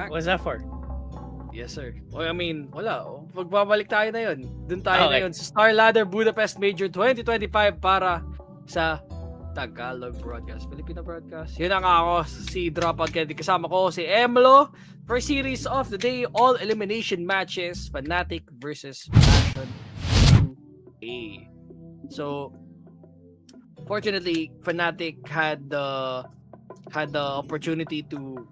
back. What's that for? Yes, sir. Well, I mean, wala. Pagbabalik tayo na yun. Doon tayo Okay. na yun sa StarLadder Budapest Major 2025 para sa Tagalog Broadcast, Filipino Broadcast. Yun ang ako, si Drop Out Candy. Kasama ko si Emlo for series of the day, all elimination matches, Fnatic versus Passion UA. So, fortunately, Fnatic had the opportunity to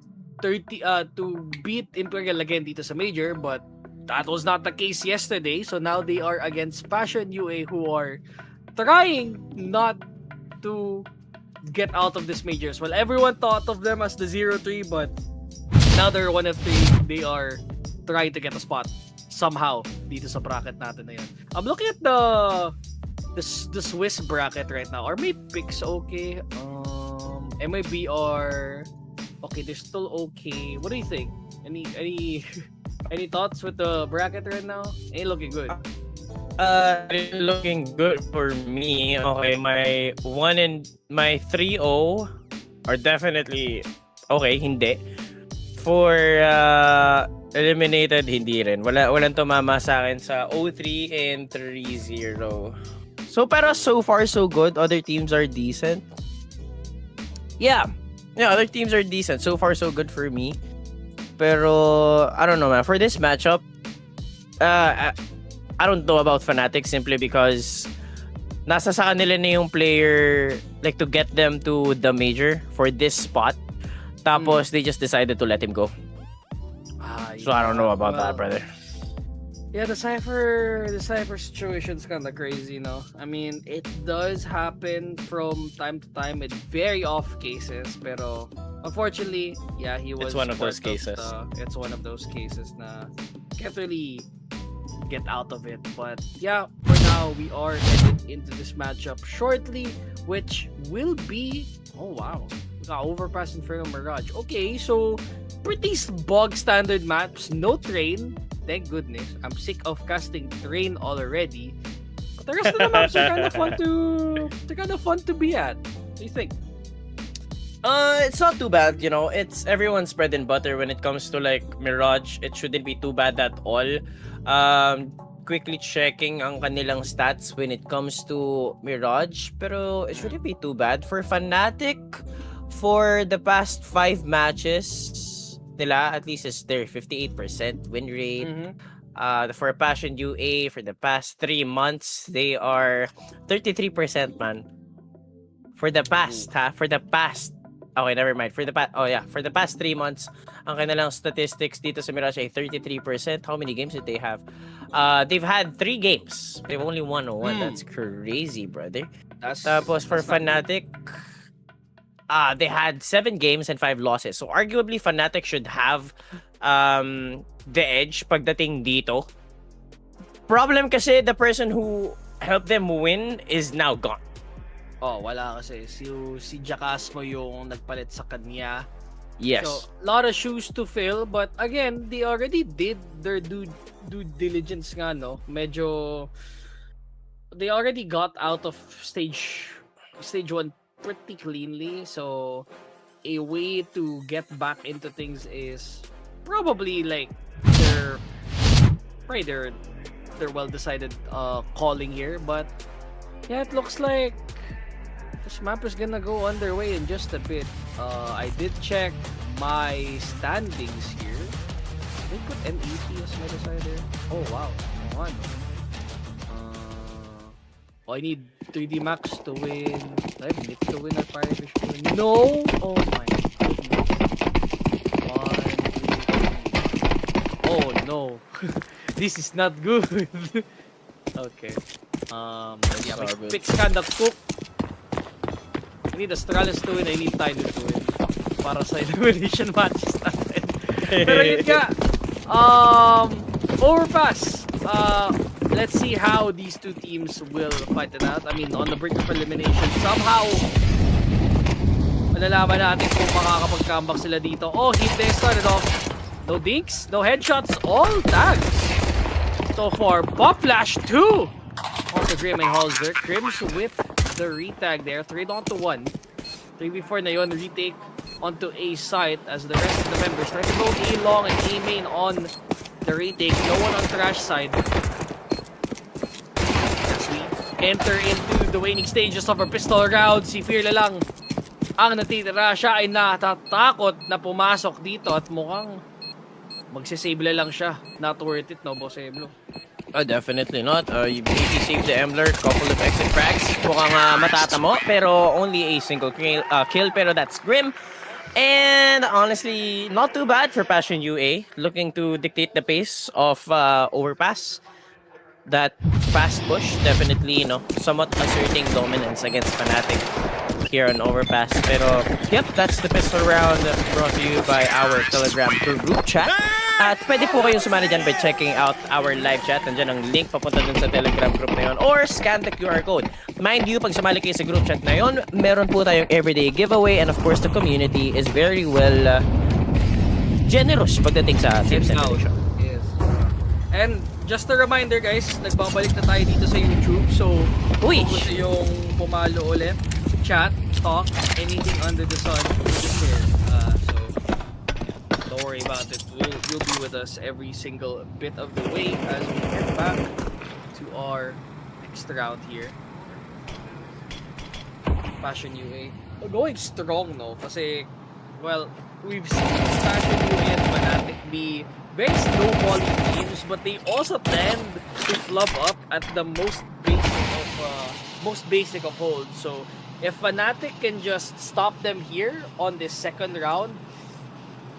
beat Imperial again dito sa Major, but that was not the case yesterday. So now they are against Passion UA, who are trying not to get out of this Majors. Well, everyone thought of them as the 0-3, but now they're 1 of 3. They are trying to get a spot somehow dito sa bracket natin na yun. I'm looking at the Swiss bracket right now. Are my picks okay? MIB are okay. They're still okay. What do you think? Any thoughts with the bracket right now? Ain't looking good. Looking good for me. Okay, my 1 and my 3-0 are definitely okay. Hindi. For eliminated, hindi rin. Walang tumama sa akin sa 0-3 and 3-0. Pero so far so good. Other teams are decent. Yeah, other teams are decent. So far so good for me. Pero I don't know, man. For this matchup, I don't know about Fnatic simply because nasa sa kanila na yung player, like, to get them to the major for this spot. Tapos they just decided to let him go. So I don't know about that, brother. Yeah, the Cypher situation's kind of crazy, no? I mean, it does happen from time to time in very off cases, pero unfortunately, yeah, he was. It's one of those cases. It's one of those cases na can't really get out of it. But yeah, for now, we are headed into this matchup shortly, which will be, oh wow, we got Overpass, Inferno, Mirage. Okay, so pretty bog standard maps, no train. Thank goodness. I'm sick of casting train already. But the rest of the maps are kind of fun to be at. What do you think? It's not too bad, you know. It's everyone's bread and butter when it comes to like Mirage. It shouldn't be too bad at all. Quickly checking ang kanilang stats when it comes to Mirage, pero it shouldn't be too bad for Fnatic. For the past 5 matches nila, at least is their 58% win rate. For Passion UA, for the past 3 months, they are 33%, man. For the past, okay, never mind. For the past 3 months, ang kanilang statistics dito sa Mirage ay 33%. How many games did they have? They've had 3 games. They've only won 1. That's crazy, brother. Tapos for Fnatic, they had 7 games and 5 losses. So arguably, Fnatic should have the edge pagdating dito. Problem kasi, the person who helped them win is now gone. Oh, wala kasi. Si Jacasmo yung nagpalit sa kanya. Yes. So, a lot of shoes to fill. But again, they already did their due diligence nga, no? Medyo, they already got out of stage 1 pretty cleanly. So, a way to get back into things is probably like their well decided calling here. But yeah, it looks like this map is gonna go underway in just a bit. I did check my standings here. They put MET as my decider. Oh wow, come on. I need 3D Max to win. I need to win at Firefish to win. No! Oh my goodness. 1, 2, 3. Oh no. This is not good. Okay. Yeah, my picks kinda cook. I need Astralis to win. I need TYLOO to win. Para sa elimination matches natin. Pero yun nga. Overpass. Let's see how these two teams will fight it out. I mean, on the brink of elimination, somehow malalaman natin kung makakapag-comeback sila dito. Oh, they started off. No dinks, no headshots, all tags. So far, Pop Flash 2 onto Grim and Halzer. Grims with the retag there. 3-1. 3v4 na yun, retake. onto A site as the rest of the members try to go A long and A main on the retake. No one on trash side. As we enter into the waning stages of our pistol round, si FIL na lang ang natitira. Siya ay natatakot na pumasok dito at mukhang magsisable lang siya. Not worth it, no, Boss Eblo? Definitely not. You maybe save the Embler, couple of exit frags. Mukhang matatamo, pero only a single kill, pero that's grim. And honestly, not too bad for Passion UA, looking to dictate the pace of Overpass. That fast push, definitely, somewhat asserting dominance against Fnatic here on Overpass. Pero, yep, that's the pistol round brought to you by our Telegram group chat. At pwede po kayong sumali dyan by checking out our live chat. Nandiyan ang link papunta dun sa Telegram group na yun. Or scan the QR code. Mind you, pag sumali kayo sa group chat na yun, meron po tayong everyday giveaway. And of course, the community is very well generous pagdating sa tips and tricks. Yes. And just a reminder guys, nagbabalik na tayo dito sa YouTube. So, kung gusto yung pumalo ulit, chat, talk, anything under the sun, just share. Don't worry about it. You'll be with us every single bit of the way as we get back to our next round here. Passion UA. Going strong, no? Kasi, well, we've seen Passion UA and Fnatic be very snowballing teams, but they also tend to flub up at the most basic of holds. So, if Fnatic can just stop them here on this second round,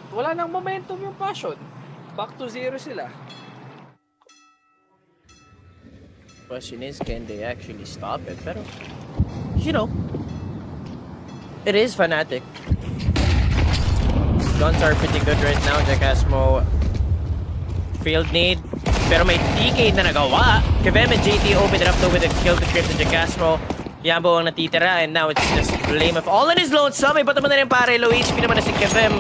wala nang momentum yung Passion. Back to 0 sila. Question is, can they actually stop it? Pero, it is Fnatic. Guns are pretty good right now. Jackasmo failed nade, pero may TK na nagawa. Kevem and JT opened it up though with a kill to Crypt and Jackasmo. Yambo ang natitira, and now it's just blame of all in his lonesome. May bato mo na rin pare. Low HP naman na si Kevem.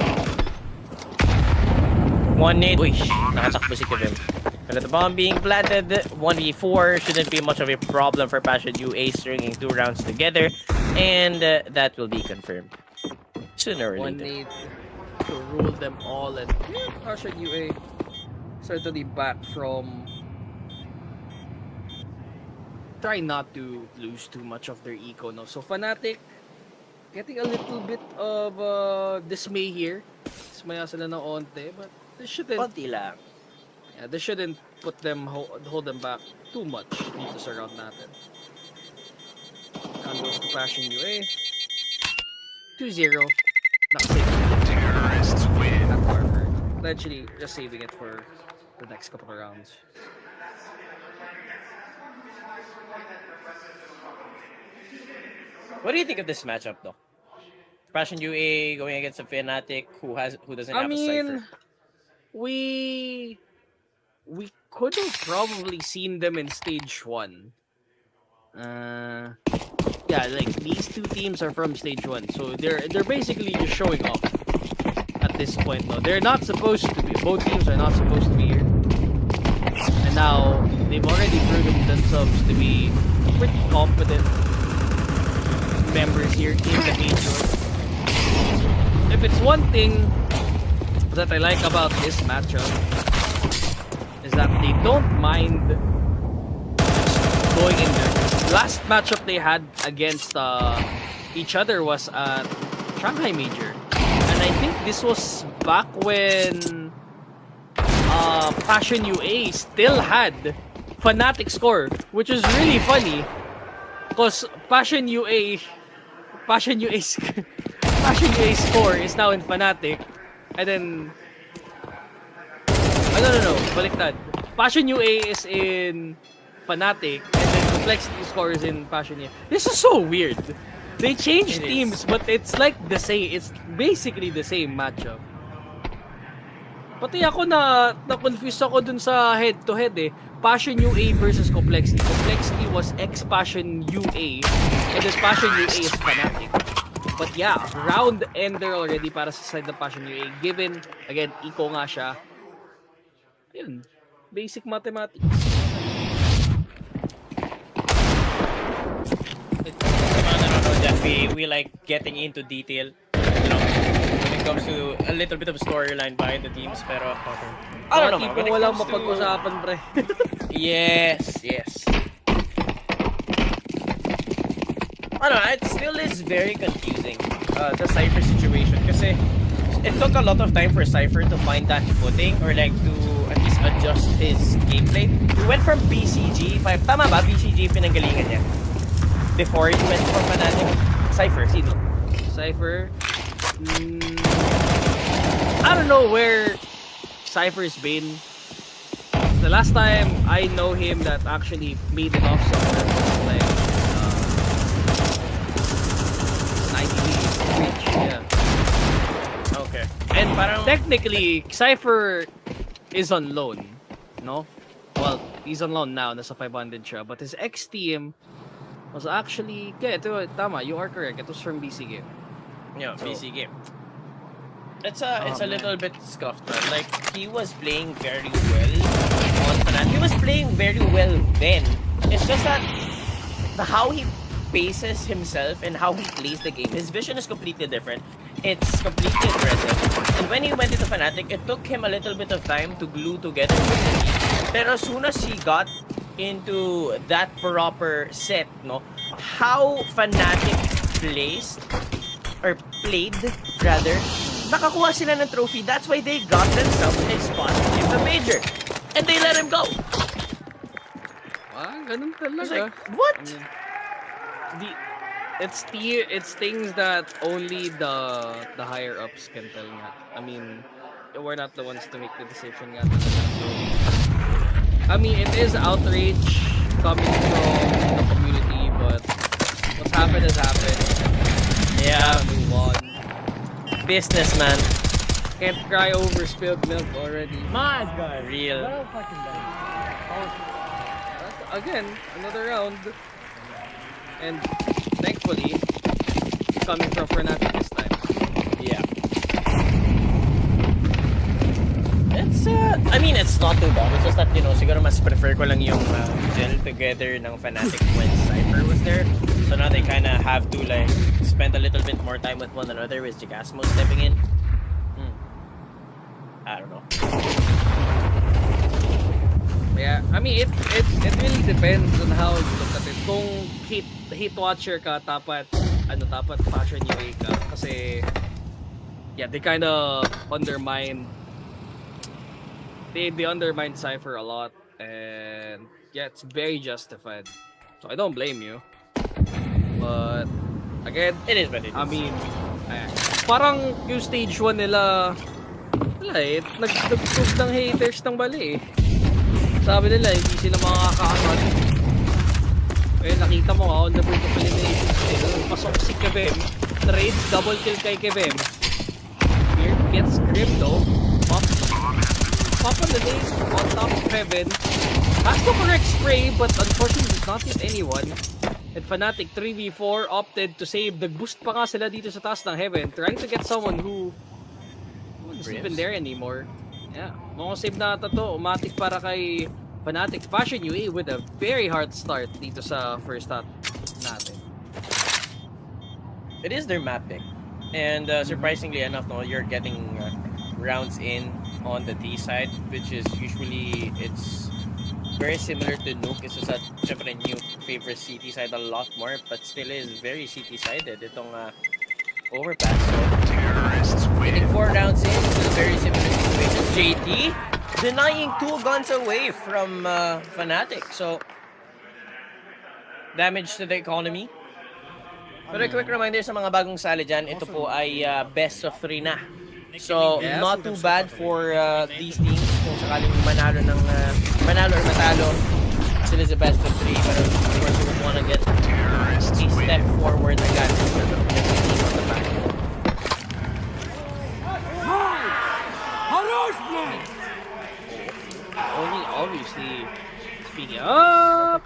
One nade. Uy, nakatakbo si Kevin. But the bomb being planted, 1v4 shouldn't be much of a problem for Passion UA stringing 2 rounds together. And that will be confirmed sooner or One later. need to rule them all, and Passion UA certainly back from try not to lose too much of their eco, no? So Fnatic getting a little bit of dismay here. Dismaya sila ng onte, but this shouldn't. Konti lang. Yeah, this shouldn't put them hold them back too much dito sa round natin. Down goes to Passion UA. 2-0. Nakasave. Terrorists win. At Harvard. Eventually, just saving it for the next couple of rounds. What do you think of this matchup, though? Passion UA going against a Fnatic who doesn't have a cipher. We could have probably seen them in stage 1. Yeah, like these two teams are from stage 1, so they're basically just showing off at this point. No, they're not supposed to be. Both teams are not supposed to be here, and now they've already proven themselves to be pretty competent members here in the major. If it's one thing that I like about this matchup is that they don't mind going in there. Last matchup they had against each other was at Shanghai Major, and I think this was back when Passion UA still had Fnatic score, which is really funny because Passion UA score is now in Fnatic, and then no, baliktad. Passion UA is in Fnatic, and then Complexity score is in Passion UA. This is so weird. They changed teams, but it's like the same. It's basically the same matchup. Pati ako na-confuse ako dun sa head-to-head eh. Passion UA versus Complexity. Complexity was ex-Passion UA, and then Passion UA is Fnatic. But yeah, round ender already para sa side ng Passion UA. Given, again, eco nga siya. Ayun, basic mathematics. That we like getting into detail. comes to a little bit of storyline behind the teams, pero I don't know. Tipo When it walang comes to- mapag-usapan, pre. Yes. I don't know, it still is very confusing, the Cypher situation. Kasi it took a lot of time for Cypher to find that footing or like to at least adjust his gameplay. He went from BCG, tama ba? BCG pinanggalingan niya. Before he went from Fnatic. Cypher, sino? Cypher. I don't know where Cypher's been. The last time I know him that actually made it off somewhere was like Twitch, yeah. Okay. And parang Technically, Cypher is on loan, no? Well, he's on loan now, nasa 500 siya. But his ex-team was actually, ito, tama, you are correct. It was from BC game. yeah, So- BC game. It's a man. little bit scuffed, man. Like he was playing very well on Fnatic. He was playing very well then. It's just that how he paces himself and how he plays the game, his vision is completely different. It's completely aggressive. And when he went into Fnatic, it took him a little bit of time to glue together with the team. Pero as soon as he got into that proper set, no, how Fnatic placed or played rather, nakakuha sila ng trophy. That's why they got themselves a spot in the major. And they let him go. Ganun I was talaga. like, what? I mean, it's things that only the higher ups can tell nga. I mean, we're not the ones to make the decision nga talaga. So, I mean, it is outrage coming from the community, but what's happened has happened. Yeah, Move on. businessman. Can't cry over spilled milk already. Nice guy. Real. Well fucking done. Again, another round. And thankfully, it's coming from Fnatic this time. Yeah. It's, I mean, it's not too bad. It's just that, you know, siguro mas prefer ko lang yung gel together ng Fnatic when Cypher was there. So now they kind of have to, like, spend a little bit more time with one another with Gigasmo stepping in. I don't know. Yeah, I mean, it really depends on how you look at it. Kung hit watcher ka, dapat passion UA ka. Kasi, yeah, they kind of undermine they undermine Cypher a lot, and yeah, it's very justified. So I don't blame you. But again, It is what it is. I mean, parang yung stage 1 nila, wala eh, nag-prove ng haters ng bali eh. Sabi nila, hindi sila makakaanon. Eh, nakita mo on the brink of elimination still, pasok si Kevem, trades, double kill kay Kevem. Here gets crypto, pop on the days on top of Heaven. Has the correct spray, but unfortunately does not hit anyone. And Fnatic 3v4 opted to save. Nag-boost pa nga sila dito sa taas ng Heaven, trying to get someone who isn't even there anymore. Yeah, mga save na ata to. Umatik para kay Fnatic. Fashion UA with a very hard start dito sa first half natin. It is their map pick. And surprisingly enough, no, you're getting rounds in on the D side, which is usually, it's very similar to Nuke. It's just that, syempre, Nuke favors CT side a lot more, but still is very CT sided. Itong Overpass. So, getting 4 rounds in, still very similar situations. JT denying 2 guns away from Fnatic. So, damage to the economy. Pero a quick reminder sa mga bagong sali dyan, ito po ay best of 3 na. So, Yes. not too bad for these teams kung sakaling manalo or matalo. Still is a best of 3, pero of course we would want to get a step forward agad instead of just being on the back. Only obviously speaking up.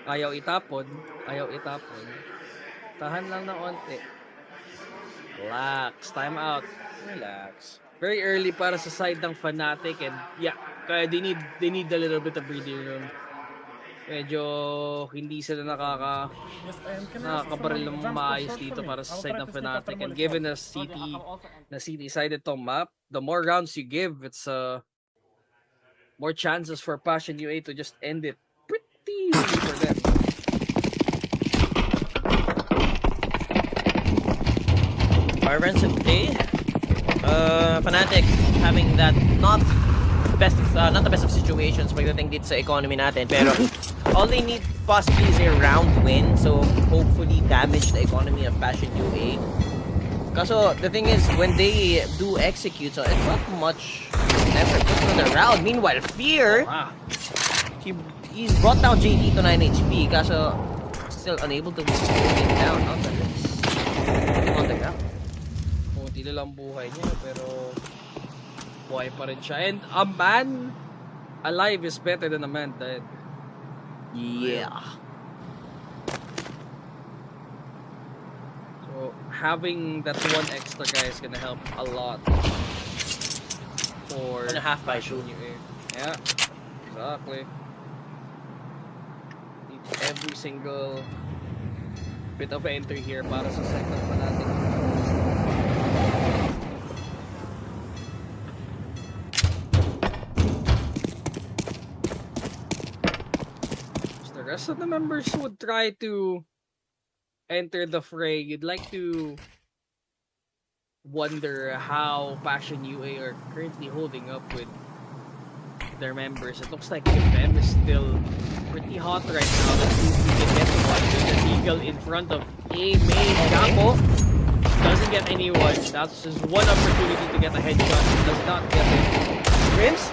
Ayaw itapon. Tahan lang ng onte. Relax. Time out. Relax. Very early para sa side ng Fnatic, and yeah, kaya they need a little bit of breathing room. medyo hindi sila nakakabaril ng maayos dito para sa side ng Fnatic. And given na CT sided tong map, the more rounds you give, it's more chances for Passion UA to just end it pretty easily for them. Marvins of A. Fnatic having that not the best of situations pagdating dito sa economy natin, pero all they need possibly is a round win, so hopefully damage the economy of Passion UA. Kaso the thing is, when they do execute, so it's not much effort for the round. Meanwhile, Fear, he's brought down JD to 9 HP, kaso still unable to move him down nonetheless. On the ground. Kunti lang buhay niya, pero buhay pa rin siya. And a man alive is better than a man dead. Yeah. So having that one extra guy is gonna help a lot for 1.5 by Passion UA. Yeah, exactly. Need every single bit of entry here para sa side ng Fnatic. The rest of the members would try to enter the fray. You'd like to wonder how Passion UA are currently holding up with their members. It looks like FM is still pretty hot right now. Let's see if we can get one with the Eagle in front of A main. Capo doesn't get anyone. That's just one opportunity to get a headshot. Does not get it. Grims?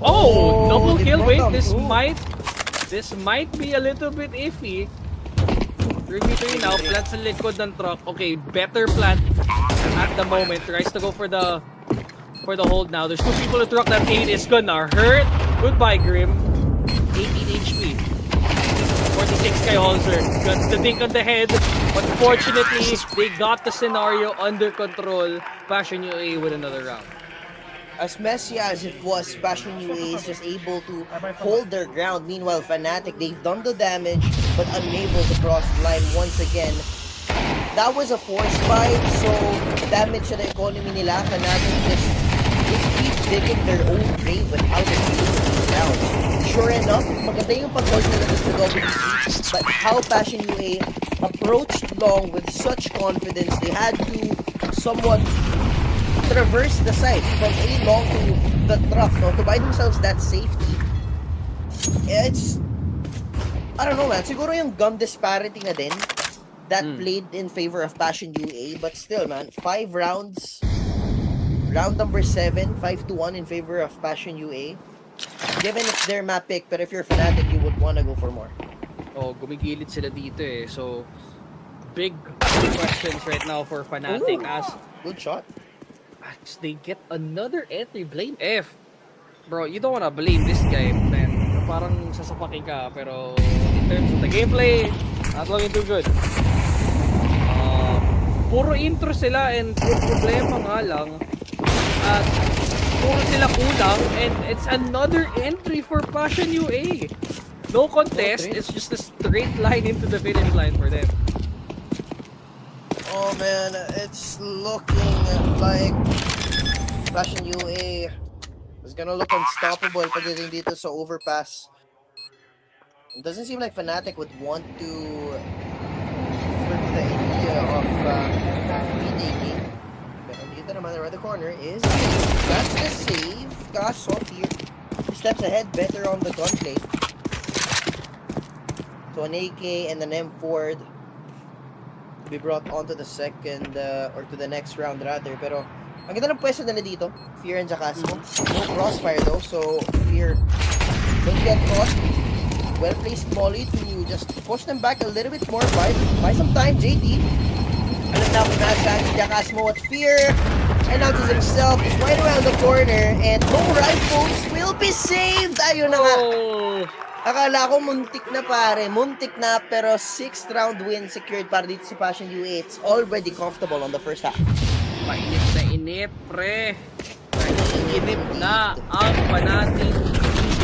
Oh, double they kill. brought Wait, down this might be a little bit iffy. 3v3 now, plant sa likod ng truck. Okay, better plant at the moment. Tries to go for the hold now. There's 2 people in the truck. That 8 is gonna hurt. Goodbye, Grim. 18 HP. 46 kay Holzer. Guts the dink on the head. Unfortunately, they got the scenario under control. Passion UA with another round. As messy as it was, Passion UA is just able to hold their ground. Meanwhile, Fnatic, they've done the damage, but unable to cross the line once again. That was a force fight, so damage to the economy nila. Fnatic just they keep digging their own grave with how they do these rounds. Sure enough, maganda yung pag-hold nila sa WC, but how Passion UA approached long with such confidence, they had to somewhat traverse the site from A long to the truck, no, to buy themselves that safety. It's, I don't know, man, siguro yung gun disparity na din that played in favor of Passion UA, but still, man, 5 rounds, round number 7, 5-1 in favor of Passion UA. Given it's their map pick, but if you're Fnatic, you would want to go for more. Oh, gumigilid sila dito eh. So, big questions right now for Fnatic. As Good shot. they get another entry. Blame F. Bro, you don't wanna blame this guy, man. Parang sasapakin ka, pero in terms of the gameplay, not looking too good. Puro intro sila and problema nga lang. At puro sila kulang and it's another entry for Passion UA. No contest, it's just a straight line into the finish line for them. Oh man, it's looking like Passion UA is gonna look unstoppable pagdating dito sa Overpass. It doesn't seem like Fnatic would want to flirt the idea of retaking. Pero dito naman around the corner is that's the save. Kaso here, he steps ahead better on the gunplay. So an AK and an M4 be brought onto the second or to the next round rather, pero ang ganda ng pwesto nila dito, Fear and Jacasmo. No crossfire though, so Fear don't get caught. Well placed molly to just push them back a little bit more. Buy some time, JT. Alam na kung nasaan si Jacasmo at Fear announces himself, is right around the corner, and no rifles will be saved. Ayun na nga. Akala ko muntik na pare, muntik na, pero 6th round win secured para dito sa Passion UA. It's already comfortable on the first half. Mainit na inip, pre. Naiinip na ang Fnatic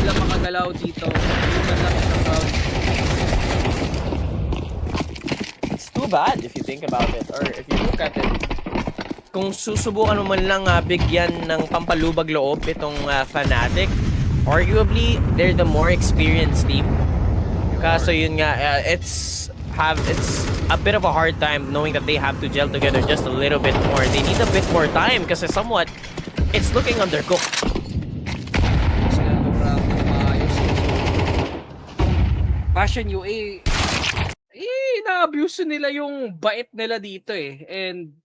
sila makagalaw dito. Yun lang isang round. It's too bad if you think about it, or if you look at it. Kung susubukan mo man lang bigyan ng pampalubag loob itong Fnatic, arguably they're the more experienced team. Kaso yun nga, it's a bit of a hard time knowing that they have to gel together just a little bit more. They need a bit more time kasi somewhat it's looking undercooked. Sila dumrap ng maayos. Passion UA, na-abuse nila yung bait nila dito eh. And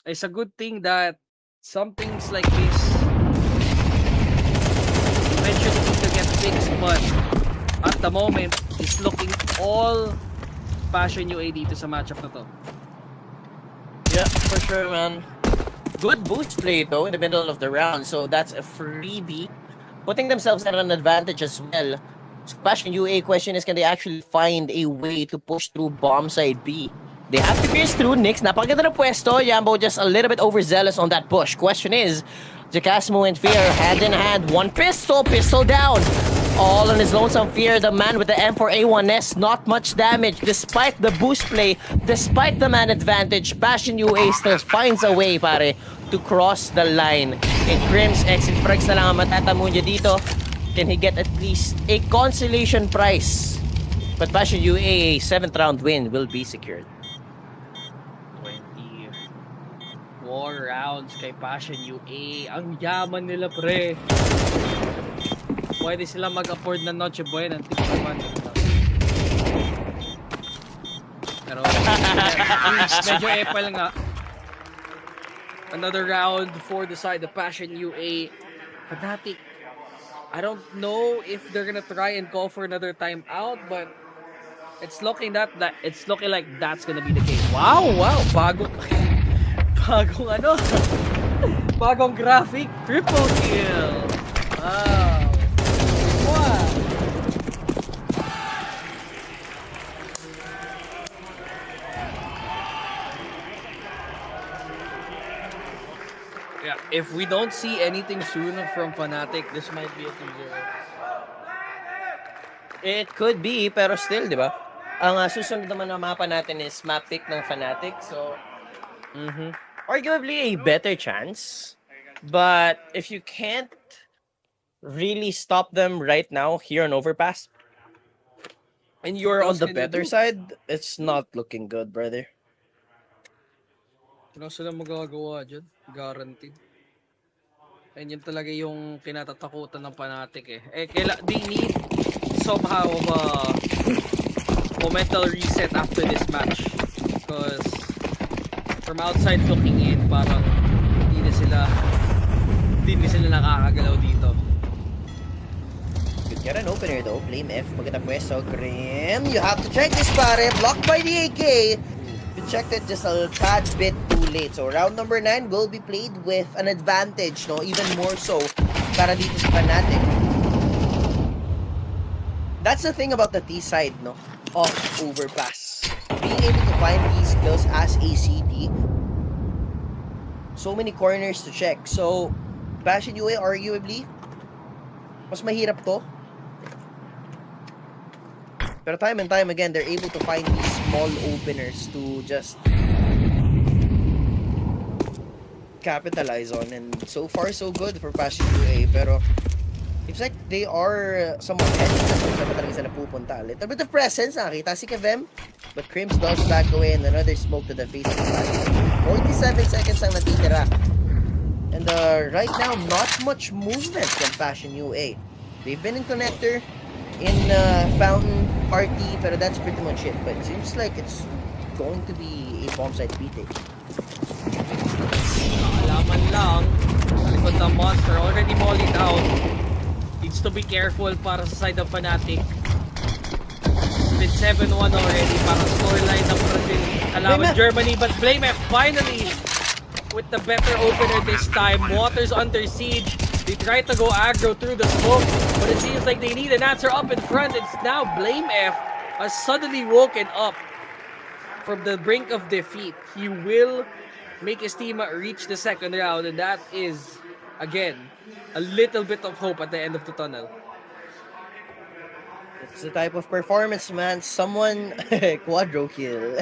it's a good thing that some things like this eventually need to get fixed, but at the moment, it's looking all Passion UA dito sa matchup na to. Yeah, for sure, man. Good boost play though in the middle of the round, so that's a freebie, putting themselves at an advantage as well. So Passion UA question is, can they actually find a way to push through bomb side B? They have to pierce through. Nyx, napakaganda na pwesto. Yambo just a little bit overzealous on that push. Question is, Jacasmo and Fear hand in hand. One pistol down. All on his lonesome. Fear, the man with the M4A1S, not much damage despite the boost play, despite the man advantage. Passion UA still finds a way, pare, to cross the line. And Crim's exit frags na lang ang matatamu niya dito. Can he get at least a consolation prize? But Passion UA, a 7th round win will be secured. 24 rounds kay Passion UA. Ang yaman nila, pre. Pwede sila mag-afford na Noche Buena ng tigpaman. Pero medyo epal nga. Another round for the side of Passion UA. Fnatic, I don't know if they're gonna try and call for another timeout, but it's looking like that's gonna be the case. Wow, bagong ano? Bagong graphic, triple kill. Wow. Yeah, if we don't see anything soon from Fnatic, this might be a 2-0. It could be, pero still, di ba? Ang susunod naman na mapa natin is map pick ng Fnatic, so arguably a better chance. But if you can't really stop them right now here on Overpass, and you're on the better side, it's not looking good, brother. Ano sila magagawa dyan? Guaranteed. And yun talaga yung kinatatakutan ng Fnatic eh. They need somehow of a mental reset after this match. Because from outside looking in, parang hindi na sila nakakagalaw dito. Could get an opener though. Blame F. Maganda pwesto. Grim. You have to check this, pare. Blocked by the AK. You checked it just a tad bit too late. So round number 9 will be played with an advantage, no? Even more so para dito sa Fnatic. That's the thing about the T side, no? Of Overpass. Being able to find these kills as a CD. So many corners to check. So Passion UA arguably mas mahirap to. Pero time and time again, they're able to find these small openers to just capitalize on. And so far, so good for Passion UA. Pero seems like they are somewhat hesitant kung saan ba talaga sila pupunta. Little bit of presence, nakita si Kevem. But Crims does back away and another smoke to the face of the Passion. 47 seconds ang natitira. And right now, not much movement from Passion UA. They've been in connector, in Fountain, Party, pero that's pretty much it. But it seems like it's going to be a bomb site beating. Nakalaman lang, talikod ng monster, already mollied out. Needs to be careful para sa side of Fnatic. Split 7-1 already, parang scoreline ng Brazil. Alaman Germany, but Blame F finally with the better opener this time. Water's under siege. They try to go aggro through the smoke, but it seems like they need an answer up in front. It's now Blame F has suddenly woken up from the brink of defeat. He will make his team reach the second round, and that is, again, a little bit of hope at the end of the tunnel. It's the type of performance, man. Someone quadro kill.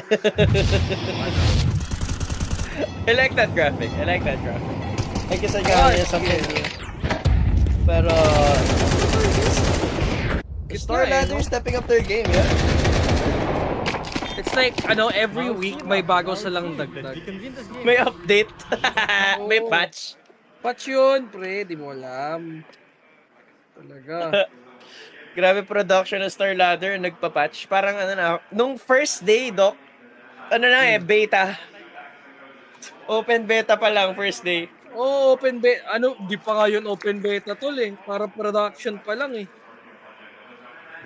I like that graphic. I like that graphic. I guess I got something. Pero StarLadder stepping up their game, yeah. It's like, every week may bago silang dagdag. May update. May patch. Patch yun, pre. Di mo alam. Talaga. Grabe production ng StarLadder, nagpa-patch. Parang nung first day, Doc, beta. Open beta pa lang, first day. Oh, open beta. Di pa nga yun open beta tol eh. Para production pa lang eh.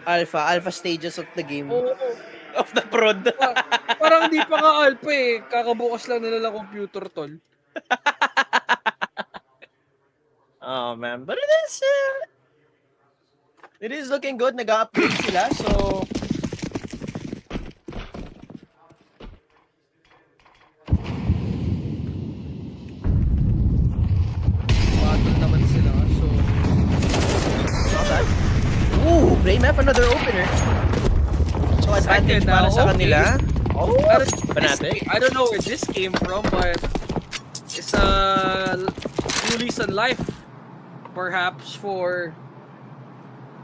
Alpha stages of the game. Oo. Of the prod. Parang di pa nga alpha eh. Kakabukas lang nila ng computer tol. Oh man, but it is looking good. Nag-upgrade sila, so battle naman sila. So, not bad. Ooh, BlameF another opener. So advantage para sa kanila. Oh, Fnatic. I don't know where this came from, but it's a new lease on life. Perhaps for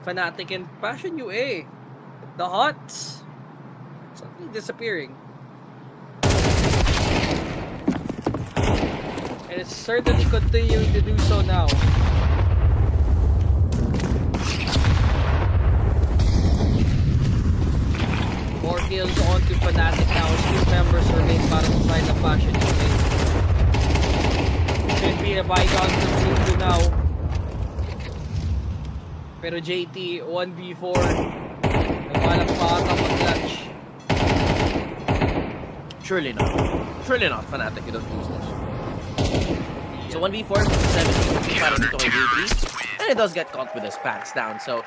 Fnatic and Passion UA. The Hots suddenly disappearing. And it's certainly continuing to do so now. More kills on to Fnatic now as two members remain para sa side of Passion UA. Should be a bygone to TYLOO now. Pero JT, 1v4. Nagbalak pa ata mag-clutch. Surely not. Surely not, Fnatic. You don't lose this. So 1v4, 7-3 para dito kay JT. And it does get caught with his pants down. So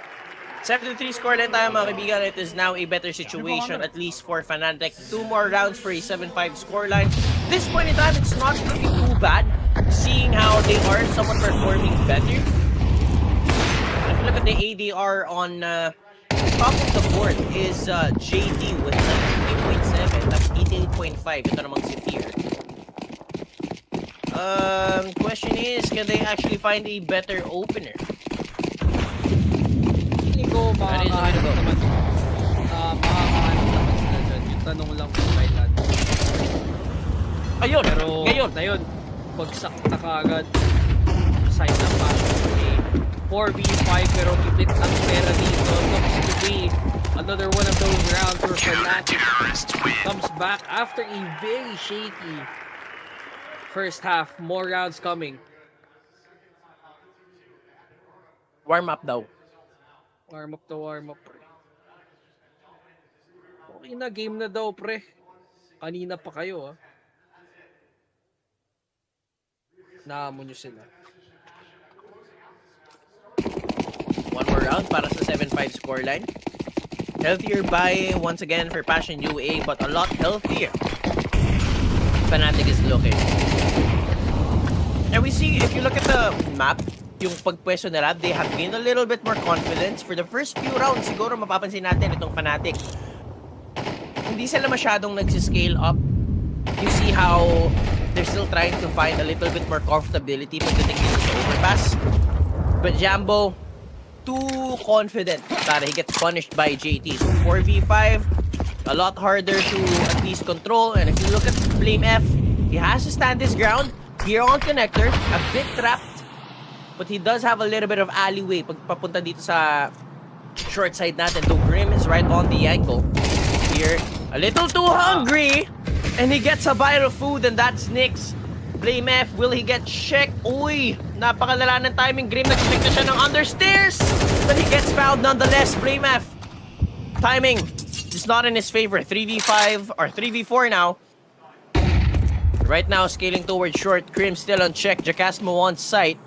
7-3 scoreline tayo mga kaibigan. It is now a better situation, at least for Fnatic. 2 more rounds for a 7-5 scoreline. This point in time, it's not looking too bad, seeing how they are somewhat performing better. If you look at the ADR on top of the board is JT with 8.7, that's 88.5. Ito namang si Fear. Question is, can they actually find a better opener? Feeling ko makakahanap naman. Makakahanap naman sila dyan. Yung tanong lang kung kailan. Ayun! Pero Ngayon! na yun, bagsak na kaagad. Side ng Passion UA. 4v5 pero kipit ang pera dito. Looks to be another one of those rounds where Fnatic comes back after a very shaky first half. More rounds coming. Warm up daw. Warm up, pre. Okay na, game na daw, pre. Kanina pa kayo, ah. Naamo nyo sila. One more round para sa 7-5 scoreline. Healthier buy once again for Passion UA, but a lot healthier. Fnatic is looking. And we see, if you look at the map, yung pagpwesto nila, they have gained a little bit more confidence. For the first few rounds, siguro mapapansin natin itong Fnatic. Hindi sila masyadong nagsiscale up. You see how they're still trying to find a little bit more comfortability pagdating dito sa Overpass. But Jambo, too confident para he gets punished by JT. So 4v5, a lot harder to at least control. And if you look at BlameF, he has to stand his ground here on connector, a bit trapped, but he does have a little bit of alleyway pag papunta dito sa short side natin. Though Grim is right on the angle. Here, a little too hungry, and he gets a bite of food, and that's Nyx. BlameF, will he get checked? Uy, napakalala ng timing. Grim nag-check na siya ng understairs, but he gets found nonetheless. BlameF, timing is not in his favor. 3v5 or 3v4 now. Right now, scaling towards short. Grim still on check. Jacasmo on site.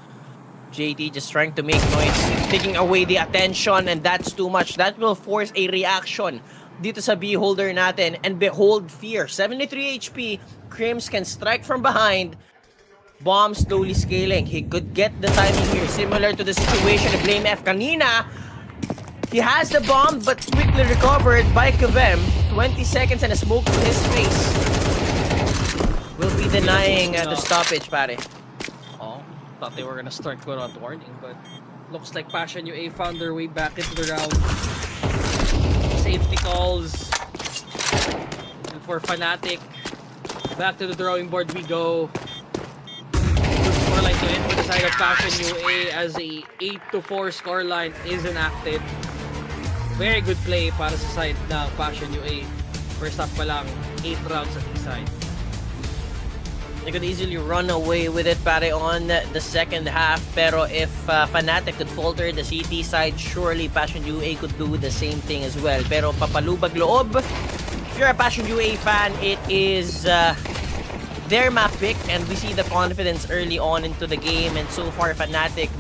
JT just trying to make noise, taking away the attention, and that's too much. That will force a reaction dito sa Beholder natin. And behold, Fear. 73 HP. Crims can strike from behind. Bomb slowly scaling. He could get the timing here. Similar to the situation of BlameF kanina. He has the bomb, but quickly recovered by Kavem. 20 seconds and a smoke to his face. Will be denying the stoppage, pare. Oh, thought they were gonna start without warning, but looks like Passion UA found their way back into the round. Safety calls. And for Fnatic, back to the drawing board we go. Scoreline to end for the side of Passion UA as a 8-4 scoreline is enacted. Very good play para sa side ng Passion UA. First half pa lang, 8 rounds at the side. They could easily run away with it, pare, on the second half. Pero if Fnatic could falter the CT side, surely Passion UA could do the same thing as well. Pero papalubag loob. If you're a Passion UA fan, it is their map pick, and we see the confidence early on into the game. And so far, Fnatic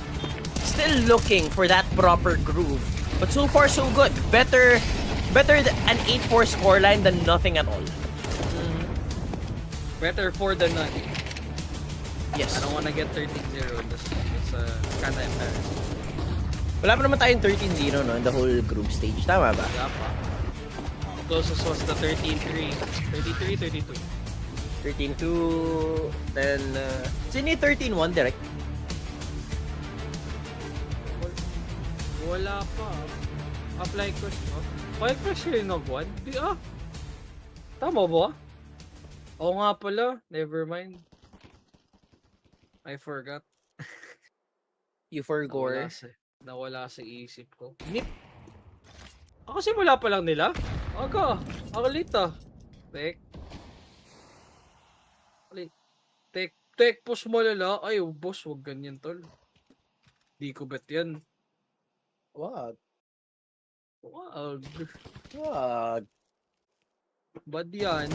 still looking for that proper groove. But so far, so good. Better an 8-4 scoreline than nothing at all. Better 4 than none. Yes. I don't wanna get 13-0 in this. It's kinda embarrassing. Wala pa naman tayong 13-0 no, in the whole group stage. Tama ba? Yeah, pa. Closest was the 13-3. 33-32. 13-2, then... Sino yung 13-1 direct? Wala pa. Apply question. Apply question yung nag-1? Tama ba? Oo nga pala. Never mind. I forgot. You forgot. Nawala sa isip ko. Ako simula pa lang nila? Aga. Akalit ah. Tek, push mo lala. Ay, boss, wag ganyan tol. Di ko bet yan. What? Wag. What? Bad yan.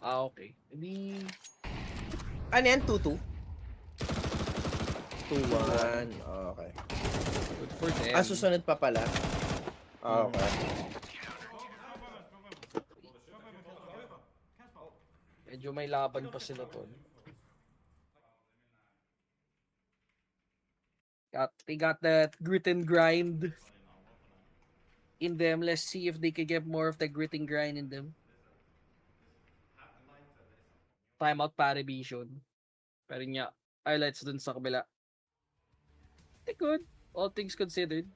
Oh, okay. Hindi... Ano yan? 2-2? 2-1. Okay. Good for them. Susunod pa pala. Okay. Medyo may laban pa sila tol. They got that grit and grind in them. Let's see if they can get more of the grit and grind in them. Timeout para vision. Pero nga, highlights dun sa kabila. They good. All things considered.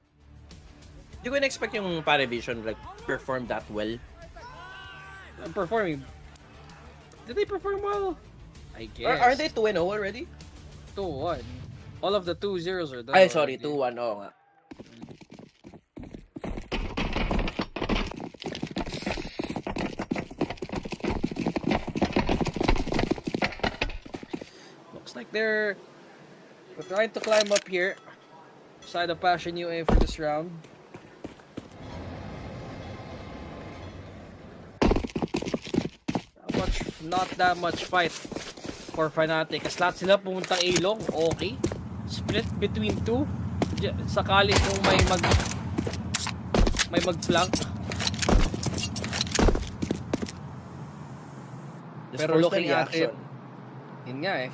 Hindi ko na-expect yung Paravision like perform that well. I'm performing. Did they perform well? I guess. Are they 2-0 already? 2-1. All of the 2-0s are done. Ay, sorry. already. 2-1. Oo nga. Looks like they're trying to climb up here. Side of Passion UA for this round. Not that much fight for Fnatic. As lahat sila pumuntang ilong, okay. Split between two. Sakali kung may mag-flank. Pero looking at it, yun nga eh.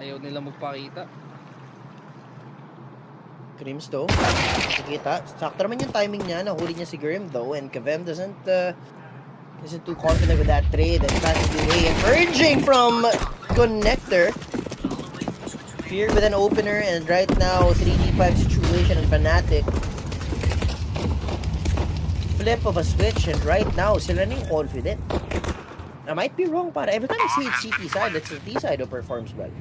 Ayaw nila magpakita. Grims though, nakikita. Sakto naman yung timing niya. Nahuli niya si Grim though. And Kavem isn't too confident with that trade. And Passion UA emerging from Connector. Fear with an opener. And right now, 3v5 situation and Fnatic. Flip of a switch. And right now, sila na yung confident. I might be wrong, para every time I see it's CT side, it's the T side who performs well.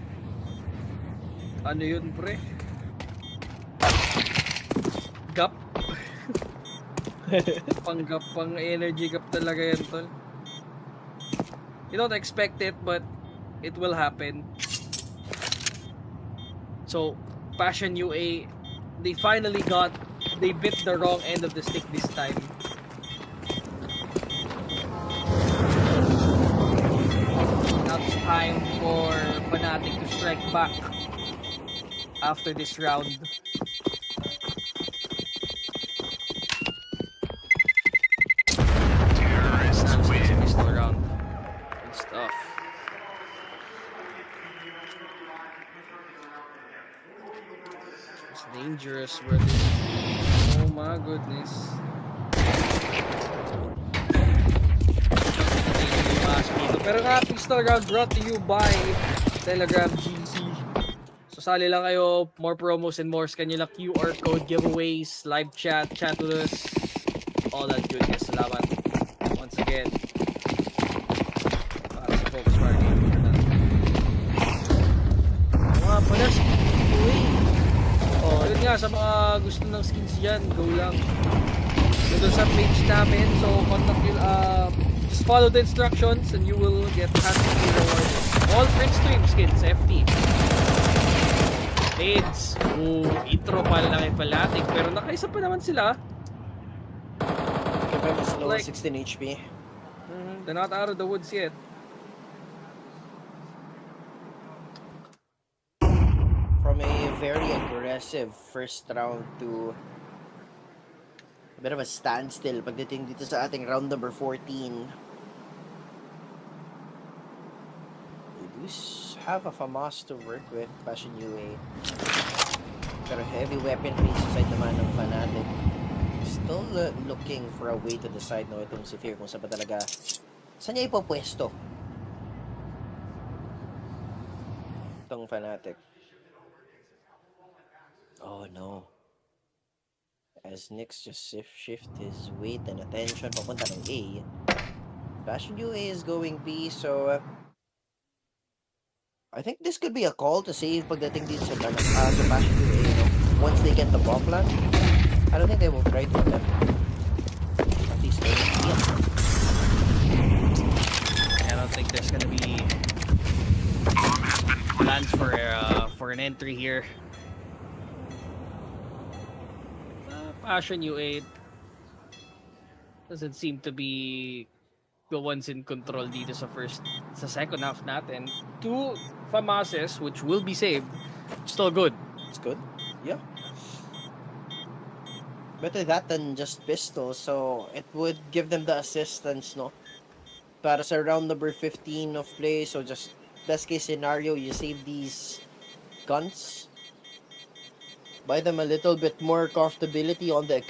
Ano yun, pre? Gap. Pang-gap, pang-energy gap talaga yan, tol. You don't expect it, but it will happen. So, Passion UA, they bit the wrong end of the stick this time. Now it's time for Fnatic to strike back after this round. Still around. Good stuff. dangerous, brother. Oh my goodness. Pero nga, pistol round brought to you by Telegram GC. So sali lang kayo, more promos and more kanila QR code giveaways, live chat, chat with us, all that goodness. Salamat once again para sa FocusFire game for that. Mga pala, oh, yun nga, sa mga gusto ng skins dyan, go lang. Doon sa page namin, so contact you, just follow the instructions and you will get handsomely rewarded. All print stream skins, FT. Aids. Intro pa lang yung Fnatic, pero nakaisa pa naman sila. Slow, Like- 16 HP. They're not out of the woods yet. From a very aggressive first round to a bit of a standstill pagdating dito sa ating round number 14. They do have a FAMAS to work with, Passion UA. Pero heavy weaponry sa side naman ng Fnatic. Still looking for a way to decide no itong si Fear kung saan ba talaga saan niya ipopwesto itong Fnatic. Oh no. As Nyx just shift his weight and attention papunta ng A. Passion UA is going B, so I think this could be a call to save pagdating dito sa Passion UA, you know, once they get the bomb plant. I don't think they will try to attempt. At least they will. I don't think there's gonna be plans for an entry here. Passion U8 doesn't seem to be the ones in control dito sa second half natin. 2 FAMASes which will be saved. Still good. It's good. Yeah. Better that than just pistol, so it would give them the assistance, no? Para sa round number 15 of play, so just best case scenario, you save these guns. Buy them a little bit more comfortability on the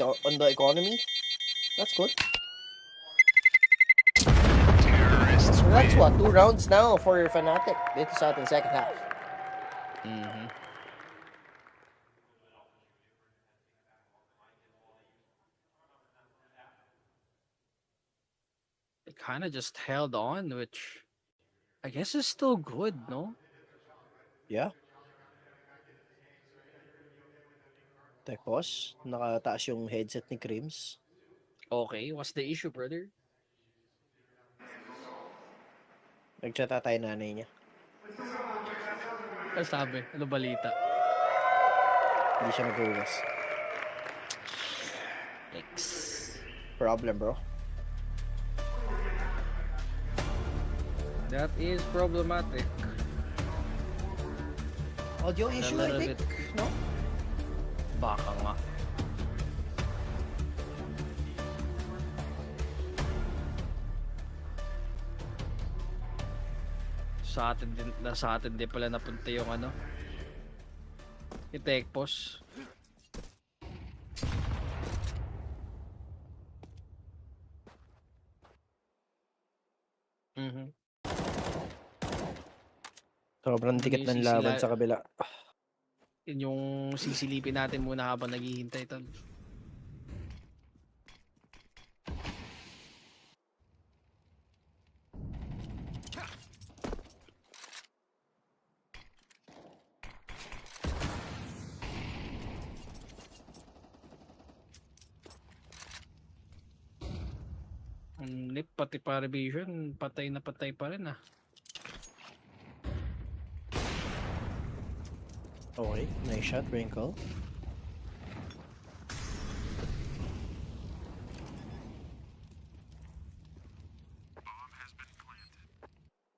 economy. That's good. So that's what, 2 rounds now for Fnatic dito sa ating second half. They kind of just held on, which I guess is still good, no? Yeah. Tapos, nakataas yung headset ni Crims. Okay, what's the issue, brother? Nagchat tayo nanay niya. Ano sabi? Ano balita? Hindi siya nag-uwas. Thanks. Problem, bro. That is problematic. Audio issue, I little think. bit. No? Baka nga. Sa atin din pala napunta yung ano. Yung Tekpos. Sobrang dikit ng laban sa kabila. Yun yung sisilipin natin muna habang naghihintay tol. Nip, pati pa revision, patay na patay pa rin ah. Okay, nice shot, Wrinkle.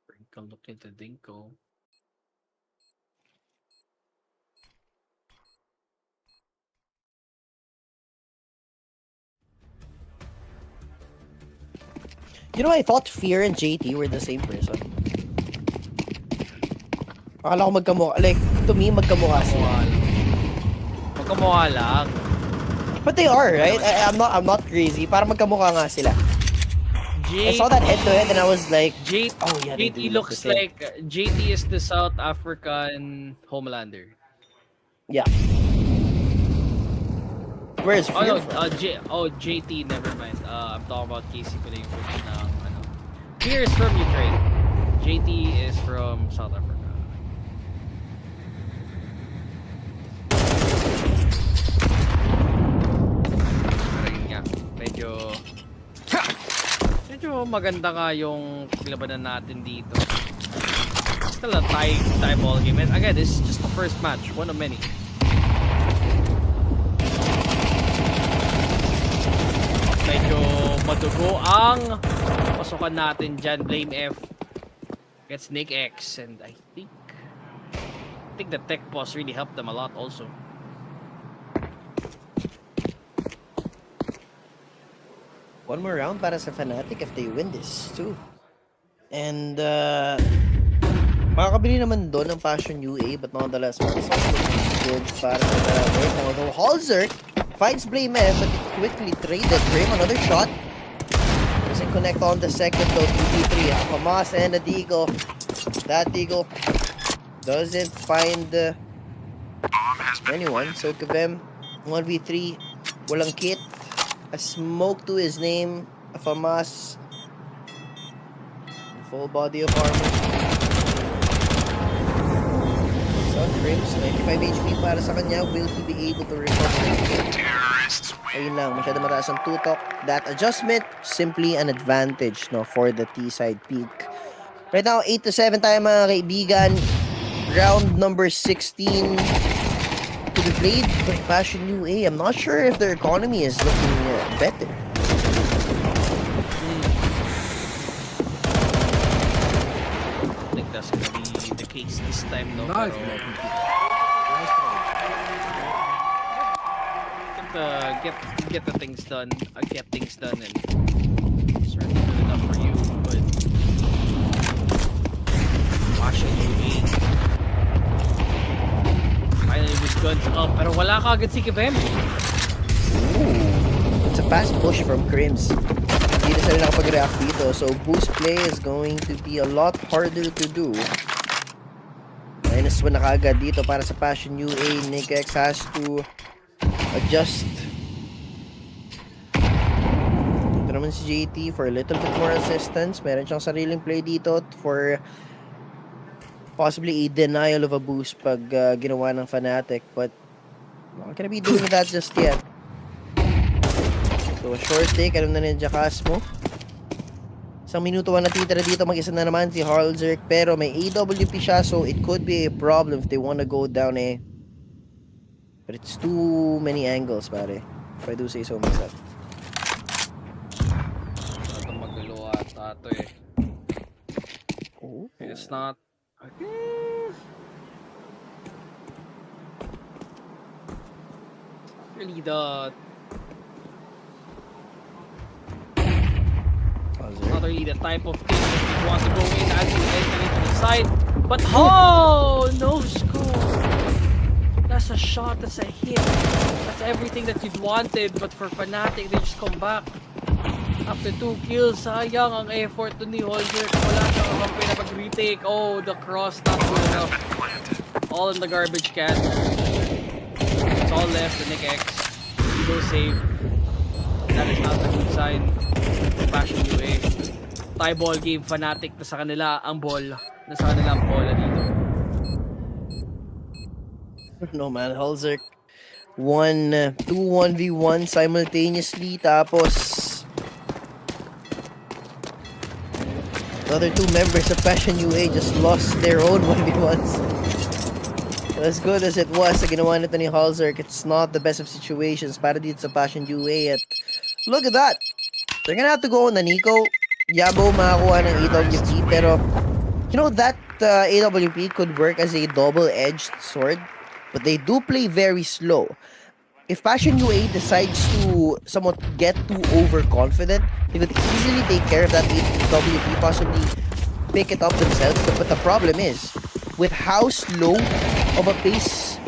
Wrinkle look into Dinko. You know, I thought Fear and JT were the same person. Akala ko magkamukha. Like, to me, magkamukha sila. magkamukha lang. But they are, right? I'm not crazy. Para magkamukha nga sila. I saw that head-to-head and I was like, oh yeah, they do JT look looks the same. like JT is the South African Homelander. Yeah. Where's Oh Fear no, from? JT, never mind. I'm talking about Casey pala yung person na ano. Fear is from Ukraine. JT is from South Africa. Pero yun nga, medyo maganda nga yung labanan natin dito. Still a tie ball game. And again, this is just the first match, one of many. Medyo madugo ang pasukan natin dyan. Blame F gets Nick X, and I think the tech pause really helped them a lot also. One more round para sa Fnatic if they win this too. And makakabili naman doon ng Passion UA, but nonetheless, it's also good para sa Fnatic. Although Halzerk finds Blame F, but he quickly traded for him another shot. Doesn't connect on the second though. 2v3, Hamas and a Deagle. That Deagle doesn't find anyone. So Kavem 1v3, walang kit. A smoke to his name, a FAMAS, full body of armor. Son Crims, 95 HP para sa kanya. Will he be able to recover? Ayun lang, masyado mataas ang tutok. That adjustment, simply an advantage no, for the T-side peak. Right now, 8-7 tayo mga kaibigan. Round number 16 to be played by Passion UA. I'm not sure if their economy is looking better. I think that's gonna be the case this time, no? Nice, Pero, man. get the things done. Get things done, and certainly good enough for you. But Passion UA finally with guns up, pero wala ka agad si Kevem. Ooh, it's a fast push from Crims. Hindi na sila nakapag-react dito, so boost play is going to be a lot harder to do. -1 na kaagad dito para sa Passion UA. Nick X has to adjust. Ito naman si JT for a little bit more assistance. Meron siyang sariling play dito for possibly a denial of a boost pag ginawa ng Fnatic, but not gonna be doing that just yet. So a short take, alam na ninja Casmo. Isang minuto ang natitira dito, mag-isa na naman si Halzerk, pero may AWP siya, so it could be a problem if they wanna go down eh. But it's too many angles, pare. If I do say so myself. Ito magulo ata ito eh. Oh. It's not. Really not really the type of thing that you want to go in as you enter into the side. But no score. That's a shot, that's a hit. That's everything that you'd wanted, but for Fnatic, they just come back. After 2 kills, sayang ang effort to ni Holger. Wala siyang kampi na pag-retake. Oh, the cross, not good enough. All in the garbage can. It's all left, the Nick X. Go save. That is not a good sign. Passion UA. Tie ball game, Fnatic na sa kanila ang ball. Nasa kanila ang bola dito. No man, Halzerk 2-1v1 simultaneously, tapos the other 2 members of Passion UA just lost their own 1v1s. As good as it was sa ginawa nito ni Halzerk, it's not the best of situations para dito sa Passion UA. At look at that, they're gonna have to go on na Nico. Yabo makakuha ng AWP, pero you know that AWP could work as a double-edged sword, but they do play very slow. If Passion UA decides to somewhat get too overconfident, they could easily take care of that AWP, possibly pick it up themselves. But the problem is, with how slow of a pace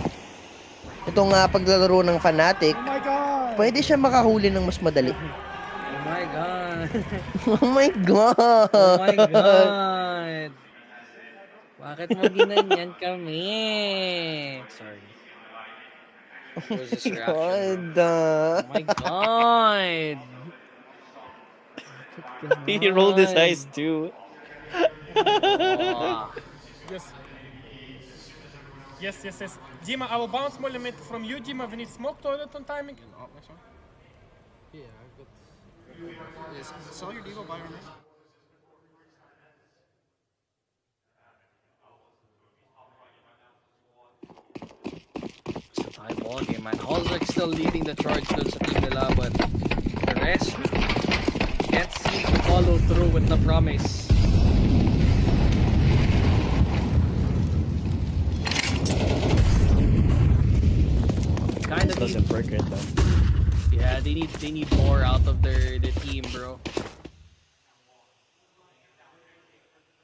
itong paglalaro ng Fnatic, pwede siya makahuli ng mas madali. Oh my God. Oh my God! Oh my God. Bakit mo ginanyan kami? Sorry. What was this reaction? God. Oh my God. Bakit He rolled his ganon? eyes too. Oh. Yes. Dima, I will bounce more limit from you, Dima. We need smoke toilet on timing. Yeah, I've got. Sell your Devo, buy your name. It's a tie ball game, man. Holzek still leading the charge dun sa team nila, but the rest can't seem to follow through with the promise. Kinda This need, doesn't work right now. yeah, they need more out of their team, bro.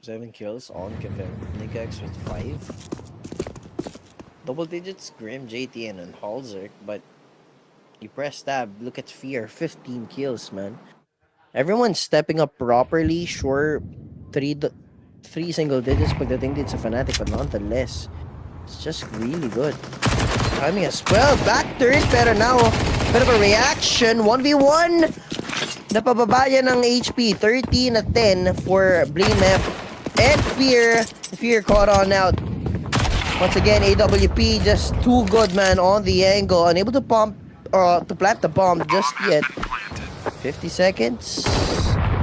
7 kills on Kevin. Nikex with 5. Double digits, Grim, JTN, and Halzerk, but you press tab, look at Fear, 15 kills, man. Everyone's stepping up properly. Sure, three single digits pagdating din sa Fnatic, but nonetheless, it's just really good. Timing as well. Back turn, pero now, bit of a reaction. 1v1. Napababaya ng HP. 13 at 10 for BlameF and Fear. Fear caught on out. Once again, AWP just too good, man, on the angle. Unable to to plant the bomb just yet. 50 seconds.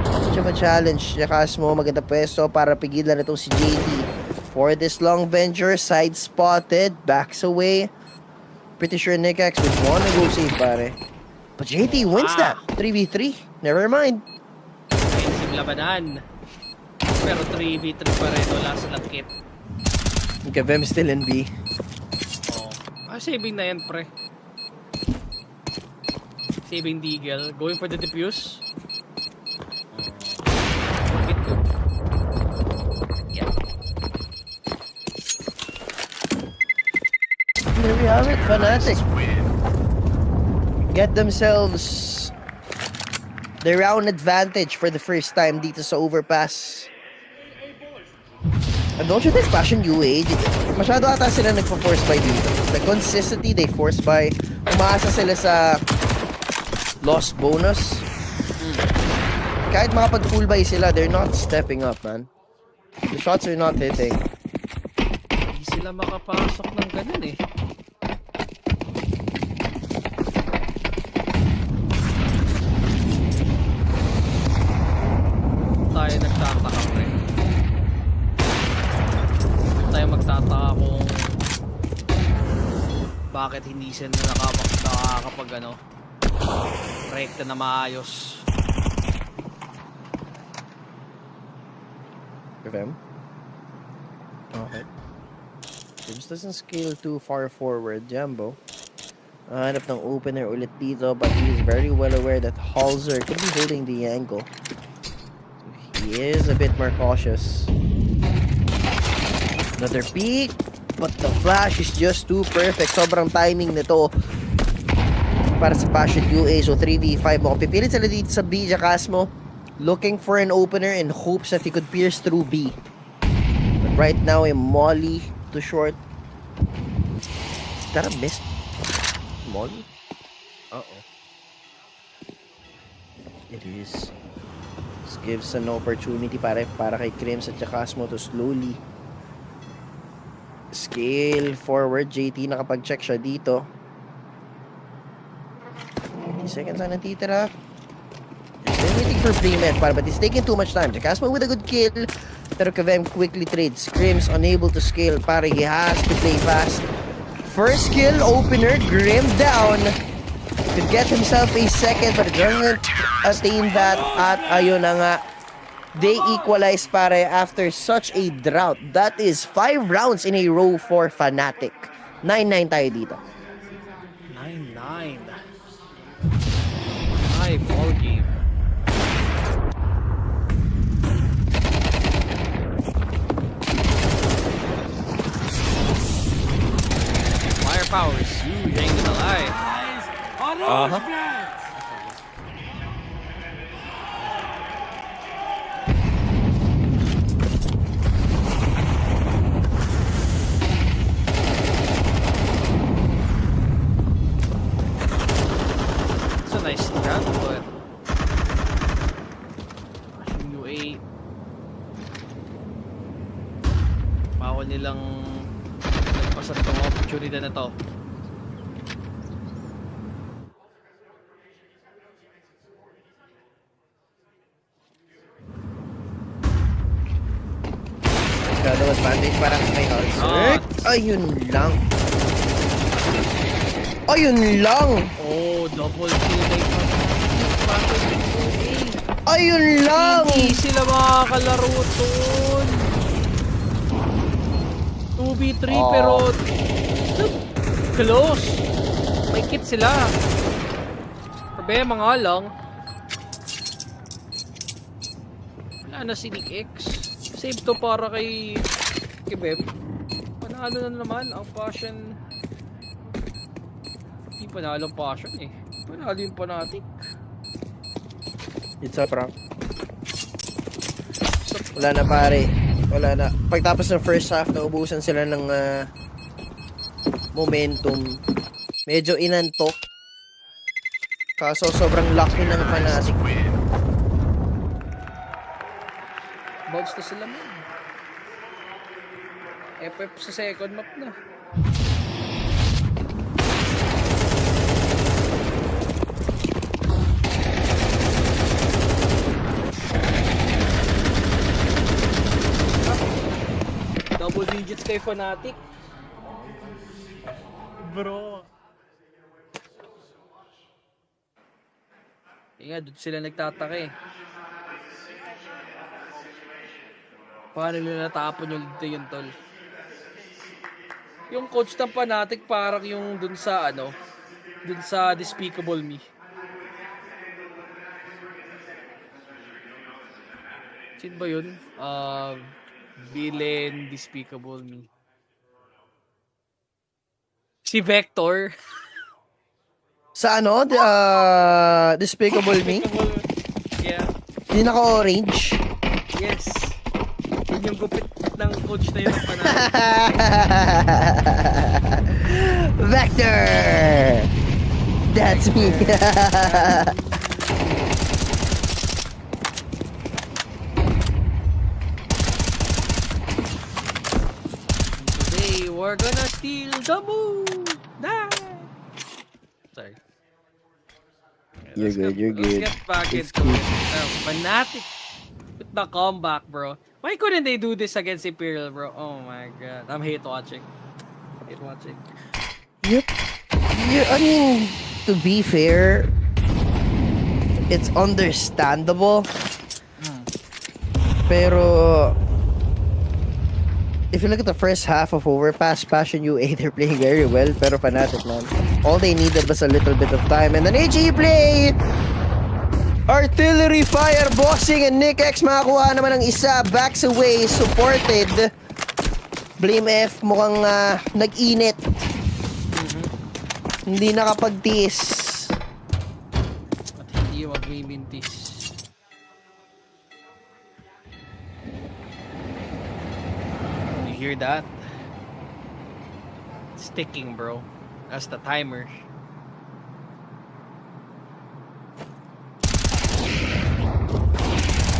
Much of a challenge. Yakas mo, maganda pwesto para pigilan itong si JT. For this long venture, side spotted, backs away. Pretty sure Nikex would wanna go save, pare. But JT wins that. 3v3. Never mind. Expensive labanan. Pero 3v3 pa rin, wala silang kit. Kevem still in B. Oh. Saving na yan, pre. Saving Deagle. Going for the defuse. Hit ko. Yeah. There we have it, Fnatic. Get themselves the round advantage for the first time dito sa Overpass. And don't you think Passion UA, masyado ata sila nagpo-force buy dito. The consistency they force buy, umaasa sila sa lost bonus. Kahit makapag full buy sila, they're not stepping up, man. The shots are not hitting. Hindi sila makapasok ng ganun eh. Tayo nagtataka, pre. Tayo magtataka kung bakit hindi sila nakakapag rekta na maayos. Kevem? Okay. James doesn't scale too far forward. Jumbo. Hanap ng opener ulit dito, but he is very well aware that Halzer could be holding the angle. So he is a bit more cautious. Another peek, but the flash is just too perfect. Sobrang timing nito para sa Passion UA. So 3v5 mo. Pipilit sila dito sa B, Jacasmo, looking for an opener in hopes that he could pierce through B. But right now, a molly too short. Is that a miss? Molly? Uh-oh. It is. This gives an opportunity para kay Crims at Jacasmo to slowly scale forward. JT nakapag-check siya dito. 50 seconds na natitira. Still waiting for Playmet, but it's taking too much time. Jacasmo with a good kill, pero Kevem quickly trades. Crims unable to scale, pare, he has to play fast. First kill, opener, Grim down. Could get himself a second, but doesn't attain that. At ayun na nga, they equalize, pare, after such a drought. That is 5 rounds in a row for Fnatic. 9-9 tayo dito. 9-9. High ball game. Power Sue, ain't gonna lie. Uh-huh. It's a nice strat, but yung UA bawal nilang nagpasan tong opportunity na to. Shadow advantage para sa may Ulcer. Ayun lang. Ayun lang! Oh, double kill by Fnatic. Ayun lang! Hindi sila makakalaro doon. 2v3 pero close. May kit sila. Problema nga lang. Wala na si Nick X. Save to para kay Beb. Panalo na naman ang Passion. Hindi panalo ang Passion eh. Panalo yung Fnatic. It's a prank. Wala na pare. Wala na. Pagtapos ng first half, naubusan sila ng momentum. Medyo inantok. Kaso sobrang lucky ng Fnatic. Bounce na sila man. FF sa second map na. Double digits kay Fnatic. Bro. Nga, doon sila nagtataka eh. Paano nila natapon yung dito yun, tol? Yung coach ng Fnatic parang yung dun sa ano, dun sa Despicable Me. Sino ba yun? Villain Despicable Me. Si Vector. Sa ano? Despicable Me? Yeah. Hindi naka-orange. Yes. Yun yung gupit ng coach na yun ng Fnatic. Vector! That's me. Today, we're gonna steal the moon! Die! Sorry. You're good, you're good. Let's get back into it. Fnatic with the comeback, bro. Why couldn't they do this against Imperial, bro? Oh my god. I'm hate watching. Hate watching. Yep. Yeah, I mean, to be fair, it's understandable. Pero if you look at the first half of Overpass, Passion UA, they're playing very well. Pero Fnatic, man, all they needed was a little bit of time. And then HE play! Artillery fire, bossing, and Nick X makakuha naman ng isa. Backs away, supported. Blame F, mukhang nag-init. Hindi nakapagtiis. At hindi magmimintis. You hear that? It's ticking, bro. That's the timer.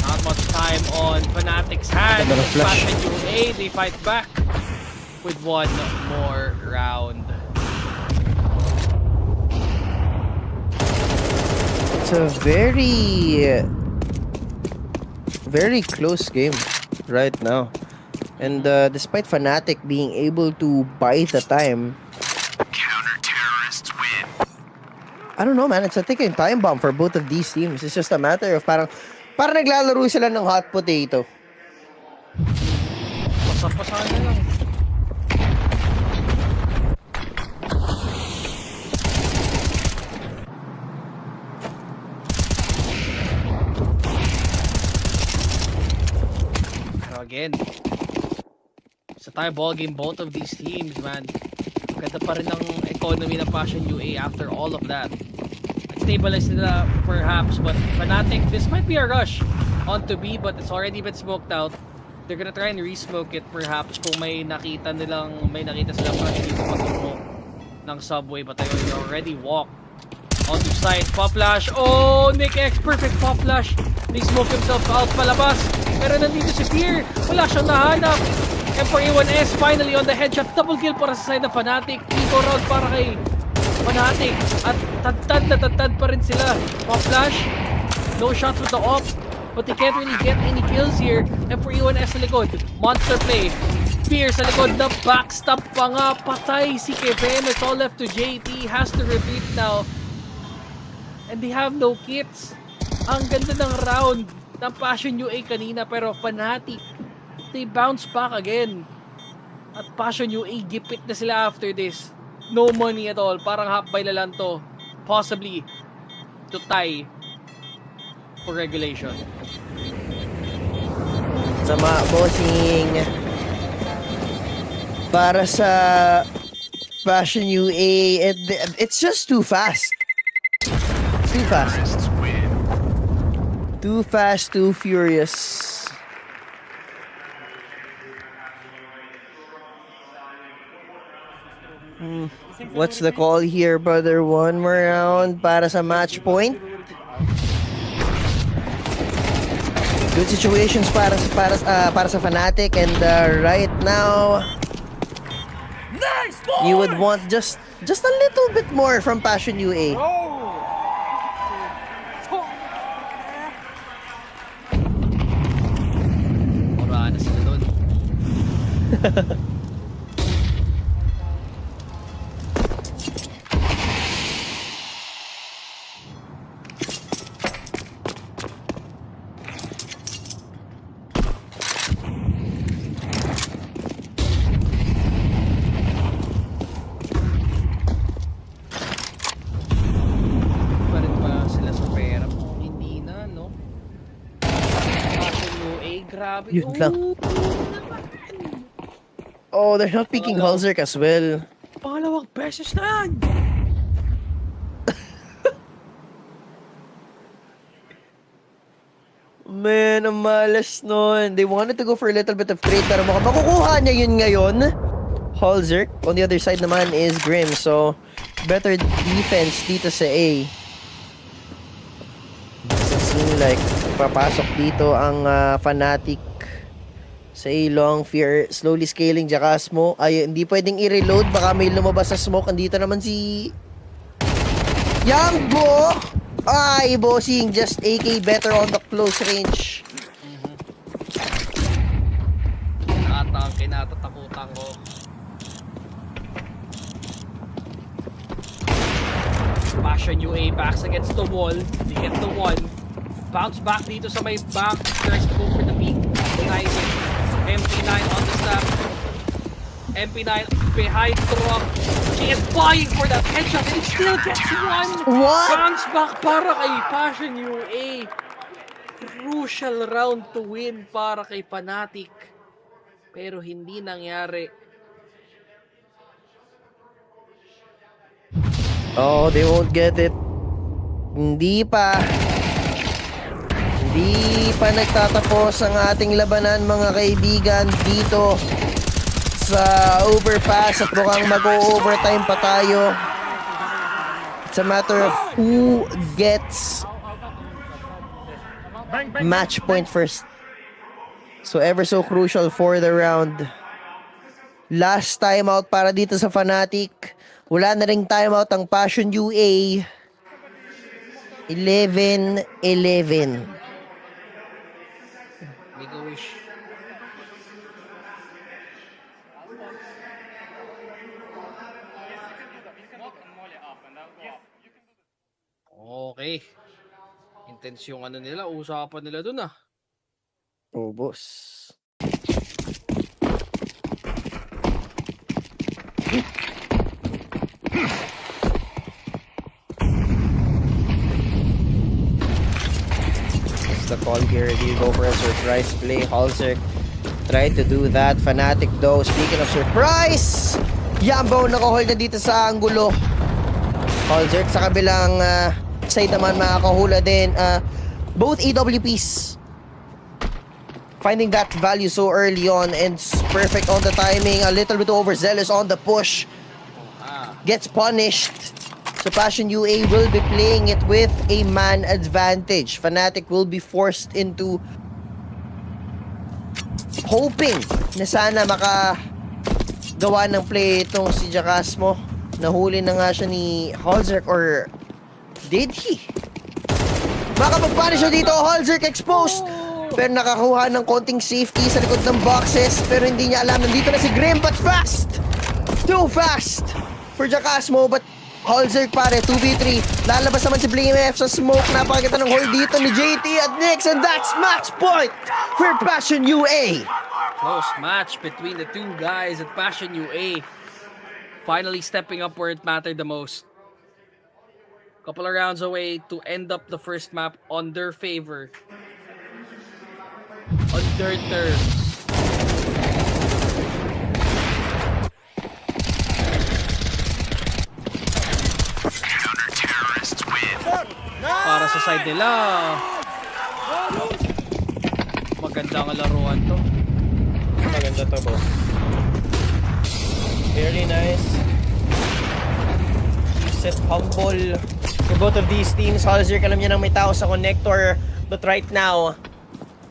Not much time on Fnatic's hand. Passion UA, they fight back with one more round. It's a very close game right now. And despite Fnatic being able to buy the time, Counter-terrorists win. I don't know, man. It's a ticking time bomb for both of these teams. It's just a matter of parang naglalaro sila ng hot potato. Pasapasahan na lang. Pero again, it's a tie ball game, both of these teams, man. Ganda pa rin ang economy ng Passion UA after all of that. Stabilize nila perhaps, but Fnatic, this might be a rush onto B, but it's already been smoked out. They're gonna try and re-smoke it perhaps kung may nakita silang Passion dito patungo ng subway, but they already walk onto side. Pop flash. Oh, Nick X, perfect pop flash. They smoke themselves out palabas. Pero nandito si Fear. Wala siyang nahanap. M4A1S finally on the headshot. Double kill para sa side ng Fnatic. Eco round para kay Fnatic. At tad pa rin sila. Pop flash. No shots with the op. But they can't really get any kills here. M4A1S sa likod. Monster play. Fear sa likod na backstab pa nga. Patay si Kevin. It's all left to JT. Has to repeat now. And they have no kits. Ang ganda ng round ng Passion UA kanina, pero Fnatic, they bounce back again. At Passion UA, gipit na sila after this. No money at all. Parang half by na lang to. Possibly to tie for regulation. Sama, bossing. Para sa Passion UA, it's just too fast. Too fast. Too fast, too furious. What's the call here, brother? One more round para sa match point. Good situations para sa Fnatic, and right now you would want just a little bit more from Passion UA. Wala na sila doon. Grabe. Yun lang. Oh, they're not picking Halzerk as well. Pangalawang beses na yan. Man, ang malas nun. They wanted to go for a little bit of trade, pero mukhang makukuha niya yun ngayon. Halzerk. On the other side naman is Grim, so better defense dito sa A. Doesn't seem like papasok dito ang Fnatic sa A-long. Fear slowly scaling Jakasmo. Ay, hindi pwedeng i-reload, baka may lumabas sa smoke. Andito naman si Yangbo. Ay, bossing, just AK better on the close range. Ata ang kinatatakutan ko. Passion UA backs against the wall. They hit the one. Bounce back dito sa may back. Tries to go for the peak. Nice. MP9 on the step. MP9 behind truck. He is flying for that headshot and he still gets one. What? Bounce back para kay Passion UA. Crucial round to win para kay Fnatic. Pero hindi nangyari. Oh, they won't get it. Hindi pa nagtatapos ang ating labanan, mga kaibigan, dito sa Overpass, at mukhang mag-overtime pa tayo. It's a matter of who gets match point first. So ever so crucial for the round. Last timeout para dito sa Fnatic. Wala na ring timeout ang Passion UA. 11-11. Make a wish. Okay. Intense yung ano nila, usapan nila dun ah. Oh, boss. The call here. Do you go for a surprise play? Halzerk tried to do that. Fnatic though, speaking of surprise, Yambo nakahold na dito sa angulo. Holzert sa kabilang side naman makakahula din. Both AWPs finding that value so early on and perfect on the timing. A little bit overzealous on the push. Gets punished. So Passion UA will be playing it with a man advantage. Fnatic will be forced into hoping na sana makagawa ng play itong si Jacasmo. Nahuli na nga siya ni Holzerk, or did he? Makapag-punish siya dito. Holzerk exposed. Pero nakakuha ng konting safety sa likod ng boxes. Pero hindi niya alam. Nandito na si Grim, but fast! Too fast for Jacasmo, but Holzerk pare, 2v3. Lalabas naman si BlameF sa smoke. Napakaganda ng hold dito ni JT at Nyx, and that's match point for Passion UA. Close match between the two guys at Passion UA. Finally stepping up where it mattered the most. Couple of rounds away to end up the first map on their favor. On their terms. Counter-terrorists win. Para sa side nila. Magandang laruan to. Maganda to, boss. Very nice. Set humble for both of these teams. Holzer, alam niya nang may tao sa connector. But right now,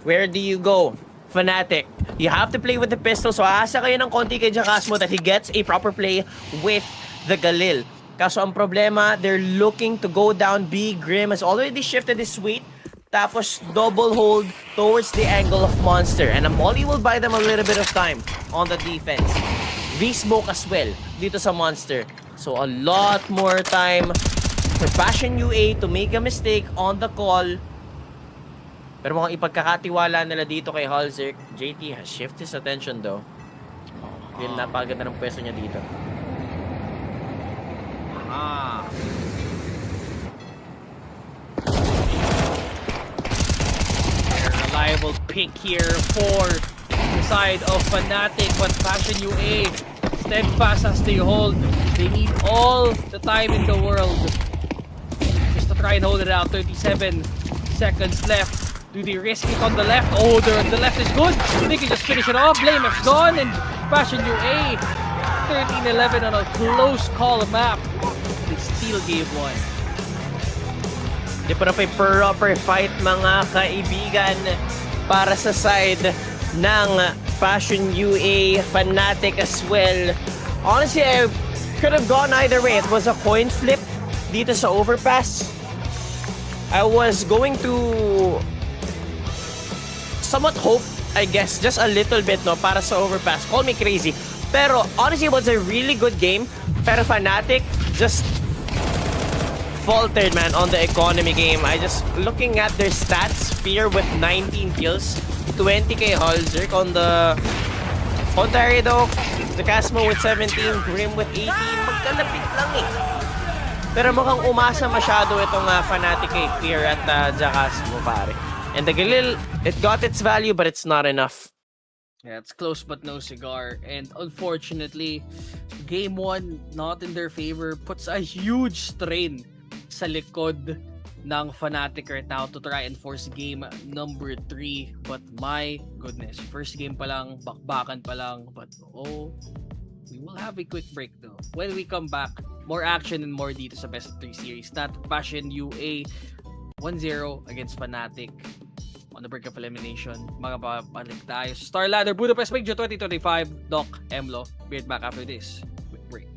where do you go? Fnatic. You have to play with the pistol. So aasa kayo ng konti kay Jacasmo that he gets a proper play with the Galil. Kaso ang problema, they're looking to go down B. Grim has already shifted his weight. Tapos double hold towards the angle of Monster. And Molly will buy them a little bit of time on the defense. V-smoke as well dito sa Monster. So a lot more time for Passion UA to make a mistake on the call. Pero mukhang ipagkakatiwala nila dito kay Holzerk. JT has shifted his attention though. Yun, napaganda ng pwesto niya dito. Reliable pick here for the side of Fnatic, but Passion UA steadfast as they hold. They need all the time in the world just to try and hold it out. 37 seconds left. Do they risk it on the left? Oh, the left is good. They can just finish it off. BlameF's gone, and Passion UA 13-11 on a close call map. They still gave one. Di pa na pa proper fight mga kaibigan para sa side ng Passion UA, Fnatic as well. Honestly, I could have gone either way. It was a coin flip dito sa Overpass. I was going to somewhat hope, I guess, just a little bit, no, para sa Overpass. Call me crazy. Pero honestly, it was a really good game. Pero Fnatic just faltered, man, on the economy game. I just looking at their stats, Fear with 19 kills, 20k Holzerk on the contrary though, Jacasmo with 17, Grim with 18, magkalapit lang eh. Pero mukhang umasa masyado itong Fnatic kay Fear at Jacasmo, pare. And the Galil, it got its value but it's not enough. Yeah, it's close but no cigar. And unfortunately, game 1 not in their favor puts a huge strain sa likod ng Fnatic right now to try and force game number 3. But my goodness, first game pa lang, bakbakan pa lang. But oh, we will have a quick break though. When we come back, more action and more dito sa Best of 3 series. Not Passion UA 1-0 against Fnatic on the brink of elimination. Mga babalik tayo sa StarLadder Budapest Major 2025. Doc, Emlo, be right back after this quick break.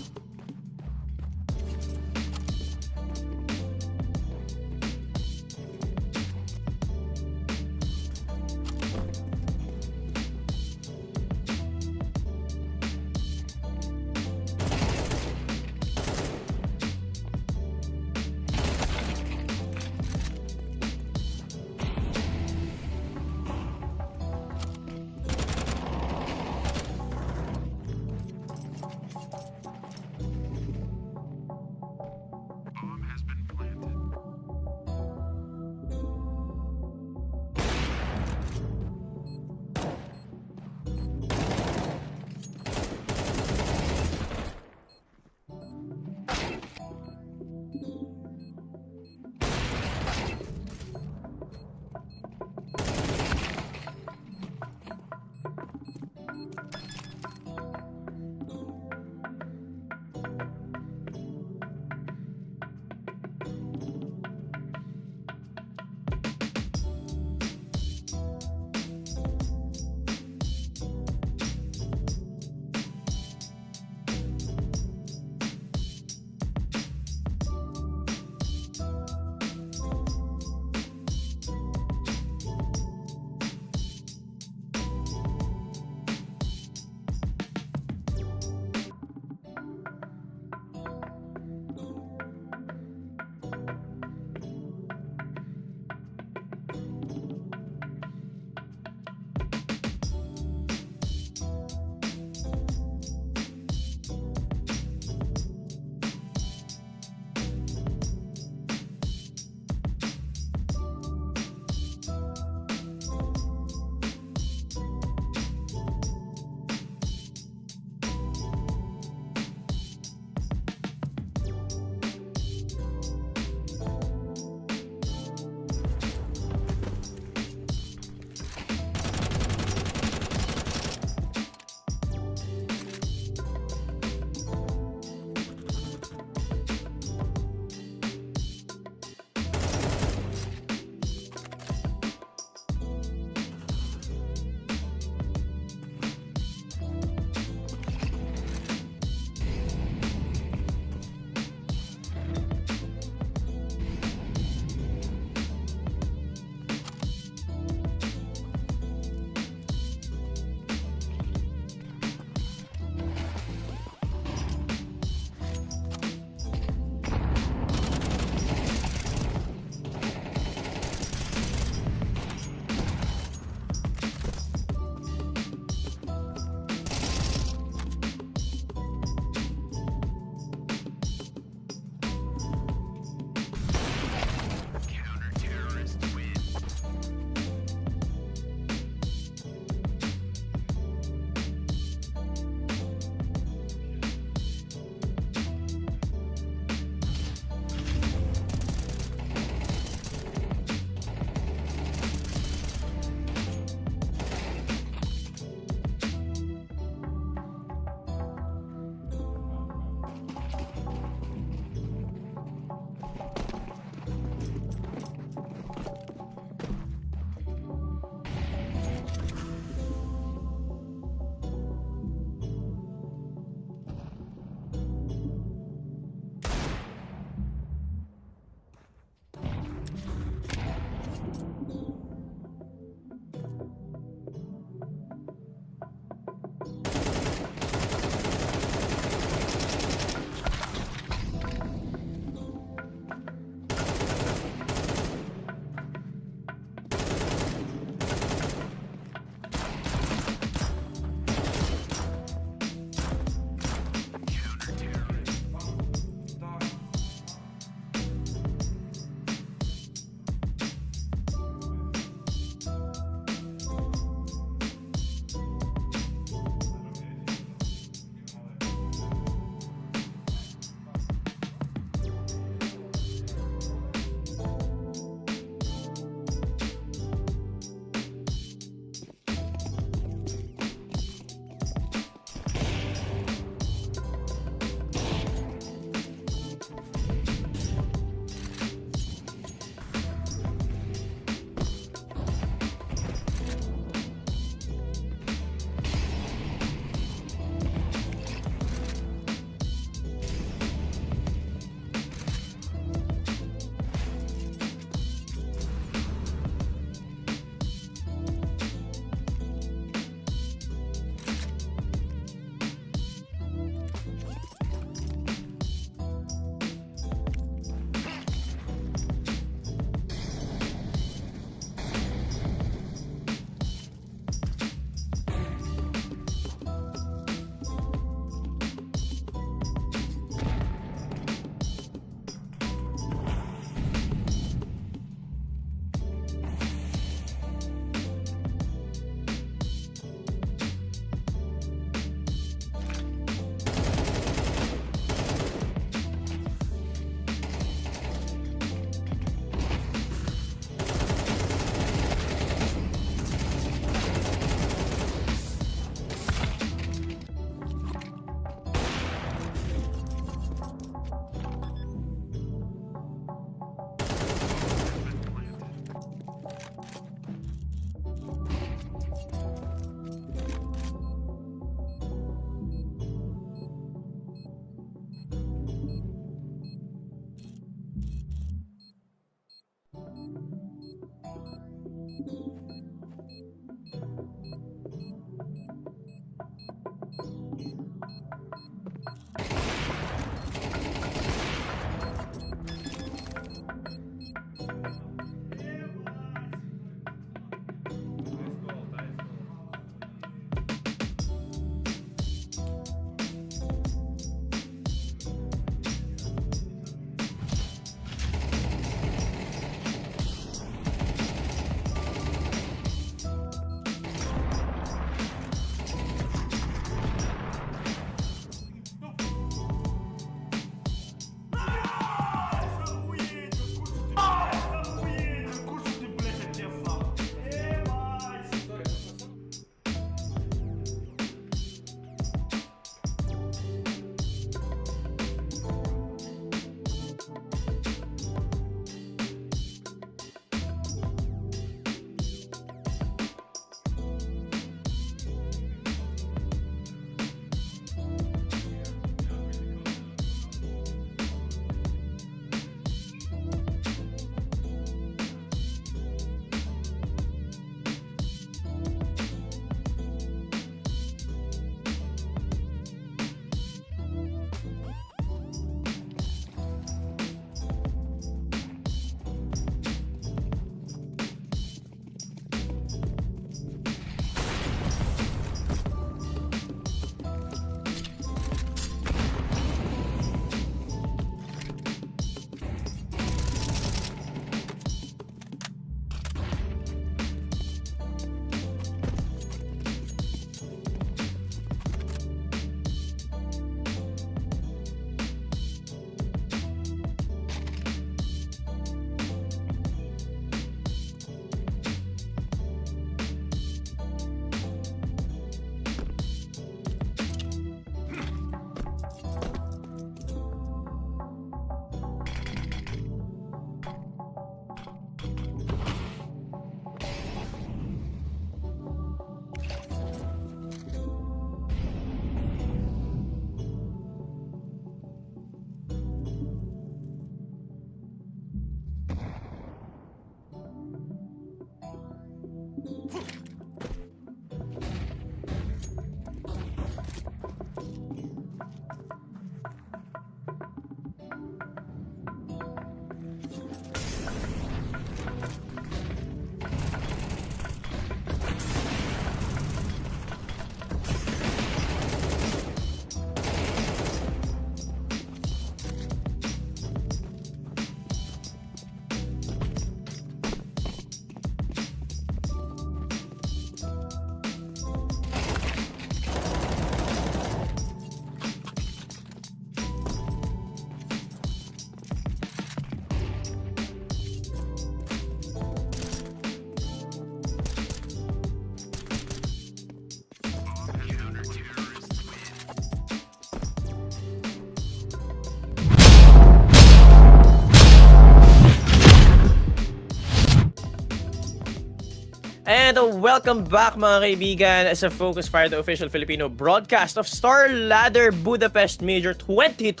And welcome back mga kaibigan sa FocusFire, the official Filipino broadcast of StarLadder Budapest Major 2025.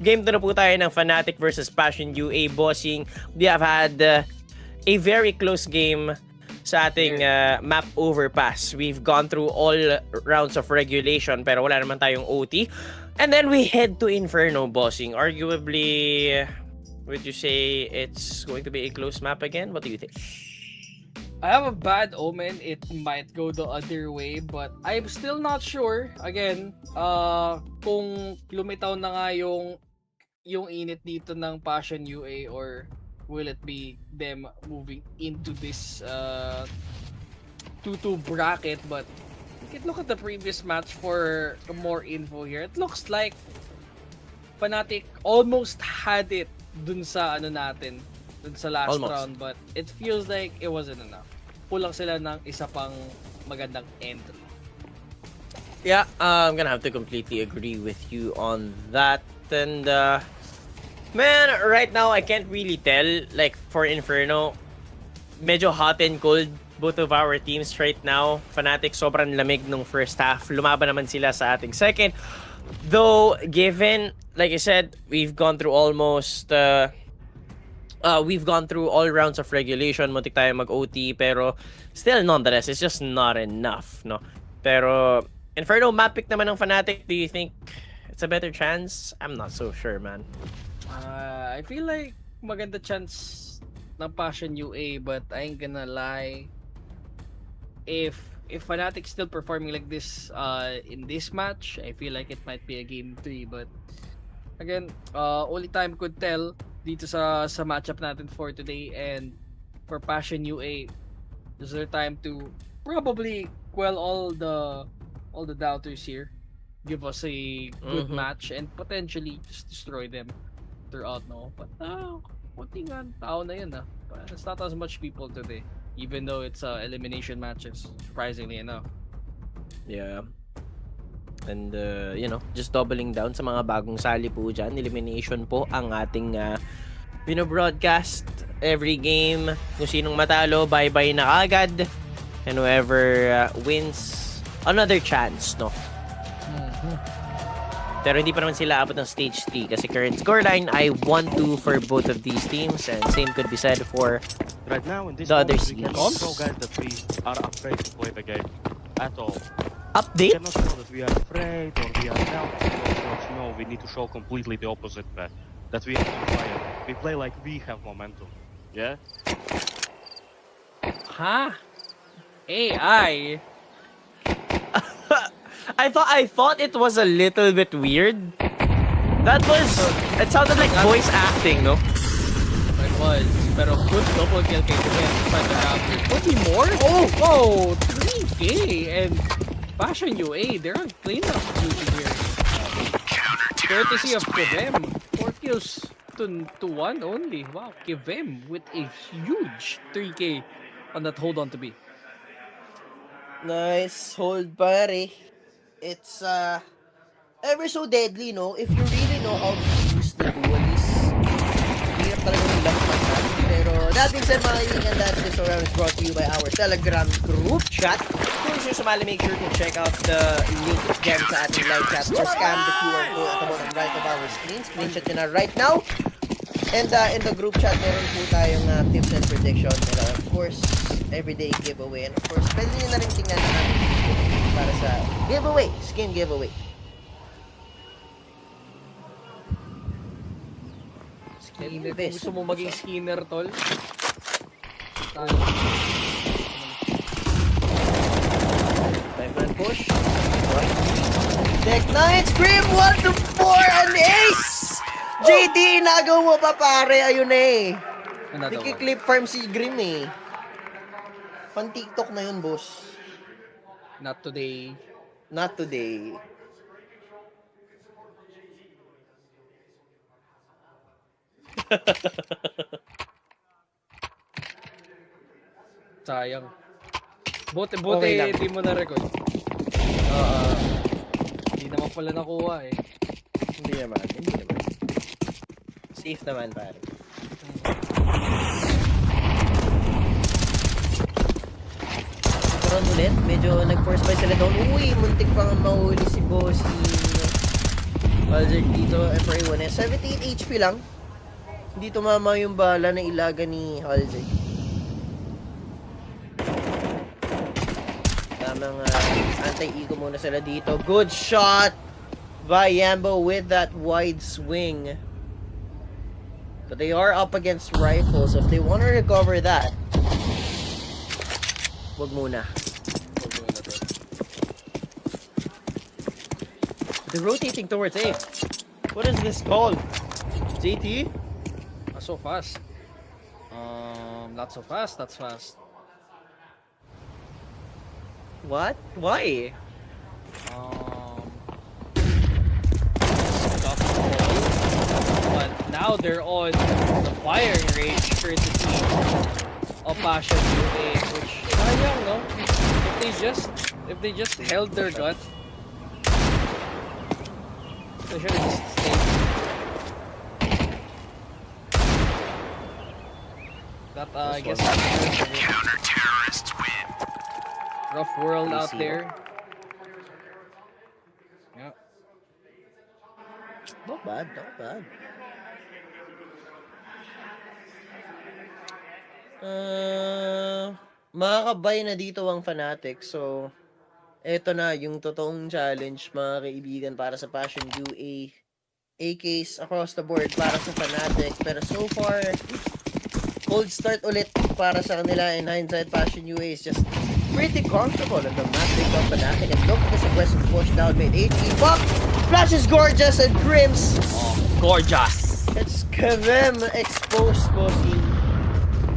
Game na po tayo ng Fnatic versus Passion UA, bossing. We have had a very close game sa ating map Overpass. We've gone through all rounds of regulation pero wala naman tayong OT. And then we head to Inferno, bossing. Arguably, would you say it's going to be a close map again? What do you think? I have a bad omen. It might go the other way, but I'm still not sure. Again, kung lumitaw na nga yung init dito ng Passion UA, or will it be them moving into this 2-2 bracket? But we can look at the previous match for more info here. It looks like Fnatic almost had it dun sa natin, dun sa last round, but it feels like it wasn't enough. Kulang sila ng isa pang magandang entry. Yeah, I'm gonna have to completely agree with you on that. And man, right now I can't really tell. Like for Inferno, medyo hot and cold both of our teams right now. Fnatic sobrang lamig nung first half. Lumaban naman sila sa ating second. Though given, like I said, we've gone through almost we've gone through all rounds of regulation, muntik tayo mag-OT, pero still, nonetheless, it's just not enough, no? Pero, Inferno, map pick naman ng Fnatic, do you think it's a better chance? I'm not so sure, man. I feel like maganda chance ng Passion UA, but I ain't gonna lie. If Fnatic still performing like this in this match, I feel like it might be a game 3. But again, only time could tell dito sa matchup natin for today, and for Passion UA, this is their time to probably quell all the doubters here, give us a good match, and potentially just destroy them throughout, no? But konti nga tao na yun, but it's not as much people today, even though it's elimination matches, surprisingly enough. Yeah. And, you know, just doubling down sa mga bagong sali po dyan. Elimination po ang ating binobroadcast every game. Kung sinong matalo, bye-bye na agad. And whoever wins, another chance, no? Pero hindi pa naman sila abot ng stage 3 kasi current scoreline ay 1-2 for both of these teams, and same could be said for right now in this the other moment, we cannot series. show guys that we are afraid to play the game at all. We Update? cannot show that we are afraid or we are doubtful or not. No, we need to show completely the opposite, that we are on fire. We play like we have momentum. Yeah? Huh? AI? I thought it was a little bit weird. It sounded like voice acting, no? It was. Pero good double kill kay Gwen. Could be more? Oh, 3K! And Passion UA, they're on cleanup duty here. Courtesy of Kivem. 4 kills to 1 only. Wow, Kivem with a huge 3K on that hold on to B. Nice hold, pare. It's ever so deadly, no? If you really know how to use the duelists, hirap talaga yung lampasan. Pero that being said, mga kaibigan, that this round is brought to you by our Telegram group chat. Kung gusto sumali, make sure to check out the link dyan sa ating live chat or scan the QR code at the bottom right of our screen. Screenshot nyo na right now. And in the group chat, meron po tayong tips and predictions. And of course, everyday giveaway. And of course, pwede nyo na rin tingnan ang ating Facebook para sa giveaway, skin giveaway. Skinner. Kung gusto mo maging skinner, tol. Five-man push. Tech 9, Scream 1 to 4, an ace! JD, nagaw mo pa pare, ayun na eh. Another one. Niki-clip farm si Grim eh. Pan-TikTok na yun, boss. Not today. Not today. Sayang. Buti Okay lang. hindi mo na-record. Hindi naman pala nakuha eh. Hindi naman. Safe naman, pare. Karon ulit, medyo nag-force by sila doon. Uy, muntik pang mahuli si Bossy. Valzerk dito, FRA1 eh. 78 HP lang. Hindi tumama yung bala na ilaga ni Halzerk. Tamang anti-ego muna sila dito. Good shot by Yambo with that wide swing. But they are up against rifles. If they want to recover that, wag muna. They're rotating towards A. What is this called? JT? So fast. Not so fast. That's fast. What? Why? Stop the ball. But now they're on the firing range courtesy of Passion UA, which sayang, no? If they just held their gun, they should have just stayed. That I guess Counter-terrorists win. rough world out Easy. there. Yeah. Not bad, not bad. Makakabay na dito ang Fnatic. So, eto na yung totoong challenge, mga kaibigan, para sa Passion UA. AKs across the board para sa Fnatic. Pero so far, cold start ulit para sa kanila. In hindsight, Passion UA is just pretty comfortable on the map of Fnatic. And look at this aggressive push down mid. HP pop! Flash is gorgeous and Grims. Oh, gorgeous! It's Kavem exposed, bossing.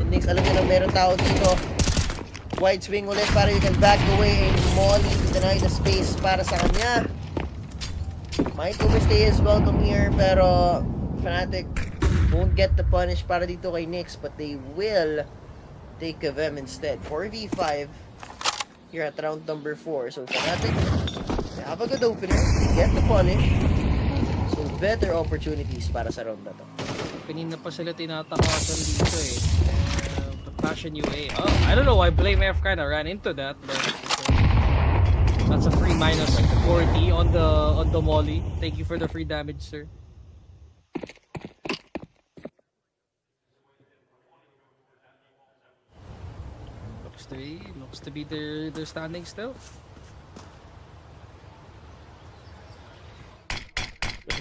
And next, alam nyo na meron tao dito. Wide swing ulit para you can back away and Molly to deny the space para sa kanya. Might overstay his welcome here, pero Fnatic won't get the punish para dito kay Nyx, but they will take Kavem instead. 4v5 here at round number 4. So Fnatic, they have a good opener, they get the punish. So better opportunities para sa round na to. Kanina pa sila tinatakasan dito eh. The Passion UA. Oh, I don't know why Blame F kinda ran into that, but that's a free minus 40 on the molly. Thank you for the free damage, sir. Looks to be their standing still.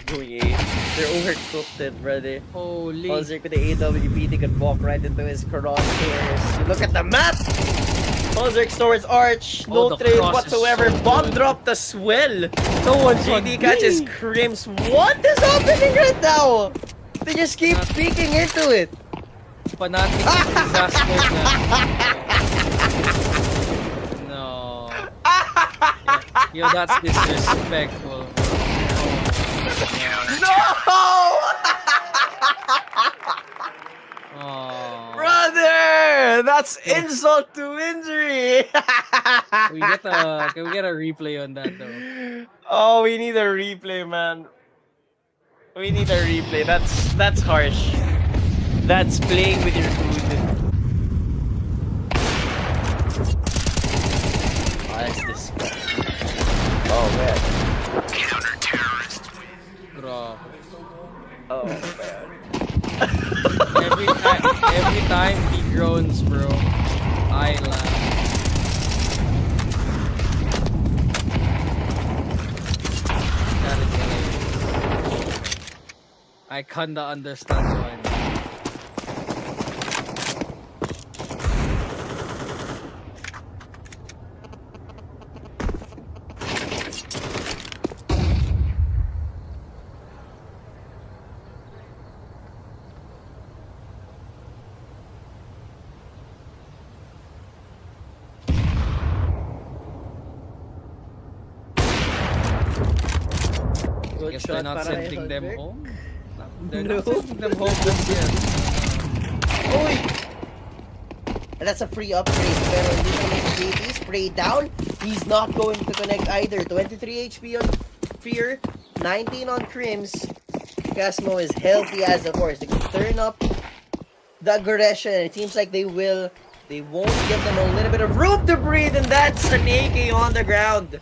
They're overcooked it, brother. Holy. Ozirk with the AWP, they could walk right into his crosshairs. Look at the map! Ozirk towards Arch, no the trade cross is whatsoever. so Bomb good. drop the swell. No one's on JD catches B. Crims. What is happening right now? They just keep peeking into it. Fnatic disaster na. No. Yo, that's disrespectful. No! Oh. Brother! That's insult to injury! Can we get a replay on that though? Oh, we need a replay, man. We need a replay. That's harsh. That's playing with your food. Oh, that's disgusting. Oh, man. Counter-terrorists win. Bro. Oh, man. Every time he groans, bro, I laugh. That is hilarious. I kinda understand why. I guess they're not sending them home. They're not sending them home just yet. Oy! That's a free upgrade, pero hindi naman si JP. Spray down. He's not going to connect either. 23 HP on Fear, 19 on Crims. Casmo is healthy as a horse. They can turn up the aggression. It seems like they will. They won't give them a little bit of room to breathe, and that's an AK on the ground.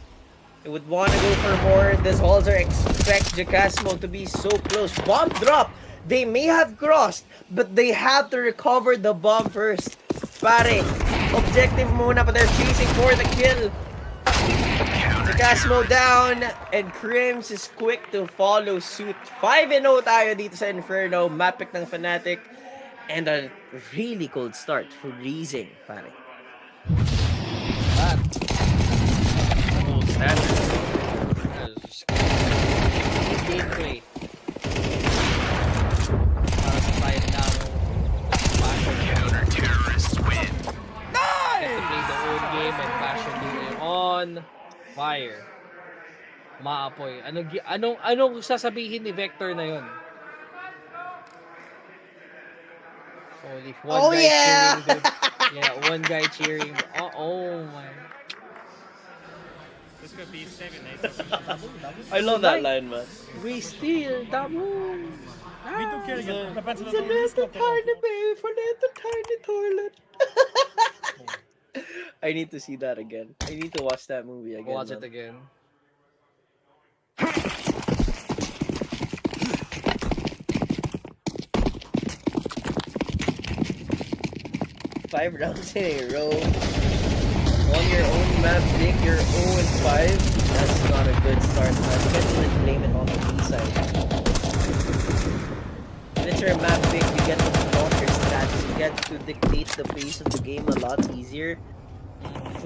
They would want to go for more. This Halser expect Jacasmo to be so close. Bomb drop. They may have crossed, but they have to recover the bomb first. Pare, objective muna, but they're chasing for the kill. Jacasmo down, and Crims is quick to follow suit. 5-0 tayo dito sa Inferno. Map pick ng Fnatic. And a really cold start for Freezing, pare. That. Gold standard. Gameplay. Para sa tayo now. Counter-terrorists win. To play the old game and Passion UA on fire. Maapoy. Anong sasabihin ni Vector na yun? Holy, one guy cheering, dude. Yeah, one guy cheering. Oh my. This could be 7 I love that line, man. We steal the moon. We don't care again. It's a little tiny baby for little tiny toilet. I need to see that again. I need to watch that movie again. Watch man. it again. 5 rounds in a row. On your own map, Nick, you're 0-5. That's not a good start, man. You can't even blame it on the B side. When it's your map pick, you get to block your stats. You get to dictate the pace of the game a lot easier.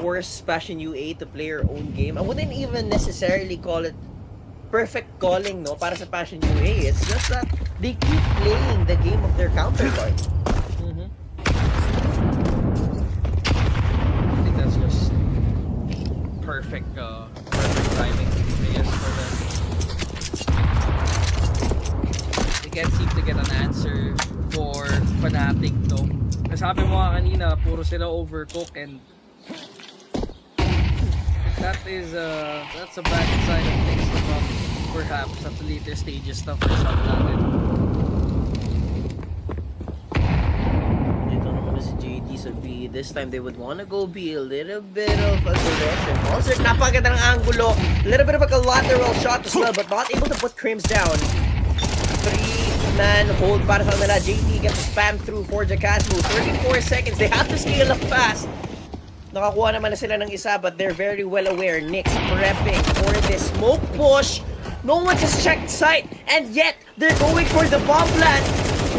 Force Passion UA to play your own game. I wouldn't even necessarily call it perfect calling, no, para sa Passion UA. It's just that they keep playing the game of their counterpart. I think that's just perfect timing for them. They can't seem to get an answer for Fnatic, no. Kasi sabi mo nga kanina, puro sila overcook, and that's a bad sign of things to come, perhaps at the later stages na for StarLadder. Dito naman si JD sa B. This time they would want to go B. A little bit of aggression. Also, napakaganda ng angulo. A little bit of a collateral shot as well, but not able to put Crims down. 3-man hold para sa kanila. JD gets spammed through for Jacasmo. 34 seconds. They have to scale up fast. Nakakuha naman na sila ng isa, but they're very well aware. Nick's prepping for this smoke push. No one just checked sight, and yet they're going for the bomb plant.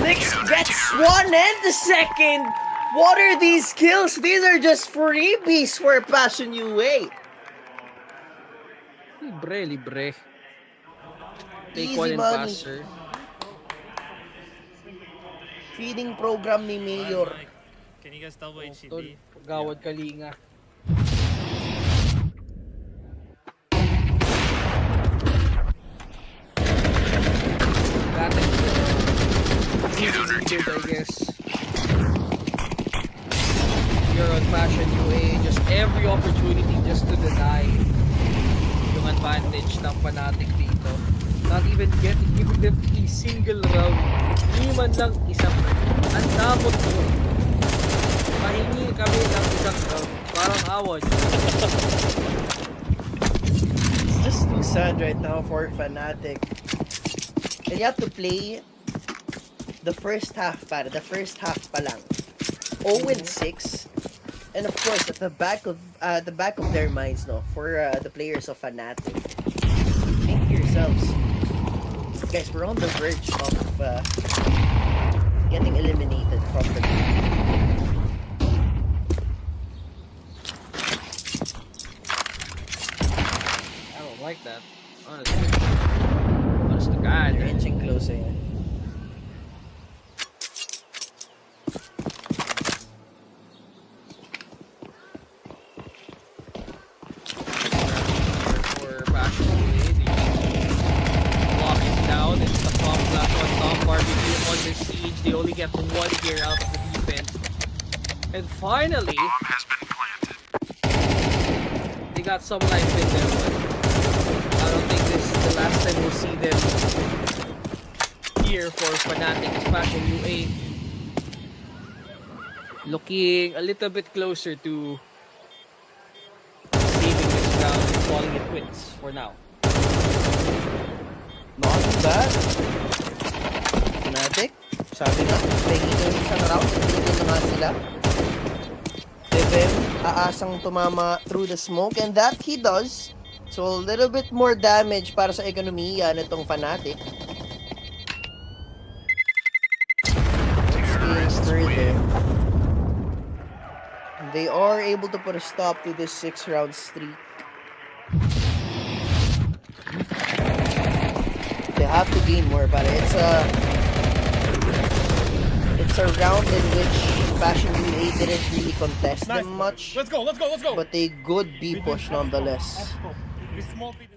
Nick's gets one and the second. What are these kills? These are just freebies for Passion UA. Libre. Take Easy one and money. pass, sir. Feeding program ni Mayor. Can you guys tell what Tol, HCD? gawad kalinga. Got it. Easy, I guess. You're on Passion UA, just every opportunity just to deny yung advantage ng Fnatic dito. Not even giving them a single round. Hindi man lang isa. Ang damot mo. Mahingi kami ng isang round. Parang awad. It's just too sad right now for Fnatic. And you have to play the first half pa lang. 0-6. And of course, at the back of their minds, no, for the players of Fnatic, think to yourselves, guys, we're on the verge of getting eliminated from the game. I don't like that. Honestly. Honest to God. They're inching closer. For Passion UA, they lock it down. It's the bomb blast on top. Barbecue under siege. They only get one gear out of the defense. And finally, Has been planted. they got some life in them. But I don't think this is the last time we'll see them here for Fnatic Passion UA. Looking a little bit closer to saving this round and calling it quits for now. Not too bad. Fnatic, sabi nga, pahingin yung isang round, hindi na nga sila. Devin, aasang tumama through the smoke, and that he does. So a little bit more damage para sa ekonomiya nitong Fnatic. Scales further. They are able to put a stop to this 6-round streak. They have to gain more, but it's a round in which Passion UA didn't really contest Nice. them much, Let's go. but they good B push nonetheless. We small beat this.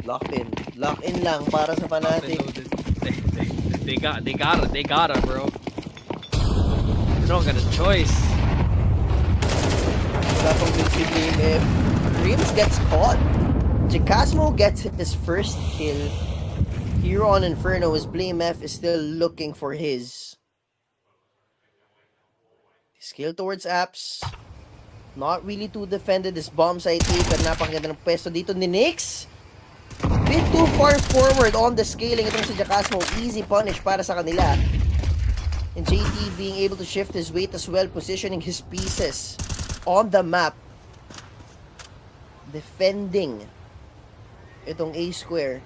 Lock in lang para sa Fnatic. They gotta, bro. They don't got a choice. Wala pang good si BMF. Dreams gets caught. Jacasmo gets his first kill. Here on Inferno, as BlameF is still looking for his. Skill towards apps. Not really too defended. This bomb site take. At napakaganda ng pwesto dito ni Nyx. Bit too far forward on the scaling. Itong si Jacasmo, easy punish para sa kanila. And JT being able to shift his weight as well, positioning his pieces on the map. Defending itong A square.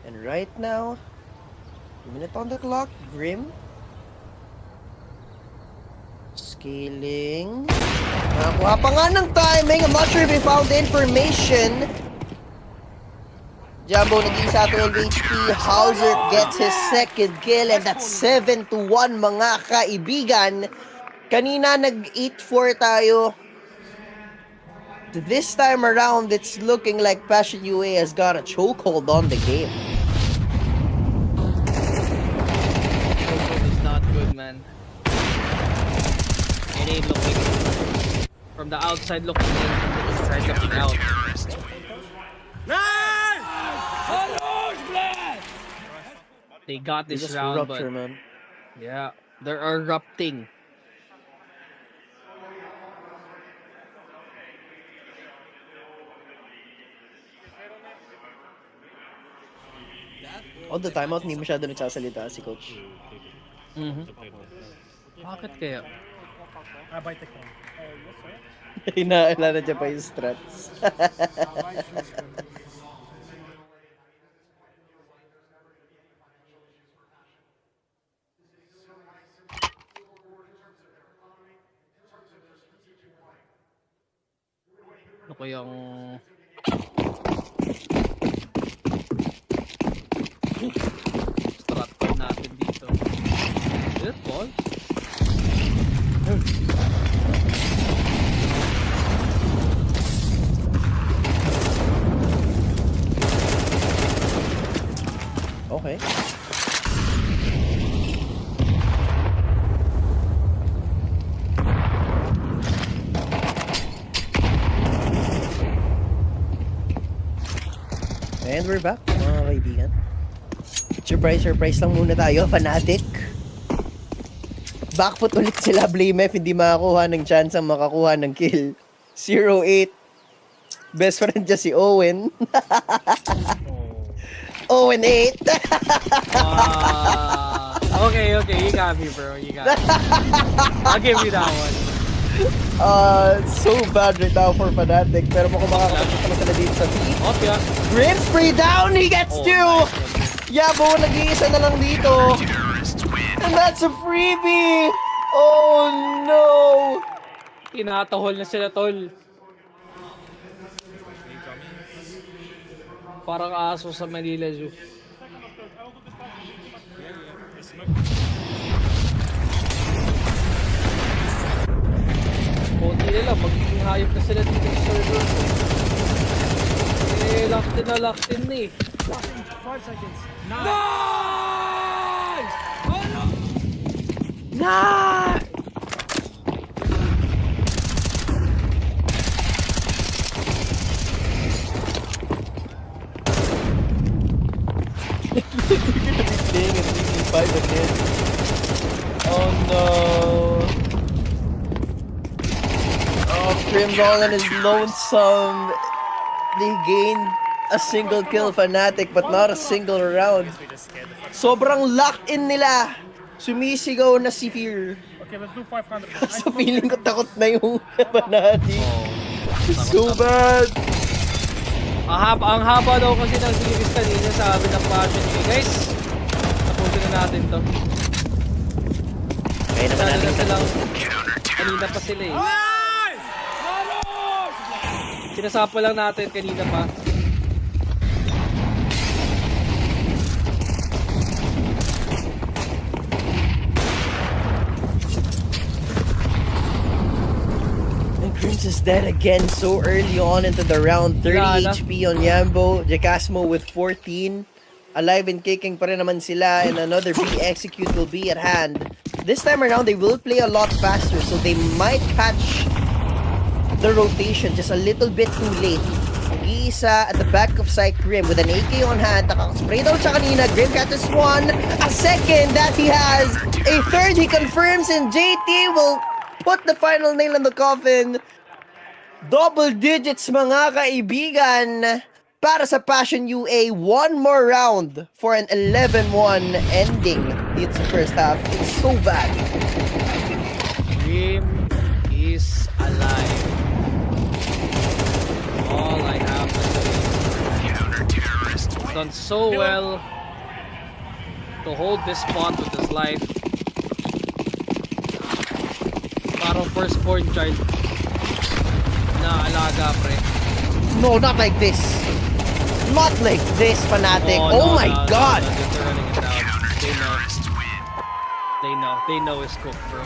And right now, minute on the clock, Grim. Scaling. Nakakuha pa nga ng timing. I'm not sure if he found the information. Jumbo nag-isa 12 HP. Hauser gets his second kill and that's 7-1 mga kaibigan. Kanina nag 8-4 tayo. This time around, it's looking like Passion UA has got a chokehold on the game. Chokehold is not good, man. It ain't looking from the outside looking in, from the inside looking out. They got this Just round, rupture, but man. yeah, they're erupting. On the timeout, hindi masyado nagsasalita si coach. Bakit kaya? By technology. Yes, sir. Hinaalala niya pa yung strats. Ano kayang... strat call natin dito. Is it ball? Okay. And we're back, mga kaibigan. Surprise lang muna tayo, Fnatic. Backfoot ulit sila, Blame F, hindi makakuha ng chance ang makakuha ng kill. 0-8. Best friend niya si Owen. Owen 8. Okay, you got me, bro. You got me. I'll give you that one. So bad right now for Fnatic, pero mukhang makakapagpapala sila dito sa team. Okay. Grim spray down, he gets two! Yabo, nag-iisa na lang dito. And that's a freebie! Oh no! Tinatahol na sila, tol. Parang aso sa Manila Zoo. Konti nila, magiging hayop na sila dito sa server. Locked in na eh. 5 seconds. Nice! Oh no! Nice! Playing at 3v5 again. Oh no! Oh, Crimson is lonesome. They gained a single kill, Fnatic, but not a single round. Sobrang locked in nila. Sumisigaw na si Fear. Okay, let's do 500. Sa feeling ko takot na yung Fnatic. So bad. Ang haba daw kasi ng series kanina, sabi ng Passion. Guys, tapusin na natin to. Kaya naman Sana natin na silang kanina pa sila eh. Sinasapa lang natin kanina pa. Grims is dead again so early on into the round. 30 HP on Yambo. Jacasmo with 14. Alive and kicking pa rin naman sila, and another B execute will be at hand. This time around, they will play a lot faster, so they might catch the rotation just a little bit too late. Mag-iisa at the back of site, Grim with an AK on hand. Nakaka-spray daw siya kanina. Grim catches one. A second that he has. A third he confirms, and JT will put the final nail in the coffin. Double digits, mga kaibigan. para sa Passion UA. One more round for an 11-1 ending. It's the first half. It's so bad. Dream is alive. All I have to say is Counter-terrorist win. done so well to hold this spot with his life. Parang firstborn child na alaga, pre. No, not like this. Not like this, Fnatic. Oh, my God. They're running it down. Counter-terrorist win. They know it's cooked, bro.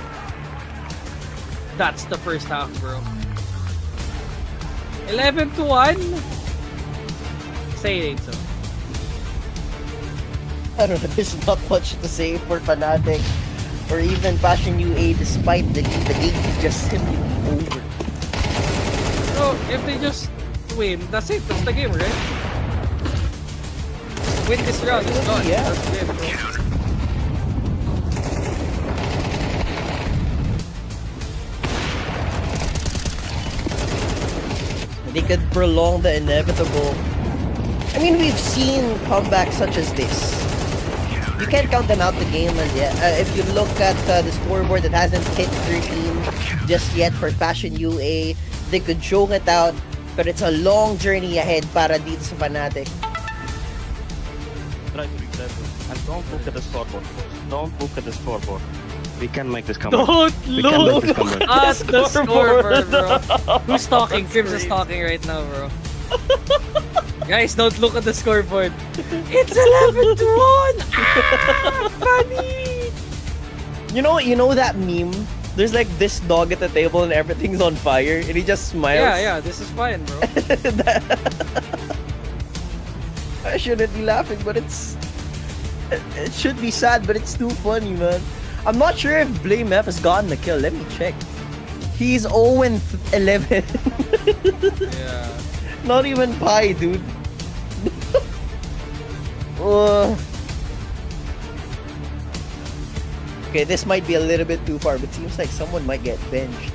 That's the first half, bro. 11-1. Say it ain't so. I don't know, there's not much to say for Fnatic or even Passion UA despite the game just simply over. So, if they just win, that's it. That's the game, right? Win this round, it's gone. Yeah. That's the game, bro. They could prolong the inevitable. I mean, we've seen comebacks such as this. You can't count them out the game as yet. If you look at the scoreboard that hasn't hit 13 just yet for Passion UA, they could choke it out, but it's a long journey ahead para dito sa Fnatic. Try to reset it. And don't look at the scoreboard, boys. Don't look at the scoreboard. We can make this comeback. Don't We can make look this comeback. at the scoreboard, bro. Who's talking? Crims is talking right now, bro. Guys, don't look at the scoreboard. It's 11-1! Ah, funny! You know that meme? There's like this dog at the table and everything's on fire and he just smiles. Yeah, this is fine, bro. I shouldn't be laughing, but it should be sad, but it's too funny, man. I'm not sure if Blame F has gotten the kill. Let me check. He's 0-11. Yeah. Not even Pi, dude. Okay, this might be a little bit too far, but seems like someone might get benched.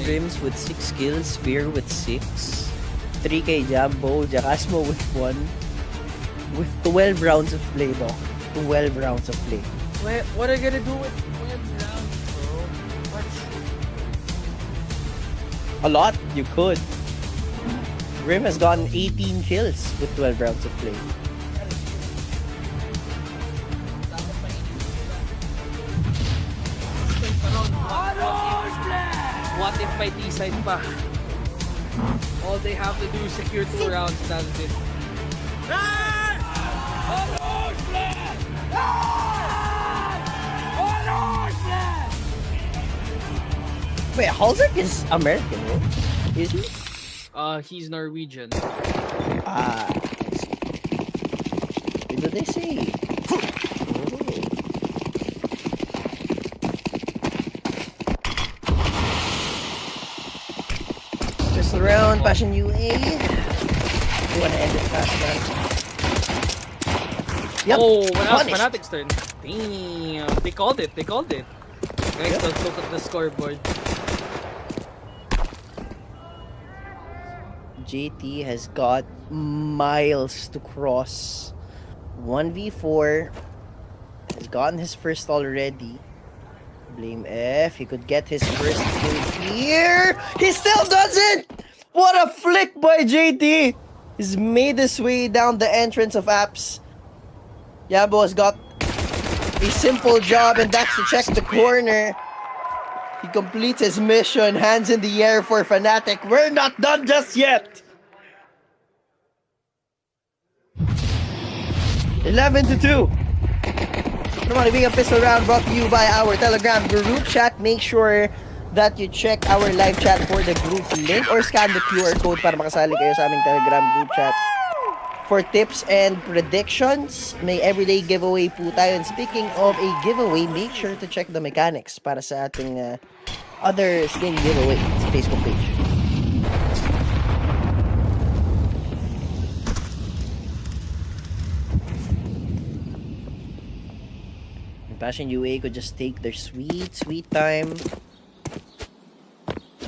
Grims with 6 kills, Fear with 6, 3K Jambo, Jacasmo with 1, with 12 rounds of play, though. 12 rounds of play. What are you gonna do with 12 rounds, bro? What? A lot, you could. Grim has gotten 18 kills with 12 rounds of play. What if may T-side pa? All they have to do is secure 2 rounds, that's it. Wait, Halzek is American, right? Is he? He's Norwegian. Ah, I see. What did they say? Just around Passion UA. They wanna end it fast, man. Yep. Oh, when I was punished. Fnatic's turn. Damn, they called it. Guys, Yep. don't look at the scoreboard. JT has got miles to cross. 1v4. Has gotten his first already. Blame F. He could get his first kill here. He still doesn't! What a flick by JT! He's made his way down the entrance of apps. Yabo has got a simple job, and that's to check the corner. He completes his mission, hands in the air for Fnatic. We're not done just yet! 11-2. Naman, being a pistol round brought to you by our Telegram group chat. Make sure that you check our live chat for the group link or scan the QR code para makasali kayo sa aming Telegram group chat. For tips and predictions, may everyday giveaway po tayo. And speaking of a giveaway, make sure to check the mechanics para sa ating other skin giveaway sa Facebook page. Passion UA could just take their sweet time.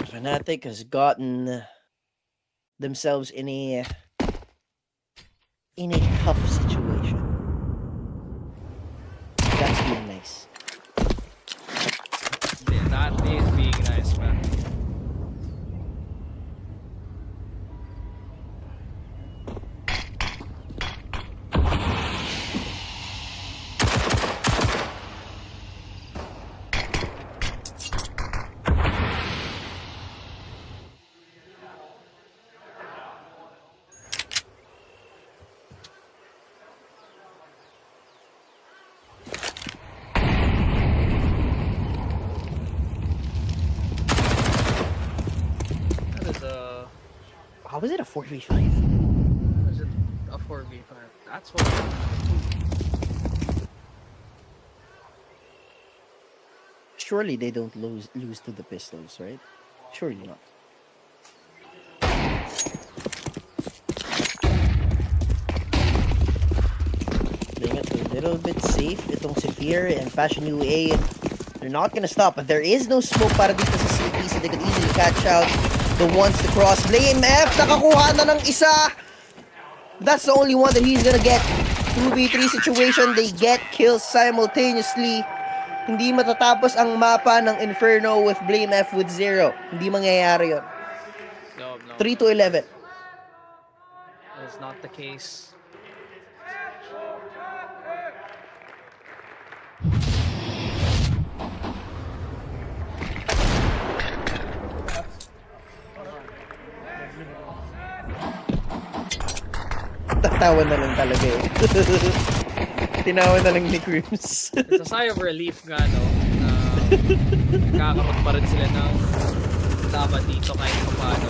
Fnatic has gotten themselves in a tough situation. That's being nice. Yeah, that is being nice, man. How was it a 4v5? Is it a 4v5? That's what. Surely they don't lose to the pistols, right? Surely not. Playing it a little bit safe. Itong si Fear and Passion UA. They're not gonna stop, but there is no smoke para dito sa CP, so they could easily catch out the ones to cross. Blame F, nakakuha na ng isa. That's the only one that he's gonna get. 2v3 situation, they get kills simultaneously. Hindi matatapos ang mapa ng Inferno with Blame F with 0. Hindi mangyayari yun. No. 3-11. That's not the case. Tatawa na lang talaga eh. Tinawa na lang ni Crims. It's a sigh of relief nga, no? Na kakapag pa rin sila ng laban dito kahit paano.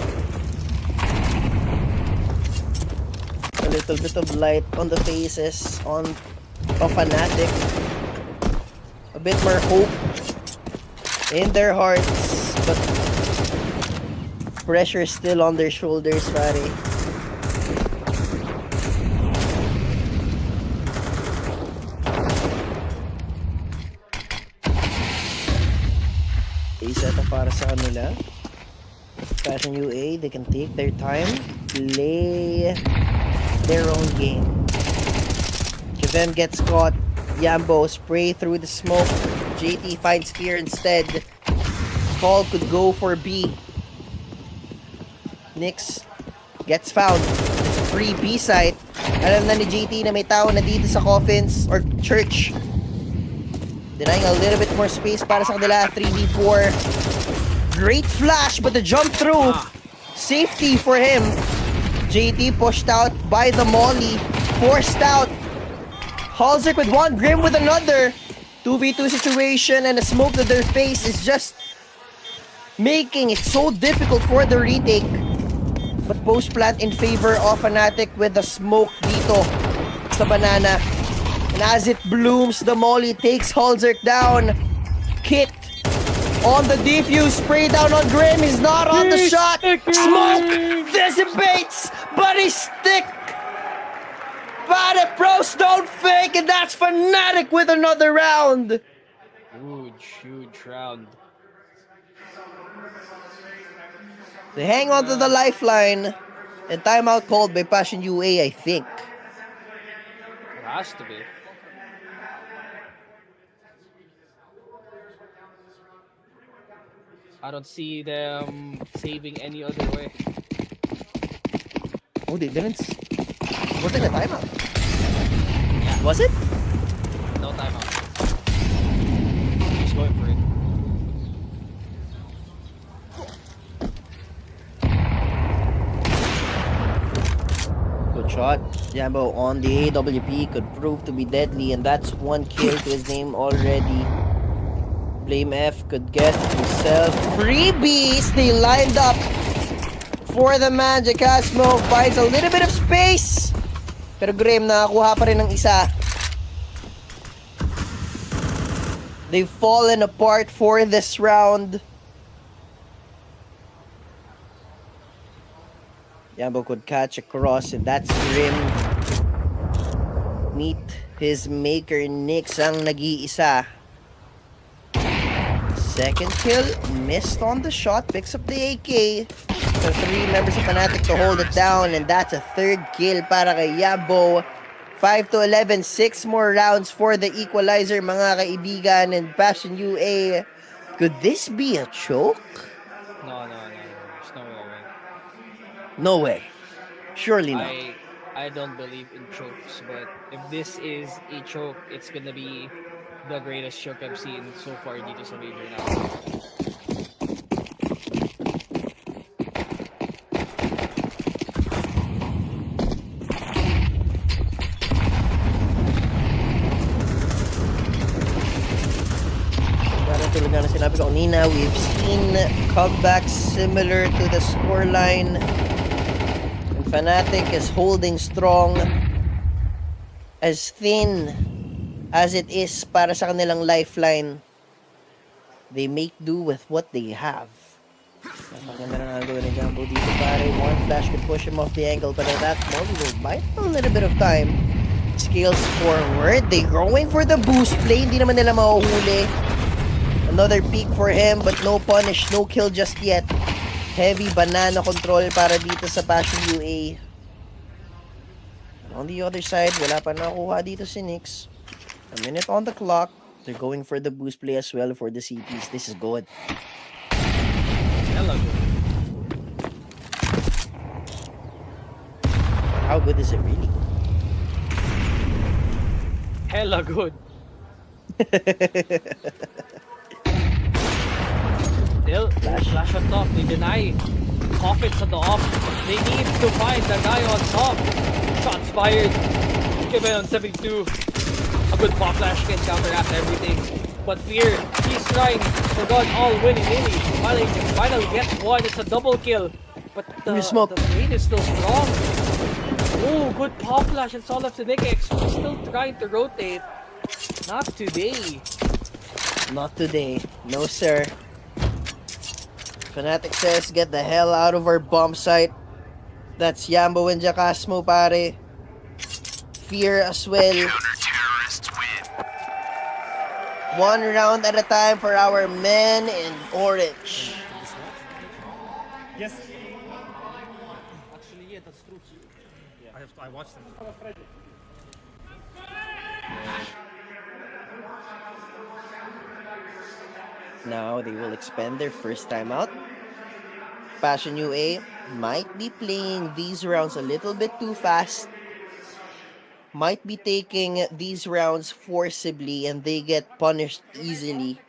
A little bit of light on the faces of Fnatic. A bit more hope in their hearts, but pressure still on their shoulders, pare. Setup para sa kanila. Passion UA, they can take their time, play their own game. Javen gets caught. Yambo spray through the smoke. JT finds Fear instead. Call could go for B. Nyx gets found. It's a free B site. Alam na ni JT na may tao na dito sa coffins or church. Denying a little bit more space para sa kanila. 3v4. Great flash, but the jump through. Safety for him. JT pushed out by the molly. Forced out. Halsik with one. Grim with another. 2v2 situation, and a smoke to their face is just making it so difficult for the retake. But post plant in favor of Fnatic with the smoke dito sa banana. And as it blooms, the molly takes Halsik down. Kit on the defuse, spray down on Grim. He's not on the shot. Smoke dissipates, but he's stick. But pros don't fake, and that's Fnatic with another round. Huge round. They hang on to the lifeline, and timeout called by Passion UA, I think. It has to be. I don't see them saving any other way. Oh, they didn't. Was it a timeout? Yeah. Was it? No timeout. He's going for it. Good shot. Jambo on the AWP could prove to be deadly, and that's one kill to his name already. Blame F could get himself freebies. They lined up for the Magic. Asmo finds a little bit of space, pero Grim nakakuha pa rin ng isa. They've fallen apart for this round. Yambo could catch a cross, and that's Grim. Meet His maker, Nyx, ang nag-iisa. Second kill, missed on the shot, picks up the AK. So 3 members of Fnatic to hold it down, and that's a third kill para kay Yabo. 5-11, 6 more rounds for the equalizer, mga kaibigan, and Passion UA. Could this be a choke? No. There's no way, right? No way. Surely not. I don't believe in chokes, but if this is a choke, it's gonna be the greatest choke I've seen so far dito sa major now. Tulad nga na sinabi ko kanina, we've seen comebacks similar to the scoreline. And Fnatic is holding strong, as thin as it is para sa kanilang lifeline. They make do with what they have. Napaganda na nagawin ni Jumbo dito pare. One flash could push him off the angle, but at that moment will buy a little bit of time. Scales forward. They going for the boost play. Hindi naman nila mahuhuli. Another peek for him, but no punish, no kill just yet. Heavy banana control para dito sa Passion UA. And on the other side, wala pa nakuha dito si Nyx. A minute on the clock. They're going for the boost play as well for the CTs. This is good. Hello. How good is it really? Hella good. Still, flash on top. They deny. Coffins on the off. They need to find the guy on top. Shots fired. Given on 72. A good pop flash can counteract everything. But Fear, he's trying for God all winning really. Finally gets one. It's a double kill. But the raid is still strong. Oh, good pop flash. It's all left to Nikex. Still trying to rotate. Not today. Not today. No, sir. Fnatic says, get the hell out of our bomb site. That's Yambo and Jacasmo, pare. Fear as well. One round at a time for our men in orange. Yes. Actually, yeah, that's true. I watched them. Now they will expend their first time out. Passion UA might be playing these rounds a little bit too fast. Might be taking these rounds forcibly and they get punished easily.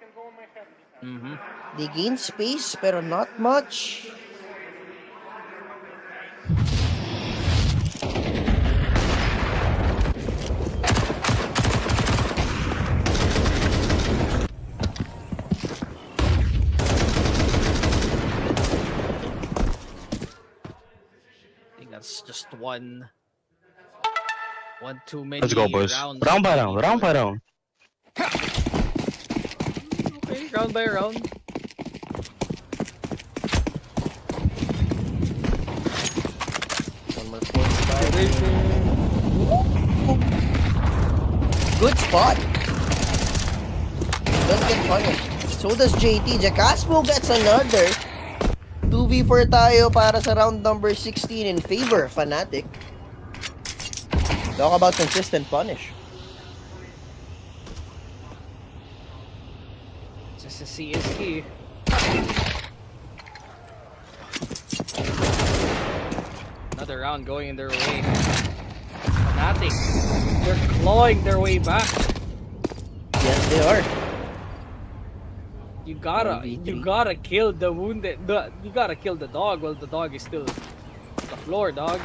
They gain space pero not much. That's just one too many. Let's go, boys. Rounds. Round by round. Okay, round by round. One more 45. Good spot. Doesn't get punished. So does JT. Jacasmo gets another. 2v4 tayo para sa round number 16 in favor of Fnatic. Talk about consistent punish. Just a CSK. Another round going in their way. Fnatic. They're clawing their way back. Yes, they are. You gotta kill the wounded. You gotta kill the dog while the dog is still on the floor, dog.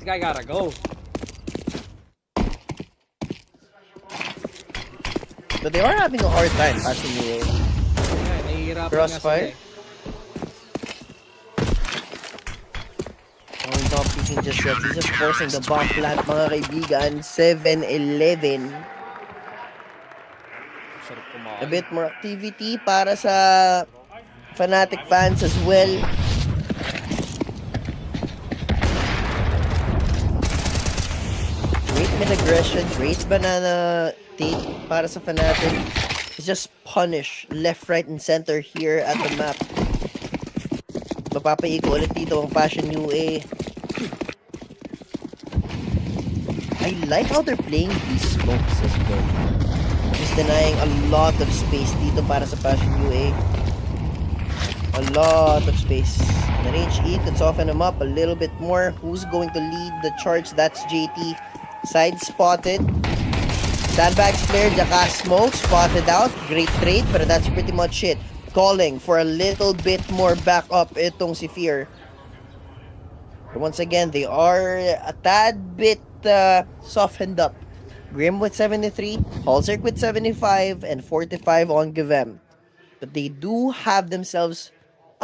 This guy gotta go. But they are having a hard time passing the Yeah, nahihirapan nga Crossfire. sila Not picking just yet. He's just forcing the bomb plant, mga kaibigan. 7-11. A bit more activity para sa Fnatic fans as well. mid aggression. Great banana take para sa Fnatic. It's just punish left, right, and center here at the map. Mapapaiko ulit dito ang Passion UA. I like how they're playing these smokes as well. Just denying a lot of space dito para sa Passion UA. A lot of space. The range E could soften him up a little bit more. Who's going to lead the charge? That's JT. Side spotted. Sandbags player, Jaka Smoke spotted out. Great trade, but that's pretty much it. Calling for a little bit more backup itong si Fear. But once again, they are a tad bit softened up. Grim with 73, Halzerk with 75, and 45 on Givem. But they do have themselves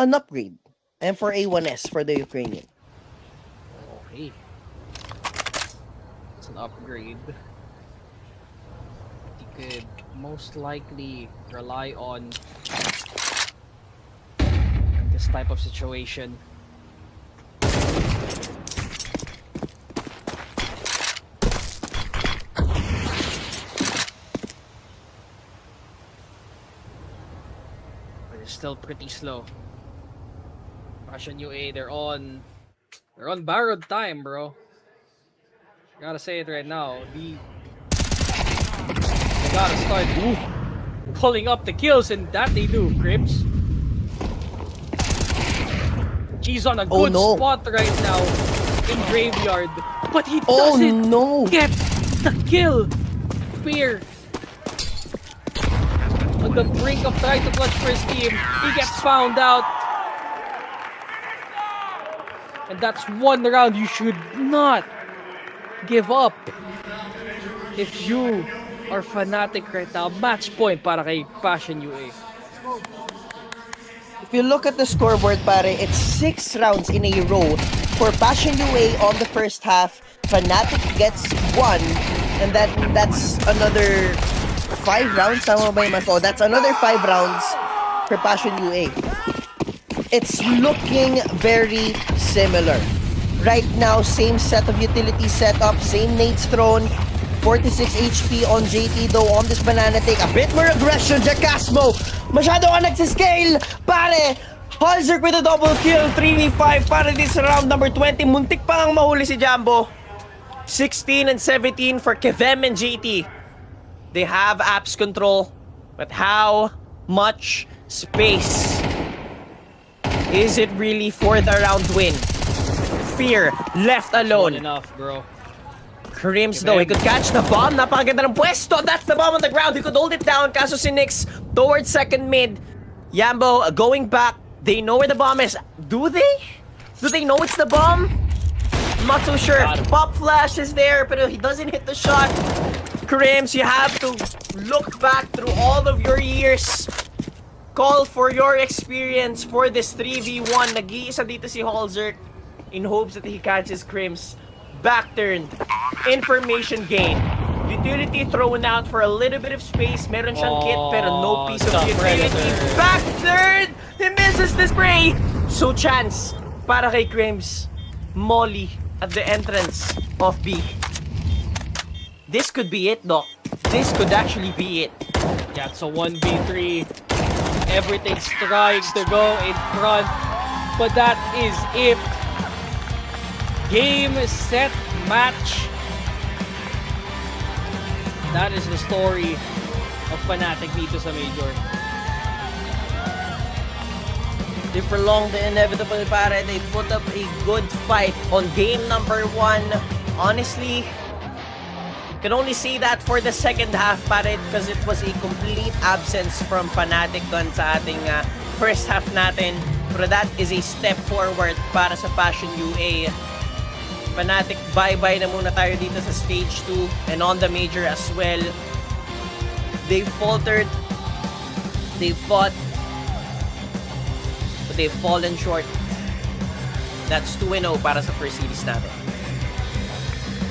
an upgrade. And for A1S for the Ukrainian. Okay. It's an upgrade. He could most likely rely on this type of situation. But it's still pretty slow. Passion UA, they're on borrowed time, bro. Gotta say it right now. They gotta start pulling up the kills, and that they do, Cribs. He's on a good spot right now in Graveyard, but he doesn't get the kill. Fear on the brink of trying to clutch for his team. He gets found out. And that's one round you should not give up. If you are Fnatic right now, match point para kay Passion UA. If you look at the scoreboard, pare, it's 6 rounds in a row for Passion UA on the first half. Fnatic gets 1, and that's another 5 rounds. Tama ba yung math? That's another 5 rounds for Passion UA. It's looking very similar. Right now, same set of utility setup, same nades thrown. 46 HP on JT though on this banana take. A bit more aggression, Jacasmo. Masyado ka nagsiscale, pare. Halzerk with a double kill, 3v5 para this round number 20. Muntik pa ang mahuli si Jumbo. 16 and 17 for Kevem and JT. They have apps control, but how much space is it really for the round win? Fear left alone. Enough, bro. Crims though, he could catch the bomb. Napakaganda ng pwesto. That's the bomb on the ground. He could hold it down. Kaso si Nyx towards second mid. Yambo going back. They know where the bomb is. Do they? Do they know it's the bomb? I'm not so sure. Pop flash is there, but he doesn't hit the shot. Crims, you have to look back through all of your years. Call for your experience for this 3v1. Nag-iisa dito si Halzerk in hopes that he catches Crims. Backturned. Information gain. Utility thrown out for a little bit of space. Meron siyang kit pero no piece of utility. Backturned! He misses the spray! So chance para kay Crims. Molly at the entrance of B. This could be it, Doc. This could actually be it. Yeah, it's a 1v3. Everything's trying to go in front, but that is it. Game, set, match. That is the story of Fnatic dito sa Major. They prolonged the inevitable, pare. They put up a good fight on game number 1. Honestly, can only see that for the second half, pare, because it was a complete absence from Fnatic dun sa ating first half natin. Pero that is a step forward para sa Passion UA. Fnatic, bye-bye na muna tayo dito sa stage 2 and on the major as well. They faltered. They fought. But they've fallen short. That's 2-0 para sa first series natin.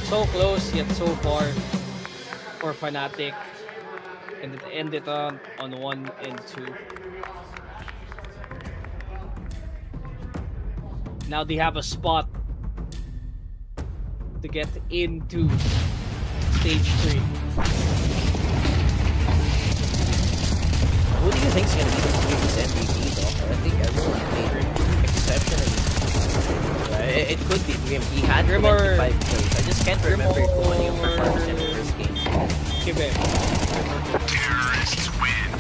So close yet so far for Fnatic. And it ended on 1 and 2. Now they have a spot to get into stage 3. Who do you think is going to be the series MVP, though? I think everyone played exceptionally. It could be Grim. He had Grim or- 25 plays. I just can't remember or- kung ano yung performance in the first game. Kibe. Terrorists win.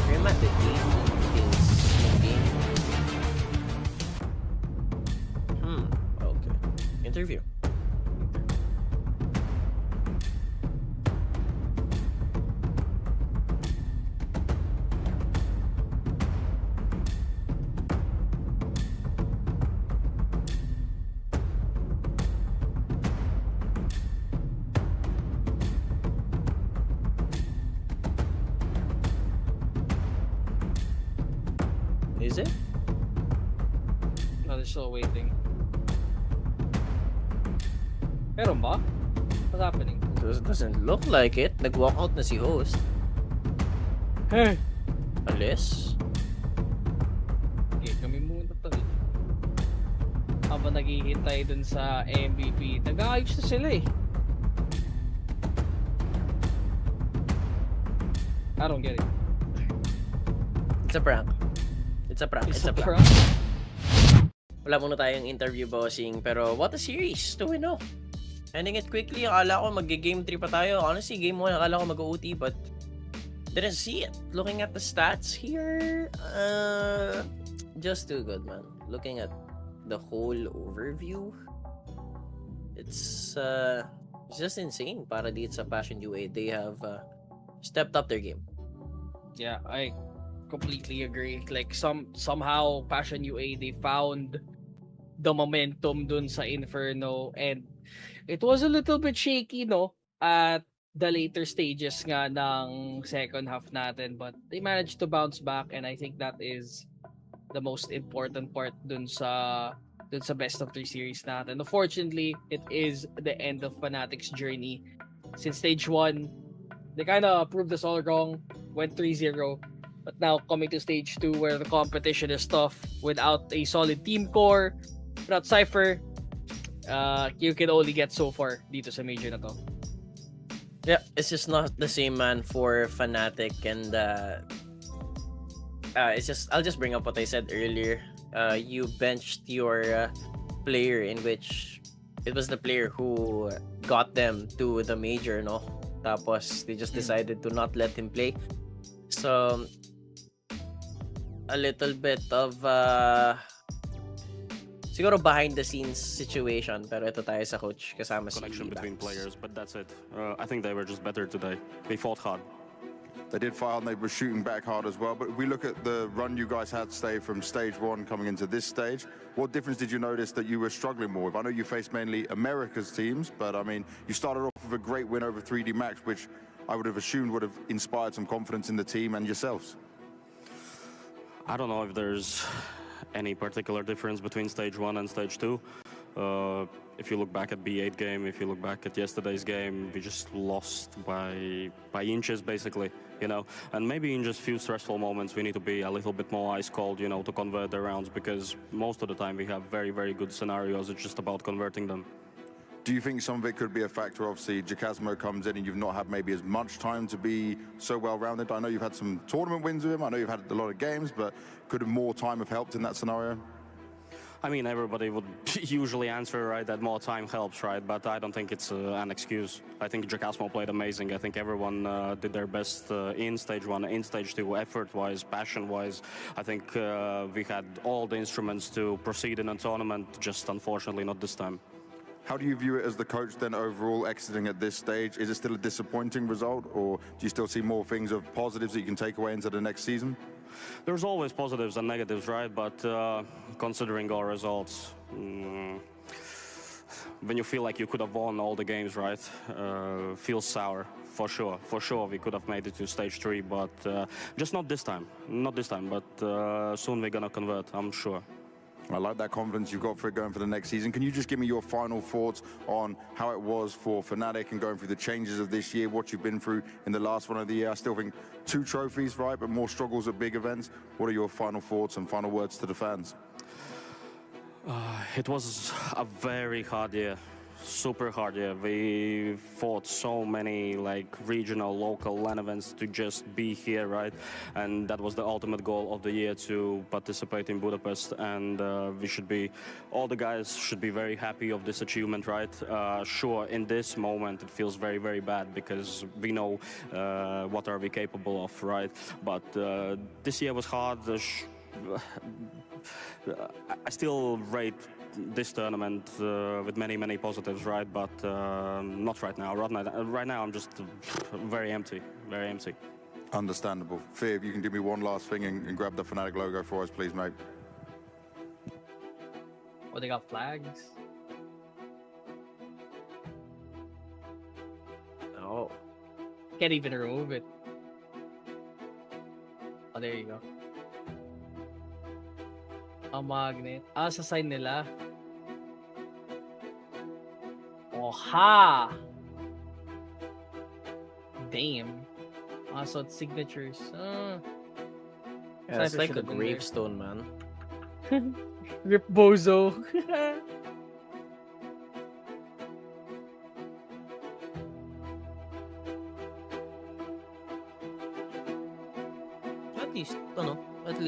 Grim at the 18 kills in game. Okay. Interview. Is it? No, they're still waiting. Meron ba? What's happening? Doesn't look like it. Nag-walk out na si host. Hey! Unless... Okay, kami muna to. Habang naghihintay dun sa MVP, nag-aayos na sila eh. I don't get it. It's a prank. It's a prank. It's It's a a prank. prank. Wala muna tayong interview bossing, pero what a series, 2-0. Ending it quickly, akala ko mag-game 3 pa tayo. Honestly, game 1, akala ko mag-OT, but didn't see it. Looking at the stats here, just too good, man. Looking at the whole overview, it's just insane para dito sa Passion UA. They have stepped up their game. Yeah, I completely agree. Like somehow Passion UA, they found the momentum dun sa Inferno, and it was a little bit shaky, no, at the later stages nga ng second half natin, but they managed to bounce back, and I think that is the most important part dun sa best of 3 series natin. Unfortunately, it is the end of Fnatic's journey. Since stage 1, they kind of proved us all wrong, went 3-0, but now coming to stage 2 where the competition is tough without a solid team core, without Cypher, you can only get so far dito sa major na to. Yeah, it's just not the same, man, for Fnatic, and it's just, I'll just bring up what I said earlier. You benched your player, in which it was the player who got them to the major, no? Tapos they just decided to not let him play. So a little bit of siguro behind the scenes situation, pero ito tayo sa coach kasama si Connection between Dax. players, but that's it. I think they were just better today. They fought hard. They did fight hard and they were shooting back hard as well. But if we look at the run you guys had today from stage 1 coming into this stage, what difference did you notice that you were struggling more with? I know you faced mainly America's teams, but I mean, you started off with a great win over 3D Max, which I would have assumed would have inspired some confidence in the team and yourselves. I don't know if there's any particular difference between stage 1 and stage 2. If you look back at B8 game, if you look back at yesterday's game, we just lost by inches, basically, you know. And maybe in just few stressful moments, we need to be a little bit more ice cold, you know, to convert the rounds, because most of the time we have very, very good scenarios. It's just about converting them. Do you think some of it could be a factor? Obviously, Jacasmo comes in and you've not had maybe as much time to be so well-rounded. I know you've had some tournament wins with him. I know you've had a lot of games, but could more time have helped in that scenario? I mean, everybody would usually answer, right, that more time helps, right? But I don't think it's an excuse. I think Jacasmo played amazing. I think everyone did their best in stage 1, in stage 2, effort-wise, passion-wise. I think we had all the instruments to proceed in a tournament, just unfortunately not this time. How do you view it as the coach then overall exiting at this stage? Is it still a disappointing result, or do you still see more things of positives that you can take away into the next season? There's always positives and negatives, right? But considering our results, when you feel like you could have won all the games, right, feels sour, for sure. For sure, we could have made it to stage 3, but just not this time. Not this time, but soon we're gonna convert, I'm sure. I like that confidence you've got for it going for the next season. Can you just give me your final thoughts on how it was for Fnatic and going through the changes of this year, what you've been through in the last one of the year? I still think 2 trophies, right, but more struggles at big events. What are your final thoughts and final words to the fans? It was a very hard year. Super hard year. We fought so many like regional, local LAN events to just be here, right? And that was the ultimate goal of the year, to participate in Budapest. And we should be, all the guys should be very happy of this achievement, right? Sure, in this moment it feels very, very bad because we know what are we capable of, right? But this year was hard. I still rate this tournament with many, many positives, right? But not right now. Right now, I'm just very empty, very empty. Understandable. Fear, if you can do me one last thing and grab the Fnatic logo for us, please, mate. Oh, they got flags. Oh, can't even remove it. Oh, there you go. A magnet. Ah, sa sign nila. Oha! Damn. Ah, so it's signatures. Yeah, it's Cypher like should a have been gravestone, man. Rip Bozo. At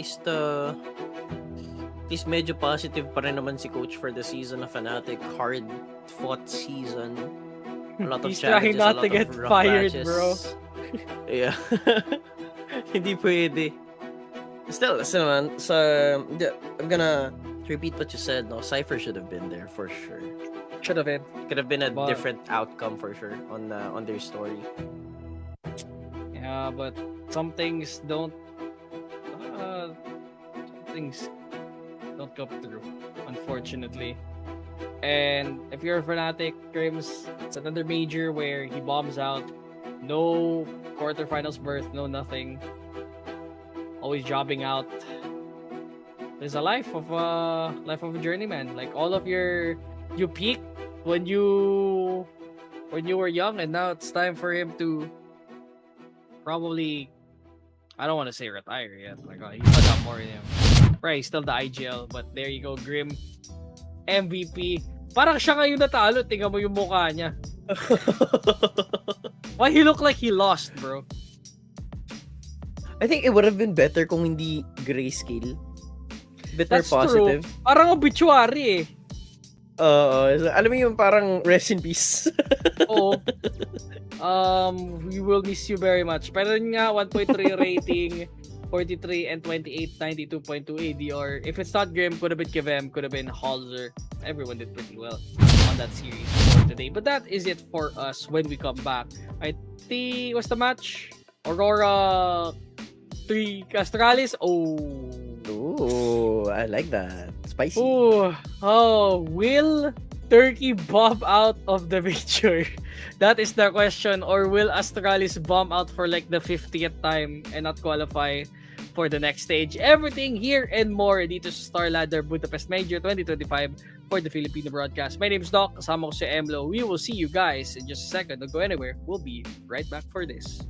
least medyo positive pa rin naman si coach for the season of Fnatic. Hard fought season. A lot of He's challenges, trying not a lot to of get rough fired, matches. bro. Yeah. Hindi pwede. Still man, so I'm gonna repeat what you said. No, Cypher should have been there for sure. Should have been. Could have been a But- different outcome for sure on their story. Yeah, but some things don't. Some things don't come through, unfortunately. And if you're a Fnatic, Grims, it's another major where he bombs out. No quarterfinals berth, no nothing. Always jobbing out. There's a life of a journeyman. Like all of you peak when you were young, and now it's time for him to probably, I don't want to say retire yet. Like, he's still got more in him. Right, he's still the IGL, but there you go, Grim. MVP. Parang siya ngayon natalo, tingnan mo yung mukha niya. Why he look like he lost, bro? I think it would have been better kung hindi grayscale. Better That's positive. true. Parang obituary eh. Alam mo yung parang rest in peace. Oo. We will miss you very much. Pero yun nga, 1.3 rating, 43 and 28, 92.2 ADR. If it's not Grim, could have been Kivem, could have been Halzer. Everyone did pretty well on that series for today. But that is it for us when we come back. What's the match? Aurora 3 Astralis. Ooh, I like that. Spicy. Will Turkey bomb out of the major? That is the question. Or will Astralis bomb out for like the 50th time and not qualify for the next stage? Everything here and more dito sa StarLadder Budapest Major 2025 for the Filipino broadcast. My name is Doc. Kasama ko si Emlo. We will see you guys in just a second. Don't go anywhere. We'll be right back for this.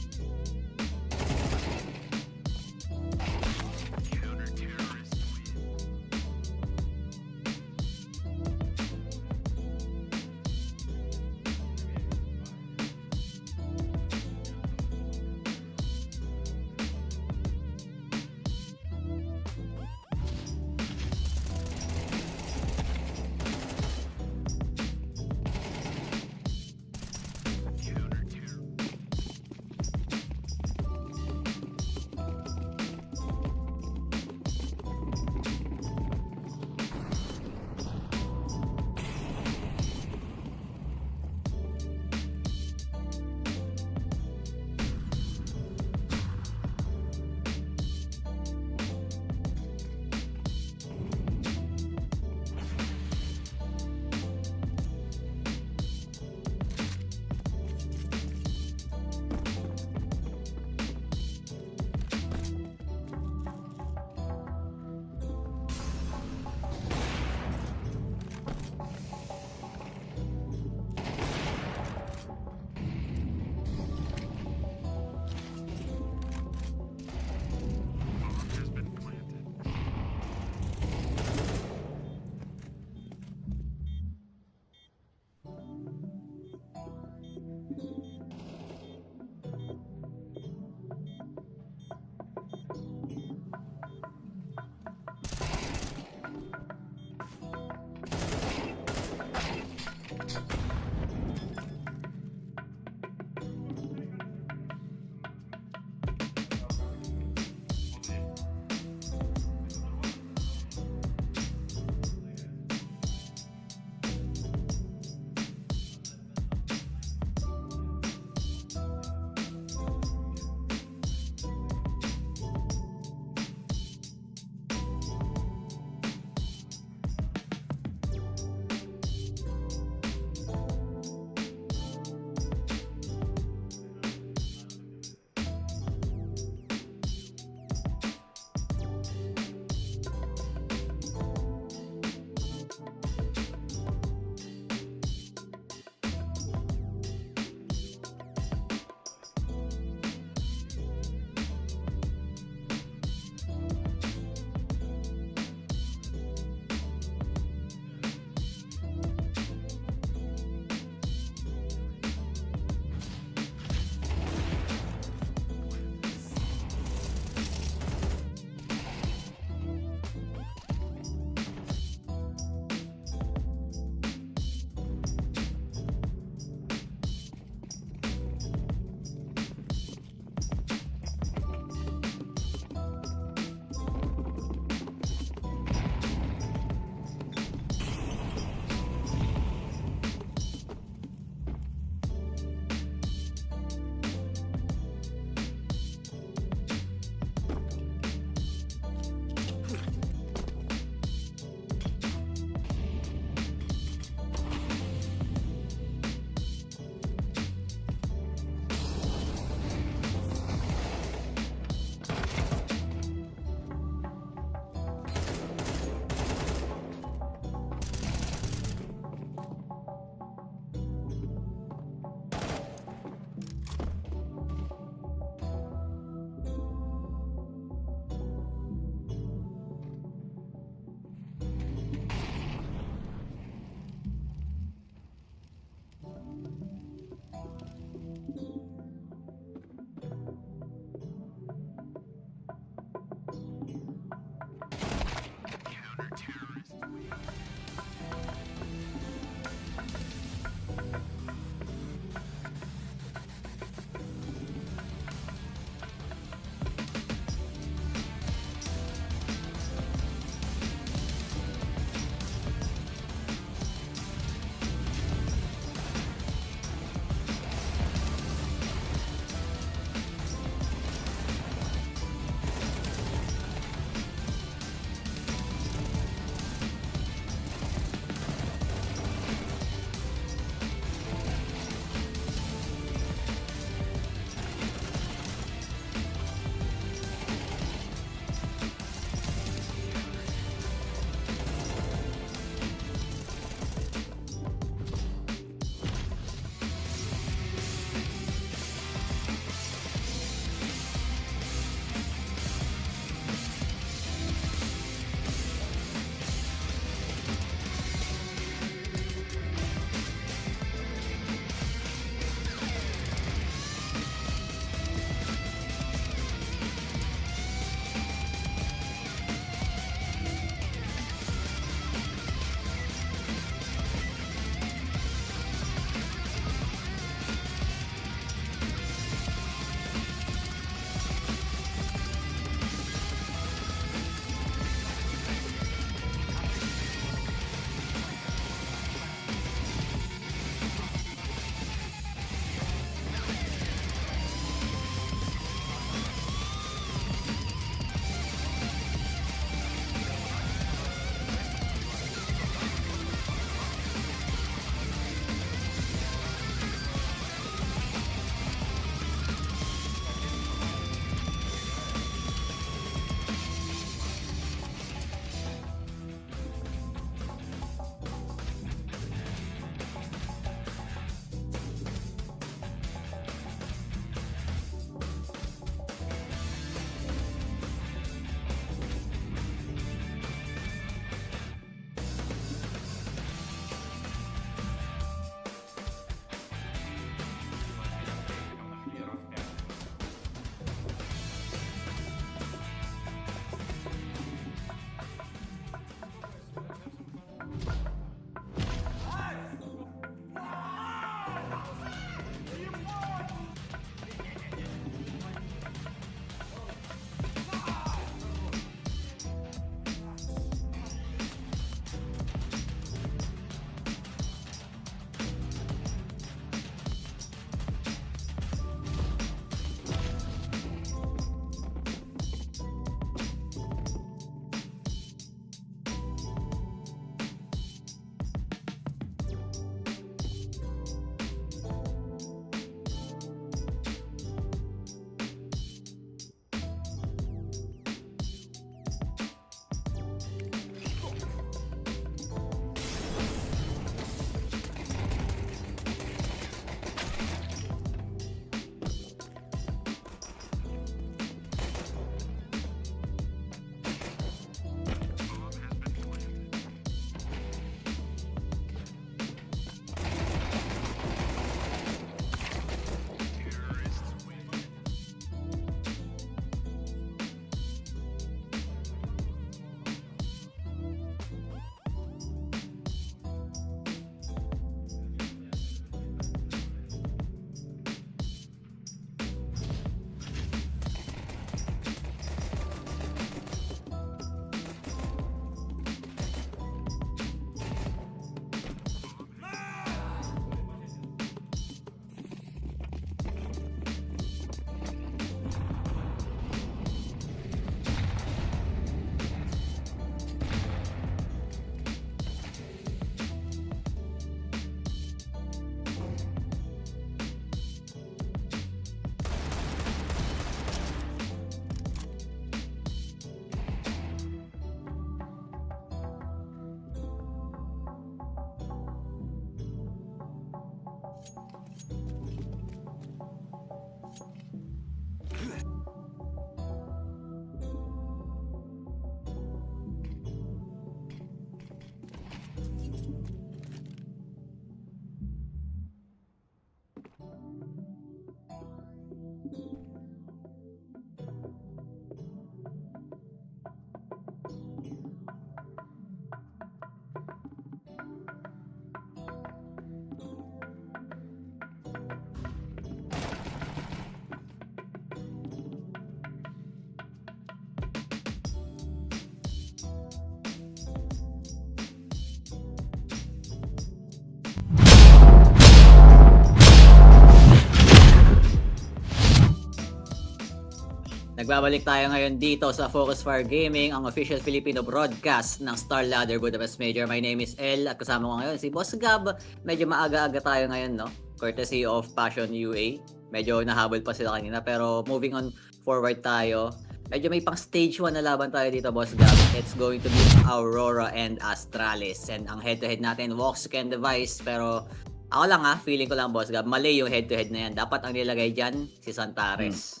Nagbabalik tayo ngayon dito sa FocusFire Gaming, ang official Filipino broadcast ng StarLadder Budapest Major. My name is El at kasama ko ngayon si Boss Gab. Medyo maaga-aga tayo ngayon, no? Courtesy of Passion UA. Medyo nahabol pa sila kanina, pero moving on forward tayo. Medyo may pang stage 1 na laban tayo dito, Boss Gab. It's going to be Aurora and Astralis. And ang head-to-head natin, Voxic and Device. Pero ako lang feeling ko lang, Boss Gab, mali yung head-to-head na yan. Dapat ang nilagay dyan, si Santares.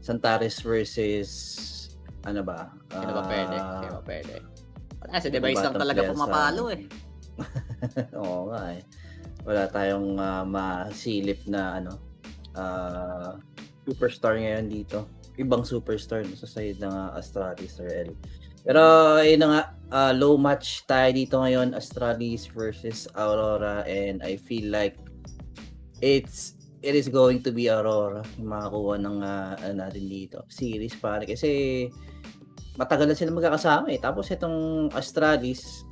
Santares versus ano ba? Sino ba pwede? Sino ba pwede? Si Device lang talaga pumapalo eh. Oo nga eh. Wala tayong masilip na superstar ngayon dito. Ibang superstar sa side ng Astralis or L. Pero yun na nga, low match tayo dito ngayon, Astralis versus Aurora, and I feel like it is going to be Aurora yung makakuha ng natin dito series pare, kasi matagal na sila magkakasama eh. Tapos itong Astralis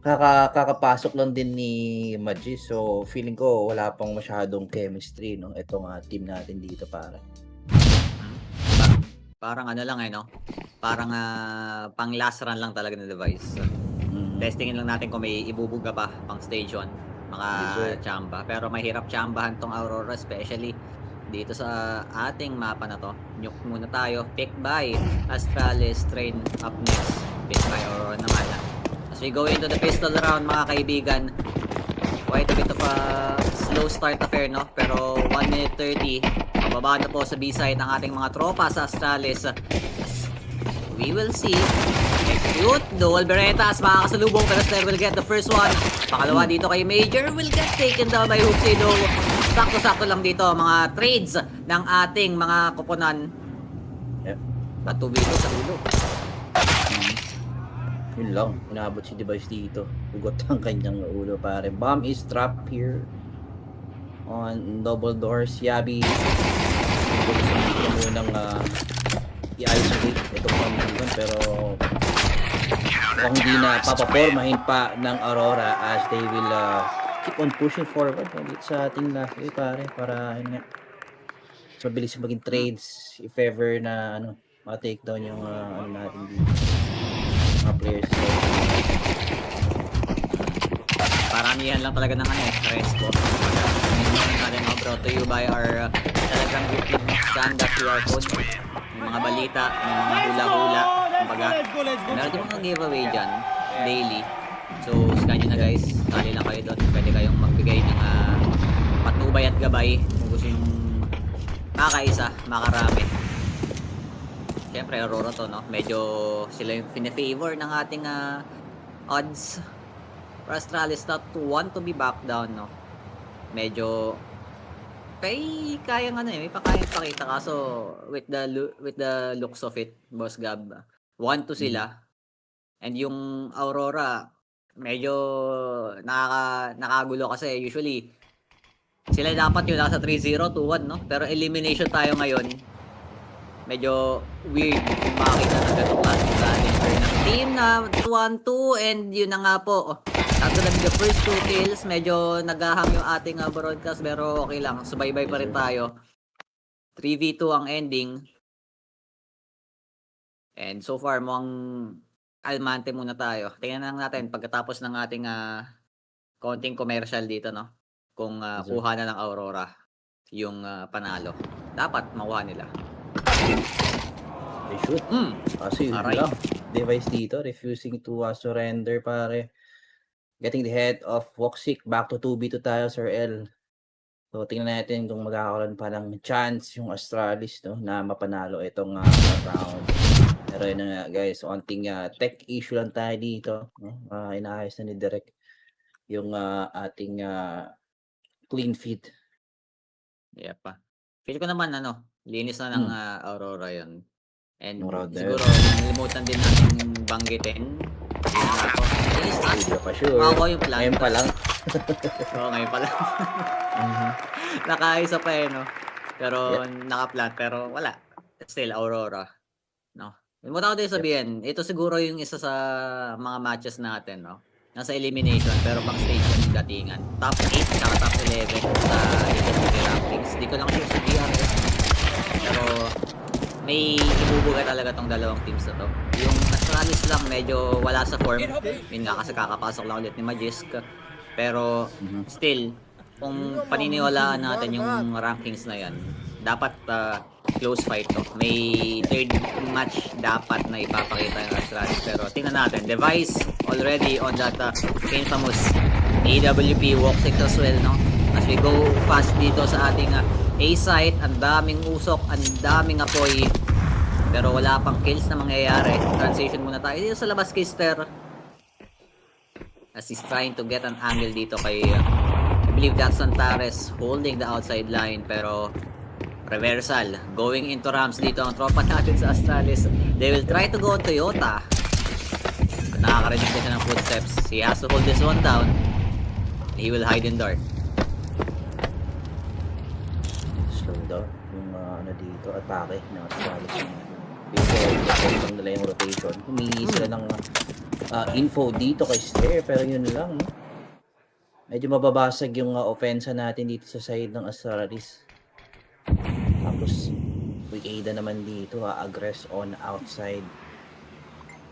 kakapasok lang din ni Magis, so feeling ko wala pang masyadong chemistry, no, itong team natin dito pare. Parang ano lang no? Parang pang last run lang talaga ng Device. Testingin lang natin kung may ibubuga pa pang stage 1 mga chamba. Pero mahirap chambahan tong Aurora, especially dito sa ating mapa na to. Nuke muna tayo. Pick by Astralis, train up next. Pick by Aurora naman. As we go into the pistol round, mga kaibigan, quite a bit of a slow start affair, no? Pero 1 minute 30, mababa na po sa B-side ng ating mga tropa sa Astralis. We will see. Execute. Dual Beretas. Makakasalubong. Pero Slayer will get the first one. Pakalawa dito kay Major. Will get taken down by Huxido. Sakto-sakto lang dito. Mga trades ng ating mga koponan. Yep. Patubilo sa ulo. Yun lang. Inabot si Device dito. Ugot ang kanyang ulo pare. Bomb is trapped here. On double doors. Yabi. Gusto munang i-isolate itong pamilyon, pero mukhang hindi na papapormahin pa ng Aurora as they will keep on pushing forward sa ating last day pare, para yun nga, mabilis maging trades if ever na ma-take down yung natin dito mga players. Paramihan lang talaga ng respo. Natin brought to you by our Telegram group team. Scan that QR code. May mga balita, may mga hula-hula. Kumbaga, meron din mga giveaway dyan daily. So, scan nyo na guys. Tali lang kayo doon. Pwede kayong magbigay ng patnubay at gabay kung gusto yung makaisa, makarami. Siyempre, Aurora to, no? Medyo sila yung fine-favor ng ating odds. For Astralis not to want to be back down, no? Medyo kayang may pakayang pakita, kaso with the looks of it, Boss Gab, 1-2 sila. And yung Aurora medyo nakagulo kasi usually sila dapat yung nasa 3-0, 2-1, no? Pero elimination tayo ngayon. Medyo weird yung makakita na ganito klaseng challenger ng team na 1-2, and yun na nga po. After the first 2 kills, medyo naghahang yung ating broadcast, pero okay lang. Subaybay pa rin tayo. 3v2 ang ending. And so far, mukhang almante muna tayo. Tingnan lang natin pagkatapos ng ating konting commercial dito, no? Kung kuha na ng Aurora yung panalo. Dapat makuha nila. They should. Kasi yun lang. Device dito, refusing to surrender pare. Getting the head of Voxic. Back to 2v2 tayo, Sir L. So, tingnan natin kung magkakaroon pa ng chance yung Astralis, no, na mapanalo itong round. Pero yun nga guys, onting tech issue lang tayo dito. No? Inaayos na ni Direk yung ating clean feed. Yep. Feel ko naman linis na ng Aurora yun. And siguro nalimutan din natin banggitin. Hindi pa sure. Yung plan. Ngayon pa lang. Ngayon pa lang. Nakaisa pa no? Pero naka-plant, pero wala. Still Aurora. No? Limutan ko din sabihin, ito siguro yung isa sa mga matches natin, no? Nasa elimination, pero pang stage yung datingan. Top 8, saka top 11 sa Liquid rankings. Di ko lang sure sa DRS. Pero may ibubuga talaga tong dalawang teams na to. Yung Astralis lang medyo wala sa form. Yun nga kasi kakapasok lang ulit ni Magisk. Pero still, kung paniniwalaan natin yung rankings na yan, dapat close fight to. May third match dapat na ipapakita yung Astralis. Pero tingnan natin, Device already on that infamous AWP walk six as well, no? As we go fast dito sa ating A site, ang daming usok, ang daming apoy. Pero wala pang kills na mangyayari. Transition muna tayo dito sa labas kay Ster. As he's trying to get an angle dito kay I believe that's Antares holding the outside line, pero reversal going into ramps dito ang tropa natin sa Astralis. They will try to go on Toyota. Nakakarinig din siya ng footsteps. He has to hold this one down. He will hide in dark. Slow down yung ano dito, atake ng Astralis. Before nila yung rotation, humingi sila ng info dito kay Stair, pero yun lang, no? Medyo mababasag yung offensa natin dito sa side ng Astralis. Tapos Wikeda naman dito, aggress on outside,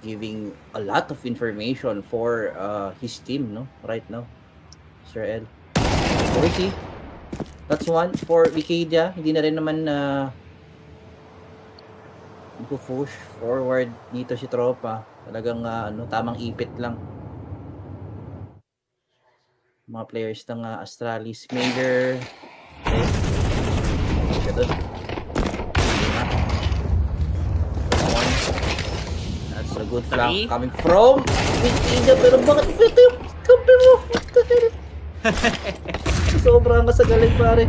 giving a lot of information for his team, no, right now. Sir L. Okay, see, that's one for Wikeda. Hindi na rin naman push forward dito si tropa. Talagang tamang ipit lang. Mga players ng Astralis. Major. Okay. Siya doon. That's a good flank coming from Wikeda. Pero bakit ito yung kampi mo? What the hell? Sobrang kasagaling pare.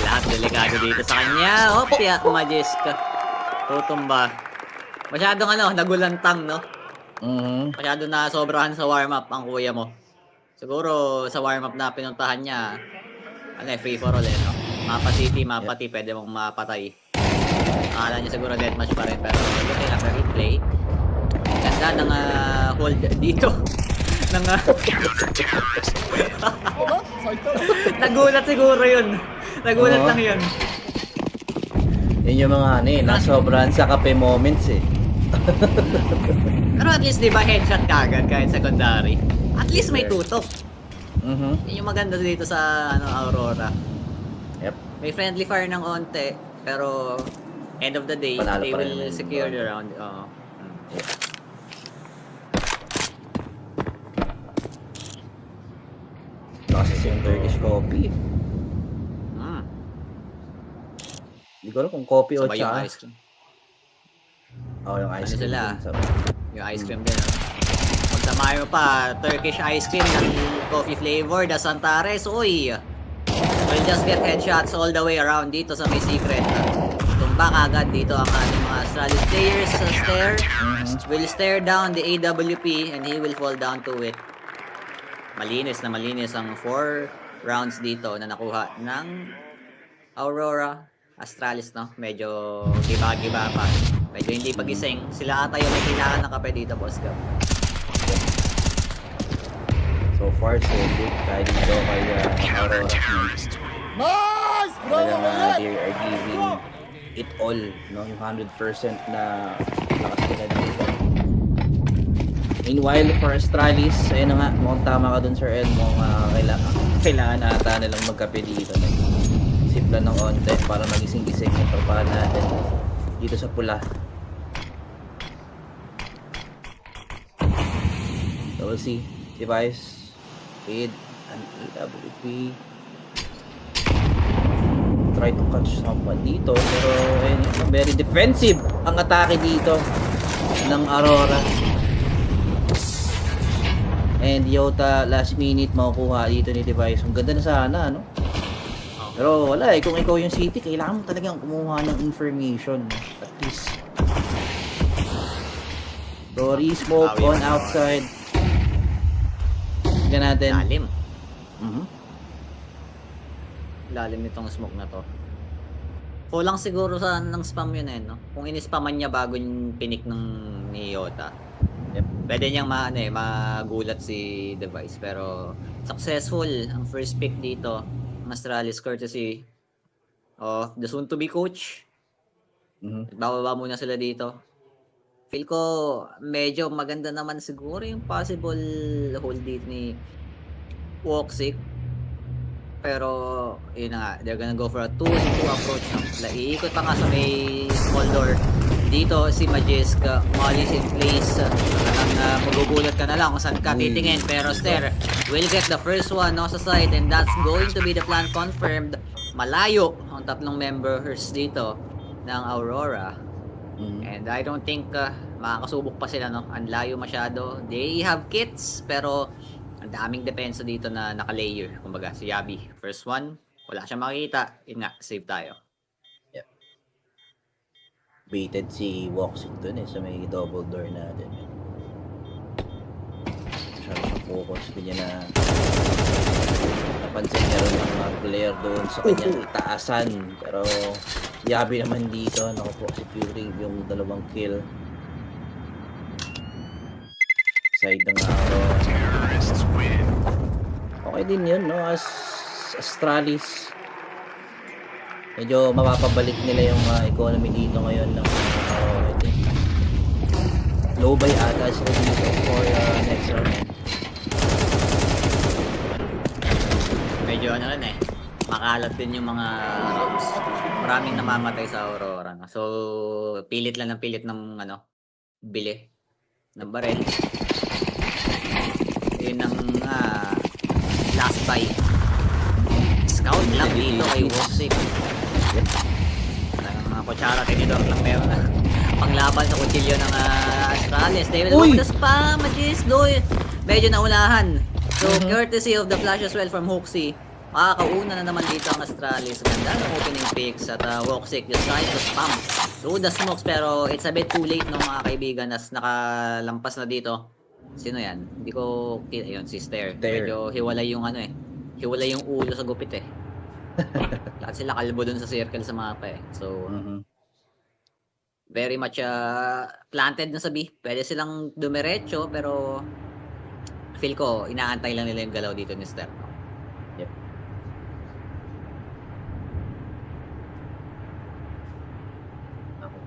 Lahat delikado dito sa kanya. Opya, Magisk. Tutumba. Masyadong nagulantang, no? Masyado na sobrahan sa warm-up ang kuya mo. Siguro sa warm-up na pinuntahan niya, free for all no? Mapa City, Mapa T, pwede mong mapatay. Akala niya siguro deathmatch pa rin, pero looking at the replay, ganda ng hold dito. Nagulat siguro yun. Nagulat lang yun. Yun yung mga nasobrahan sa kape moments eh. Pero at least, di ba, headshot kagad kahit secondary. At least may tutok. Yun yung maganda dito sa Aurora. Yep. May friendly fire ng onte, pero end of the day, Panalo they pa rin will yung secure the round. Kasi yung Turkish copy. Hindi ko alam kung copy o Sabay yung tsaka. ice cream. Yung ice cream. Sila? Yung ice cream din. Pag samahin mo pa, Turkish ice cream ng coffee flavor, the Antares, uy! We'll just get headshots all the way around dito sa may secret. Tumba kagad dito ang ating mga Astralis players sa stair. Will stare down the AWP and he will fall down to it. Malinis na malinis ang 4 rounds dito na nakuha ng Aurora. Astralis, no? Medyo giba-giba pa. Medyo hindi pagising. Sila ata yung may kailangan ng kape dito, boss ko. So far, so good. Tayo dito kay Aurora. Nice, bro! They are giving it all, no? Yung 100% na lakas nila dito. Meanwhile, for Astralis, ayun na nga, mukhang tama ka dun, Sir Ed. Mukhang kailangan ata nilang magkape dito. Isip lang ng onte para magising-gising yung tropahan natin dito sa pula. So we'll see. Device with an AWP. Try to catch someone dito, pero very defensive ang atake dito ng Aurora. And Yota last minute makukuha dito ni Device. Ang ganda na sana, no? Pero wala kung ikaw yung city, kailangan mo talagang kumuha ng information. At least. So, re-smoke on outside. Tignan natin. Lalim. Lalim nitong smoke na to. Kulang siguro sa ng spam yun no? Kung in-spaman niya bago yung pinik ng ni Yota. Yep. Pwede niyang magulat si Device. Pero successful ang first pick dito. Astralis courtesy of the soon-to-be coach. Mhm. Bababa muna sila dito. Feel ko medyo maganda naman siguro yung possible hold dito ni Woxic. Pero, yun na nga, they're gonna go for a 2-2 approach. No? Iikot pa nga sa may small door. Dito, si Magisk, umalis in place. Magugulat ka na lang kung saan ka titingin. Pero Ster will get the first one no, sa side. And that's going to be the plan confirmed. Malayo ang tatlong members dito ng Aurora. And I don't think makakasubok pa sila. No? Ang layo masyado. They have kits, pero ang daming depensa dito na naka-layer. Kumbaga, si Yabi, first one, wala siyang makikita. Yun nga, save tayo. Yeah. Baited si Woxic dun sa may double door natin. Masyado siyang focus. Hindi niya na napansin niya rin ang mga player doon sa kanyang itaasan. Pero Yabi naman dito, nakapo securing yung dalawang kill. Side ng okay din yun, no? As Astralis, medyo mapapabalik nila yung economy dito ngayon ng I think low buy ata sila dito for next round. Medyo ano rin makalat din yung mga rounds. Maraming namamatay sa Aurora. No? So, pilit lang ng pilit ng bili ng barel. Yun ang last buy. Scout lang dito kay Woxic. Mga kutsara tinidor lang meron na. Panglaban sa kutsilyo ng Astralis. They will go for the spam. Magisk doy. Medyo naunahan. So, courtesy of the flash as well from Hoxie. Makakauna na naman dito ang Astralis. Ganda ng opening picks at Woxic just trying to spam through the smokes. Pero it's a bit too late no mga kaibigan as nakalampas na dito. Sino yan? Hindi ko yun, si Stair. Medyo hiwalay yung hiwalay yung ulo sa gupit Lahat sila kalbo dun sa circle sa mapa So, very much planted na sabi. Pwede silang dumiretso pero feel ko, inaantay lang nila yung galaw dito ni Stair. No? Yep.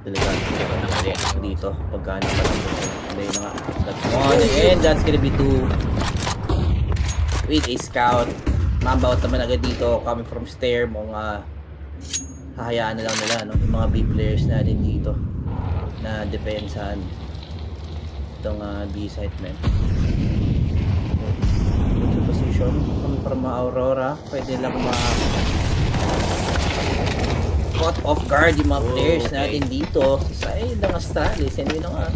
Delikado dito pagkano pa lang that's one and that's gonna be two with a scout. Mambaut naman agad dito coming from Stair. Mga hahayaan na lang nila yung mga big players natin dito na depensahan itong B-site man. Good position coming from Aurora. Pwede lang caught off guard yung mga players natin dito sa side ng Astralis. And yun ang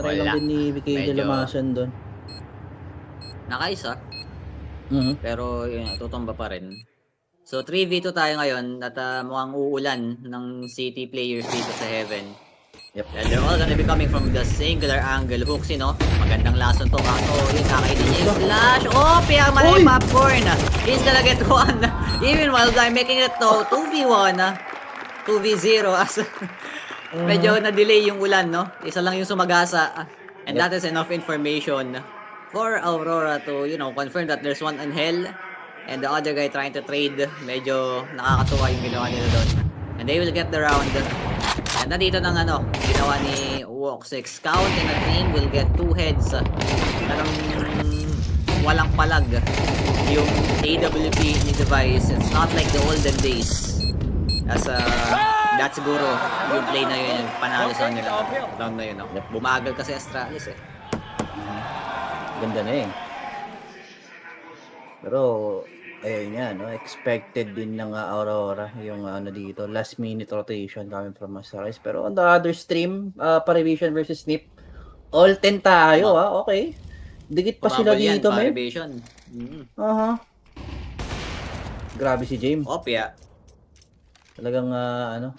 try lang din ni BK Delamasan doon. Nakaisa. Pero yun, tutumba pa rin. So 3v2 tayo ngayon at mukhang uulan ng city players dito sa Heaven. Yep. And they're all gonna be coming from the singular angle. Hoxie, no? Magandang lason to. Kaso yun, kakainin niya yung flash. Piyang malay popcorn. He's gonna get one. Even while I'm making it to 2v1. 2v0 as medyo na-delay yung ulan, no? Isa lang yung sumagasa. And that is enough information for Aurora to, confirm that there's one on hell. And the other guy trying to trade. Medyo nakakatuwa yung ginawa nila doon. And they will get the round. And nandito ng ginawa ni Woxic. Scout and a team will get 2 heads. Parang walang palag yung AWP ni device. It's not like the olden days. As that's siguro yung play na yun, yung panalo sa nila. Round na yun, bumagal kasi Astralis Ganda na Pero ayun nga, expected din ng Aurora yung dito, last minute rotation coming from Astralis. Pero on the other stream, Parivision versus Snip, all 10 tayo, okay. Dikit pa sila dito, man. Parivision. Grabe si James. Opya. Talagang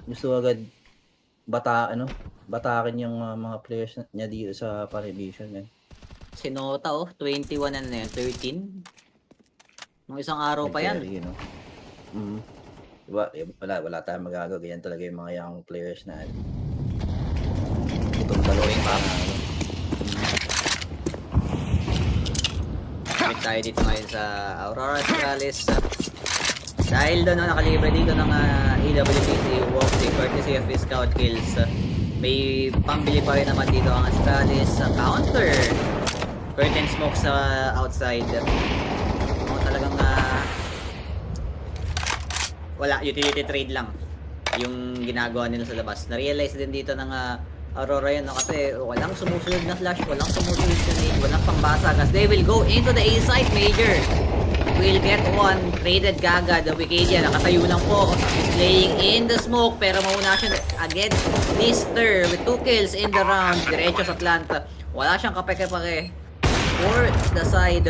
gusto agad batakin yung mga players niya dito sa Parivision, man. Sinota 21 na yan, 13. Nung isang araw pa yan. Wala tayong magagawa. Ganyan talaga yung mga young players na itong dalawang Balik tayo dito ngayon sa Aurora Astralis. Dahil doon nakalibre dito ng AWP si Woxy, courtesy of his scout kills. May pambili pa rin naman dito ang Astralis sa counter. Curtain smoke sa outside. Talagang wala, utility trade lang yung ginagawa nila sa labas. Na-realize din dito ng Aurora yun, no? Kasi walang sumusunod na flash, walang sumusunod na nade, walang pambasag as they will go into the A site. Major will get one traded kagad. The Wikidia nakatayo lang po, is playing in the smoke, pero mauna siya again. Mister with 2 kills in the round, diretso sa plant. Wala siyang kapeke-pake for the side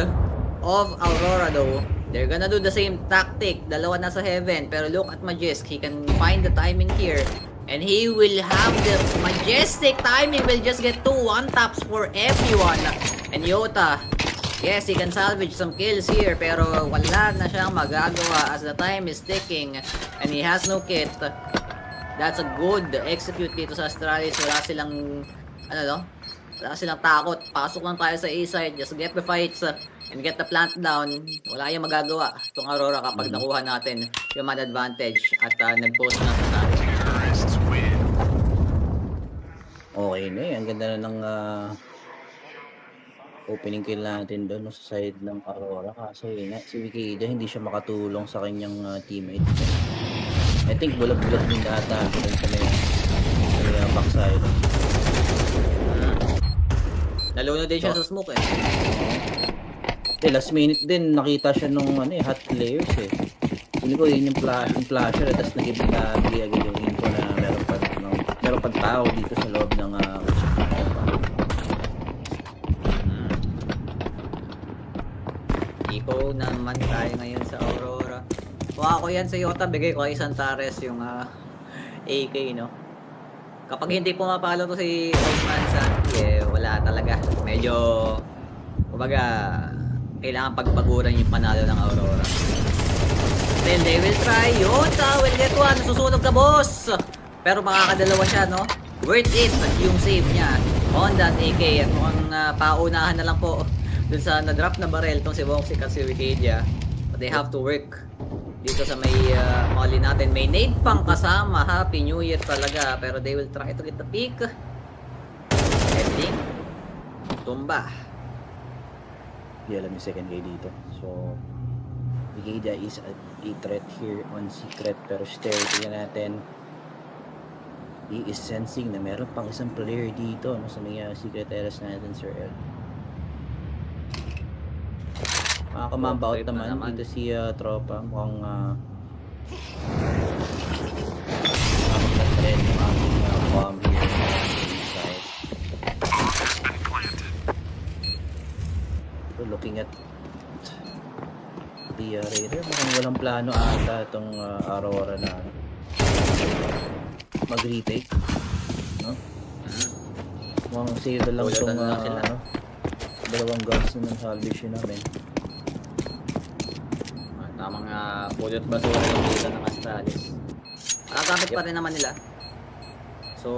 of Aurora though. They're gonna do the same tactic. Dalawa na sa heaven, pero look at Majisk, he can find the timing here. And he will have the majestic timing. Will just get 2 one-taps for everyone. And Yota, yes, he can salvage some kills here. Pero wala na siyang magagawa as the time is ticking. And he has no kit. That's a good execute dito sa Astralis. Wala silang, wala silang takot. Pasok lang tayo sa A-side. Just get the fights and get the plant down. Wala yung magagawa itong Aurora kapag nakuha natin yung man advantage. At nag-post na sa tayo. Okay na eh. Ang ganda na ng opening kill natin doon sa side ng Aurora. Kasi si Wikidia hindi siya makatulong sa kanyang teammates. I think bulag-bulag din ata doon sa may backside. Nalunod din siya sa smoke eh. Last minute din nakita siya nung hot players eh. Hindi ko yun yung flasher at tapos nag-ibigay agad yung info na meron pang tao dito sa loob ng Ipo naman tayo ngayon sa Aurora. Kung ako yan sa Yota, bigay ko kay Santares yung AK, no? Kapag hindi pumapalo to si Oldman Santi, wala talaga. Medyo, kumbaga, kailangan pagpaguran yung panalo ng Aurora. Then they will try. Yota will get one. Susunog ka, boss! Pero makakadalawa siya, no? Worth it yung save niya on that AK. At mukhang paunahan na lang po dun sa na-drop na barrel tong si Voxy at si Wikidia. But they have to work dito sa may molly natin. May nade pang kasama. Happy New Year talaga. Pero they will try to get the peak. Ending. Tumba. Hindi alam yung second guy dito. So, Wikidia is a threat here on secret. Pero still, tingnan natin. He is sensing na meron pang isang player dito sa may secret areas natin, Sir El. Makakamamba out naman dito si tropa. Mukhang makakatrend yung aming bomb here inside. So looking at the Raider, mukhang walang plano ata itong Aurora na mag-retake, no? Mukhang save na lang itong dalawang guns na salvation namin. Tamang pulot basura yung dito ng Astralis. Nakakapit pa rin naman nila. So,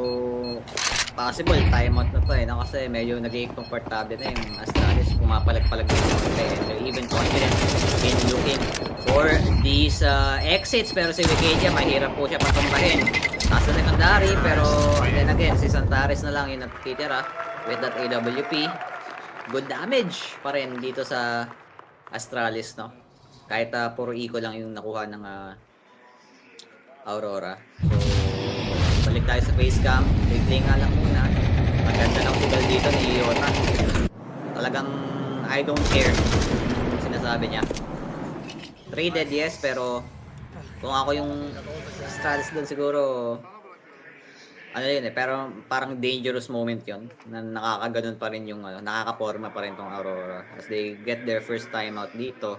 possible timeout na to no? Kasi medyo naging comfortable na yung Astralis. Pumapalag-palag din yung and they're even confident in looking for these exits. Pero si Wikidia, mahirap po siya patumbahin. Nasa secondary, pero then again, si Santares na lang yung natitira with that AWP. Good damage pa rin dito sa Astralis, no? Kahit puro eco lang yung nakuha ng Aurora. So, balik tayo sa face cam. Replay nga lang muna. Maganda lang sigal dito ni Yota. Talagang I don't care sinasabi niya. Traded, yes, pero kung ako yung Astralis doon siguro yun pero parang dangerous moment yun na nakakaganon pa rin yung nakakaporma pa rin tong Aurora as they get their first time out dito.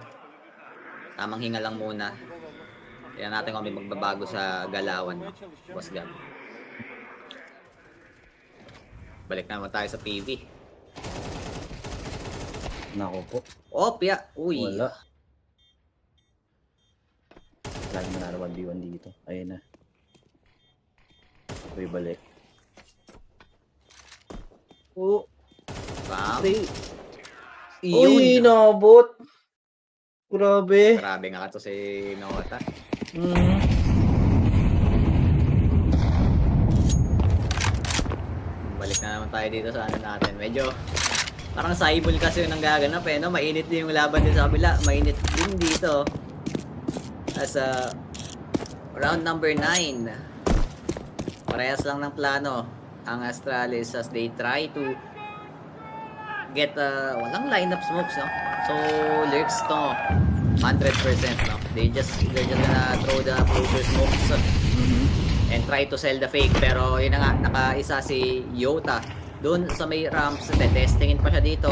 Tamang hinga lang muna. Tingnan natin kung may magbabago sa galawan, no? Boss Gab. Balik naman tayo sa PV. Nako po. Opya! Uy! Wala. Lagi manalo 1v1 dito. Ayun na. Uy, balik. Oh! Bam! Uy, inabot. Grabe. Grabe nga to si Nota. Balik na naman tayo dito sa ano natin. Medyo parang saibol kasi yung nanggaganap eh, no? Mainit din yung laban din sa kabila. Mainit din dito. As round number 9. Parehas lang ng plano ang Astralis as they try to get walang lineup smokes, no? So lurks to 100%, no? They're just gonna throw the closer smokes and try to sell the fake. Pero yun na nga, nakaisa si Yota doon sa may ramps. Testingin pa siya dito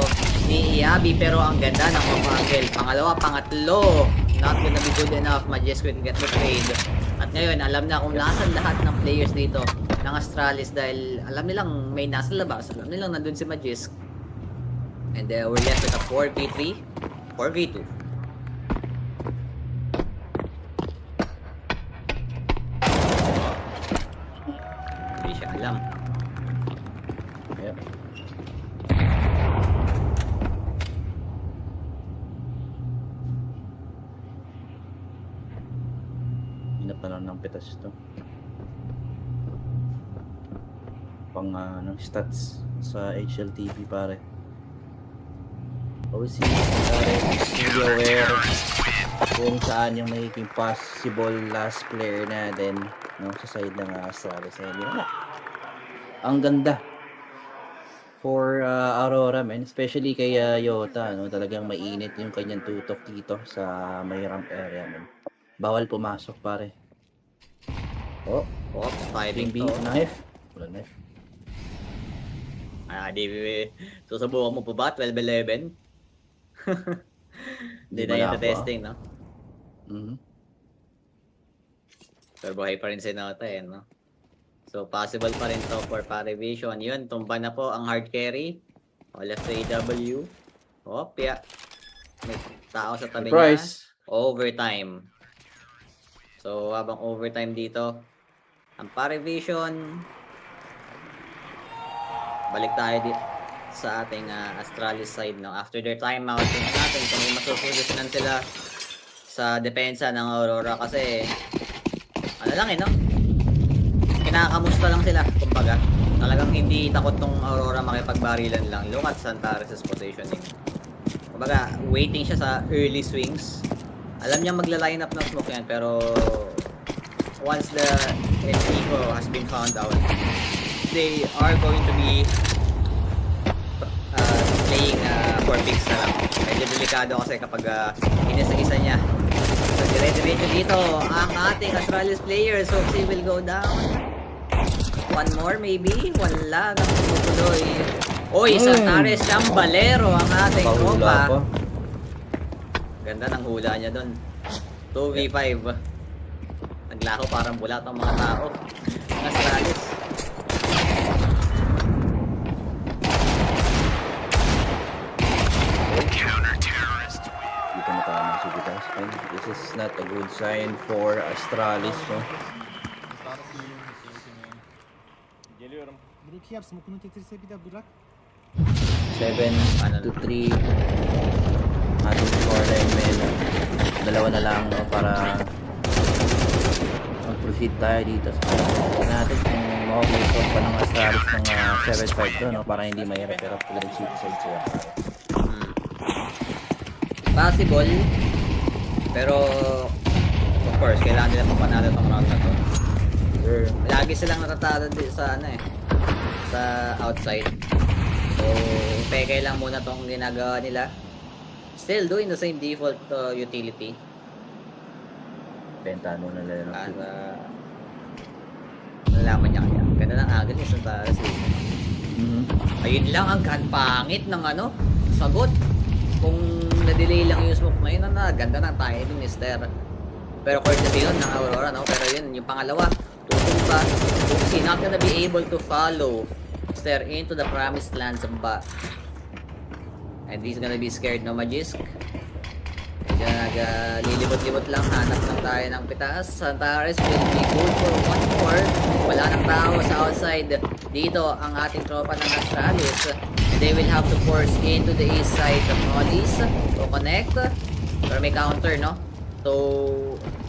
ni Yabi, pero ang ganda ng pang-angle. Pangalawa, pangatlo, not gonna be good enough. Majes could get the trade. At ngayon, alam na kung nasan lahat ng players dito ng Astralis dahil alam nilang may nasa labas. Alam nilang nandun si Majes. And we're left with a 4v3, 4v2. Hindi siya alam. Yep. Hinap na lang ng pitas to. Pang stats sa HLTV pare. OC pare, hindi aware kung saan yung magiging possible last player natin, no, sa side ng Astralis. Yun na. Ang ganda for Aurora, man, especially kay Yota, no, talagang mainit yung kanyang tutok dito sa may ramp area, man. Bawal pumasok pare. Oh, Fighting B, knife. Wala knife. Di susubukan mo po ba 12-11? Hindi na yung testing, no? Pero buhay pa rin si Nota, eh, no? So, possible pa rin to for Parivision. Yun, tumba na po ang hard carry. O, left to AW. Yeah. May tao sa tabi niya. Overtime. So, habang overtime dito, ang Parivision, balik tayo dito sa ating Astralis side, no? After their timeout, tingnan natin kung may masusolusyonan sila sa depensa ng Aurora kasi ano lang no? Kinakamusta lang sila, kumbaga. Talagang hindi takot tong Aurora makipagbarilan lang. Look at Santares' positioning. Kumbaga, waiting siya sa early swings. Alam niya magla-line up ng smoke yan, pero once the eco has been found out, they are going to be playing for picks na lang. Medyo delikado kasi kapag inisa-isa niya. So dire-diretso dito ang ating Astralis players. So she will go down. One more maybe? Wala nang tumutuloy. Oy, Santares Chambalero ang ating tropa. Ganda ng hula niya doon. 2v5. Naglaho parang bulat ang mga tao. Ang Astralis. This is not a good sign for Astralis, no? Geliyorum. Buradaki yap, smoke'unu getirse bir de bırak. 7-3 ating scoreline, men. Dalawa na lang, no, para mag-proceed tayo dito sa natin kung makakulit pa ng Astralis ng 7-5 to, no, para hindi mahirap pero pulang city side siya. Possible, pero of course kailangan nila mapanalo tong round na to. Sure. Lagi silang natatalo sa sa outside. So peke lang muna tong ginagawa nila. Still doing the same default utility. Benta muna nila. Nalaman niya kaya. Ganda ng agad ni Santares. Ayun lang ang pangit ng sagot. Kung na-delay lang yung smoke ngayon, ganda ng timing ni Ster. Pero courtesy yun ng Aurora, no? Pero yun, yung pangalawa, tutumba. Oopsie, not gonna be able to follow Ster into the promised lands of ba. And he's gonna be scared, no, Magisk? Naglilibot-libot lang, hanap lang tayo ng pitas. Antares will be good for one more. Wala nang tao sa outside. Dito ang ating tropa ng Astralis. They will have to force into the east side of Mollies to connect. Pero may counter, no? So,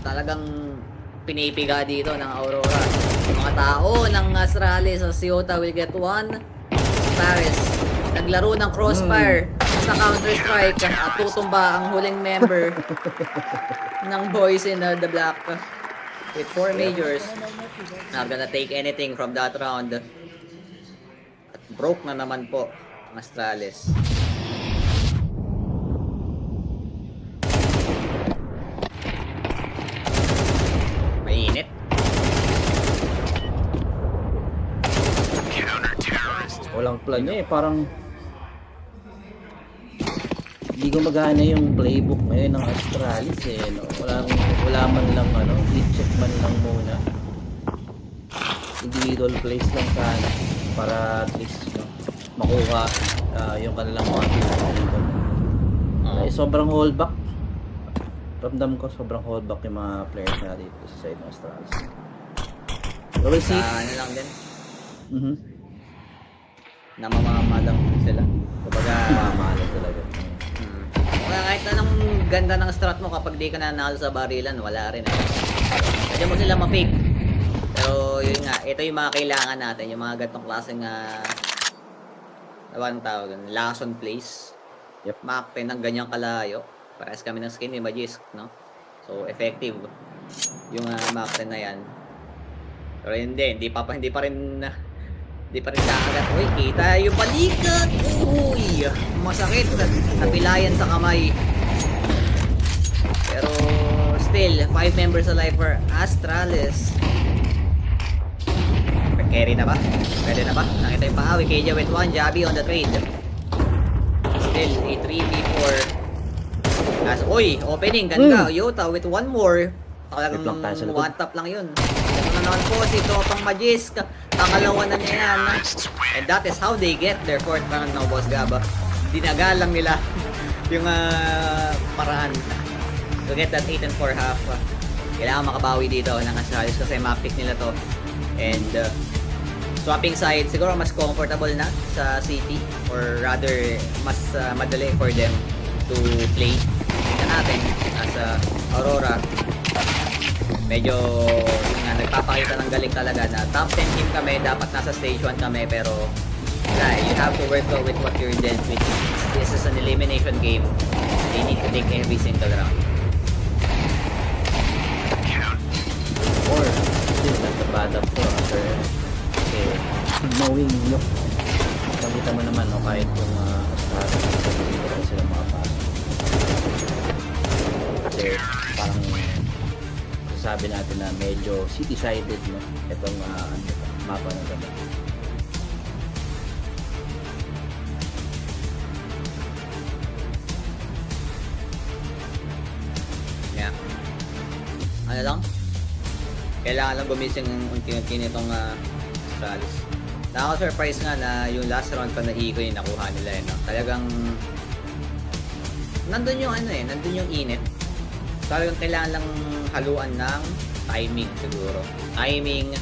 talagang pinipiga dito ng Aurora. Yung mga tao ng Astralis, si Yota will get one. Antares, naglaro ng crossfire sa Counter-Strike at tutumba ang huling member ng boys in the black with 4 majors. Not gonna take anything from that round. At broke na naman po ang Astralis. Mainit. Walang plan eh, parang hindi ko magana yung playbook ngayon ng Astralis eh, no? Wala man lang i-check man lang muna. Individual plays lang sana para at least makuha yung kanilang mga dito. Sobrang holdback. Ramdam ko sobrang holdback yung mga players na dito sa side ng Astralis. So we'll see. Ano lang din. Namamamalang sila. Kumbaga, namamamalang talaga. Kaya kahit anong ganda ng strat mo kapag di ka nanalo sa barilan, wala rin eh. Pwede mo sila ma-pick. Pero yun nga, ito yung mga kailangan natin, yung mga gantong klaseng ang tawag, lason plays. Yep. Makakpin ng ganyang kalayo. Parehas kami ng skin ni Magisk, no? So, effective yung makakpin na yan. Pero hindi pa rin kakagat. Uy, kita yung balikat. Uy, masakit. Napilayan sa kamay. Pero still, 5 members alive for Astralis. Carry na ba? Pwede na ba? Nakita yung paawi. KJ with 1. Jabi on the trade. Still, a 3v4. Uy, opening. Ganda. Yota with 1 more. Talagang 1 tap lang yun. Ito na naman po si Topang Magisk. Pangalawa na niya yan. And that is how they get their 4th round now, Boss Gaba. Dinagalang nila yung paraan to get that 8 and 4 half. Kailangan makabawi dito ng Astralis kasi map-pick nila to. And swapping side, siguro mas comfortable na sa City or rather mas madali for them to play. Tingnan natin as Aurora. Medyo nagpapakita ng galing talaga na top 10 team kami, dapat nasa stage 1 kami, pero you have to work with what you're dealt with. This is an elimination game. They need to take every single round. Or still nagtabad up to after knowing Nuke. Makita mo naman kahit yung Astralis hindi rin sila makapasok. Kasi parang sabi natin na medyo city-sided itong mapa ng ganda. Yeah. Ano lang? Kailangan lang gumising unti-unti nitong Astralis. Nakaka-surprise nga na yung last round pa na eco yung nakuha nila no? Talagang nandun yung nandun yung init. Talagang kailangan lang haluan ng timing siguro. Timing,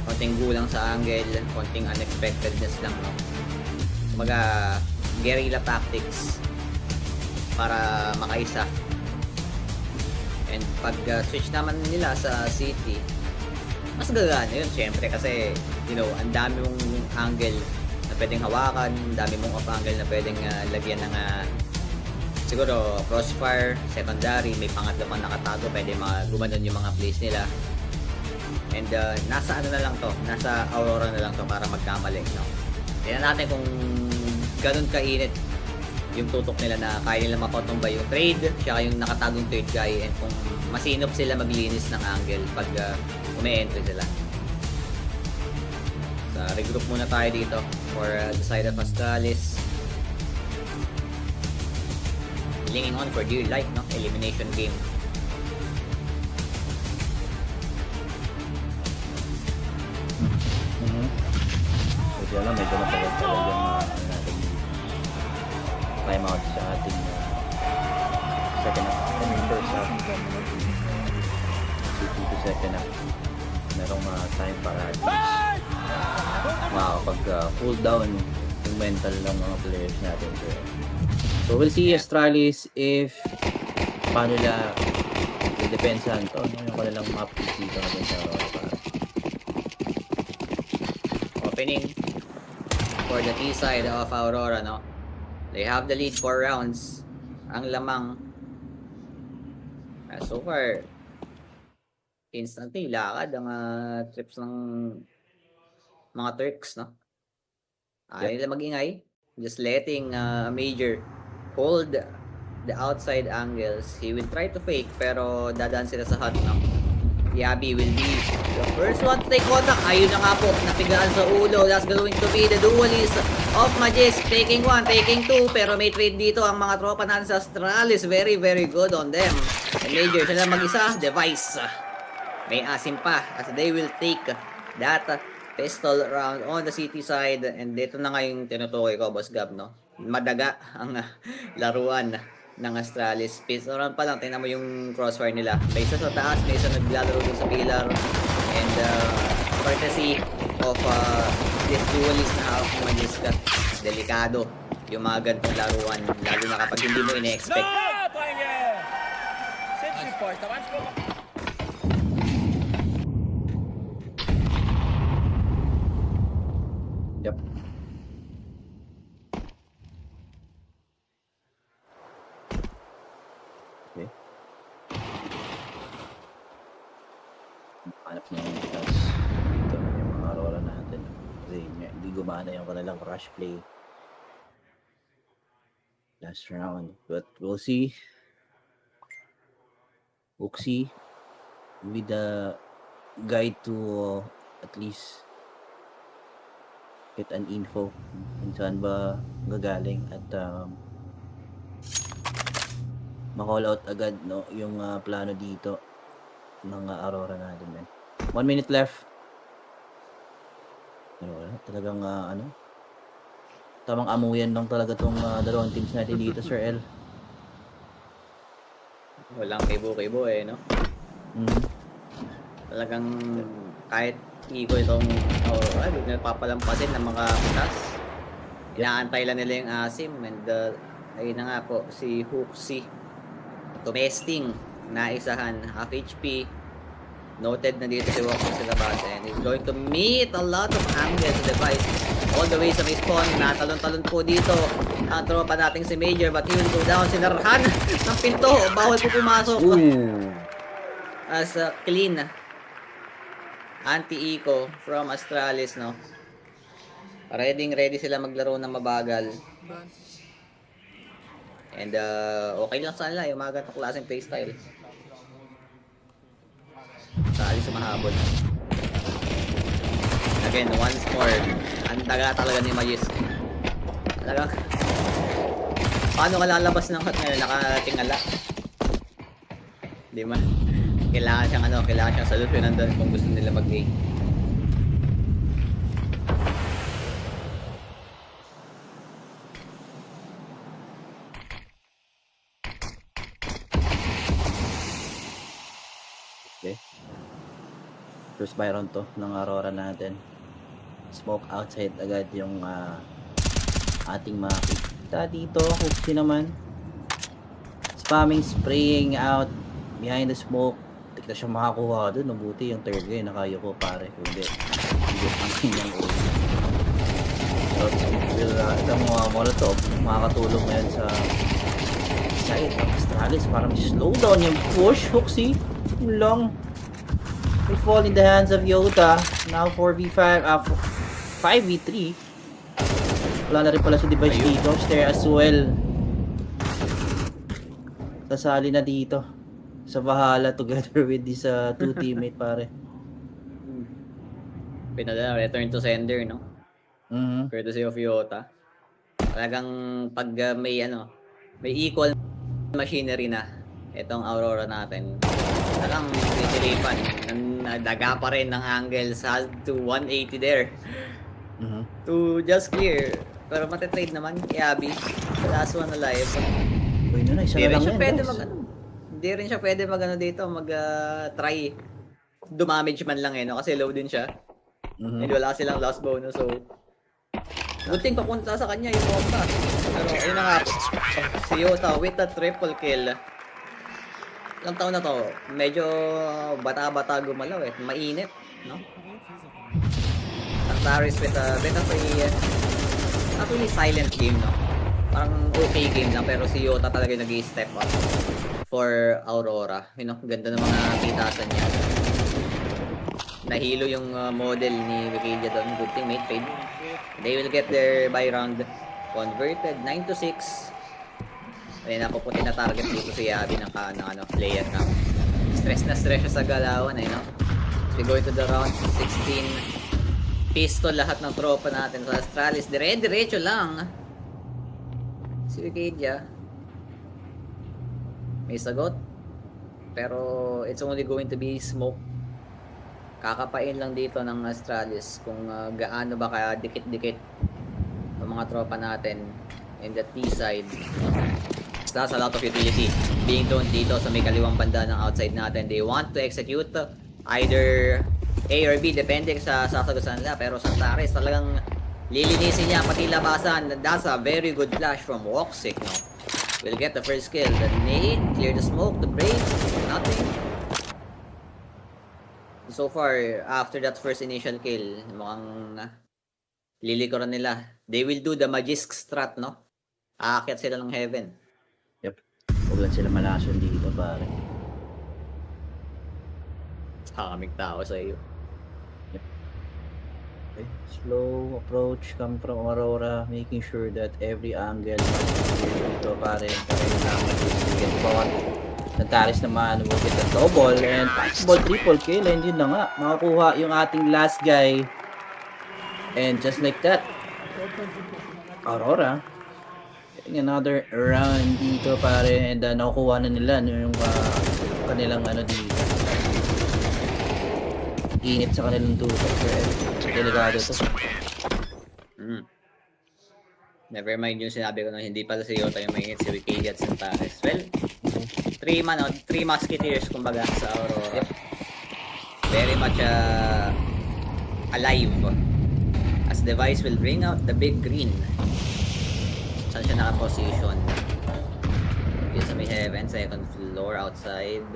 konting gulang sa angle, konting unexpectedness lang, no? Kumbaga, guerrilla tactics para makaisa. And pag switch naman nila sa City, mas gagana yun, syempre, kasi, ang dami mong angle na pwedeng hawakan, dami mong off angle na pwedeng lagyan ng siguro crossfire, secondary, may pangatlo pang nakatago, pwede gumanon yung mga plays nila. And nasa na lang to, nasa Aurora na lang to para magkamali, no? Tingnan natin kung ganun kainit yung tutok nila na kaya nila mapatumba yung trade, siya yung nakatagong trade guy, and kung masinop sila maglinis ng angle pag umi-entry sila. So, regroup muna tayo dito for the side of Astralis. Clinging on for dear life, no? Elimination game. Medyo matagal talagang natin time out sa ating second half. to second half. Merong time para makakapag-cool down yung mental ng mga players natin. So we'll see Astralis if paano nila i-depensahan to. Yung kanilang map dito natin sa Aurora. Opening for the T side of Aurora, no? They have the lead 4 rounds. Ang lamang. So far, instantly lakad ang trips ng mga Turks, no? Ayaw nila mag-ingay. Just letting Major hold the outside angles. He will try to fake pero dadaan sila sa hut, no? Yabi will be the first one to take contact. Ayun na nga po, napigaan sa ulo. That's going to be the duelist of Magis. Taking 1, taking 2. Pero may trade dito ang mga tropa natin sa Astralis. Very, very good on them. And Major, sila mag-isa. Device. May asim pa as they will take that pistol round on the city side. And dito na nga yung tinutukoy ko, Boss Gab, no? Madaga ang laruan ng Astralis. Pistol round pa lang, tingnan mo yung crossfire nila. May isa sa taas, may isa naglalaro dun sa pillar. And courtesy of this duelist na half Magiska. Delikado yung mga ganitong laruan. Lalo na kapag hindi mo ine-expect. Yep. Okay. Hanap niya yung tas dito yung mga Aurora natin. Kasi hindi gumana yung kanilang rush play last round. But we'll see. Uxie with the guide to at least get an info kung saan ba gagaling at ma-call out agad, no, yung plano dito ng Aurora natin, man. 1 minute left. Pero wala, talagang tamang amuyan lang talaga tong dalawang teams natin dito, Sir L. Walang kibo-kibo no? Talagang kahit iko itong Aurora, napapalampasin ng mga putas. Inaantay lang nila yung asim. And ayun na nga po, si Hooksy tumesting na isahan, half HP. Noted na dito si Walker sa labas and he's going to meet a lot of angles device all the way sa may spawn. Natalon-talon po dito ang tropa nating si Major, but he will go down. Sinarahan ng pinto, bawal po pumasok. As a clean anti-eco from Astralis, no? Ready sila maglaro ng mabagal. And okay lang sa nila yung mga ganitong klaseng playstyle. Astralis sumahabol. Again, once more, ang taga talaga ni Magis. Talagang paano ka lalabas ng hot ngayon? Nakatingala. Di ba? Kailangan siyang solusyonan doon kung gusto nila mag-game. Okay. First buy round to ng Aurora natin. Smoke outside agad yung ating makikita dito. Hooksy naman. Spamming, spraying out behind the smoke. Tikta siya makakuha doon. Mabuti yung third guy. Nakayo ko pare. Hindi. Hindi ang kanyang ulo. So, itong mga molotov makakatulong ngayon sa side ng Astralis para may slow down yung push. Hooksy. Long. We fall in the hands of Yota. Now 4v5. 5v3. Wala na rin pala si device dito. Stare as well. Kasali na dito sa bahala together with this two teammate pare. Pinadala, return to sender, no? Courtesy of Yota. Talagang pag may equal machinery na itong Aurora natin. Talagang titilipan. Daga pa rin ng angles. Has to 180 there. To just clear. Pero matitrade naman kay Abby. The last one alive. Uy, isa na lang yan. Pwede Hindi rin siya pwede try dumamage man lang no? Kasi low din siya. And wala silang last bonus, so good thing papunta sa kanya yung bomba. Pero ayun na nga, si Yota with the triple kill. Ilang taon na to, medyo bata-bata gumalaw mainit, no? Astralis with a bit of a not really silent game, no? Parang okay game lang, pero si Yota talaga yung nag-step up for Aurora. Ganda ng mga pitasan niya. Nahilo yung model ni Wikidia doon. Good thing, may trade. They will get their buy round converted. 9-6. Ayun na, puputi na target dito si Yabi ng player na. Stress na stress siya sa galawan, no? As we go into the round 16. Pistol lahat ng tropa natin sa Astralis. Dire-diretso lang. Si Wikidia. May sagot. Pero it's only going to be smoke. Kakapain lang dito ng Astralis kung gaano ba kaya dikit-dikit ng mga tropa natin in the T side. That's a lot of utility being thrown dito sa may kaliwang banda ng outside natin. They want to execute either A or B, depende sa sasagusan nila. Pero Santares talagang lilinisin niya pati labasan. That's a very good flash from Woxic, no? We'll get the first kill. The nade, clear the smoke, the break, nothing. So far, after that first initial kill, mukhang lilikuran nila. They will do the Magisk strat, no? Aakyat sila ng heaven. Yep. Huwag lang sila malason dito, pare. Kaming tao sa iyo. Yep. Okay. Slow approach come from Aurora, making sure that every angle dito, pare. Para yung Magisk to get caught. Santares naman will get a double and possible triple kill, and yun na nga, makakuha yung ating last guy. And just like that, Aurora getting another round dito, pare, and nakukuha na nila yung kanilang dito. Init sa kanilang tutok, delikado to. Never mind yung sinabi ko na hindi pala si Yota yung mainit, si Wikidia at Santares. Well, 3 musketeers kumbaga sa Aurora. Very much alive. As device will bring out the big green. Saan siya naka-position? Okay, sa may heaven, second floor outside.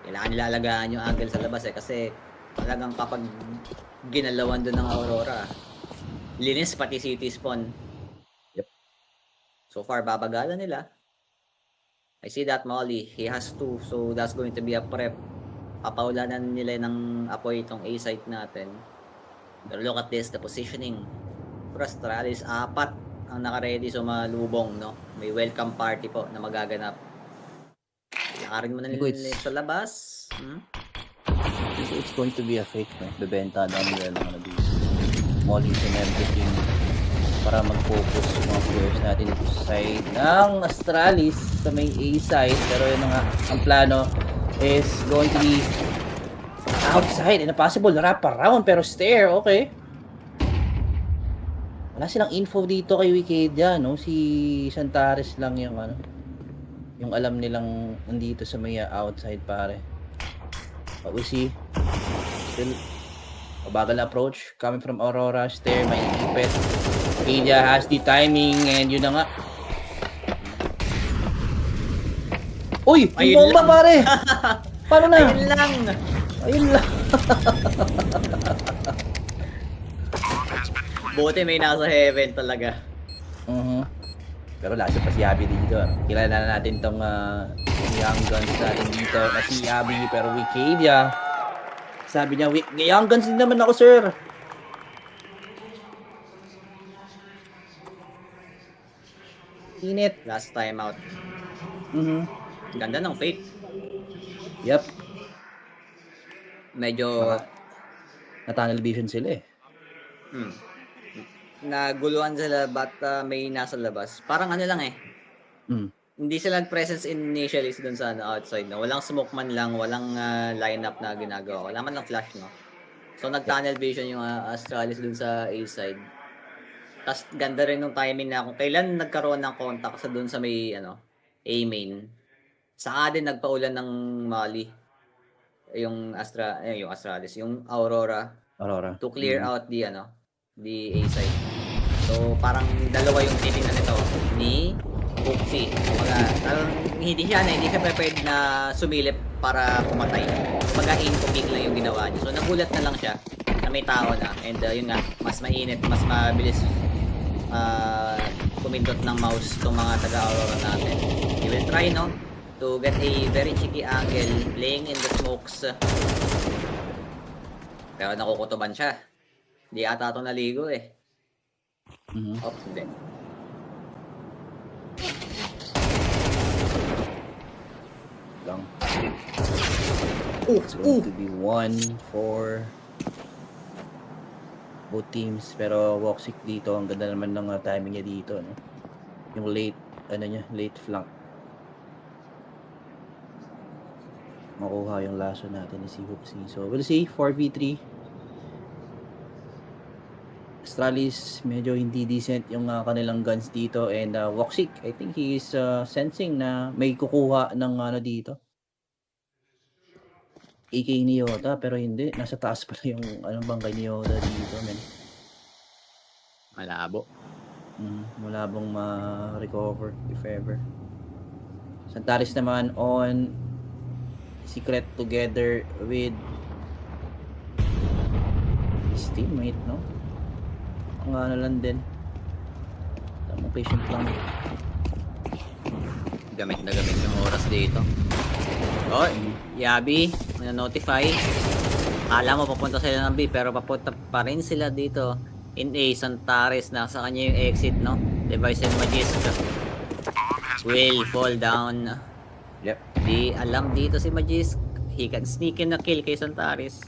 Kailangan nila alagaan yung angle sa labas kasi talagang kapag ginalawan doon ng Aurora, linis pati city spawn. Yep. So far, babagalan nila. I see that Molly. He has 2. So, that's going to be a prep. Papaulanan nila ng apoy itong A site natin. Pero look at this. The positioning. For Astralis, 4 ang naka-ready sumalubong, no? May welcome party po na magaganap. Lakarin mo na nila sa labas. It's going to be a fake, no? Bebenta na nila ng dito. Molly and everything para mag-focus yung mga players natin dito sa side ng Astralis sa may A side. Pero yun nga, ang plano is going to be outside and a possible wrap around, pero stair, okay. Wala silang info dito kay Wikidia, no? Si Santares lang yung yung alam nilang nandito sa may outside, pare. But we see still mabagal na approach coming from Aurora. Stair, may ipit. Wikidia has the timing and yun na nga. Uy! Yung bomba, pare! Paano na? Ayun lang! Ayun lang. Buti may nasa heaven talaga. Pero lasa pa si Abby dito. Kilala na natin tong young guns natin dito na si Abby, pero Wikidia. Sabi niya, young guns din naman ako, sir. Init. Last time out. Ganda ng fake. Yep. Medyo na-tunnel vision sila eh. Naguluhan sila but may nasa labas. Parang ano lang eh. Hindi sila nag-presence initially doon sa outside. No? Walang smoke man lang, walang lineup na ginagawa. Wala man lang flash, no? So nag-tunnel vision yung Astralis doon sa A side. Tapos ganda rin ng timing na kung kailan nagkaroon ng contact sa doon sa may A main. Saka din nagpaulan ng Mali. Yung Astralis, yung Aurora to clear out the A side. So parang dalawa yung titingnan nito ni Foxy. Parang hindi siya prepared na sumilip para pumatay. Kumbaga info-kick lang yung ginawa niya. So nagulat na lang siya na may tao na, and yun nga, mas mainit, mas mabilis pumindot ng mouse tong mga taga-Aurora natin. He will try to get a very cheeky angle, playing in the smokes. Pero nakukutuban siya. Hindi ata ito naligo eh. Oh, hindi. Lang. It's going to be 1 for both teams. Pero Woxic dito, ang ganda naman ng timing niya dito, no? Yung late flank. Makuha yung laso natin ni si Hoopsy. So we'll see, 4v3. Astralis, medyo hindi decent yung kanilang guns dito, and Woxic, I think he is sensing na may kukuha ng dito. AK ni Yoda, pero hindi. Nasa taas pala yung bangkay ni Yoda dito, men. Malabo. Malabong ma-recover, if ever. Santaris naman on secret together with his teammate, no? Ang lang din. Tamang patient lang. Gamit na gamit yung oras dito. Oh, Yabi, na-notify. Alam mo, papunta sila ng B, pero papunta pa rin sila dito. In A, Santaris, nasa kanya yung exit, no? Device and Magisk will fall down. Yep. Di alam dito si Magisk. He can sneak in na kill kay Santaris.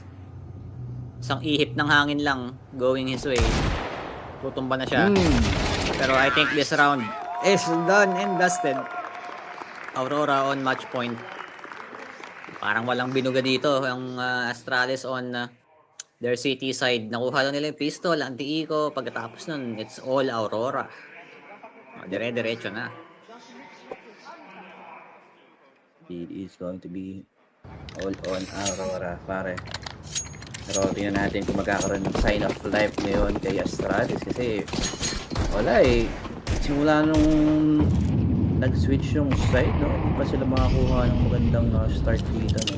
Isang ihip ng hangin lang going his way. Tutumba na siya. Pero I think this round is done and dusted. Aurora on match point. Parang walang binuga dito. Yung Astralis on their city side. Nakuha lang nila yung pistol, anti-eco. Pagkatapos nun, it's all Aurora. Dire-diretso na. It is going to be all on Aurora, pare. Pero tingnan natin kung magkakaroon ng sign of life ngayon kay Astralis, kasi wala eh. Simula nung nag-switch yung side, no? Hindi pa sila makakuha ng magandang start dito, no?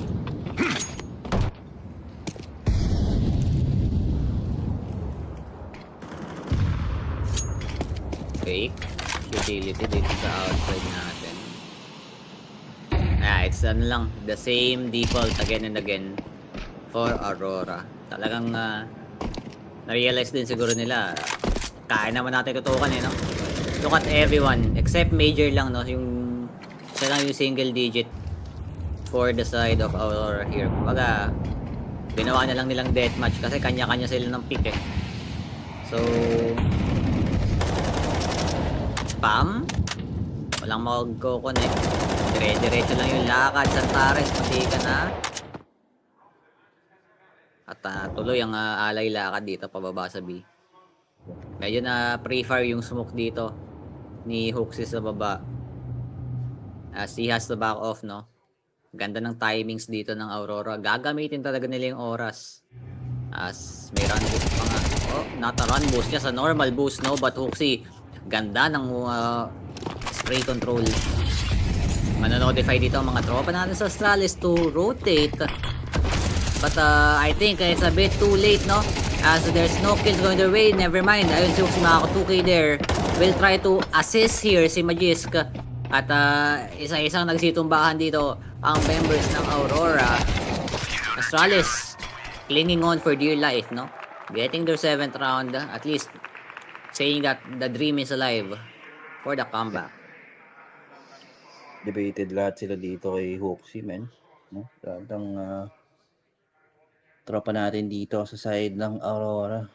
Okay. Utility dito sa outside natin. It's lang, the same default again and again for Aurora. Talagang na-realize din siguro nila, kaya naman natin tutukan no? Look at everyone except Major lang, no? Yung siya lang yung single digit for the side of Aurora here. Kumbaga, ginawa na lang nilang deathmatch kasi kanya-kanya sila ng pick eh. So spam, walang mag-connect, dire-diretso lang yung lakad. Santares, pati ka na. At tuloy ang alay lakad dito pababa sa B. Medyo na pre-fire yung smoke dito ni Hooksy sa baba, as he has to back off, no? Ganda ng timings dito ng Aurora. Gagamitin talaga nila yung oras. As may run boost pa nga. Oh, not a run boost, just a normal boost, no? But Hooksy, ganda ng spray control. Manonotify dito ang mga tropa natin sa Astralis to rotate. But I think it's a bit too late, no? As there's no kills going their way. Never mind. Ayun si Hooksy, makaka 2k there. Will try to assist here si Magisk. At isa-isang nagsitumbahan dito ang members ng Aurora. Astralis clinging on for dear life, no? Getting their 7th round, at least saying that the dream is alive for the comeback. Debated lahat sila dito kay Hooksy, man. No? Ang tropa natin dito sa side ng Aurora.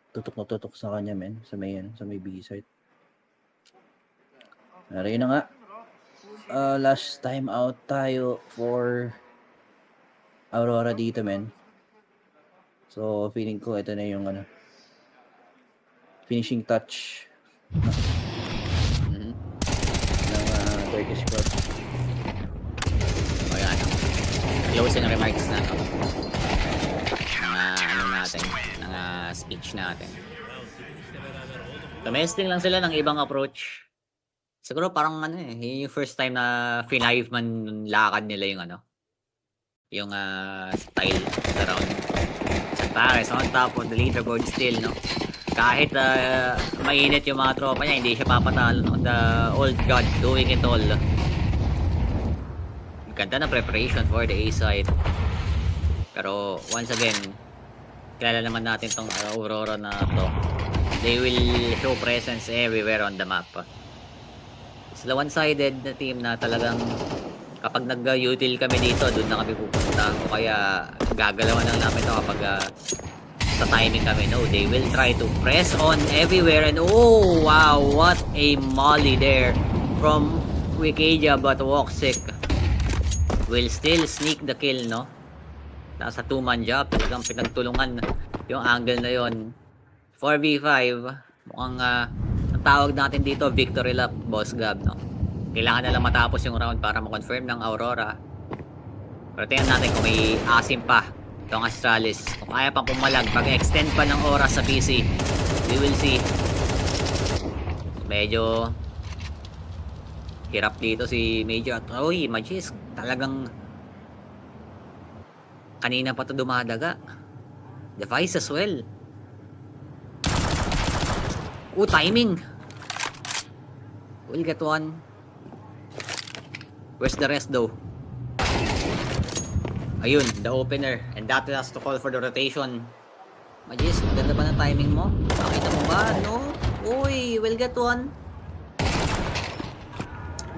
Tutok na tutok sa kanya, man. Sa may B side. Narin na nga. Last time out tayo for Aurora dito, man. So, feeling ko ito na yung finishing touch ng Turkish crowd. O yan. Closing remarks na to. Ano natin, ng speech natin. Domestic lang sila ng ibang approach. Siguro parang yun yung first time na F5 man lakad nila yung yung style sa round. Sa Paris, on top of the leaderboard still, no? Kahit mainit yung mga tropa niya, hindi siya papatalo, no? The old god doing it all. Ganda na preparation for the A side. Pero once again, kilala naman natin tong Aurora na to. They will show presence everywhere on the map. Sila one-sided na team na talagang kapag nag-util kami dito, doon na kami pupunta. O kaya gagalawan lang namin ito kapag sa timing kami. No, they will try to press on everywhere. And oh, wow, what a molly there from Wikidia, but Woxic will still sneak the kill, no? Nasa 2-man job, talagang pinagtulungan yung angle na yon. 4v5, mukhang ang tawag natin dito victory lap, Boss Gab, no? Kailangan na lang matapos yung round para ma-confirm ng Aurora. Pero tingnan natin kung may asim pa itong Astralis, kung kaya pang pumalag pag-extend pa ng oras sa PC. We will see. Medyo hirap dito si Major at oy, Magis, talagang kanina pa to dumadaga. Device as well. Timing. We'll get one. Where's the rest though? Ayun, the opener. And that has to call for the rotation. Magis, ganda ba ng timing mo? Nakita mo ba? No? Uy, we'll get one.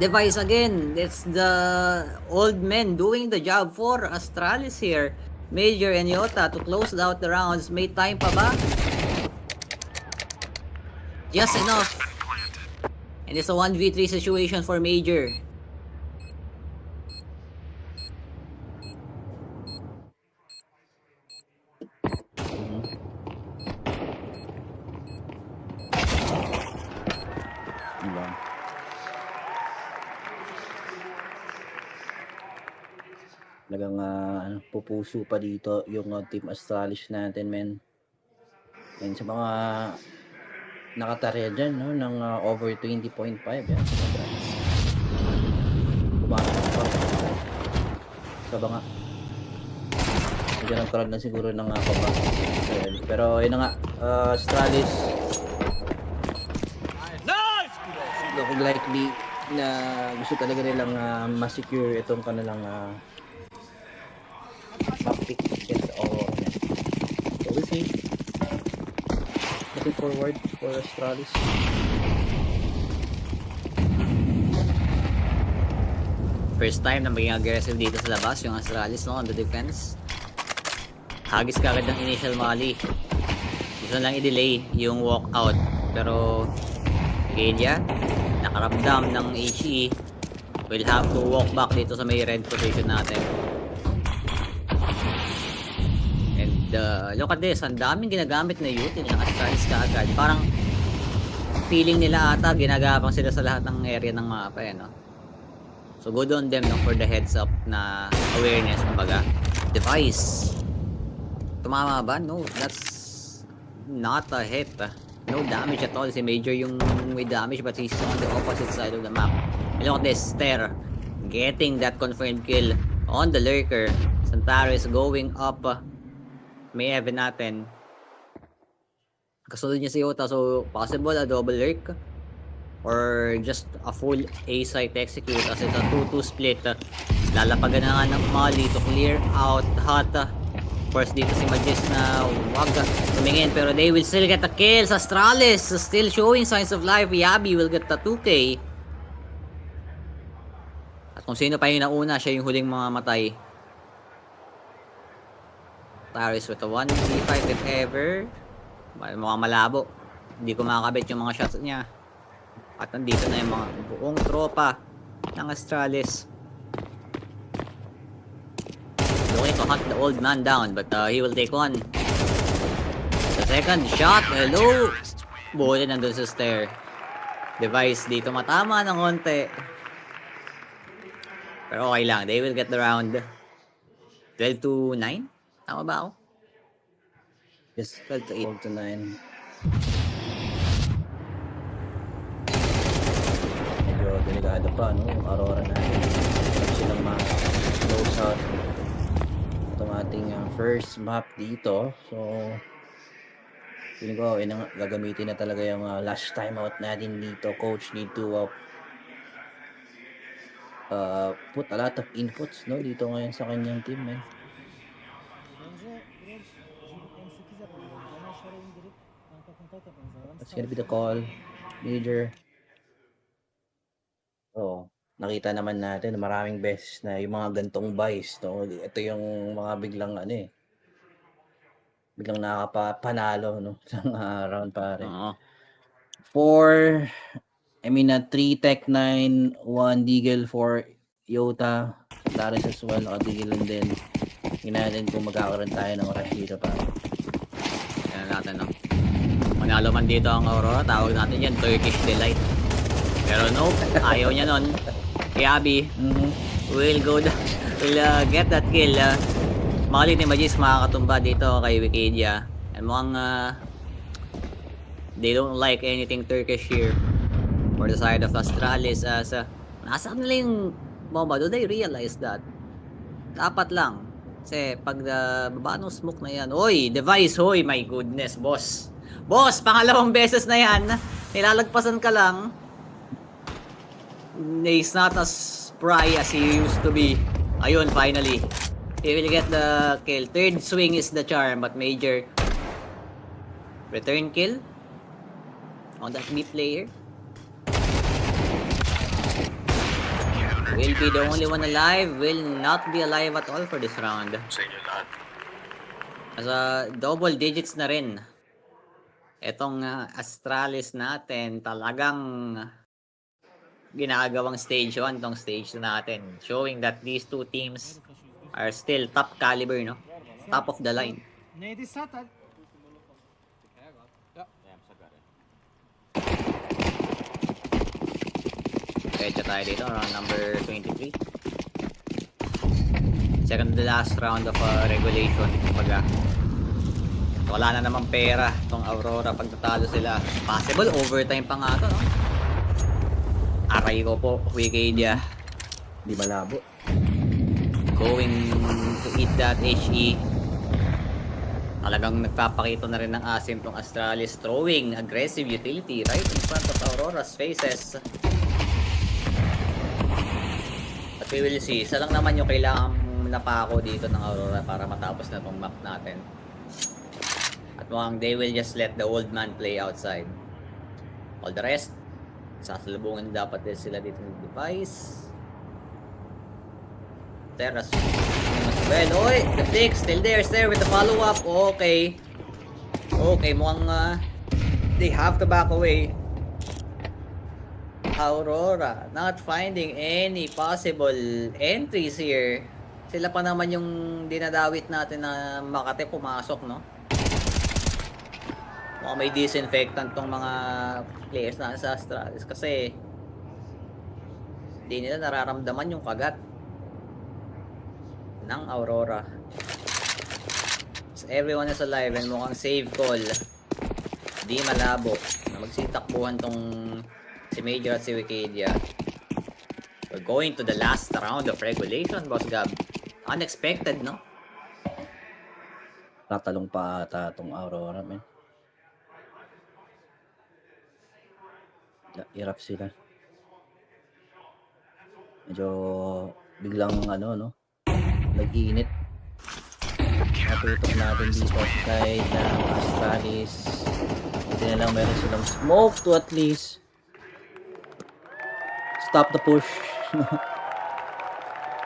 Device again. It's the old men doing the job for Astralis here. Major and Yota to close out the rounds. May time pa ba? Just enough. And it's a 1v3 situation for Major. Talagang pupuso pa dito yung team Astralis natin, men. And sa mga nakatarya dyan, no, ng over 20.5 yan. Bumakit pa. Saba nga. Medyo nagkaroon na siguro ng kaba. Pero yun na nga, Astralis. Looking likely na gusto talaga nilang ma-secure itong kanilang pick against Aurora. So we'll see. Looking forward for Astralis. First time na maging aggressive dito sa labas yung Astralis, no, on the defense. Hagis kagad ng initial molly. Gusto lang i-delay yung walkout. Pero Wikidia, nakaramdam ng HE, will have to walk back dito sa may red position natin. And look at this, ang daming ginagamit na util ng Astralis kaagad. Parang feeling nila ata ginagapang sila sa lahat ng area ng mapa, no? So good on them, no, for the heads up na awareness, kumbaga. Device. Tumama ba? No, that's not a hit. No damage at all. Si Major yung with damage, but he's on the opposite side of the map. And look at this, Ster getting that confirmed kill on the lurker. Santaris going up. May Evan natin. Kasunod niya si Yota, so possible a double lurk or just a full A site execute as it's a 2-2 split. Lalapagan na nga ng Molly to clear out hot. First dito si Magis na wag tumingin, pero they will still get the kills. Astralis still showing signs of life. Yabi will get the 2K. At kung sino pa yung nauna, siya yung huling mamamatay. Taris with a 1v5 if ever. Mukhang malabo. Hindi ko makakabit yung mga shots niya. At nandito na yung mga buong tropa ng Astralis. Looking to hunt the old man down, but he will take one. The second shot, hello! Buhay nandun sa stair. Device dito matama ng konti. Pero okay lang. They will get the round 12-9. Tama ba ako? Yes, 12-8. 12-9. Medyo delikado pa, no? Yung Aurora natin. Huwag silang ma-close out itong ating first map dito. So, feeling ko, gagamitin na talaga yung last timeout natin dito. Coach need to put a lot of inputs, no? Dito ngayon sa kanyang team, man. That's gonna be the call. Major. Oh, nakita naman natin maraming beses na yung mga gantong buys, no? Ito yung mga biglang biglang nakakapanalo, no? Sa round pare. Oo. 3 Tech 9, 1 Deagle for Yota. Taris as well, naka-Deagle din. Tingnan natin kung magkakaroon tayo ng rush dito pare. Tingnan natin, no? Manalo man dito ang Aurora, tawag natin yan Turkish Delight. Pero no, ayaw niya nun. Yabi will get that kill. Makalit ni Magis makakatumba dito kay Wikidia. And mukhang they don't like anything Turkish here for the side of Astralis as nasa nila yung bomba. Do they realize that? Dapat lang. Kasi pag baba ng smoke na yan, oy, device, hoy, my goodness, boss. Boss, pangalawang beses na yan. Nilalagpasan ka lang. He's not as spry as he used to be. Ayun, finally. He will get the kill. Third swing is the charm, but Major return kill on that B player. Will be the only one alive. Will not be alive at all for this round. As double digits na rin. Etong Astralis natin talagang ginagawang stage 1 tong stage natin, showing that these two teams are still top caliber, no? Top of the line. Kaya tayo dito, round number 23. Second to the last round of regulation. Kumbaga, wala na namang pera tong Aurora pag natalo sila. Possible overtime pa nga to, no? Aray ko po, Wikidia. Di malabo. Going to eat that HE. Talagang nagpapakita na rin ng asim tong Astralis, throwing aggressive utility right in front of Aurora's faces. At we will see. Isa lang naman yung kailangan napako dito ng Aurora para matapos na tong map natin. At mukhang they will just let the old man play outside. All the rest, sasalubungin dapat din sila dito ng device. Terras as well. Oy, the flick still there with the follow-up. Okay. Okay, mukhang they have to back away. Aurora not finding any possible entries here. Sila pa naman yung dinadawit natin na Makate pumasok, no? Mukhang may disinfectant tong mga players na sa Astralis kasi hindi nila nararamdaman yung kagat ng Aurora. So everyone is alive and mukhang save call. Di malabo na magsitakbuhan tong si Major at si Wikidia. We're going to the last round of regulation, Boss Gab. Unexpected, no? Tatalong pa ata itong Aurora, man. Hirap sila. Medyo biglang no? Nag-iinit. Natutok natin dito side ng Astralis. Hindi na lang meron silang smoke to at least stop the push.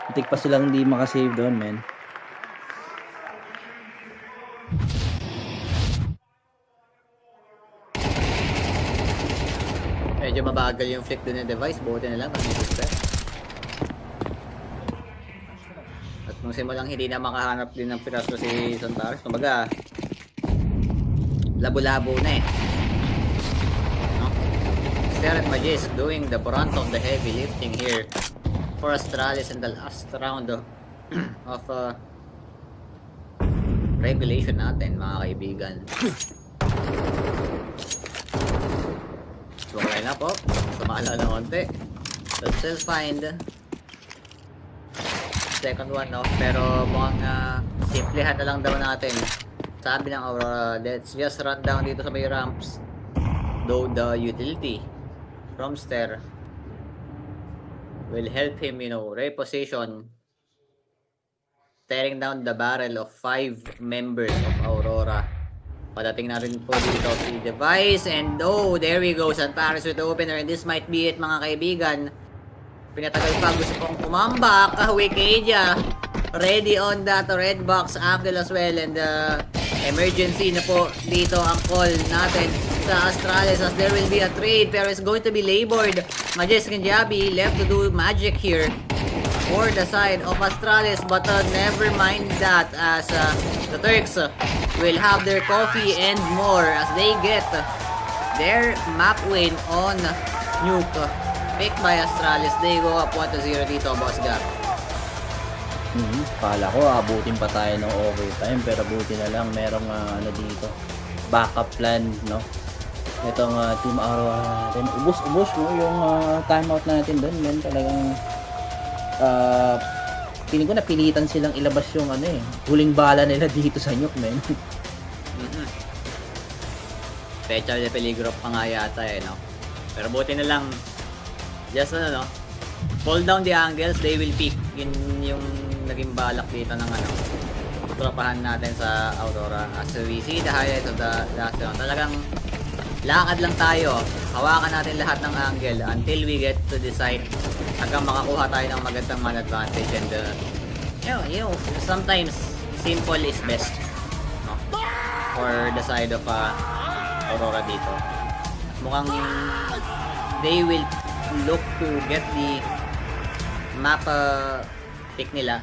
Itik pa silang hindi makasave doon, man. Medyo mabagal yung flick dun ng device. Buti na lang kasi sister. At nung simulang hindi na makahanap din ng piraso si Santares. Kumbaga, labo-labo na eh. No? Stern Magis doing the brunt of the heavy lifting here for Astralis in the last round of regulation natin, mga kaibigan. So, line up, oh. Sumala na konti. But still find second one, no? Pero mukhang simplihan na lang daw natin. Sabi ng Aurora, let's just run down dito sa may ramps. Though the utility from Ster will help him, you know, reposition, staring down the barrel of 5 members of Aurora. Padating na rin po dito si Device, and oh, there we go, San Paris with the opener, and this might be it, mga kaibigan. Pinatagal pa, gusto pong kumambak. Wikidia ready on that red box angle as well, and emergency na po dito ang call natin sa Astralis as there will be a trade, pero it's going to be labored. Majestic and Jabi left to do magic here for the side of Astralis, but never mind that, as the Turks will have their coffee and more as they get their map win on Nuke. Picked by Astralis, they go up 1-0 dito, Boss Gab. Kala ko abutin pa tayo ng overtime, pero buti na lang merong ano dito, backup plan, no? Itong Team Aurora natin, ubos no yung timeout natin doon, men. Talagang feeling ko napilitan silang ilabas yung ano huling bala nila dito sa Nuke, men. Pecha de peligro pa nga yata no? Pero buti na lang, just no, pull down the angles, they will pick. Yun yung naging balak dito ng tropahan natin sa Aurora. As we see the highlights of the last round, talagang lakad lang tayo, hawakan natin lahat ng angle until we get to the site, hanggang makakuha tayo ng magandang man advantage. And you know, sometimes simple is best, no? For the side of Aurora dito. Mukhang they will look to get the map pick nila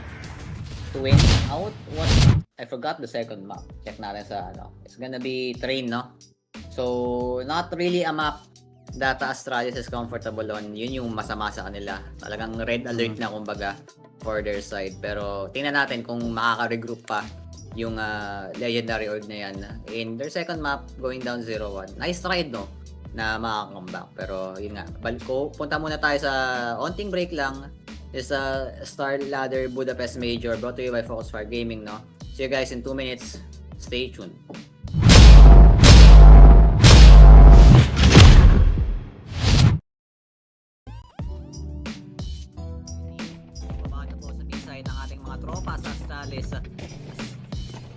to win out. What? I forgot the second map. Check natin sa it's gonna be train, no? So, not really a map that Astralis is comfortable on. Yun yung masama sa kanila. Talagang red alert na kumbaga for their side. Pero tingnan natin kung makaka-regroup pa yung legendary org na yan in their second map, going down 0-1. Nice ride, no? Na makaka-comeback. Pero yun nga, punta muna tayo sa onting break lang. Is StarLadder Budapest Major, brought to you by FocusFire Gaming, no? See you guys in 2 minutes. Stay tuned. Bumaba na po sa B-side ng ating mga tropa sa Astralis.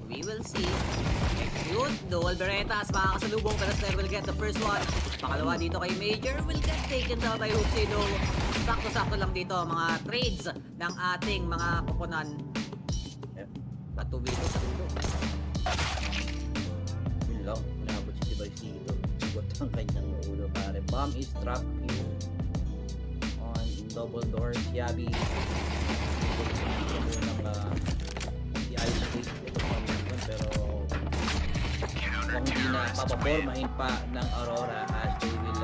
We will see. Execute. Dual Beretas, makakasalubong, pero Star will get the first one. Pakalawa dito kay Major, will get taken down by Huxido. Sakto-sakto lang dito mga trades ng ating mga koponan. At tubito sa dulo. Yun lang, inabot si Device dito. Got ang kanyang ulo, pare. Bomb is trapped here on double doors. Yabi the ice space dito pero kung hindi na papapormahin pa ng Aurora as they will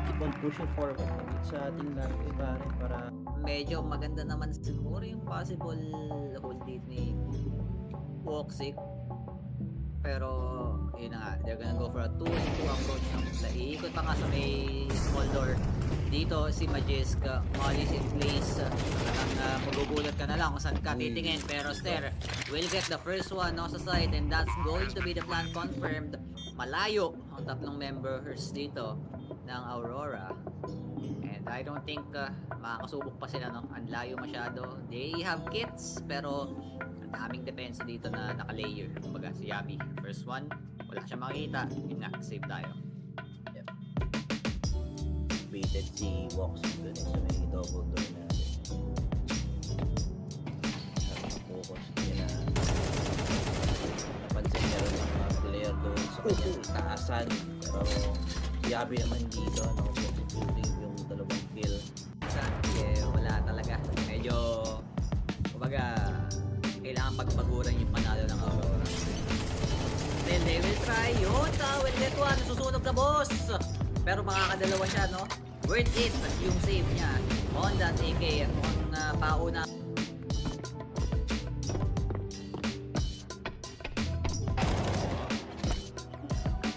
keep on pushing forward sa ating lagi, pare, para medyo maganda naman siguro yung possible hold date ni Woxic. Pero yun na nga, they're gonna go for a 2-2 approach. Iikot pa nga sa may small door. Dito si Majestic, Molly's in place. Magugulat ka na lang kung saan ka titingin. Pero Ster will get the first one sa side, and that's going to be the plan confirmed. Malayo ang tatlong members dito ng Aurora. And I don't think makakasubok pa sila, no? Ang layo masyado. They have kits, pero ang daming depensa dito na naka-layer. Kumbaga si Yabi, first one, wala siyang makikita. Yun nga, save tayo. yep. Baited si Vox dun sa may double door natin. Focus nila. Napansin meron ng mga player doon sa kanyang itaasan, pero Yabi naman dito, executing yung dalawang kill. Wala talaga. Medyo, kumbaga, kailangan pagpaguran yung panalo ng Aurora. Then they will try yun. Will get one. Susunog na, boss. Pero makakadalawa siya, no? Worth it yung save niya on that AK. At mukhang pauna.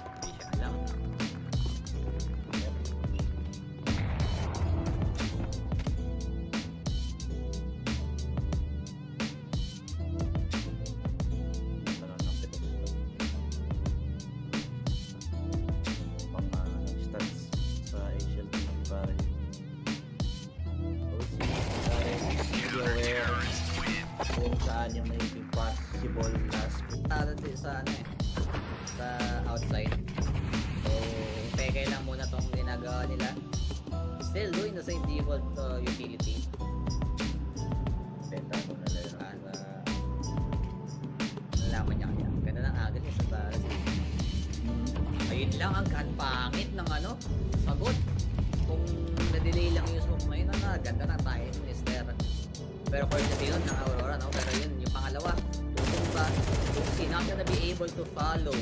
Hindi siya alam. Karoon ng pitok. Pang stats sa Asian team pare. We'll see, pare. Be aware kung saan yung magiging possible last pick. Sa ano sa outside. So, peke lang muna tong ginagawa nila. Still doing the same default utility. Benta ko na lang. Nalaman niya kaya. Ganda ng agad niya sa taras. Ayun lang ang pangit ng ano, sagot. Kung na-delay lang yung smoke ngayon, ganda ng time, mister. Pero courtesy yun ng Aurora, no? Pero yun, yung pangalawa, tutumba. Tuksi, not gonna be able to follow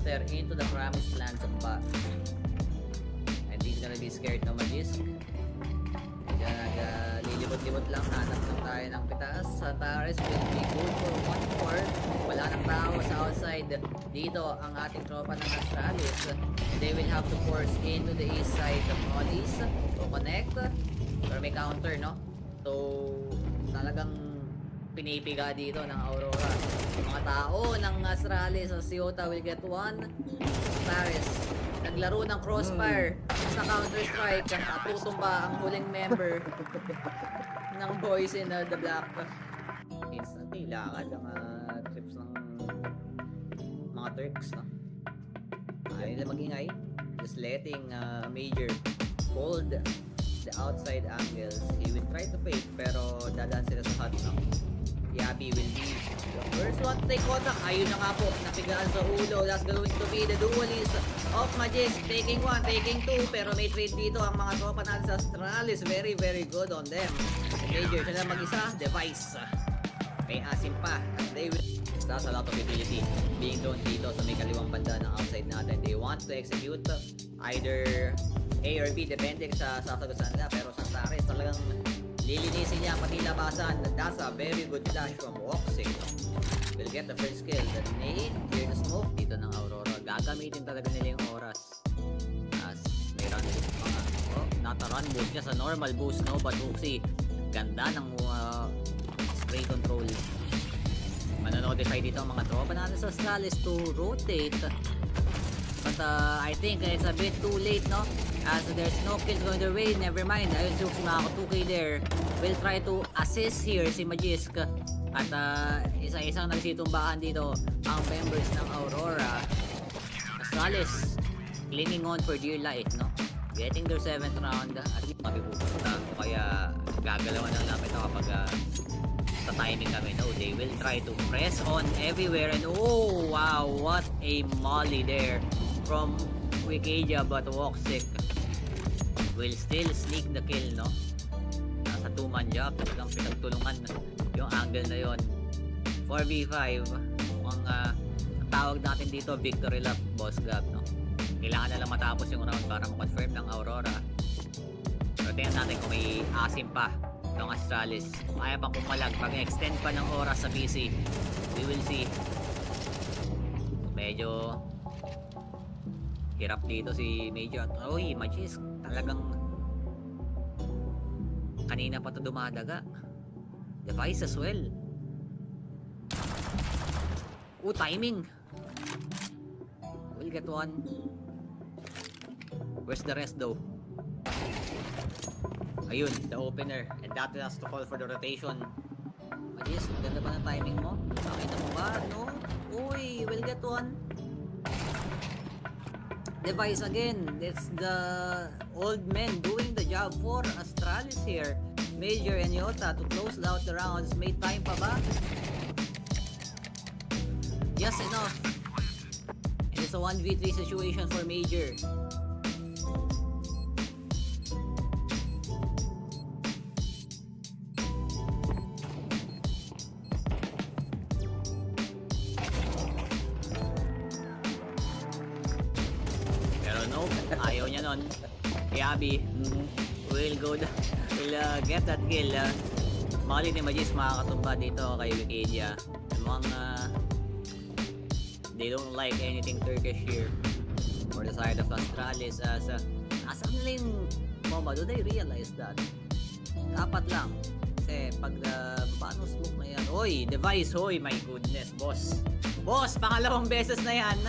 Mister into the promised lands of ba. And he's gonna be scared na mag-risk. Kaya naglilibot-libot lang, hanap lang tayo ng pitas. Tares will be good for one more. Wala nang tao sa outside. Dito ang ating tropa ng Astralis. They will have to force into the east side of Mollies to connect. Pero may counter, no? So, talagang pinipiga dito ng Aurora. Yung mga tao ng Astralis sa Ciota will get one. Tares, naglaro ng crossfire sa Counter-Strike at tutumba ang huling member ng boys in the black. Instantly, lakad ang trips ng mga Turks, no? Ayaw nila mag-ingay. Just letting Major hold the outside angles. He will try to fake pero dadaan sila sa hot, no? Yabi will be the first one to take contact. Ayun na nga po, napigaan sa ulo. That's going to be the duelist of Magis. Taking one, taking two. Pero may trade dito ang mga tropa natin sa Astralis. Very, very good on them. Major, sila mag-isa. Device. May asim pa. At they will... That's a lot of utility being thrown dito sa may kaliwang banda ng outside natin. They want to execute either A or B, depende sa sasagusan nila. Pero sa Tares, talagang lilinisin niya pati labasan. That's a very good flash from Woxic. Will get the first kill. The nade, clear the smoke dito ng Aurora. Gagamitin talaga nila yung oras. As may run boost pa nga. Oh, not a run boost niya sa normal boost, no? But Woxi, ganda ng spray control. Manonotify dito ang mga tropa natin sa Astralis to rotate. But I think it's a bit too late, no? As there's no kills going their way, never mind. Ayun si Uximako 2k there. Will try to assist here si Magisk. At isa-isang nagsitumbahan dito ang members ng Aurora. Astralis clinging on for dear life, no? Getting their 7th round. At least mabipupunta. Kaya gagalawan ng lapit ako kapag sa timing kami. No, they will try to press on everywhere. And oh, wow, what a molly there from Wikidia. But Woxic will still sneak the kill, no? Nasa 2-man job, talagang pinagtulungan yung angle na yon. 4v5 ang tawag natin dito, victory lap, boss Gab, no? Kailangan na lang matapos yung round para ma-confirm ng Aurora. Pero tingnan natin kung may asim pa ng Astralis. Kaya pang pumalag pag-extend pa ng oras sa PC. We will see. Medyo hirap dito si Major. Uy, Magis, talagang kanina pa to dumadaga. Device as well. Timing. We'll get one. Where's the rest though? Ayun, the opener. And that has to call for the rotation. Magis, ganda ba ng timing mo? Nakita mo ba? No? Uy, we'll get one. Device again. It's the old men doing the job for Astralis here. Major and Yota to close out the rounds. May time pa ba? Just enough. And it's a 1v3 situation for Major. Ayaw niya nun. Yabi will go will get that kill. Mali ni Magis makakatumba dito kay Wikidia. Among they don't like anything Turkish here for the side of Astralis as asa nila yung MOBA, do they realize that? Dapat lang. Kasi pag paano smoke na yan? Oy, device, hoy, my goodness, boss. Boss, pangalawang beses na yan.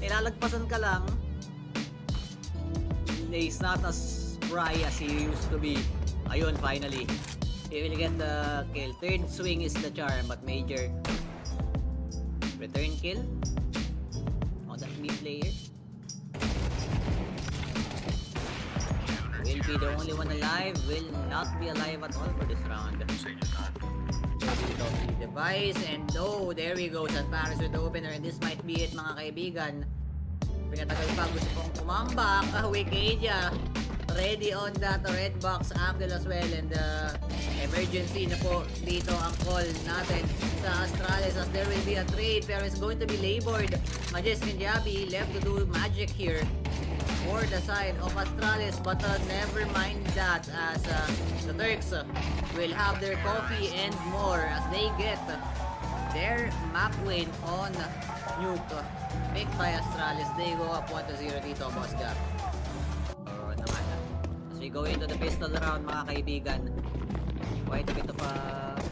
Nilalagpasan ka lang. He's not as spry as he used to be. Ayun, finally. He will get the kill. Third swing is the charm, but major return kill on that mid player. Will be the only one alive. Will not be alive at all for this round. Device and oh, there we go. San Paris with the opener, and this might be it, mga kaibigan. Pinatagal pa, gusto pong kumambak. Wikidia ready on that red box angle as well, and emergency na po dito ang call natin sa Astralis as there will be a trade pero it's going to be labored. Majes and Jabi left to do magic here for the side of Astralis, but never mind that as the Turks will have their coffee and more as they get their map win on Nuke picked by Astralis. They go up 1-0 dito, Boss Gap. As we go into the pistol round, mga kaibigan, quite a bit of a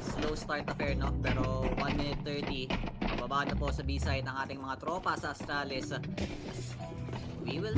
slow start affair, no? Pero 1 minute 30, mababa na po sa B-side ng ating mga tropa sa Astralis. We will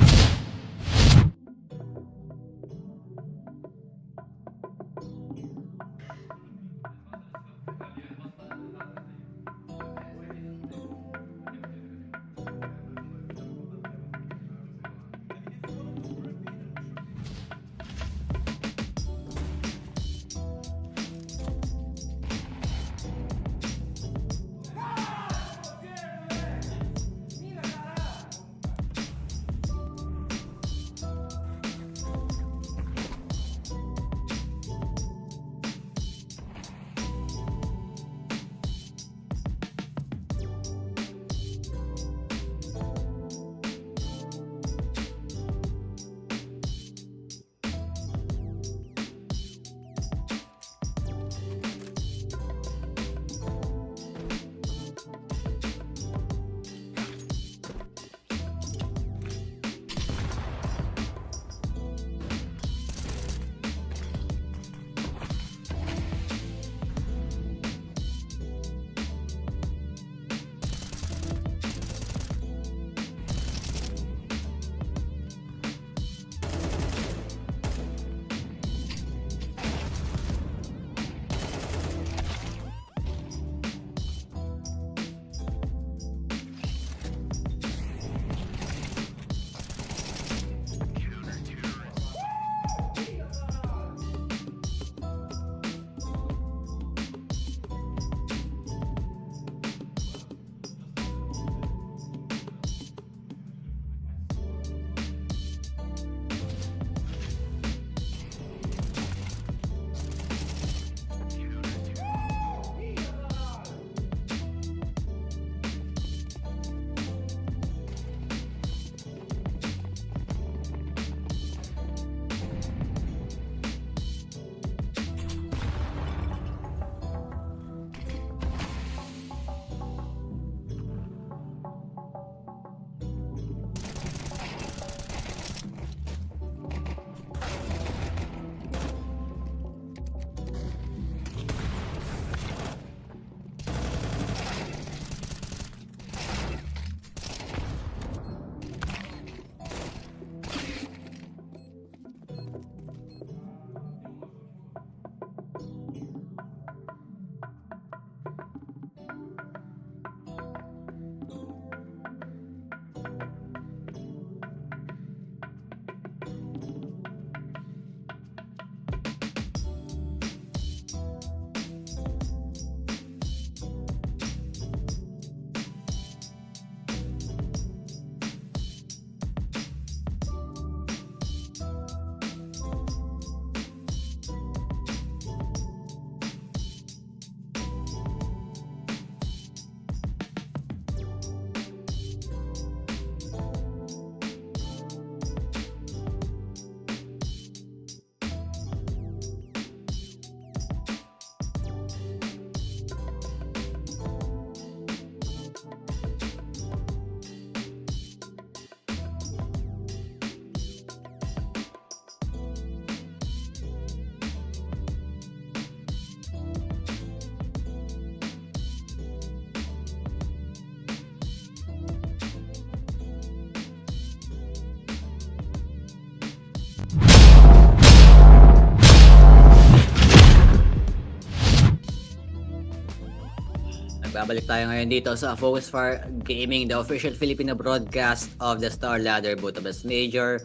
Babalik tayo ngayon dito sa FocusFire Gaming, the official Filipino broadcast of the StarLadder Budapest Major.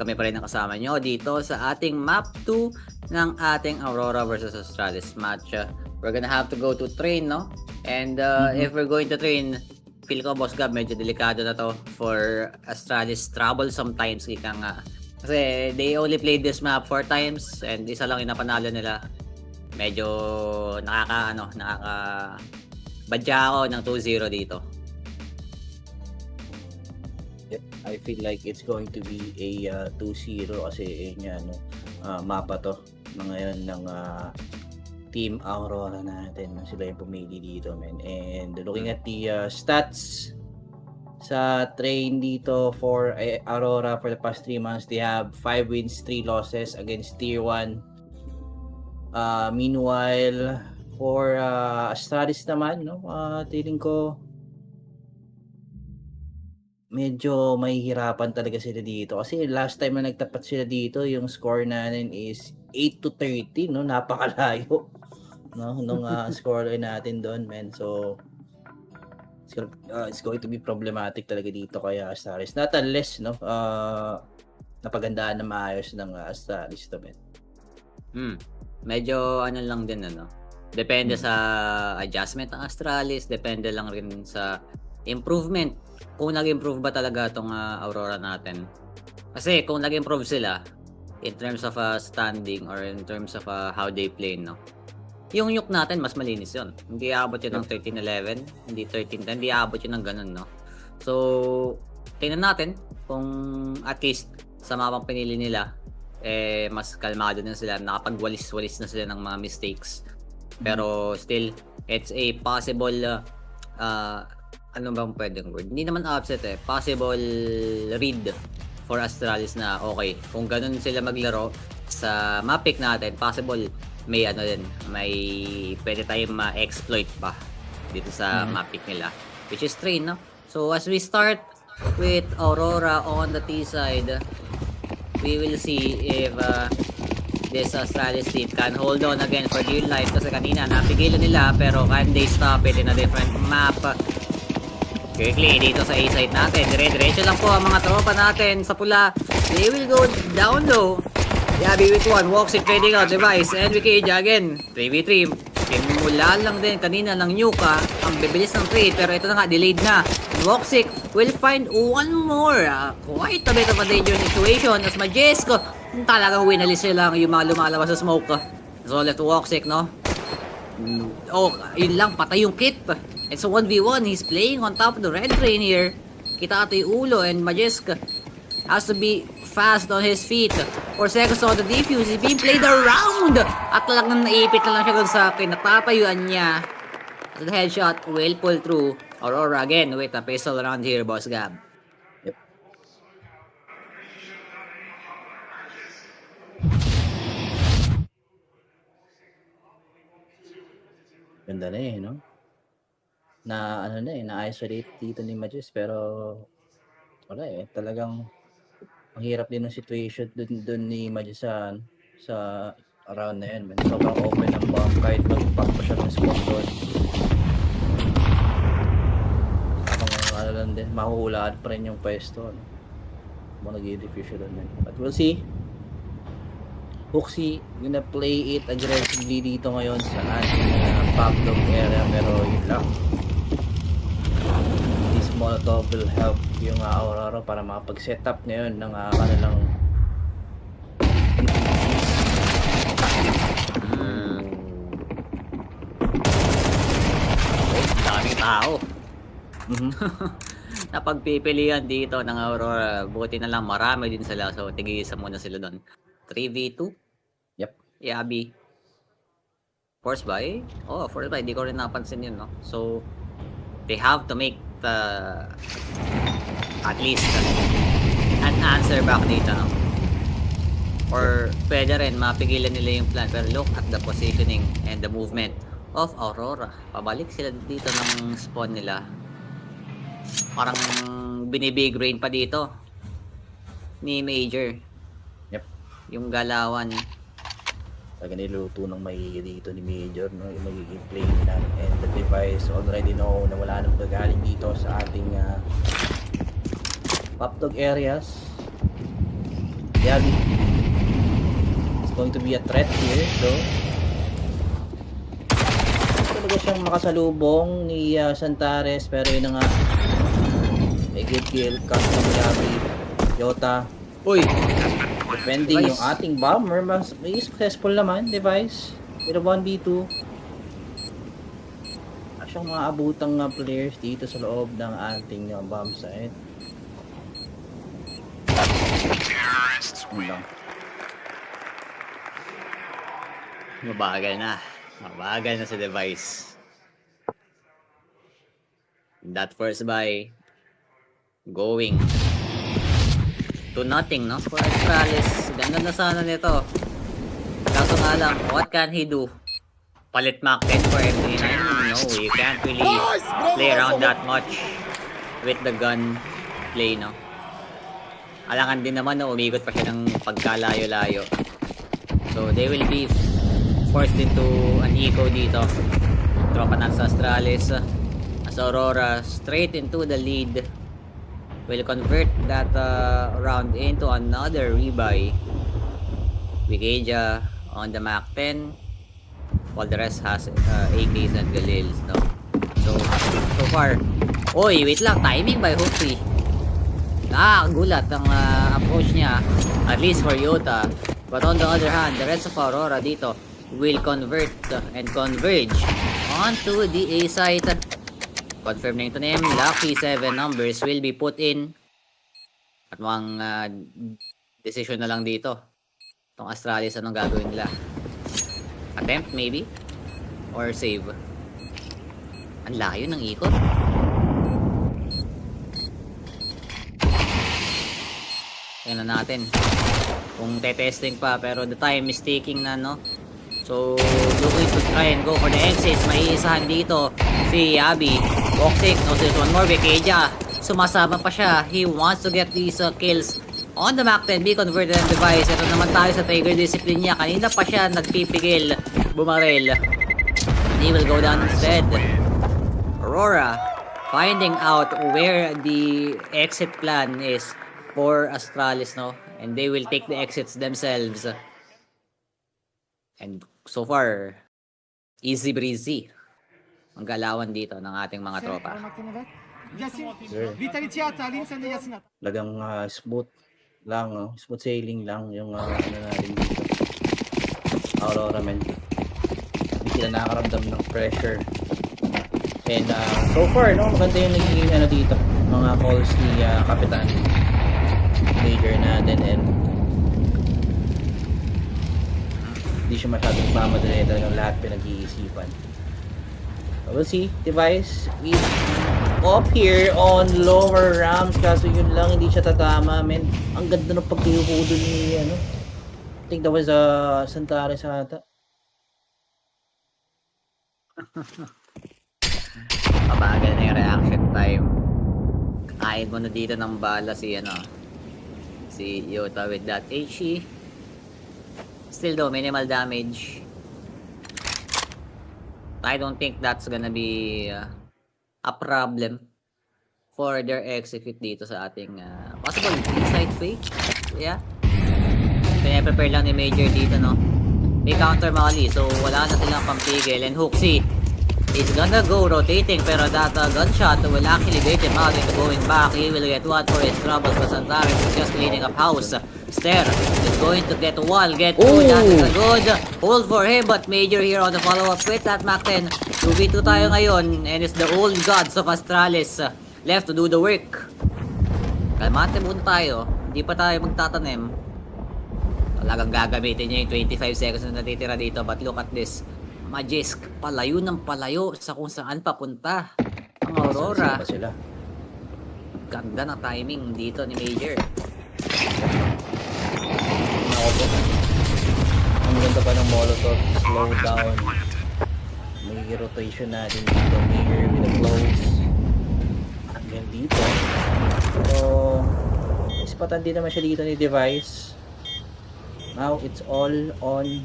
Kami pa rin ang kasama nyo dito sa ating map 2 ng ating Aurora versus Astralis match. We're gonna have to go to train, no? And if we're going to train, feel ko, Boss Gab, medyo delikado na to for Astralis. Trouble sometimes, ika nga. Kasi they only played this map 4 times and isa lang yung napanalo nila. Medyo badya ako ng 2-0 dito. I feel like it's going to be a 2-0 kasi mapa to na ngayon ng Team Aurora natin. Sila yung pumili dito, man. And looking at the stats sa train dito for Aurora for the past 3 months, they have 5 wins, 3 losses against Tier 1. Meanwhile, for Astralis naman, no, tingin ko medyo mahihirapan talaga sila dito kasi last time na nagtapat sila dito, yung score natin is 8-30, no, napakalayo, no, nung score natin doon, man. So it's going to be problematic talaga dito kaya Astralis, not unless, no, napagandaan na maayos ng Astralis to, man. Medyo lang din, depende sa adjustment ng Astralis, depende lang rin sa improvement, kung nag-improve ba talaga itong Aurora natin. Kasi kung nag-improve sila in terms of standing or in terms of how they play, no, yung Nuke natin mas malinis yun, hindi aabot yun ng 13-11, hindi 13-10, hindi aabot yun ng ganun, no. So tingnan natin kung at least sa mapang pinili nila mas kalmado na sila, nakapagwalis-walis na sila ng mga mistakes. Pero still, it's a possible ano bang pwedeng word? Hindi naman upset possible read for Astralis na okay, kung ganun sila maglaro sa map pick natin, possible may may pwede tayong ma-exploit pa dito sa map pick nila, which is train, no? So as we start with Aurora on the T side, we will see if this Astralis team can hold on again for dear life kasi kanina napigilan nila, pero can they stop it in a different map? Quickly dito sa A-side natin, dire-diretso lang po ang mga tropa natin sa pula. They will go down low. Yabi with one, walks it, trading out device, and we cage again. 3v3, simula lang din kanina ng Nuke, ang bibilis ng trade, pero ito na nga, delayed na. Voxic will find one more. Quite a bit of a dangerous situation as Majesco talagang winalis sila yung mga lumalabas sa smoke. So left to Voxic, no? Oh, yun lang, patay yung kit. It's a 1v1. He's playing on top of the red train here. Kita ito yung ulo, and Majesco has to be fast on his feet. 4 seconds on the defuse. He's being played around. At talagang naipit na lang siya dun sa kinatapayuan niya. So the headshot will pull through. Aurora again with a pistol around here, Boss Gab. Yep. Ganda na no? Na-isolate dito ni Majes, pero wala talagang ang hirap din ng situation dun ni Majes sa around na yan, man. Sobrang open ang bomb kahit mag-pop pa siya ng smoke doon. Lang din, mahuhulaan pa rin yung pwesto, mga nag-i-diffuse doon, man. But we'll see. Huxi gonna play it aggressively dito ngayon sa ating backdog area, pero yun lang. This Molotov will help yung Aurora para makapag-set up ngayon ng kanilang daming tao. Napagpipilian dito ng Aurora, buti na lang marami din sila, so tigisa muna sila doon. 3v2. Yep. Yabi. Force buy? Oh, force buy, di ko rin napansin yun, no? So they have to make at least an answer back dito, no? Or pwede rin mapigilan nila yung plan, pero look at the positioning and the movement of Aurora. Pabalik sila dito ng spawn nila. Parang binibig rain pa dito ni Major. Yep. Yung galawan. Talaga niluto ng maigi dito ni Major, no? Yung magiging play nila. And the device already know na wala nang gagaling dito sa ating popdog areas. Yabi. It's going to be a threat here, so talaga siyang makasalubong ni Santares, pero yun na nga. May good kill, cast ng Yabi. Yota. Uy! Defending yung ating bomber, mas may successful naman, device. Pero 1v2. Siyang mga abutang players dito sa loob ng ating bomb site. Mabagal na. Mabagal na si device. That first buy going to nothing, no? For Astralis. Ganda na sana nito. Kaso nga lang, what can he do? Palit Mach 10 for M39? No, you can't really play around that much with the gun play, no? Alangan din naman na umikot pa siya ng pagkalayo-layo. So, they will be forced into an eco dito. Tropa na sa Astralis. As Aurora straight into the lead. Will convert that round into another rebuy. Vigeja on the Mach 10, while the rest has AKs and Galils, no? So far, oy, wait lang, timing by Hoopy. Gulat ang approach niya, at least for Yota. But on the other hand, the rest of Aurora dito will convert and converge onto the A site. Confirm na ito na yung lucky 7 numbers will be put in. At mukhang decision na lang dito. Itong Astralis, anong gagawin nila? Attempt maybe? Or save? Ang layo ng ikot. Tingnan natin kung te-testing pa, pero the time is ticking na, no? So, looking to try and go for the exits. May isahan dito si Yabi. Boxic, no, there's one more. Vigeja, sumasama pa siya. He wants to get these kills on the Mach 10. Be converted and device. Ito naman tayo sa trigger discipline niya. Kanina pa siya nagpipigil bumaril. He will go down instead. Aurora finding out where the exit plan is for Astralis, no? And they will take the exits themselves. And so far, easy breezy ang galawan dito ng ating mga tropa. Lagang smooth lang, no? Smooth sailing lang yung ano natin dito. Aurora, man. Hindi sila nakakaramdam ng pressure. And so far, no, maganda yung nagiging ano dito, mga calls ni Kapitan Major natin, and hindi siya masyadong mamadali, talagang lahat pinag-iisipan. We'll see, device is up here on lower ramps, kaso yun lang, hindi siya tatama, men. Ang ganda ng pagkihukudo ni, ano, I think that was Santares ata. Pabagal na yung reaction time. Kakain mo na dito ng bala si, ano, si Yota with that HE. Still though, minimal damage. I don't think that's gonna be a problem for their execute dito sa ating possible inside fake. Yeah. Pinaprepare lang ni Major dito, no? May counter Mali, so wala na silang pampigil. And Hooksy is gonna go rotating, pero that gunshot will actually bait him out into going back. He will get one for his troubles, but Santares is just cleaning up house. Stair is going to get one, get two. That is a good hold for him, but Major here on the follow-up with that Mach 10. 2v2 tayo ngayon, and it's the old gods of Astralis left to do the work. Kalmate muna tayo, hindi pa tayo magtatanim. Talagang gagamitin niya yung 25 seconds na natitira dito, but look at this. Magisk, palayo ng palayo sa kung saan papunta ang Aurora. Ganda ng timing dito ni Major. Ang ganda pa ng Molotov, slow down. May rotation natin dito, Major with a close. Hanggang dito. So, ispatan din naman siya dito ni Device. Now, it's all on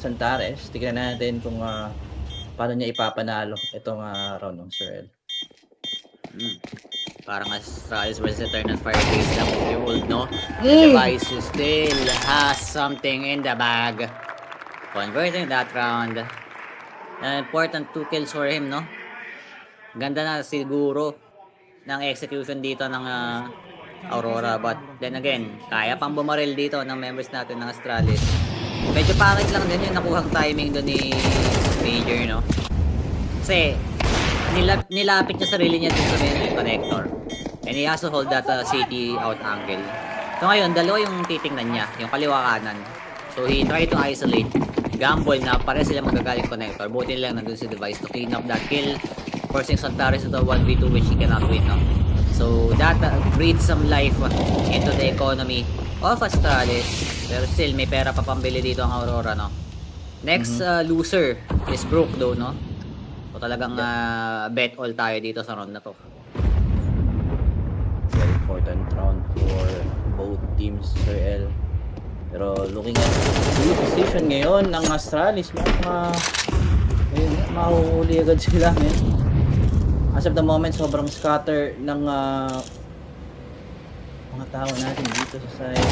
Santares. Tignan natin kung paano niya ipapanalo itong round ng Sir El. Parang Astralis versus Eternal Fire base lang of the old, no? The Device still has something in the bag. Converting that round. Important 2 kills for him, no? Ganda na siguro ng execution dito ng Aurora, but then again, kaya pang bumaril dito ng members natin ng Astralis. Medyo pangit lang din yung nakuhang timing doon ni Major, no? Kasi nilapit niya sarili niya dun sa main connector, and he has to hold that city out angle. So ngayon, dalawa yung titingnan niya, yung kaliwa kanan. So he tried to isolate, gamble na pare sila magagaling connector. Buti lang nandun si Device to clean up that kill, forcing Santares into 1v2 which he cannot win, no? So that breathes some life into the economy of Astralis. Pero still, may pera pa pambili dito ang Aurora, no? Next loser is Brook though, no? So talagang bet all tayo dito sa round na to. Very important round for both teams, Sir El. Pero looking at the position ngayon ng Astralis, mahuhuli agad sila, man. As of the moment, sobrang scatter ng mga tao natin dito sa side.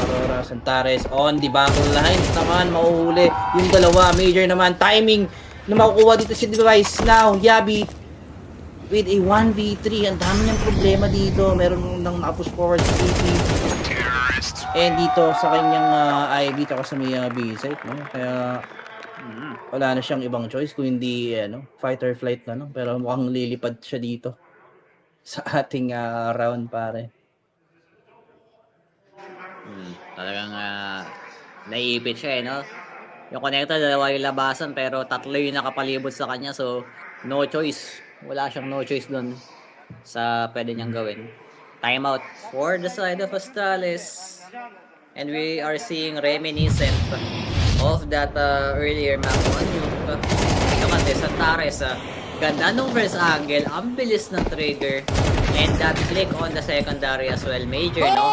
Aurora, Santares on the battle lines naman, mahuhuli yung dalawa. Major naman, timing na makukuha dito si Device. Now, Yabi with a 1v3. Ang dami niyang problema dito. Meron nang nakapush forward sa CP. And dito sa kanyang IV, ako sa may B site, no? Kaya wala na siyang ibang choice kung hindi fight or flight na, no? Pero mukhang lilipad siya dito sa ating round, pare. Talagang naiipit siya, no? Yung connector, dalawa yung labasan, pero tatlo yung nakapalibot sa kanya. So, no choice. Wala siyang no choice doon sa pwede niyang gawin. Timeout for the side of Astralis. And we are seeing reminiscent of that earlier map on Nuke. Ito kasi, Santares, ganda nung first angle, ang bilis ng trigger. And that flick on the secondary as well. Major, no?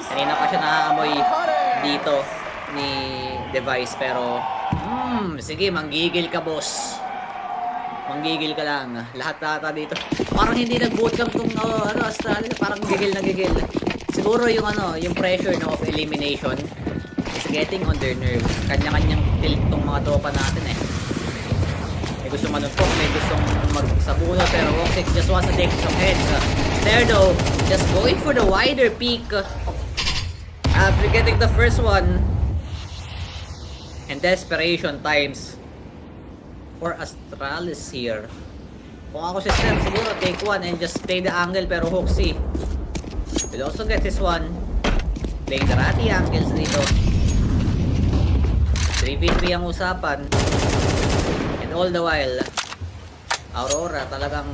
Kanina pa siya nakaamoy dito ni Device, pero sige, manggigil ka, boss. Manggigil ka lang. Lahat ata dito. Parang hindi nag-bootcamp tong Astralis, parang gigil na gigil. Siguro yung yung pressure of elimination is getting on their nerves. Kanya-kanyang tilt tong mga tropa natin eh. May gusto manuntok, may gustong magsabuno, pero Woxic just wants to take some heads. Inferno just going for the wider peak. After getting the first one. And desperation times for Astralis here. Kung ako si Steph, siguro take one and just play the angle, pero Hoxie will also get this one. Playing the ratty angles dito. 3v3 ang usapan. And all the while, Aurora talagang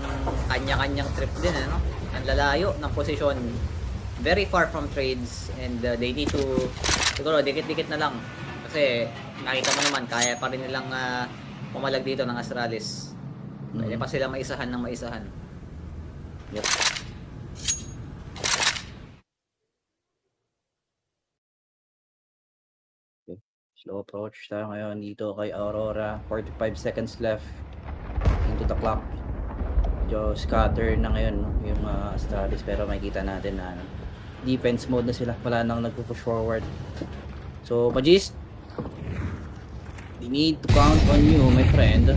kanya-kanyang trip din, no? Ang lalayo ng posisyon. Very far from trades, and they need to siguro dikit-dikit na lang. Kasi nakita mo naman, kaya pa rin nilang pumalag dito ng Astralis. Pwede pa sila maisahan ng maisahan. Yep. Okay. Slow approach tayo ngayon dito kay Aurora. 45 seconds left into the clock. Medyo scatter na ngayon, no? Yung Astralis, pero makikita natin na defense mode na sila. Wala nang nagpo-push forward. So, Majis, they need to count on you, my friend.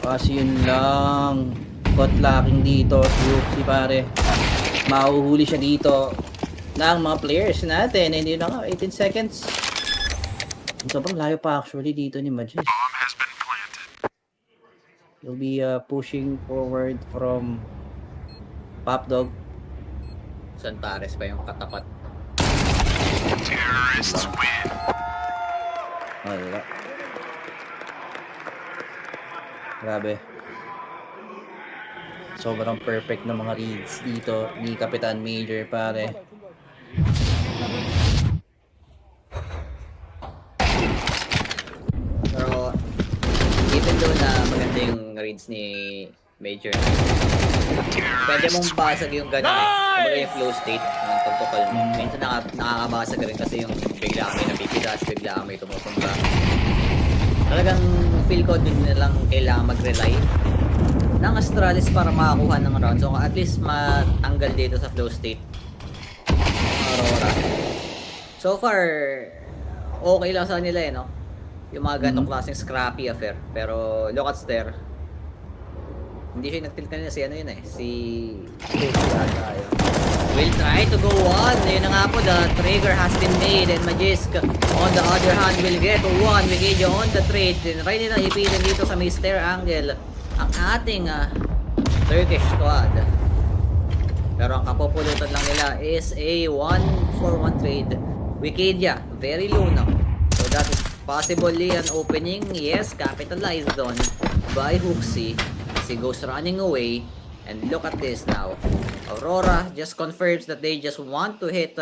Kasi yun lang. Got lacking dito. Si pare. Mahuhuli siya dito ng mga players natin. Hindi na nga, 18 seconds. Sobrang layo pa actually dito ni Majis. He'll be pushing forward from Popdog. Santares pa yung katapat. Terrorists win. Wala. Grabe. Sobrang perfect na mga reads dito ni Kapitan Major, pare. Pero even though na maganda yung reads ni Major. Pwede mong basag yung ganun eh. Kumbaga yung flow state ng tugtukol mo. Minsan nakakabasag rin kasi yung bigla kami napipitas, bigla kami tumutumba. Talagang feel ko din nilang kailangan mag-rely ng Astralis para makakuha ng round. So at least matanggal dito sa flow state Aurora. So far, okay lang sa kanila eh, no? Yung mga ganong klaseng scrappy affair. Pero look at Ster. Hindi siya nag-tilt kanina si ano yun eh. Si... will try to go on. Yun na nga po, the trigger has been made and Magisk on the other hand will get one. Wikidia on the trade. Try nila ipitin dito sa may stair angle ang ating Turkish squad. Pero ang kapupulutan lang nila is a 1-for-1 trade. Wikidia, very low now. So that is possibly an opening. Yes, capitalized on by Hooksy. He goes running away. And look at this now. Aurora just confirms that they just want to hit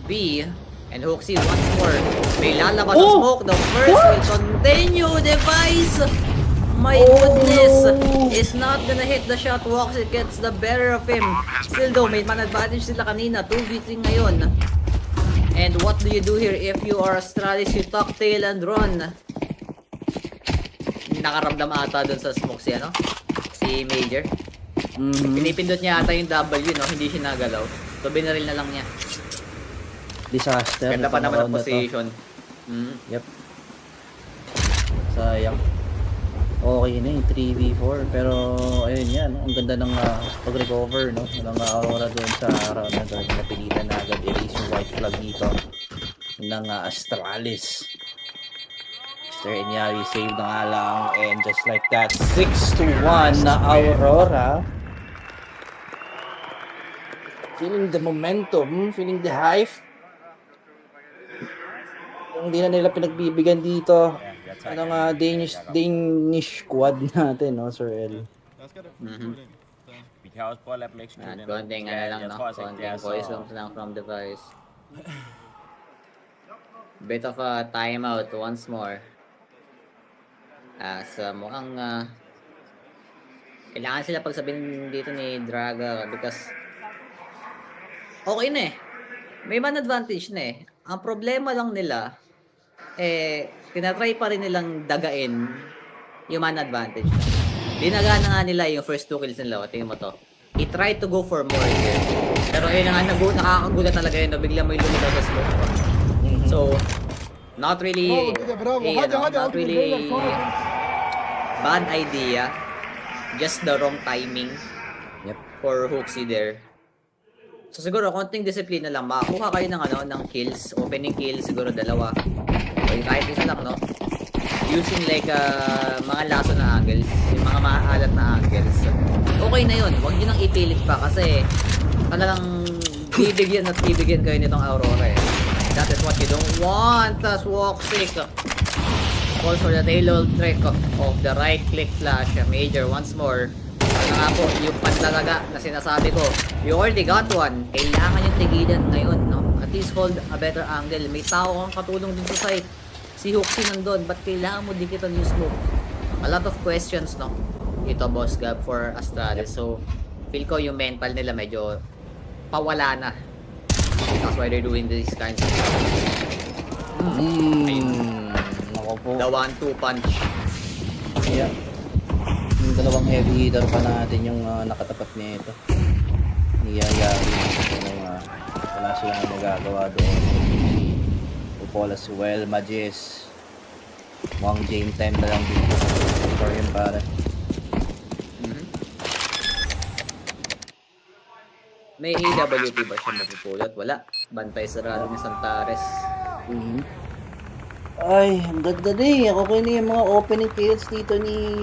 B. And Hooksy once more. May lalabas ang smoke. The first will continue. Device! My goodness! Is not gonna hit the shot. Walks, it gets the better of him. Still though, may man advantage sila kanina. 2v3 ngayon. And what do you do here if you are Astralis? You tuck tail and run. Nakaramdam ata dun sa smoke si ano? Si Major. Pinipindot niya ata yung W, no? Hindi siya nagalaw. So binaril na lang niya. Disaster. Ganda pa naman ang position. Yep. Sayang. Okay na yung 3v4. Pero ayun yan, no? Ang ganda ng pag-recover, no? Ng Aurora doon sa round na doon. Napilitan na agad erase yung white flag dito ng Astralis. Mr. Inyari save na nga lang, and just like that, 6-1 na Aurora. Feeling the momentum, feeling the hype. Hindi na nila pinagbibigyan dito. Ano nga, Danish squad natin, no, Sir El? Konting ano lang, no? Konting voice lang from device. Bit of a timeout once more. Mukhang kailangan sila pagsabihin dito ni Draga because okay na eh. May man advantage na eh. Ang problema lang nila tinatry pa rin nilang dagain yung man advantage. Dinagana nga nila yung first 2 kills nila. Tingnan mo to. He tried to go for more here. Pero yun na nga, nakakagulat talaga yun na bigla may lumitaw sa smoke. So, not really not really bad idea. Just the wrong timing. Yep. For Hooksy there. So siguro konting disiplina lang, makakuha kayo ng ng kills, opening kills siguro 2. O kahit isa lang, no. Using like mga laso na angles, yung mga maalat na angles. Okay na 'yon. Huwag niyo nang ipilit pa kasi talagang bibigyan at bibigyan kayo nitong Aurora eh. That is what you don't want as walk sick. Calls for the tail trick of the right click flash. Major once more. Ano nga po, yung panlalaga na sinasabi ko. You already got one. Kailangan yung tigilan ngayon, no? At least hold a better angle. May tao kang katulong din sa site. Si Hooksy nandun. Ba't kailangan mo dikitan yung smoke? A lot of questions, no? Ito, Boss Gab, for Astralis. So, feel ko yung mental nila medyo pawala na. That's why they're doing these kinds of stuff. Nako po. The 1-2 punch. Yeah. Yung dalawang heavy hitter pa natin yung nakatapat nito. Niyayari. Wala silang magagawa doon. Upol as well. Magis. Mukhang game time na lang dito. For him pare. May AWP ba siya mapupulot? Wala. Bantay sarado ni Santares. Ay, ang ganda din. Okay na yung mga opening kills dito ni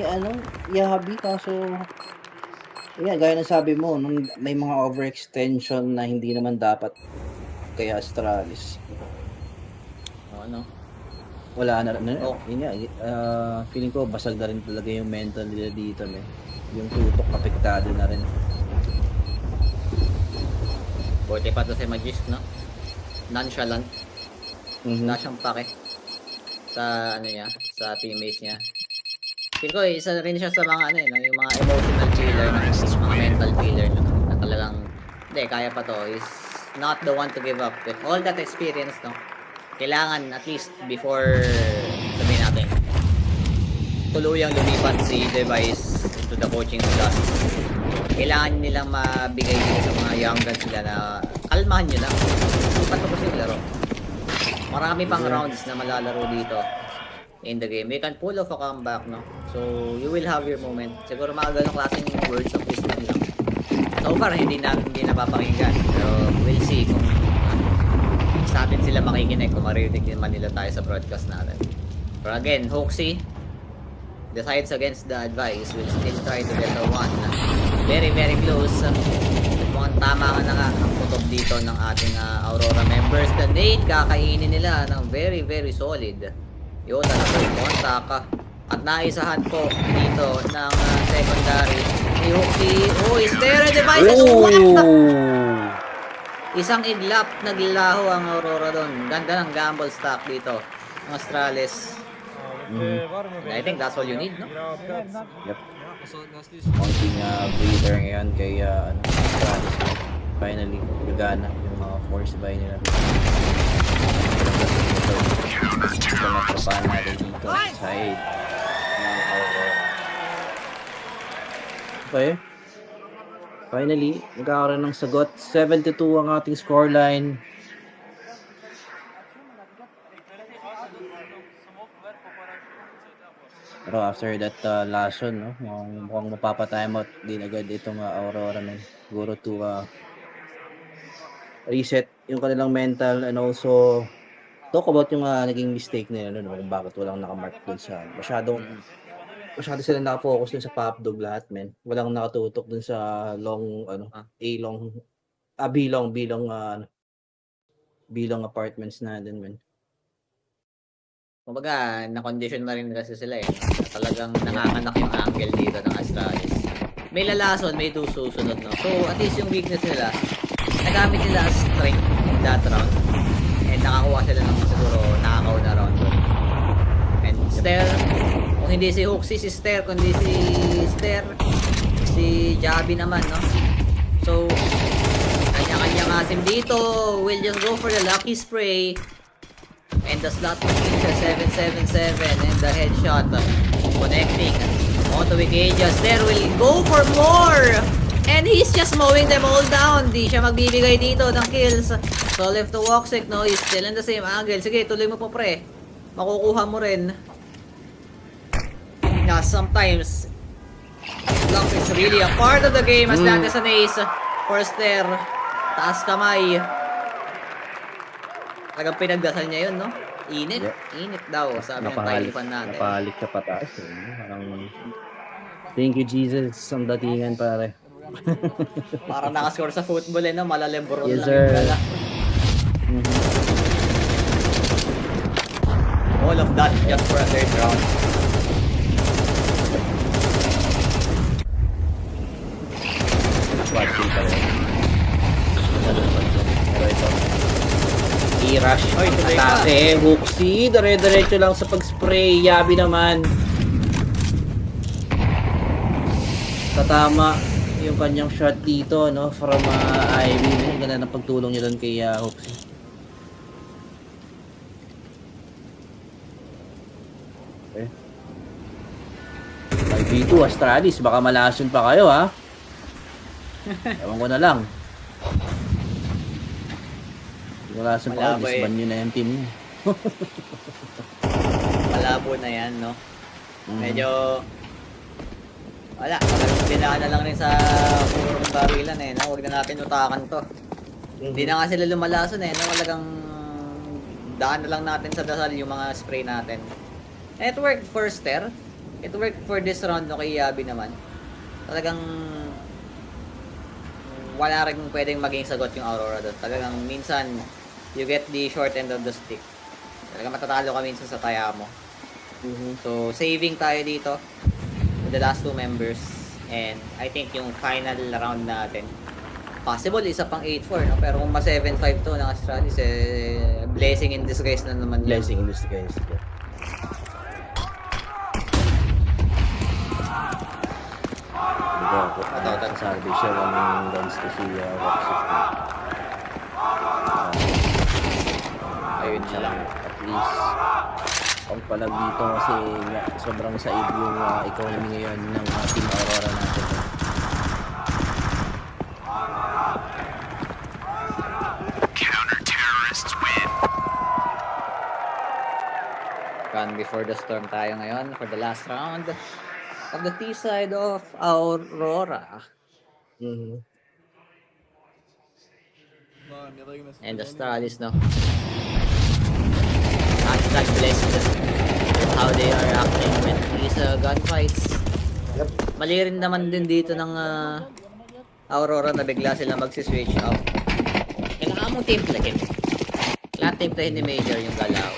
Yabi. Kaso, yan, gaya na sabi mo, may mga overextension na hindi naman dapat kay Astralis. Ano? Wala na. Yun nga, feeling ko basag na rin talaga yung mental nila dito. Yung tutok apektado na rin. Buti pa to si Magisk, no? Nonchalant. Wala siyang pake sa sa teammates niya. Feel ko, isa rin siya sa mga ano no, yung mga emotional killer, mga mental killer na talagang, hindi, kaya pa to, is not the one to give up. With all that experience, no, kailangan at least before, sabihin natin, tuluyang lumipat si Device to the coaching slot. Kailangan nilang mabigay dito sa mga young guns nila na kalmahan nyo lang. Hindi pa tapos yung laro. Marami pang rounds na malalaro dito in the game. You can pull off a comeback, no? So, you will have your moment. Siguro mga ganong klaseng words of wisdom lang. So far, hindi napapakinggan. Pero we'll see kung sa atin sila makikinig, kung maririnig naman nila tayo sa broadcast natin. But again, Hoxie decides against the advice, will still try to get the one. Very, very close. Mukhang tama ka na nga ang putob dito ng ating Aurora members. The nade, kakainin nila ng very, very solid. Yun, first contact. At naisahan po dito ng secondary. Si Hoxie, is there a device? What the? Isang iglap, naglaho ang Aurora doon. Ganda ng gamble stack dito. Ang Astralis. I think that's all you need, no? Yep. Konting breather ngayon kay Astralis. Finally, gagana yung mga force buy nila. Ito na trapahan natin dito sa side ng Aurora. Okay. Finally, nagkakaroon ng sagot. 7-2 ang ating scoreline. Pero after that last one, no, mukhang mapapa-time out din agad itong Aurora, man. Siguro to reset yung kanilang mental and also talk about yung naging mistake nila no, kung bakit walang nakamark dun sa masyado sila nakafocus dun sa pop dog lahat, men. Walang nakatutok dun sa long bilong apartments na din, men. Kumbaga, na-condition na rin kasi sila talagang nanganganak yung angle dito ng Astralis. May lalason, may susunod, no? So, at least yung weakness nila, nagamit nila as strength in that round. And nakakuha sila ng siguro nakakaw na round. And Ster, kung hindi si Hoxie, si Ster, kundi si Ster, si Javi naman, no? So, kanya-kanyang asim dito. We'll just go for the lucky spray. And the slot machine sa 777 and the headshot connecting onto Wikidias. There will go for more! And he's just mowing them all down. Di siya magbibigay dito ng kills. So left to Woxic, no? He's still in the same angle. Sige, tuloy mo po, pre. Makukuha mo rin. Na sometimes luck is really a part of the game as that is an ace for Ster. Taas kamay. Talagang pinagdasal niya yun, no? Init. Yep. Init daw, sabi ng Tylo fan natin. Napahalik ka pataas. Parang, thank you, Jesus. Ang datingan, pare. Parang nakascore sa football, no? Malalembron yes, lang yung gala. All of that just for a third round. Squad kill pa rin. Pero ito, i-rush ang atake. Hoxie, dire-diretso lang sa pag-spray. Yabi naman. Tatama yung kanyang shot dito, no? From Ivy. Ang ganda ng pagtulong niya doon kay Hoxie. Okay. 5v2 Astralis. Baka malason pa kayo, ha? Ewan ko na lang. Wala sa mga disband nyo na yung team nyo. Malabo na yan, no? Medyo wala, dinaan na lang rin sa purong barilan no? Huwag na natin utakan to. Hindi na nga sila lumalason no? Talagang daan na lang natin sa dasal yung mga spray natin. And it worked for Ster. It worked for this round, no? Kay Yabi naman. Talagang wala rin pwedeng maging sagot yung Aurora doon. Talagang minsan you get the short end of the stick. Talagang matatalo ka minsan sa taya mo. So saving tayo dito with the last two members. And I think yung final round natin, possible isa pang 8-4, no? Pero kung ma 7-5 to ng Astralis, blessing in disguise na naman yun. Blessing in disguise. Salvage siya 1 runs to si Roxy. Ayun siya lang. At least, ang palag dito kasi sobrang said yung economy ngayon ng Team Aurora natin. Counter-terrorists win. Run before the storm tayo ngayon for the last round of the T side of Aurora. And the Astralis, no? Hashtag blessed with how they are acting with these gunfights. Mali rin naman din dito ng Aurora na bigla sila magsiswitch out. Kailangan mong timplahin. Kailangan timplahin ni Major yung galaw.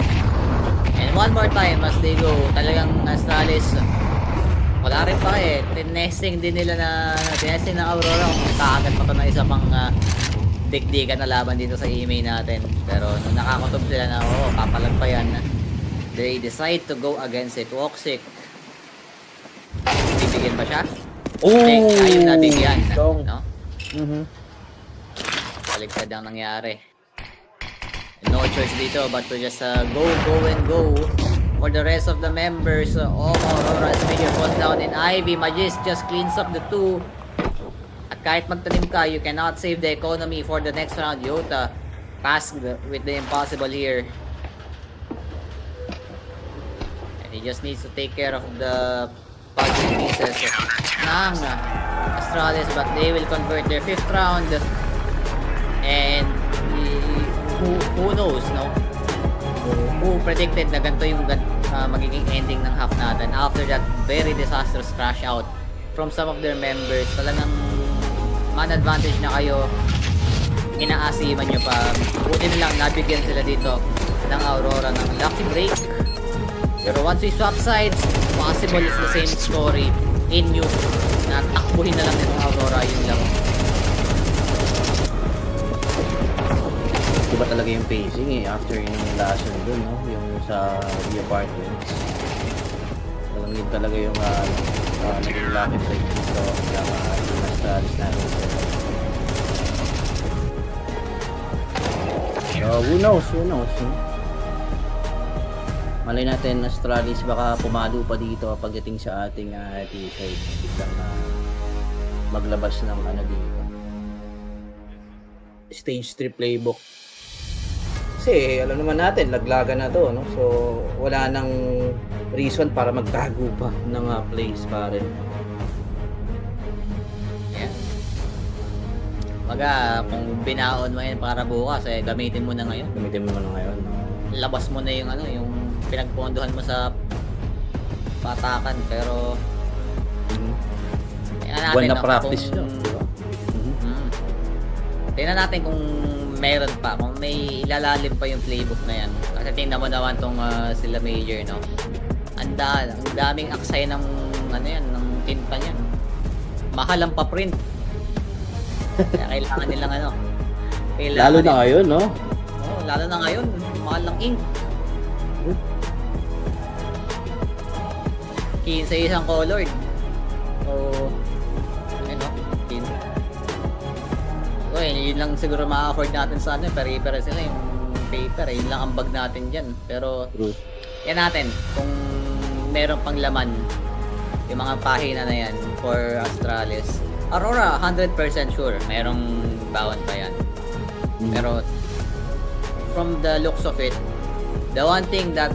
And one more time as they go, talagang Astralis wala rin pa eh. Tinesting din nila tinesting ng Aurora kung kaagat pa ito na isa pang digdigan na laban dito sa email natin. Pero nung nakakutob sila na papalag pa yan, they decide to go against it. Toxic. Bibigyan ba siya? Ayaw na bigyan. No? Baligtad ang nangyari. No choice dito but to just go and go for the rest of the members of Aurora's Major falls down in Ivy. Magis just cleans up the 2. At kahit magtanim ka, you cannot save the economy for the next round. Yota tasked with the impossible here. And he just needs to take care of the puzzle pieces ng Astralis, but they will convert their 5th round. And who knows, no? Who predicted na ganito yung magiging ending ng half natin after that very disastrous crash out from some of their members. Talagang man advantage na kayo, inaasiman nyo pa. Buti lang nabigyan sila dito ng Aurora ng lucky break. Pero once we swap sides, possible it's the same story in Nuke na takbuhin na lang ng Aurora yung laro. Iba talaga yung pacing after yung last one dun, no? Yung sa apartments. Talagang yun talaga yung naging lucky break dito yung Astralis natin. Who knows? Malay natin, Astralis baka pumalo pa dito pagdating sa ating T-side. Biglang maglabas ng dito. Stage 3 playbook. Kasi alam naman natin, laglagan na to, no? So wala nang reason para magtago pa ng plays pare. Yeah. Maga, kung binaon mo yan para bukas, gamitin mo na ngayon. No? Labas mo na yung yung pinagpondohan mo sa patakan, pero buwan na practice nyo, diba? Tingnan natin kung meron pa, kung may ilalalim pa yung playbook na yan. Kasi tingnan mo naman tong sila Major, no? Ang daming aksay ng ng tinta niyan. Mahal ang pa-print. Kaya kailangan nilang lalo na ngayon, no? Lalo na ngayon, mahal ng ink. 15 isang colored. So, yun lang siguro ma-afford natin sa pare-pare sila yung paper, yun lang ang bag natin dyan. Pero yan natin kung meron pang laman yung mga pahina na yan for Astralis. Aurora 100% sure merong bawan pa yan. Pero from the looks of it, the one thing that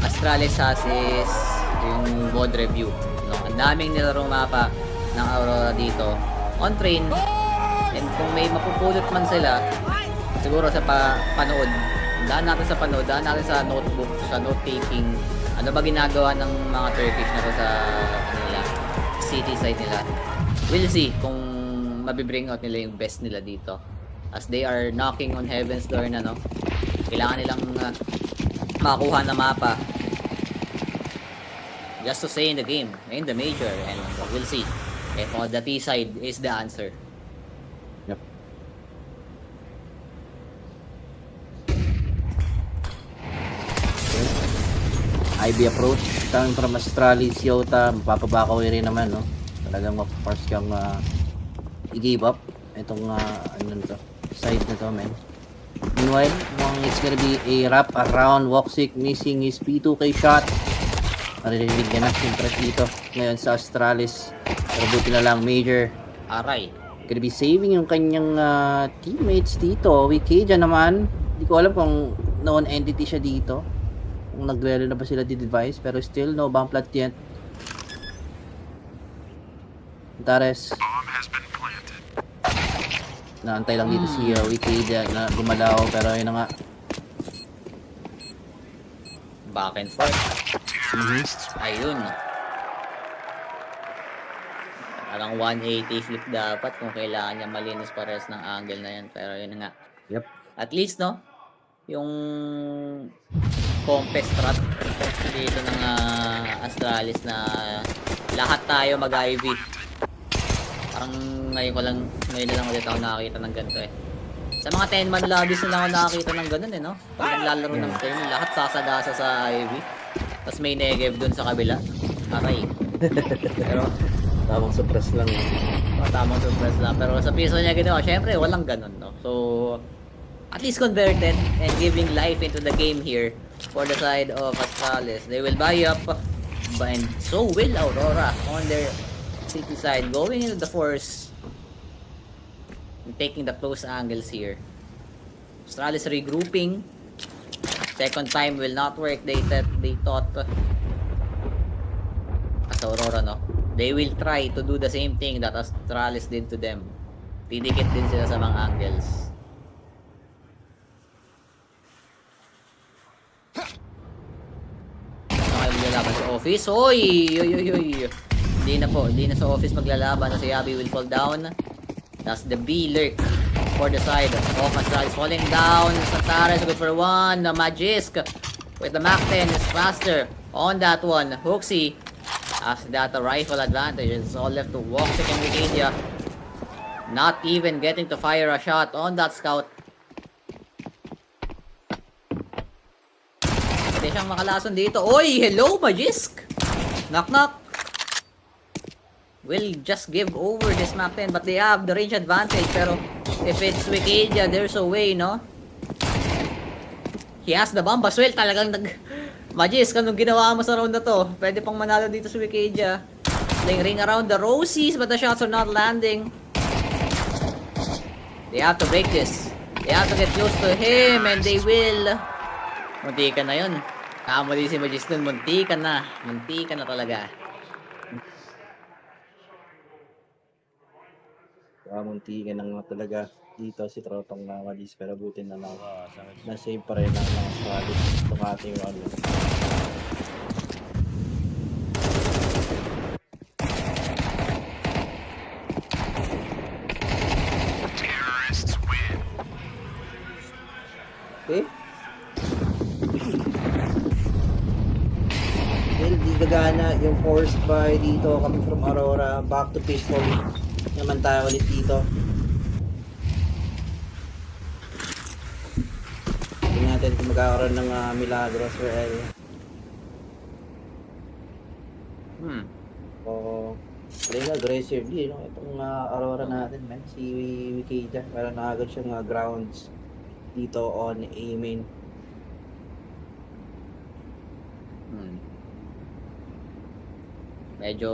Astralis has is yung mod review, no? Ang daming nilarong mapa ng Aurora dito on train. And kung may mapupulot man sila, siguro sa panood, daan natin sa panood, daan natin sa notebook, sa note-taking, ano ba ginagawa ng mga Turkish na to sa city side nila. We'll see kung mabibring out nila yung best nila dito. As they are knocking on heaven's door na, no? Kailangan nilang makuha na mapa just to stay in the game, in the major, and we'll see if the T side is the answer. IB approach coming from Astralis, Yota, mapapabakaw rin naman, no? Talagang ma-force kang i-give up itong side na to, man. Meanwhile, it's gonna be a wrap around. Woxic missing his P2K shot. Maririnig niya na siyempre dito ngayon sa Astralis. Pero buti na lang, Major Aray. gonna be saving yung kanyang teammates dito. Wikeja naman, hindi ko alam kung known entity siya dito, kung nagduelo na ba sila di device, pero still no bomb plant yet. Tares naantay lang dito si Wikeja na gumalaw, pero yun na nga. Back and forth. Ayun. Parang 180 flip dapat kung kailangan niya malinis pares ng angle na yan. Pero yun nga. Yep. At least, no? Yung compass strat dito ng Astralis na lahat tayo mag-IV. Parang ngayon na lang ulit ako nakakita ng ganito eh. Sa mga 10-man lobbies na lang ako nakakita ng ganun eh, no? Pag naglalaro ng turn, lahat sasagasa sa IV. Tapos may negative dun sa kabila. Aray. Pero Tamang suppress lang. tamang surprise lang. Pero sa piso niya ginawa, syempre walang ganun, no? So, at least converted and giving life into the game here for the side of Astralis. They will buy up, and so will Aurora on their city side, going into the force and taking the close angles here. Astralis regrouping. Second time will not work. They thought as Aurora, no? They will try to do the same thing that Astralis did to them. Didikit din sila sa mga angles. Okay, maglalaban sa office. Oy! Hindi na sa office maglalaban. Si Yabi will fall down. That's the B lurk for the side of Astralis falling down. Santares good for one. Magisk with the Mac 10 is faster on that one. Hooksy has that rifle advantage. It's all left to Woxic and Wikidia. Not even getting to fire a shot on that scout. Pwede siyang makalason dito. Oy! Hello, Magisk! Knock knock. Will just give over this map 10, but they have the range advantage. Pero if it's Wikidia, there's a way, no? He has the bomb as well. Talagang Magisk, anong ginawa mo sa round na to? Pwede pang manalo dito sa Wikidia. Playing ring around the rosies, but the shots are not landing. They have to break this. They have to get close to him, and they will. Muntikan na yun. Kamali si Magisk nun. Muntikan na. Muntikan na talaga. Muntikan na nga talaga dito si Trotong na Magisk, pero buti na lang na-save pa rin ang mga solid itong ating round. Okay. Well, di gagana yung forced by dito coming from Aurora. Back to pistol naman tayo ulit dito. Tingnan natin kung magkakaroon ng milagros for L. Playing aggressively, no? Itong Aurora natin, man. Si Wikeja. Parang nakagad siyang grounds dito on A main. Medyo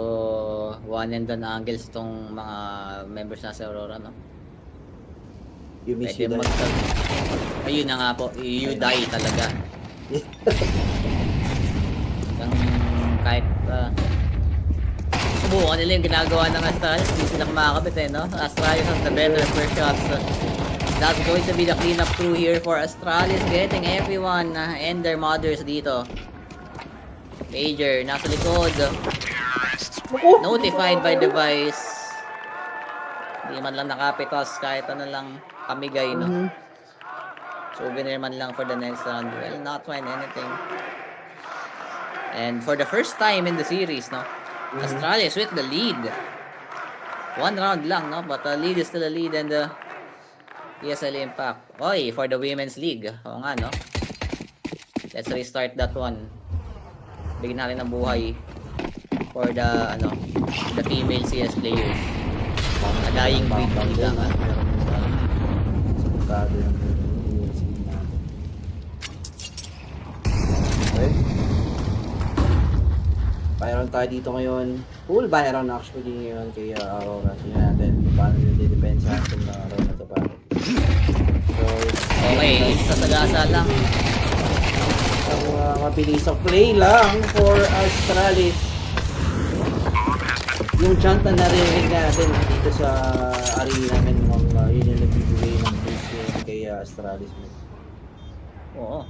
one and done angles itong mga members na sa Aurora, no? You miss Pwede you die. Ayun na nga po, you die talaga. Kahit subukan nila yung ginagawa ng Astralis, hindi sila kumakabit eh, no? Astralis has the better first shots. That's going to be the cleanup crew here for Astralis, getting everyone and their mothers dito. Major, nasa likod. Notified by device. Hindi man lang nakapitos, kahit ano lang kamigay, no? Souvenir man lang for the next round. Well, not find anything. And for the first time in the series, no? Astralis with the lead. One round lang, no? But the lead is still a lead, and the ESL Impact. Oy, for the Women's League. Oo nga, no? Let's restart that one. Bigyan natin ng buhay for the, the female CS players. Nagaying breed ng ika nga. Sakado yung skin natin. Okay. Byron tayo dito ngayon. Full Byron actually ngayon kay Aurora. Tingnan natin paano yung didepensa natin na Aurora na ito pare. So, Okay, sasagasa lang. ang mabilisang play lang for Astralis. Yung chant na narinig natin dito sa arena namin yun yung nagbibigay ng boost kay Astralis. Oo.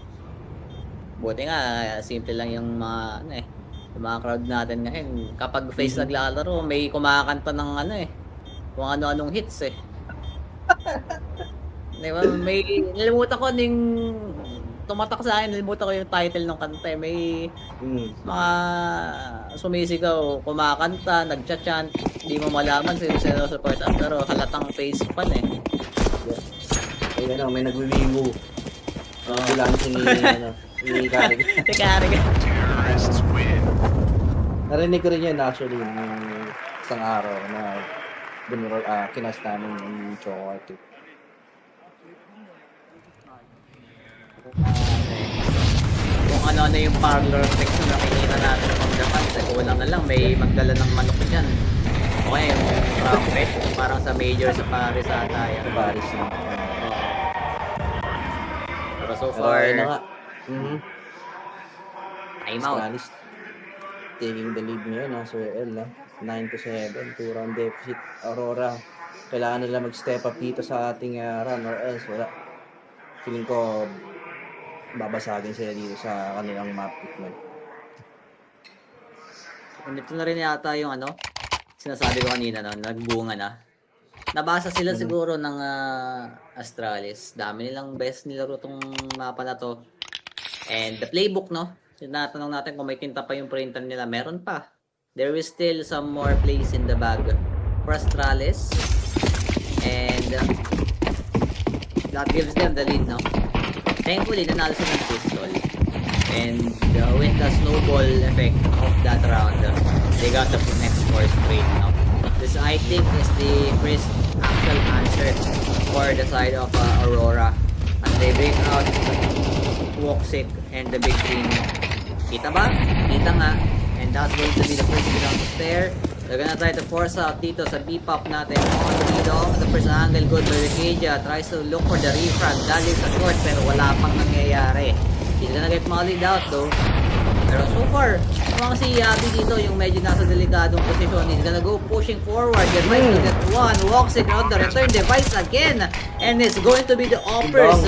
Buti nga, simple lang yung mga, yung mga crowd natin ngayon. Kapag face naglalaro, may kumakanta ng kung ano-anong hits eh. Diba? May, nalimutan ko yung tumatak sa akin, nalimutan ko yung title ng kanta eh. May mga sumisigaw, kumakanta, nagcha-chant, di mo malaman sino supportan, pero halatang face fan eh. Ay may nagwiwigo. Ambulansing ni Karig. Si Karig. Narinig ko rin yan actually ng isang araw na kinas namin yung Choco Arctic. Kung ano yung parlor text na nakikita natin from Japan, kulang na lang, may magdala ng manok dyan. Okay, yung trumpet, parang sa major sa Paris ata yan. Sa Paris na. Pero so far, time out. Astralis taking the lead ngayon Sir L 9-7, 2-round deficit. Aurora, kailangan nila mag-step up dito sa ating run or else wala. Feeling ko babasagin sila dito sa kanilang map pickman. Nandito na rin yata yung sinasabi ko kanina, nagbunga na. Nabasa sila siguro ng Astralis. Dami nilang best nilaro tong mapa na to. And the playbook, tinatanong natin kung may tinta pa yung printer nila. Meron pa. There is still some more plays in the bag for Astralis. And that gives them the lead, Thankfully, nanalo sila ng pistol. And with the snowball effect of that round, they got the next 4 straight, This, I think, is the first actual answer for the side of Aurora. As they break out Woxic and the big team. Kita ba? Kita nga. And that's going to be the first round to stare. They're gonna try to force out dito sa B-pop natin. On the lead off. The first angle good by Ricadia. Tries to look for the refrag. Galing sa court pero wala pang nangyayari. He's gonna get mollied out though. Pero so far, mga si Yabi dito yung medyo nasa delikadong posisyon. He's gonna go pushing forward. Device to get one. Walks it out the return device again. And it's going to be the Oppers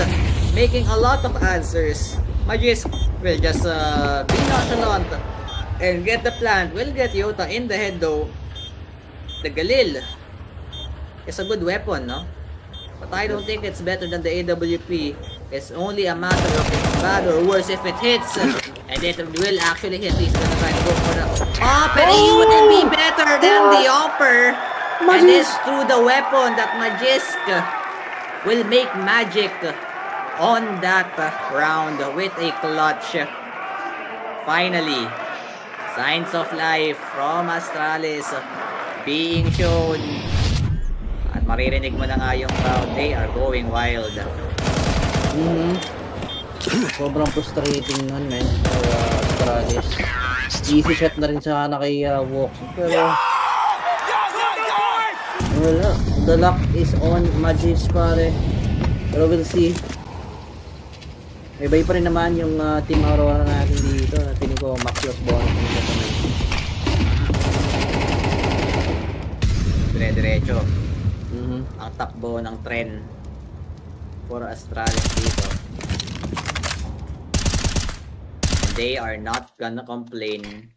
making a lot of answers. Magis will just be nonchalant and get the plant. Will get Yota in the head though. The Galil is a good weapon, But I don't think it's better than the AWP. It's only a matter of it's bad or worse if it hits. And it will actually hit. He's gonna try to go for the Opper. He wouldn't be better than the Opper. And it's through the weapon that Magisk will make magic on that round with a clutch. Finally, signs of life from Astralis being shown. At maririnig mo na nga yung crowd, they are going wild. Sobrang frustrating nun, man. Astralis. Easy shot na rin sana kay Vox. Pero wala. The luck is on Magis, pare. Pero we'll see. May bay pa rin naman yung team Aurora natin dito. Feeling ko Maxios bonus nito kami. Dire-diretso. Ang takbo ng trend for Astralis dito. They are not gonna complain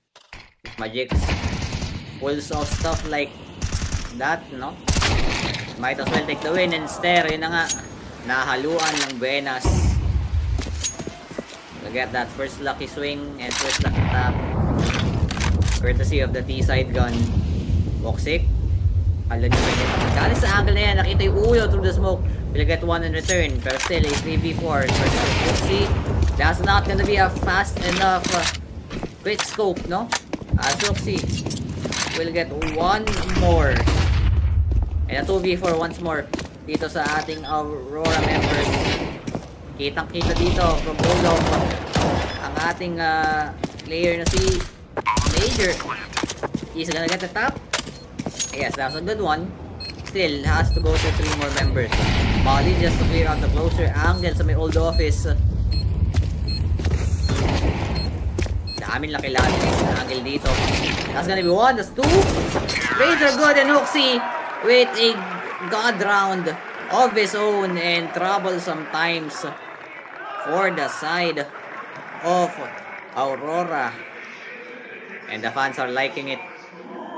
if Magix pulls off stuff like that, Might as well take the win and stare. Yun na nga, nahaluan ng Buenas. Get that first lucky swing and first lucky tap courtesy of the T-side gun. Voxic, alam nyo ba yun? Galing sa angle na yan, nakita yung ulo through the smoke. Will get one in return, pero still a 3v4 versus Voxy. That's not gonna be a fast enough quick scope, Voxy will get one more. And a 2v4 once more dito sa ating Aurora members. Kitang-kita dito from Olong ang ating player na si Major. He's gonna get the top. Yes, that's a good one. Still has to go to 3 more members. Molly just to clear out the closer angle sa may old office. Daming laki-laki sa angle dito. That's gonna be 1, that's 2. Razor good and Hoxie with a god round of his own and troublesome times for the side of Aurora. And the fans are liking it.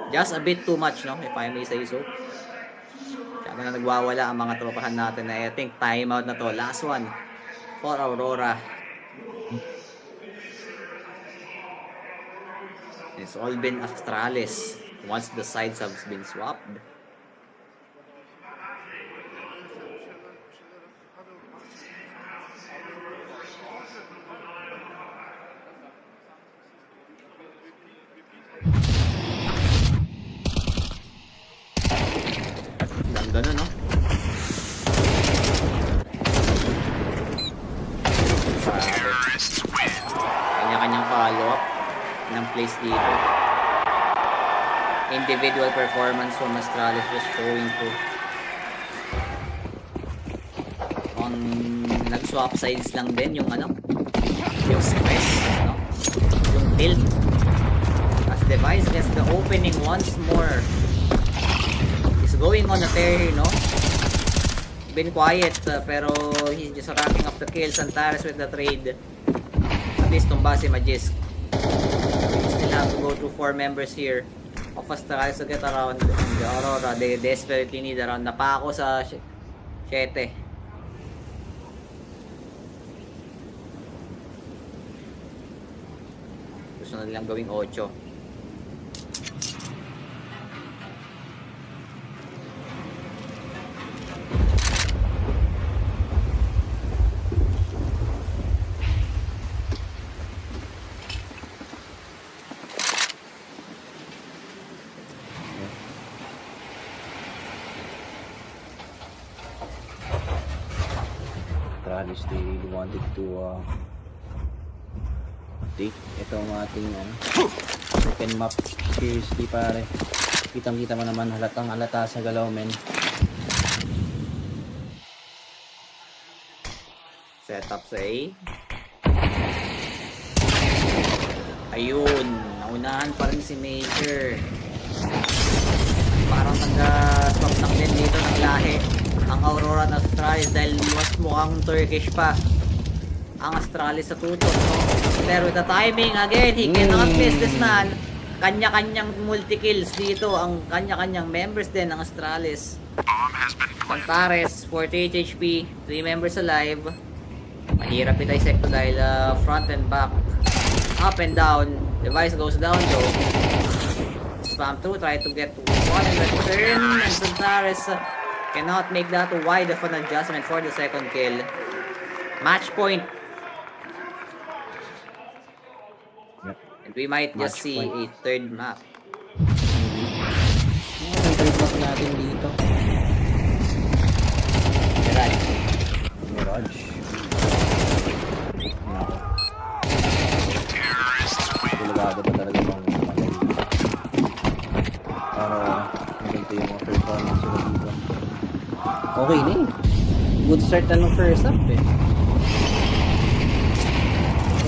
Just a bit too much, no? If I may say so. Kaya na nagwawala ang mga tropahan natin na I think timeout na to. Last one for Aurora. It's all been Astralis once the sides have been swapped. Ganda no? Kanya-kanyang follow-up ng plays dito. Individual performance from Astralis was showing through. Nag-swap sides lang din yung yung stress, no? Yung tilt. As Device gets the opening once more. He's going on a tear here, no? Been quiet, pero he's just racking up the kills. Antares with the trade. At least tumba si Magisk. Still have to go through 4 members here of Astralis to get around the Aurora. They desperately need around. Napako sa 7. Gusto na nilang gawing 8. They really wanted to take itong ating second map seriously, pare. Kitang-kita mo naman, halatang halata sa galaw, men. Setup sa A. Ayun, naunahan pa rin si Major. Parang nag-stop lang din dito ng lahi ang Aurora at Astralis dahil mas mukhang Turkish pa ang Astralis sa tutok, no? Pero the timing again, he cannot miss this man. Kanya-kanyang multi-kills dito ang kanya-kanyang members din ng Astralis. Antares, 48 HP, 3 members alive. Mahirap i-dissect to dahil front and back, up and down. Device goes down though. Spam 2, try to get 1 in return, and Antares cannot make that wide of an adjustment for the second kill. Match point. And we might just see a third map. Ang third map natin dito. Mirage. Tulagado ba talaga bang para ganito yung performance nila dito. Okay na eh. Good start na ng first up eh.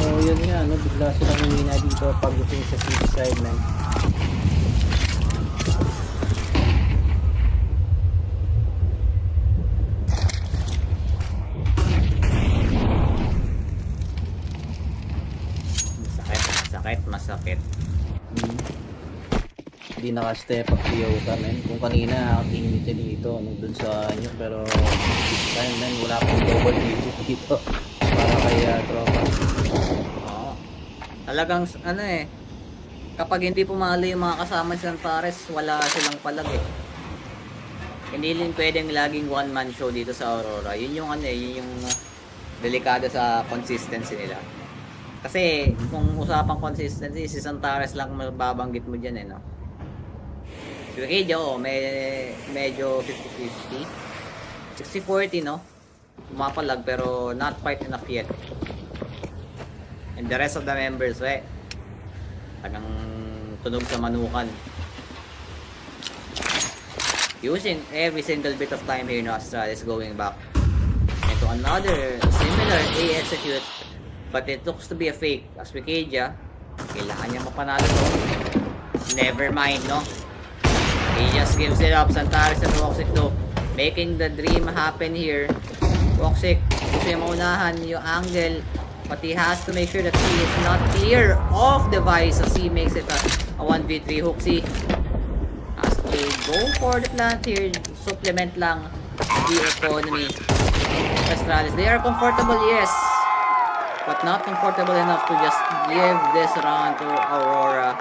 So yun nga, no? Bigla silang humina dito pagdating sa city side, man. Masakit. Hindi naka-step up si Yoka, men. Kung kanina, init niya dito, dun sa inyo. Pero this time, men, wala akong double digit dito. Para kay tropa. Oo. Talagang, kapag hindi pumalo yung mga kasama si Antares, wala silang palag eh. Hindi din pwedeng laging one-man show dito sa Aurora. Yun yung yun yung delikado sa consistency nila. Kasi kung usapang consistency, si Antares lang mababanggit mo dyan no? Wikipedia, medyo 50-50. 60-40, no? Pumapalag pero not quite enough yet. And the rest of the members, tagang tunog sa manukan. Using every single bit of time here, no, Astralis going back into another similar A execute, but it looks to be a fake. As Wikipedia, kailangan niya mapanalo to. Never mind, no? He just gives it up. Santaris and Voxic though, making the dream happen here. Voxic, gusto niya maunahan yung angle, but he has to make sure that he is not clear of device as he makes it a 1v3. Hoxie has to go for the plant here, supplement lang the economy. Astralis, they are comfortable, yes, but not comfortable enough to just give this round to Aurora.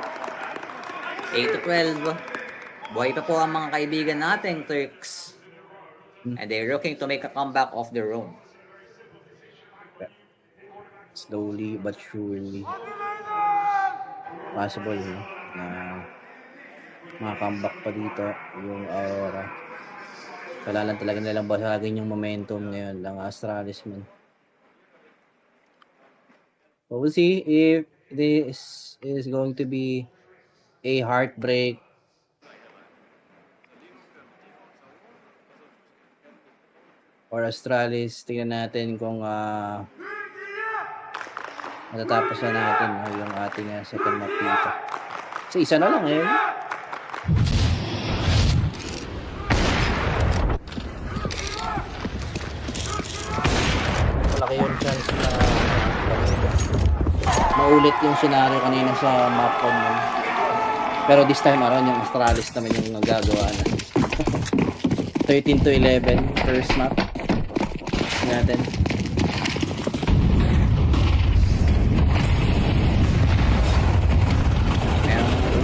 8-12. Buhay pa po ang mga kaibigan nating Turks. And they're looking to make a comeback of their own. Slowly but surely. Possible, no? Na maka-comeback pa dito yung Aurora. Kailangan talaga nilang basagin yung momentum ngayon ng Astralis, man. So we'll see if this is going to be a heartbreak. Or Astralis, tingnan natin kung matatapos na natin yung ating second map dito. So isa na lang malaki yung chance na maulit yung scenario kanina sa map 1. Pero this time around yung Astralis naman yung nagagawa na. 13-11 first map natin.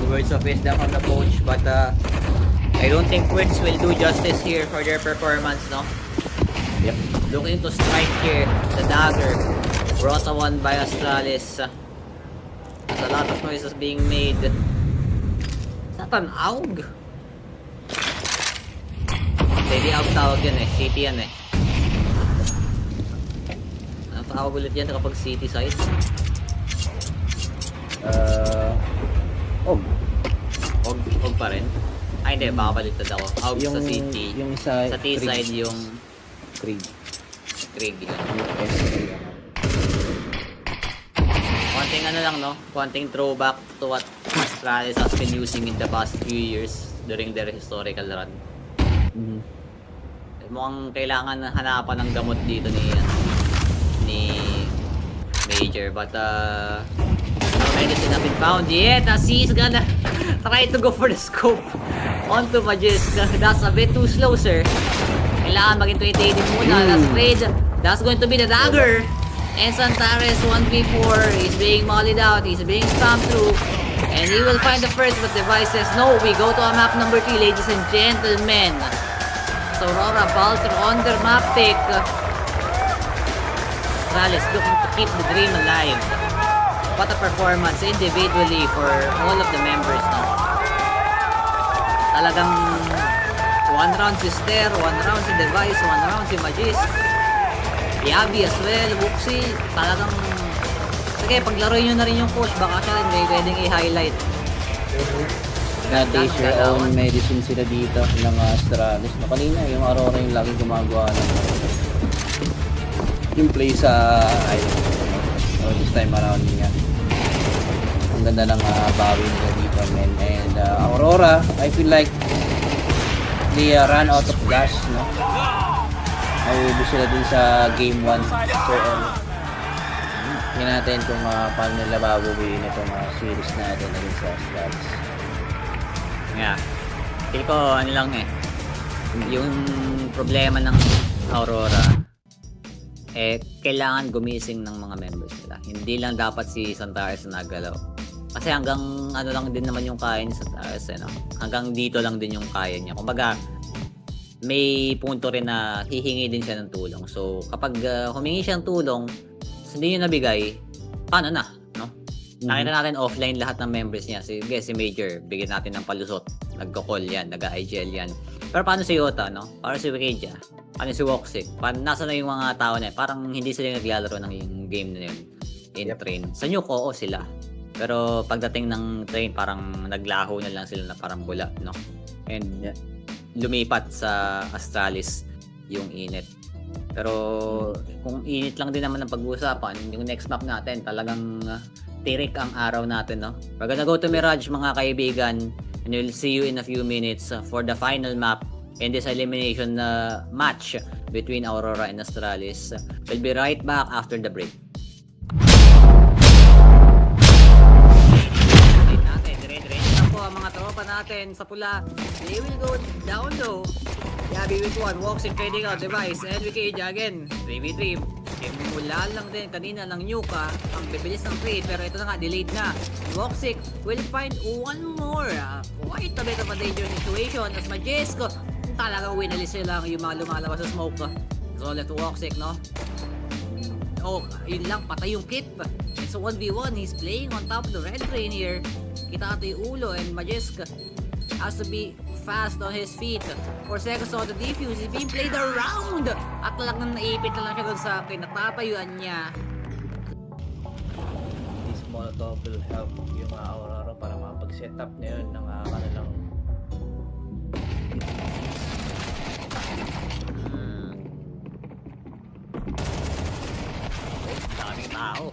Words of wisdom from the coach, but I don't think Quits will do justice here for their performance, no? Yep. Looking to strike here, the dagger brought on by Astralis. There's a lot of noises being made. Is that an AUG? Hindi AUG tawag yan city yan Ano tawag ulit yan kapag city side? Og pa rin? Ay hindi, baka baliktad ako. AUG sa city. Yung sa T-side yung Krieg. Krieg yun. Konting ano lang, no? Konting throwback to what Astralis has been using in the past few years during their historical run. Mukhang kailangan hanapan ng gamot dito ni Major, but no medicine have been found yet as he's gonna try to go for the scope onto Magisk. That's a bit too slow, sir. Kailangan maging 20-80 muna. That's trade. That's going to be the dagger. And Santares 1v4 is being mollied out. He's being spammed through. And he will find the first, but Device says no. We go to a map number 3, ladies and gentlemen. So Aurora Valter on their map pick. Astralis looking to keep the dream alive. What a performance individually for all of the members now. Talagang 1 round si Ster, 1 round si Device, 1 round si Magisk. Yabi as well, Wuxi. Talagang sige, paglaruin nyo na rin yung coach, baka siya rin may pwedeng i-highlight. Na-taste your own medicine sila dito ng Astralis. No, kanina yung Aurora yung laging gumagawa ng yung play sa this time around nga. Ang ganda ng bawi nila dito, men. And Aurora, I feel like they ran out of gas, no? Nauubos sila din sa game 1. So, tingnan natin kung paano nila babubuin itong series natin against sa Astralis. Yeah. Feel ko ano lang yung problema ng Aurora kailangan gumising ng mga members nila. Hindi lang dapat si Santares na nagalaw. Kasi hanggang ano lang din naman yung kaya ni Santares, no? Hanggang dito lang din yung kaya niya. Kumbaga, may punto rin na hihingi din siya ng tulong. So, kapag humingi siya ng tulong, hindi niya nabigay, paano na, no? Nakita natin offline lahat ng members niya. Sige, si Major, bigyan natin ng palusot. nagko-call yan, nag-IGL yan. Pero paano si Yota, no? Para si Wikidia, paano si Woxic, nasa na yung mga tao na yun? Parang hindi sila naglalaro ng yung game na yun in train. Sa Nuke, oo sila. Pero pagdating ng train, parang naglaho na lang sila na parang bula, no? And lumipat sa Astralis yung init. Pero kung init lang din naman ang pag-uusapan, yung next map natin, talagang tirik ang araw natin, no? We're gonna go to Mirage, mga kaibigan, and we'll see you in a few minutes for the final map in this elimination match between Aurora and Astralis. We'll be right back after the break. Ang mga tropa natin sa pula, they will go down low. Yabi with one, walks in trading out device, and Wikidia again, 3v3. Mula lang din kanina ng Nuke, ang bibilis ng trade, pero ito na nga, delayed na. Woxic will find one more, quite a bit of a dangerous situation as Majesco, talagang winalis sila yung mga lumalabas sa smoke. So left Woxic, no? Oh, yun lang, patay yung kit. It's a 1v1, he's playing on top of the red train here. Kita ito yung ulo, and Majesco has to be fast on his feet. 4 seconds on the defuse, he's being played around! At talagang naipit na lang siya doon sa natatayuan niya. This Molotov will help yung Aurora para makapag-set up na yun ng kanilang daming tao.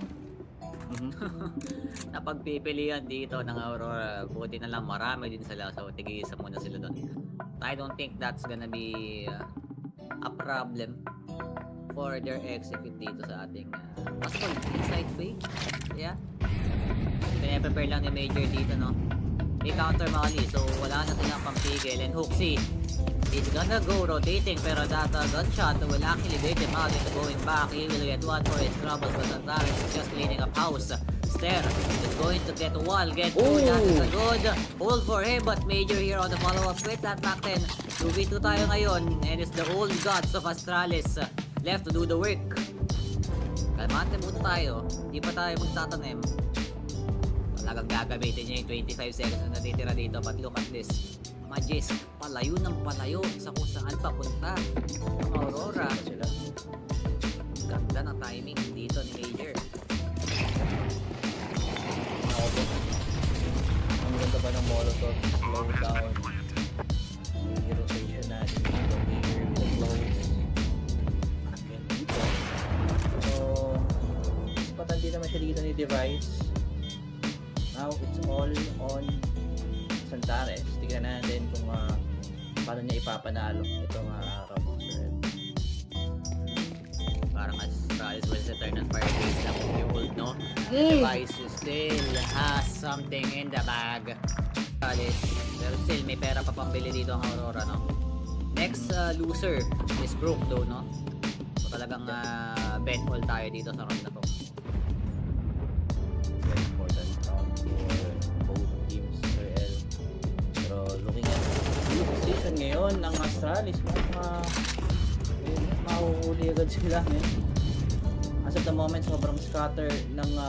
Napagpipilian dito ng Aurora, buti na lang marami din sila, so tigisa muna sila doon. I don't think that's gonna be a problem for their execute dito sa ating possible inside fake. Yeah, pinaprepare lang ni Major dito, no? May counter Mali, so wala na silang pampigil, and Hooksy is gonna go rotating, pero that gunshot will actually bait him out into going back. He will get one for his troubles, but Santares is just cleaning up house. Stair is going to get wall, get through. That is a good hold for him, but Major here on the follow-up with that back 10. 2v2 tayo ngayon, and it's the old gods of Astralis left to do the work. Kalmante muna tayo, di pa tayo magtatanim. Talagang gagamitin niya yung 25 seconds na natitira dito, but look at this. Majis, palayo ng palayo sa kung saan papunta ang Aurora. Ganda ng timing dito ni Major. ang ganda ba ng Molotov, slow down yung rotation natin dito, Major with the close again dito. So patan din naman siya dito ni Device. Now it's all on Santares. Tignan natin kung paano niya ipapanalo itong round. Parang Astralis will return on fire base lang yung hold, no? Device still has something in the bag. Astralis, pero still may pera pa pambili dito ang Aurora, no? Next loser is Brook though, no? So talagang bet all tayo dito sa round na to. Very important round for both teams, Sir L. Pero looking at the position ngayon ng Astralis, mahuhuli agad sila ngayon. As of the moment, sobrang scatter ng mga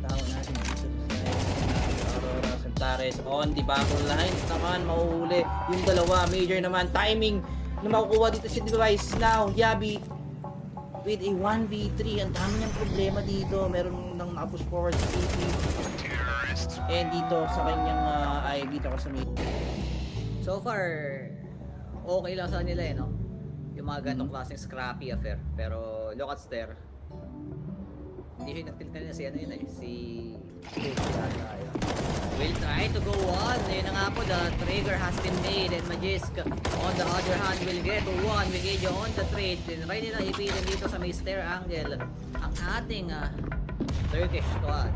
tao natin dito sa Aurora. Santares on the battle lines naman, mahuhuli yung dalawa. Major naman, timing na makukuha dito si Device. Now, Yabi with a 1v3. Ang dami niyang problema dito. Meron nang nakapush forward sa CP. And dito sa kanyang dito ka sa mid. So far, okay lang sa nila no? Yung mga ganong klaseng scrappy affair. Pero look at Stair. Hindi siya nagtilt na si will try to go on. Yun na nga po, the trigger has been made, and Magisk on the other hand will get one. Wikidia on the trade. Try nila ipitin dito sa may Stair angle ang ating Turkish squad.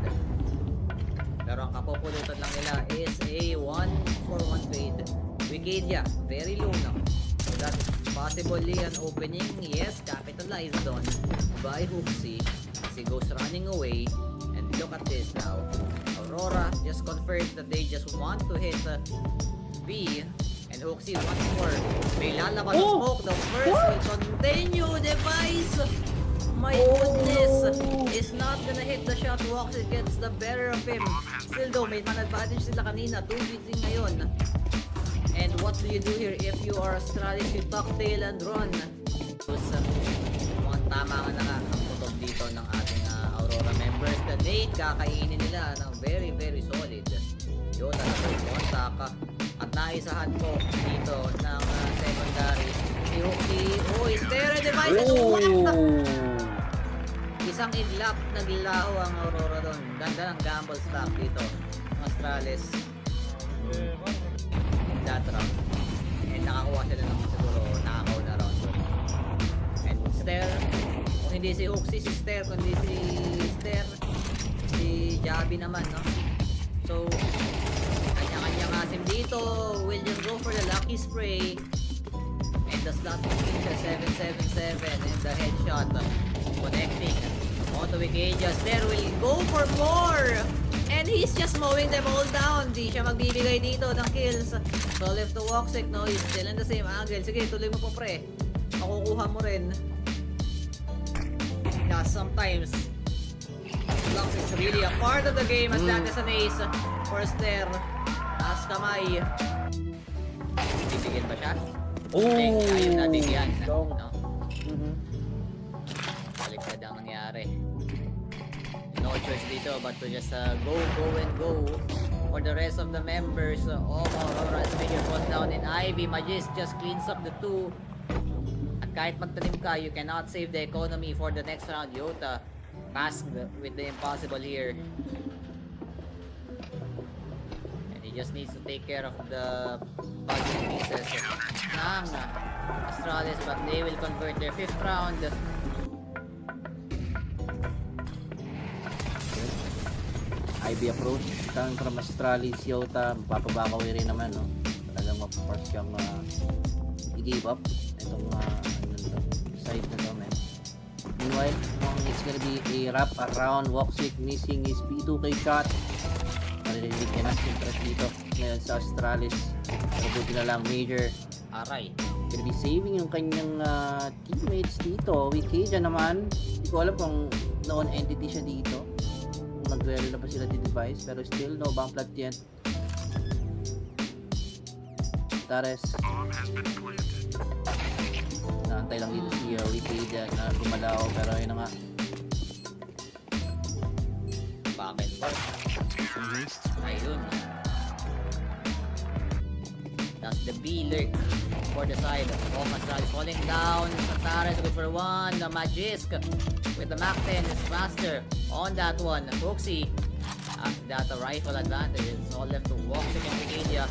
Pero ang kapupulutan lang nila is a 1-for-1 trade. Wikidia, very low now. So that is possibly an opening. Yes, capitalized on by Hooksy as he goes running away. And look at this now. Aurora just confirms that they just want to hit B. And Hooksy once more. May lalabas ng smoke. The first will continue. Device! My goodness! is not gonna hit the shot. Walks, it gets the better of him. Still though, may man advantage sila kanina. 2v3 ngayon. And what do you do here if you are Astralis? You tuck tail and run. Mukhang tama nga na nga ang putok dito ng ating Aurora members. The nade, kakainin nila ng very solid. Yun, contact. At naisahan ko dito ng secondary. Si stereo device. Isang inlap naglaho ang Aurora doon. Ganda ng gamble stack dito. Astralis. That round. And nakakuha sila ng siguro nakakaw na round doon. And Ster, kung hindi si Uxie, si Ster, kung hindi si Ster, si Javi naman, no? So, kanya-kanyang asim dito. Will just go for the lucky spray. And the slot machine sa 777 and the headshot connecting onto Wikidia. Ster will go for more! And he's just mowing them all down. Di siya magbibigay dito ng kills. So left to Woxic, no? He's still in the same angle. Sige, tuloy mo po pre. Makukuha mo rin. Yeah, sometimes luck is really a part of the game as that is an ace for Ster. Taas kamay. Bibigyan ba siya? Ayaw na bigyan. No? Baliktad ang nangyari. No choice dito but to just go and go for the rest of the members of Aurora. As Major falls down in Ivy, Magis just cleans up the two. At kahit magtanim ka, you cannot save the economy for the next round. Yota masked with the impossible here. And he just needs to take care of the puzzle pieces ng Astralis, but they will convert their 5th round. IB approach coming from Astralis. Yota, mapapabakaw rin naman, no? Talagang mapaforce siyang i-give up itong side na to, man. Meanwhile, it's gonna be a wrap around. Woxic missing his P2K shot. Maririnig niya na yung threat dito ngayon sa Astralis. Pero buti na lang, Major Aray. gonna be saving yung kanyang teammates dito. Wikidia naman, hindi ko alam kung known entity siya dito. Nag-duelo na pa sila di device, pero still no bomb plant yan. Tares naantay lang dito si Wikidia na gumalaw, pero yun na nga. Bakit ba? Ayun. That's the B lurk for the side. Astralis falling down. Tares good for one. The Magisk with the Mac 10 is faster on that one. Foxy after that a rifle advantage. It's all left to Woxic and Wikidia.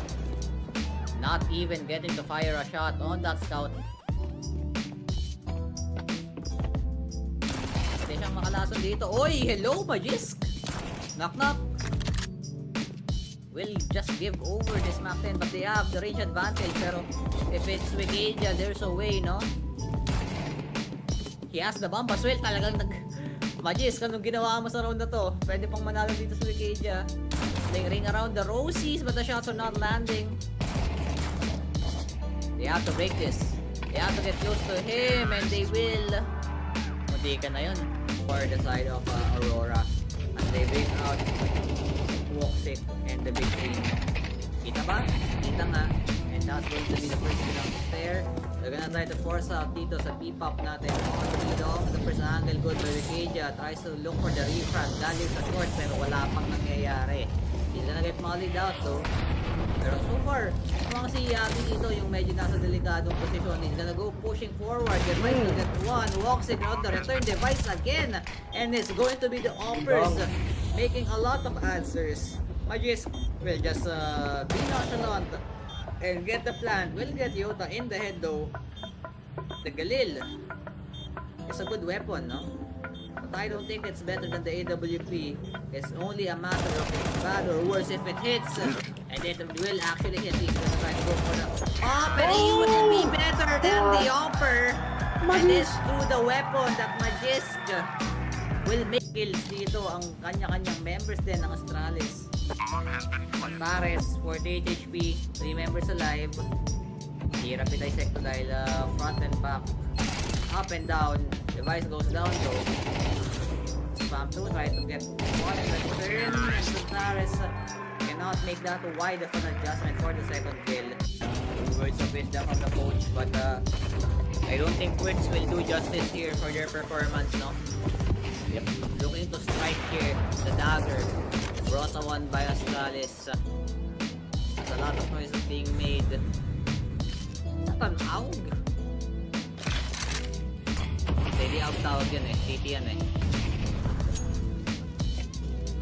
Not even getting to fire a shot on that scout. Pwede siyang makalason dito. Oy! Hello, Magisk! Knock knock. Will just give over this Mac 10 but they have the range advantage. Pero if it's Wikidia, there's a way, no? He has the bomb as well. Talagang Magis, anong ginawa mo sa round na to? Pwede pang manalo dito sa Wikidia. They ring around the rosies but the shots are not landing. They have to break this. They have to get close to him and they will. Hindi ka na yun for the side of Aurora. As they bring out Woxic and the big team. Kita ba? Kita nga. And that's going to be the first round there. They're gonna try to force out dito sa P-pop natin. On the first angle, good by Wikidia. Tries to look for the refrag. Galing sa court pero wala pang nangyayari. He's gonna get mollied out though. Pero so far, mga si Yabi dito yung medyo nasa delikadong posisyon. He's gonna go pushing forward. Device to get one. Walks it out the return device again. And it's going to be the Oppers making a lot of answers. Magis will just be nonchalant and get the plant. Will get Yota in the head though. The Galil is a good weapon, no? But I don't think it's better than the AWP. It's only a matter of if it's bad or worse if it hits. And it will actually hit. He's gonna try to go for the Opper. He will be better than the Opper. And it's through the weapon that Magisk will make kills dito ang kanya-kanyang members din ng Astralis. Tares, 48 HP, 3 members alive. Hirap i-dissect to dahil front and back, up and down. Device goes down though. spam through, try to get one in return, and Sultaris cannot make that wide of an adjustment for the second kill. Words of wisdom from the coach, but I don't think Quits will do justice here for their performance, no? Yep. Looking to strike here, the dagger, brought on by Astralis. There's a lot of noises being made. Is that an AUG? Hindi AUG tawag yan eh, CT yan eh.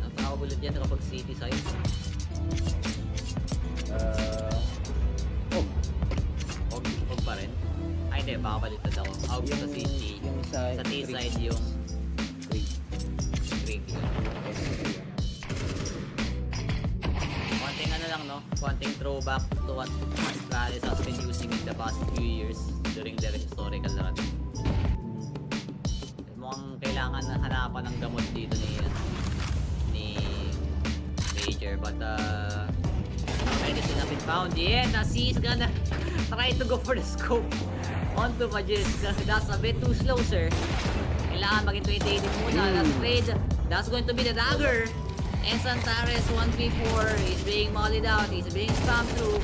Ang tawag ulit yan kapag CT size. Hog pa rin? Ay hindi, baka baliktad ako. AUG sa CT, sa T-side yung Trig. Konting ano lang no, konting throwback to what Astralis has been using in the past few years during their historical run. Mukhang kailangan na hanapan ng gamot dito ni Major, but medicine have been found yet. He's gonna try to go for the scope onto Majis. That's a bit too slow, sir. Kailangan maging 20-80 muna. That's trade. That's going to be the dagger. And Santares 1v4 is being mollied out. He's being spammed through.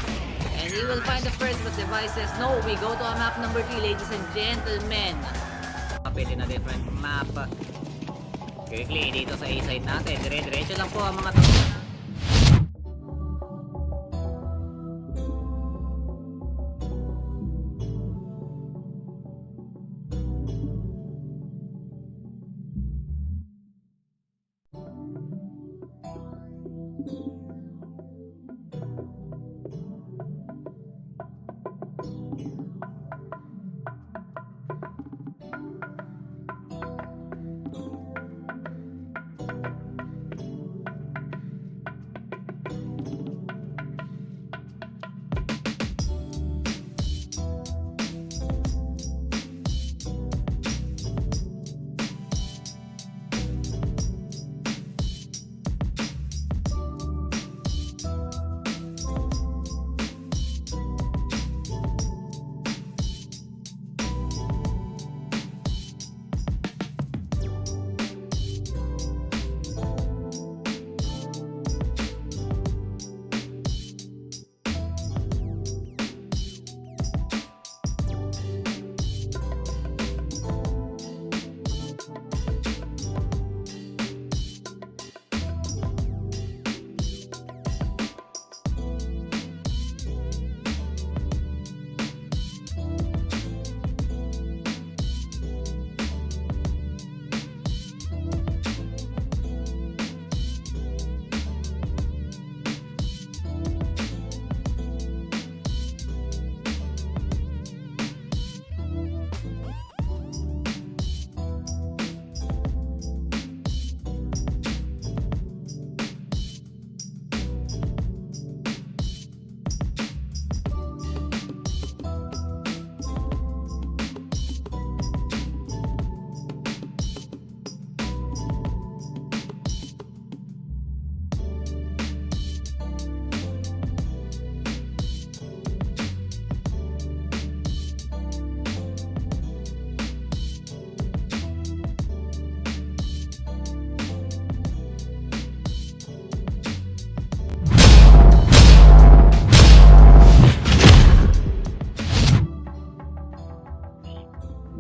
And he will find the first, but Device says no. We go to a map number 3, ladies and gentlemen. Kapili na different map. Quickly, dito sa A-side natin. Dire-diretso lang po ang mga tao.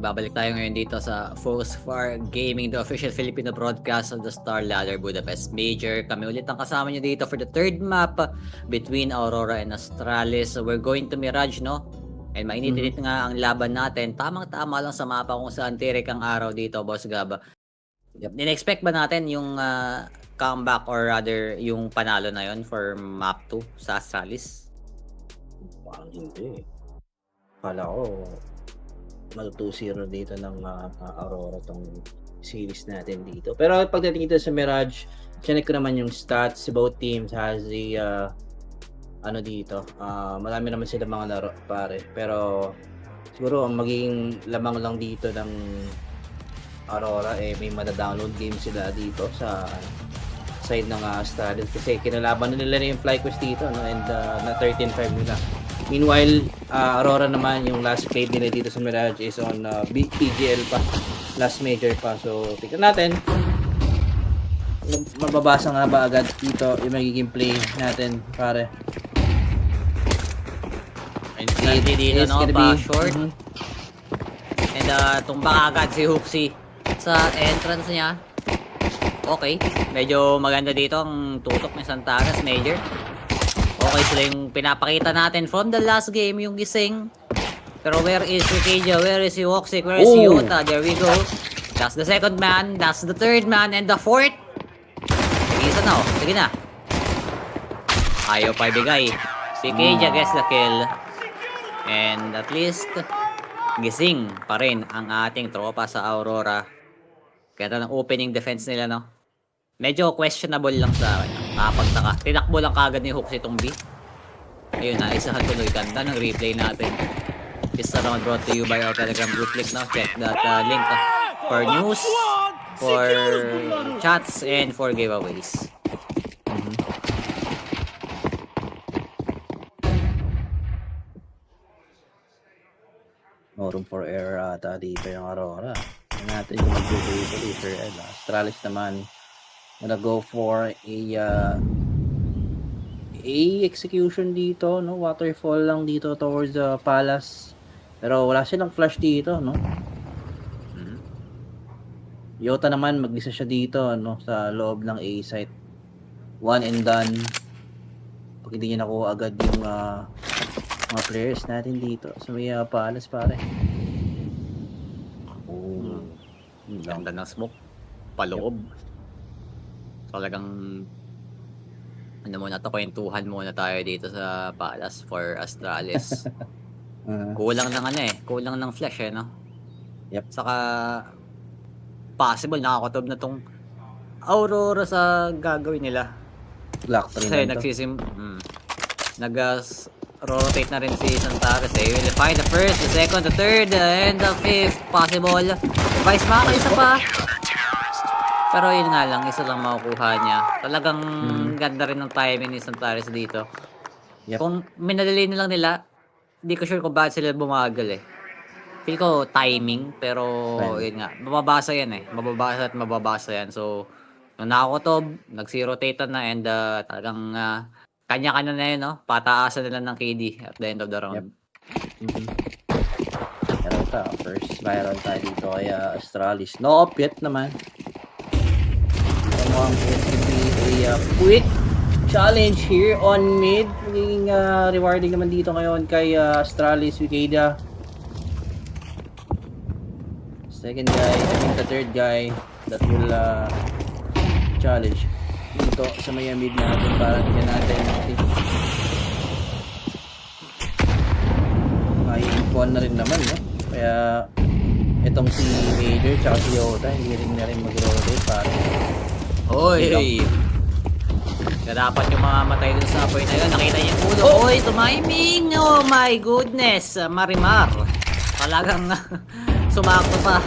Babalik tayo ngayon dito sa FocusFire Gaming, the official Filipino broadcast of the StarLadder Budapest Major. Kami ulit ang kasama nyo dito for the third map between Aurora and Astralis. So we're going to Mirage, no? And mainit-init nga ang laban natin. Tamang-tama lang sa mapa kung saan tirik ang araw dito, Boss Gab. Yep. In-expect ba natin yung comeback or rather yung panalo na yon for map 2 sa Astralis? Parang hindi. Kala ko mag 2-0 dito ng Aurora tong series natin dito. Pero pagdating dito sa Mirage, chinek ko naman yung stats. Both teams has a ano dito. Marami naman sila mga laro pare. Pero siguro ang magiging lamang lang dito ng Aurora may mada-download game sila dito sa side ng Astralis kasi kinalaban nila yung FlyQuest dito, no? And na 13-5 nila. Meanwhile, Aurora naman yung last play nila dito sa Mirage is on PGL pa, last major pa. So tingnan natin Mababasa nga ba agad dito yung magiging play natin, pare? Instantly dito, It's no? gonna Pa be- short. Mhm. And tumba agad si Hooksy sa entrance niya. Okay. Medyo maganda dito ang tutok ni Santanas, Major. Okay sila yung pinapakita natin from the last game, yung gising. Pero where is Rikeja? Where is si Hooksy? Where is si Yota? There we go. That's the second man. That's the third man. And the fourth. Isa na, oh. Sige na. Ayaw pa ibigay. Si Keja gets the kill. And at least, gising pa rin ang ating tropa sa Aurora. Kaya ng opening defense nila, no? Medyo questionable lang sa akin. Nakapagtaka. Tinakbo lang kagad ni Hooks itong B. Ayun na, isahan tuloy. Ganda ng replay natin. This round brought to you by our Telegram group. Click now. Check that link for news, for chats, and for giveaways. No room for error ata dito yung Aurora. Tignan natin yung mag-delivery for Astralis naman. Gonna go for a execution dito, no? Waterfall lang dito towards the palace. Pero wala silang flash dito, no? Yota naman, mag-isa siya dito, no? Sa loob ng A site. One and done. Pag hindi niya nakuha agad yung mga players natin dito sa may palace, pare. Oh. Ganda ng smoke. Paloob. Talagang ano muna to, kwentuhan muna tayo dito sa palace for Astralis. Kulang ng kulang ng flash no? Yep. Saka possible nakakatob na tong Aurora sa gagawin nila. Black 3 na to. Nag-rotate na rin si Santares eh. Will find the first, the second, the third, and the fifth possible. Vice Maka, isa pa. Pero yun nga lang, isa lang makukuha niya. Talagang ganda rin ng timing ni Santares dito. Yep. Kung minadali na lang nila, hindi ko sure kung bakit sila bumagal eh. Feel ko timing, pero yun nga, mababasa yan eh. Mababasa yan. So, nung nakakotob, nag-rotate na and talagang kanya-kanya na yun, no? Pataasan nila ng KD at the end of the round. Pero ito, first viral tayo dito kay Astralis. No up yet naman. It's gonna be a quick challenge here on mid. Magiging rewarding naman dito ngayon kay Astralis Wikeda. Second guy, I think the third guy that will challenge dito sa may mid natin para tignan natin may info na rin naman, no? Kaya itong si Major tsaka si Yota hindi rin na rin mag-rotate para Oy! Kaya dapat yung mga matay dun sa apoy na yun. Nakita niyo yung ulo. Oy, tumiming! Oh my goodness! Marimar. Talagang sumakto pa.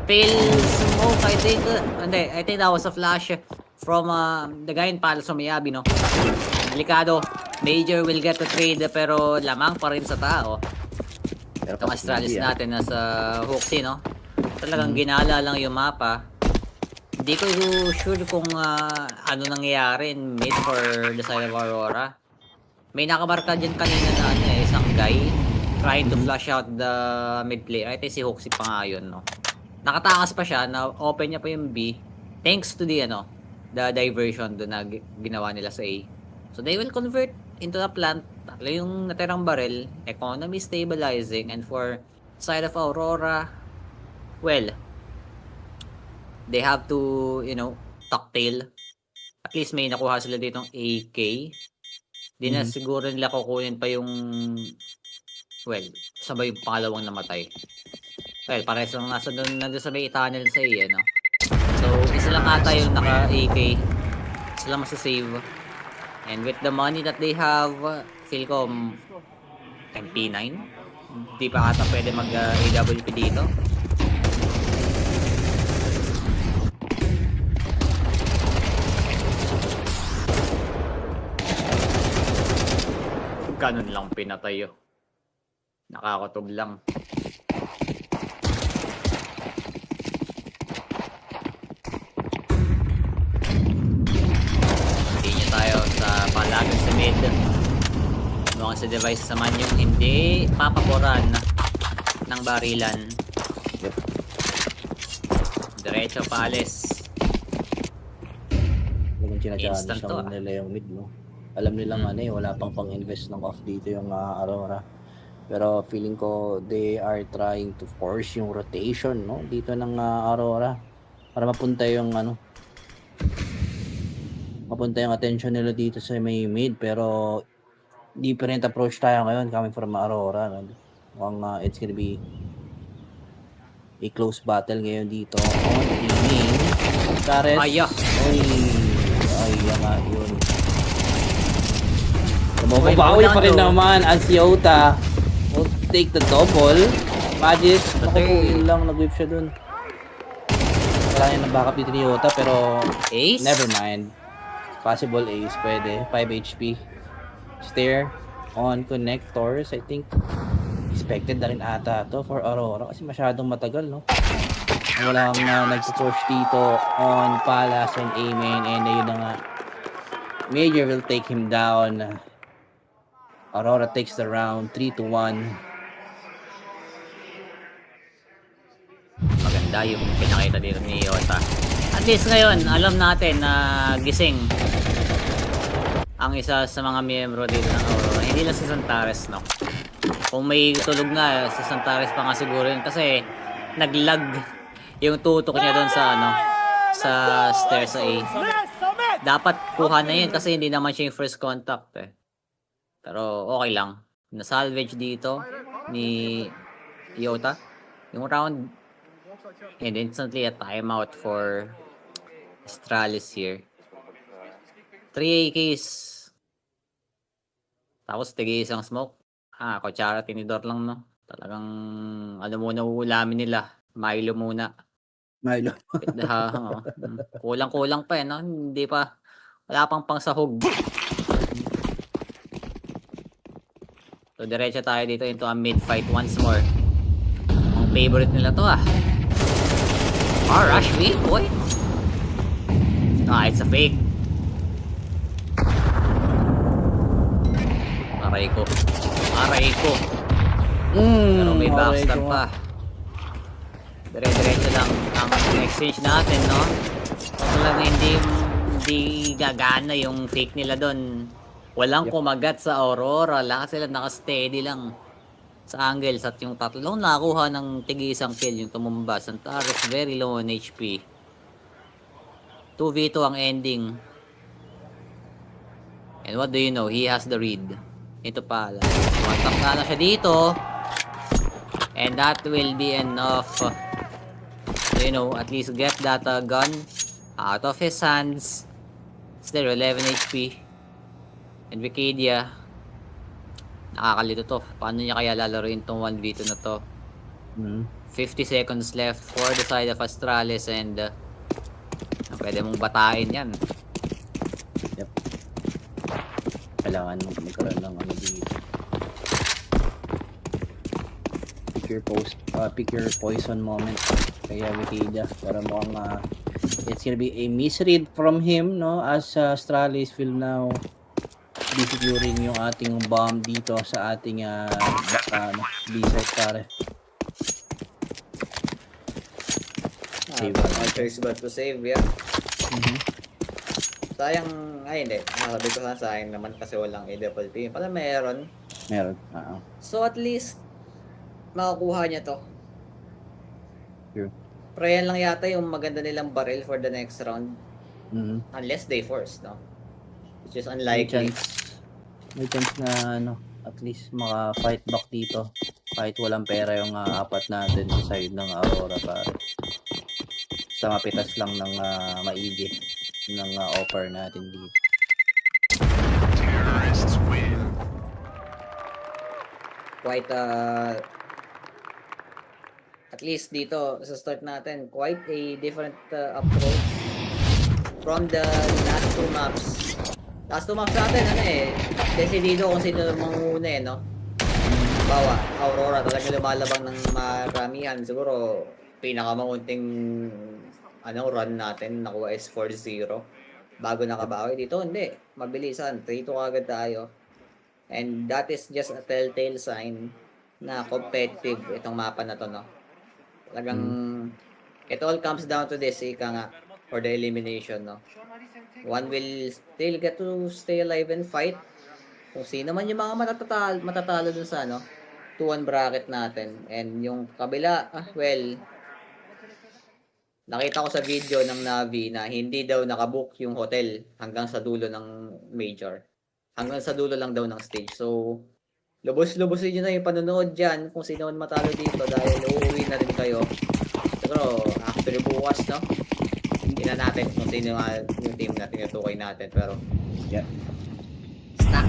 Fail smoke, I think. Hindi, I think that was a flash from the guy in Palace Sumayabi, no? Delikado. Major will get the trade pero lamang pa rin sa tao. Itong Astralis natin nasa Hooksy, no? Talagang ginala lang yung mapa. Hindi ko sure kung ano nangyayari in mid for the side of Aurora. May nakamarka dyan kanina na isang guy trying to flush out the mid player. I think si Hooksy pa nga yun, no? Nakatakas pa siya, na open niya pa yung B thanks to the diversion doon na ginawa nila sa A. So they will convert into the plant. Tatlo yung natirang barrel, economy stabilizing, and for side of Aurora, well, they have to, tucktail. At least may nakuha sila ditong AK. Di na siguro nila kukunin pa yung, sabay yung pangalawang namatay. Well, parehas lang nandun sa may tunnel sa A, no? So, isa lang ata yung naka-AK. Isa lang masasave. And with the money that they have, feel ko, MP9? Di pa ata pwede mag-AWP dito. Ganun lang pinatay yun. Nakakatob lang. si Device naman yung hindi papaboran ng barilan. Yep. Diretso paalis. Talagang Instant sinachallenge to, lang nila yung mid, no? Alam nilang wala pang pang-invest ng off dito yung Aurora. Pero feeling ko they are trying to force yung rotation, no? Dito ng Aurora para mapunta yung mapunta yung attention nila dito sa may mid, pero different approach tayo ngayon coming from Aurora, no? Mukhang it's gonna be a close battle ngayon dito on aiming. Tares. Aya. Ay, nga yun. Mababawi pa rin naman ang Ciota. Will take the double. Magis. Naku po, yun lang. Nag-whip siya dun. Wala yan ng backup dito ni Ciota, pero Ace? never mind. Possible ace. Pwede. 5 HP. Stair on connectors. I think expected na rin ata to for Aurora kasi masyadong matagal, no? Walang nagpo-push dito on Palace and Amen, and yun na nga. Major will take him down. Aurora takes the round 3-1. Maganda yung pinakita dito ni Yota. At least ngayon, alam natin na gising ang isa sa mga miyembro dito ng Aurora. Hindi lang si Santares, no? Kung may tulog nga, si Santares pa nga siguro yun. Kasi naglag yung tutok niya doon sa sa stair sa A. Dapat kuha na yun kasi hindi naman siya yung first contact eh. Pero okay lang. Na-salvage dito ni Yota yung round. And instantly a timeout for Astralis here. 3 AKs. Tapos tigil isang smoke. Kutsara tinidor lang, no? Talagang muna uulamin nila. Milo muna. Milo. Kulang-kulang pa no? Hindi pa. Wala pang pangsahog. So diretso tayo dito into a mid-fight once more. Ang favorite nila to Rush me, boy. It's a fake. Aray ko. Pero may backstab pa. Dire-diretso lang ang exchange natin, no? Kung lang hindi gagana yung fake nila doon. Walang kumagat sa Aurora. Lahat sila naka-steady lang sa angles. At yung tatlong nakakuha ng tig-isang kill, yung tumumba. Santares very low on HP. 2v2 ang ending. And what do you know? He has the read. Ito pala. One-tap na lang siya dito. And that will be enough to, at least get that gun out of his hands. Still 11 HP. And Wikidia, nakakalito to. Paano niya kaya lalaroin tong 1v2 na to? 50 seconds left for the side of Astralis, and pwede mong batain yan. Yep. Kailangan magkaroon ng dito. Pick your poison moment. Kaya Wikidia, para mukhang it's gonna be a misread from him, no? As Astralis will now be securing yung ating bomb dito sa ating B-side pare. No choice but to save, yeah. Sayang, hindi. Sabi ko na sayang naman kasi walang double team. Pala meron. So at least, makukuha niya to. True. Pero yan lang yata yung maganda nilang barrel for the next round. Unless they force, no? Which is unlikely. May chance na at least maka-fight back dito. Kahit walang pera yung apat natin sa side ng Aurora pare. Sa mapitas lang ng maigi ng offer natin dito. Terrorists win. Quite at least dito sa start natin, quite a different approach from the last two maps. Last two maps natin, decidido kung sino manguna no? Bawa, Aurora talaga lumalabang ng maramihan. Siguro, pinakamaunting run natin nakuha is 4-0. Bago nakabawi dito, hindi. Mabilisan, 3-2 agad tayo. And that is just a telltale sign na competitive itong mapa na to, no? Talagang, it all comes down to this, ika nga, for the elimination, no? One will still get to stay alive and fight. Kung sino man yung mga matatalo dun sa, 2-1 bracket natin. And yung kabila, well, nakita ko sa video ng Navi na hindi daw nakabook yung hotel hanggang sa dulo ng major. Hanggang sa dulo lang daw ng stage. So, lubos-lubosin nyo na yung panonood dyan kung sino man matalo dito dahil uuwi na rin kayo. Pero, after bukas, hindi na natin kung sino yung team natin, yung tukay natin. Pero, Yeah. Stack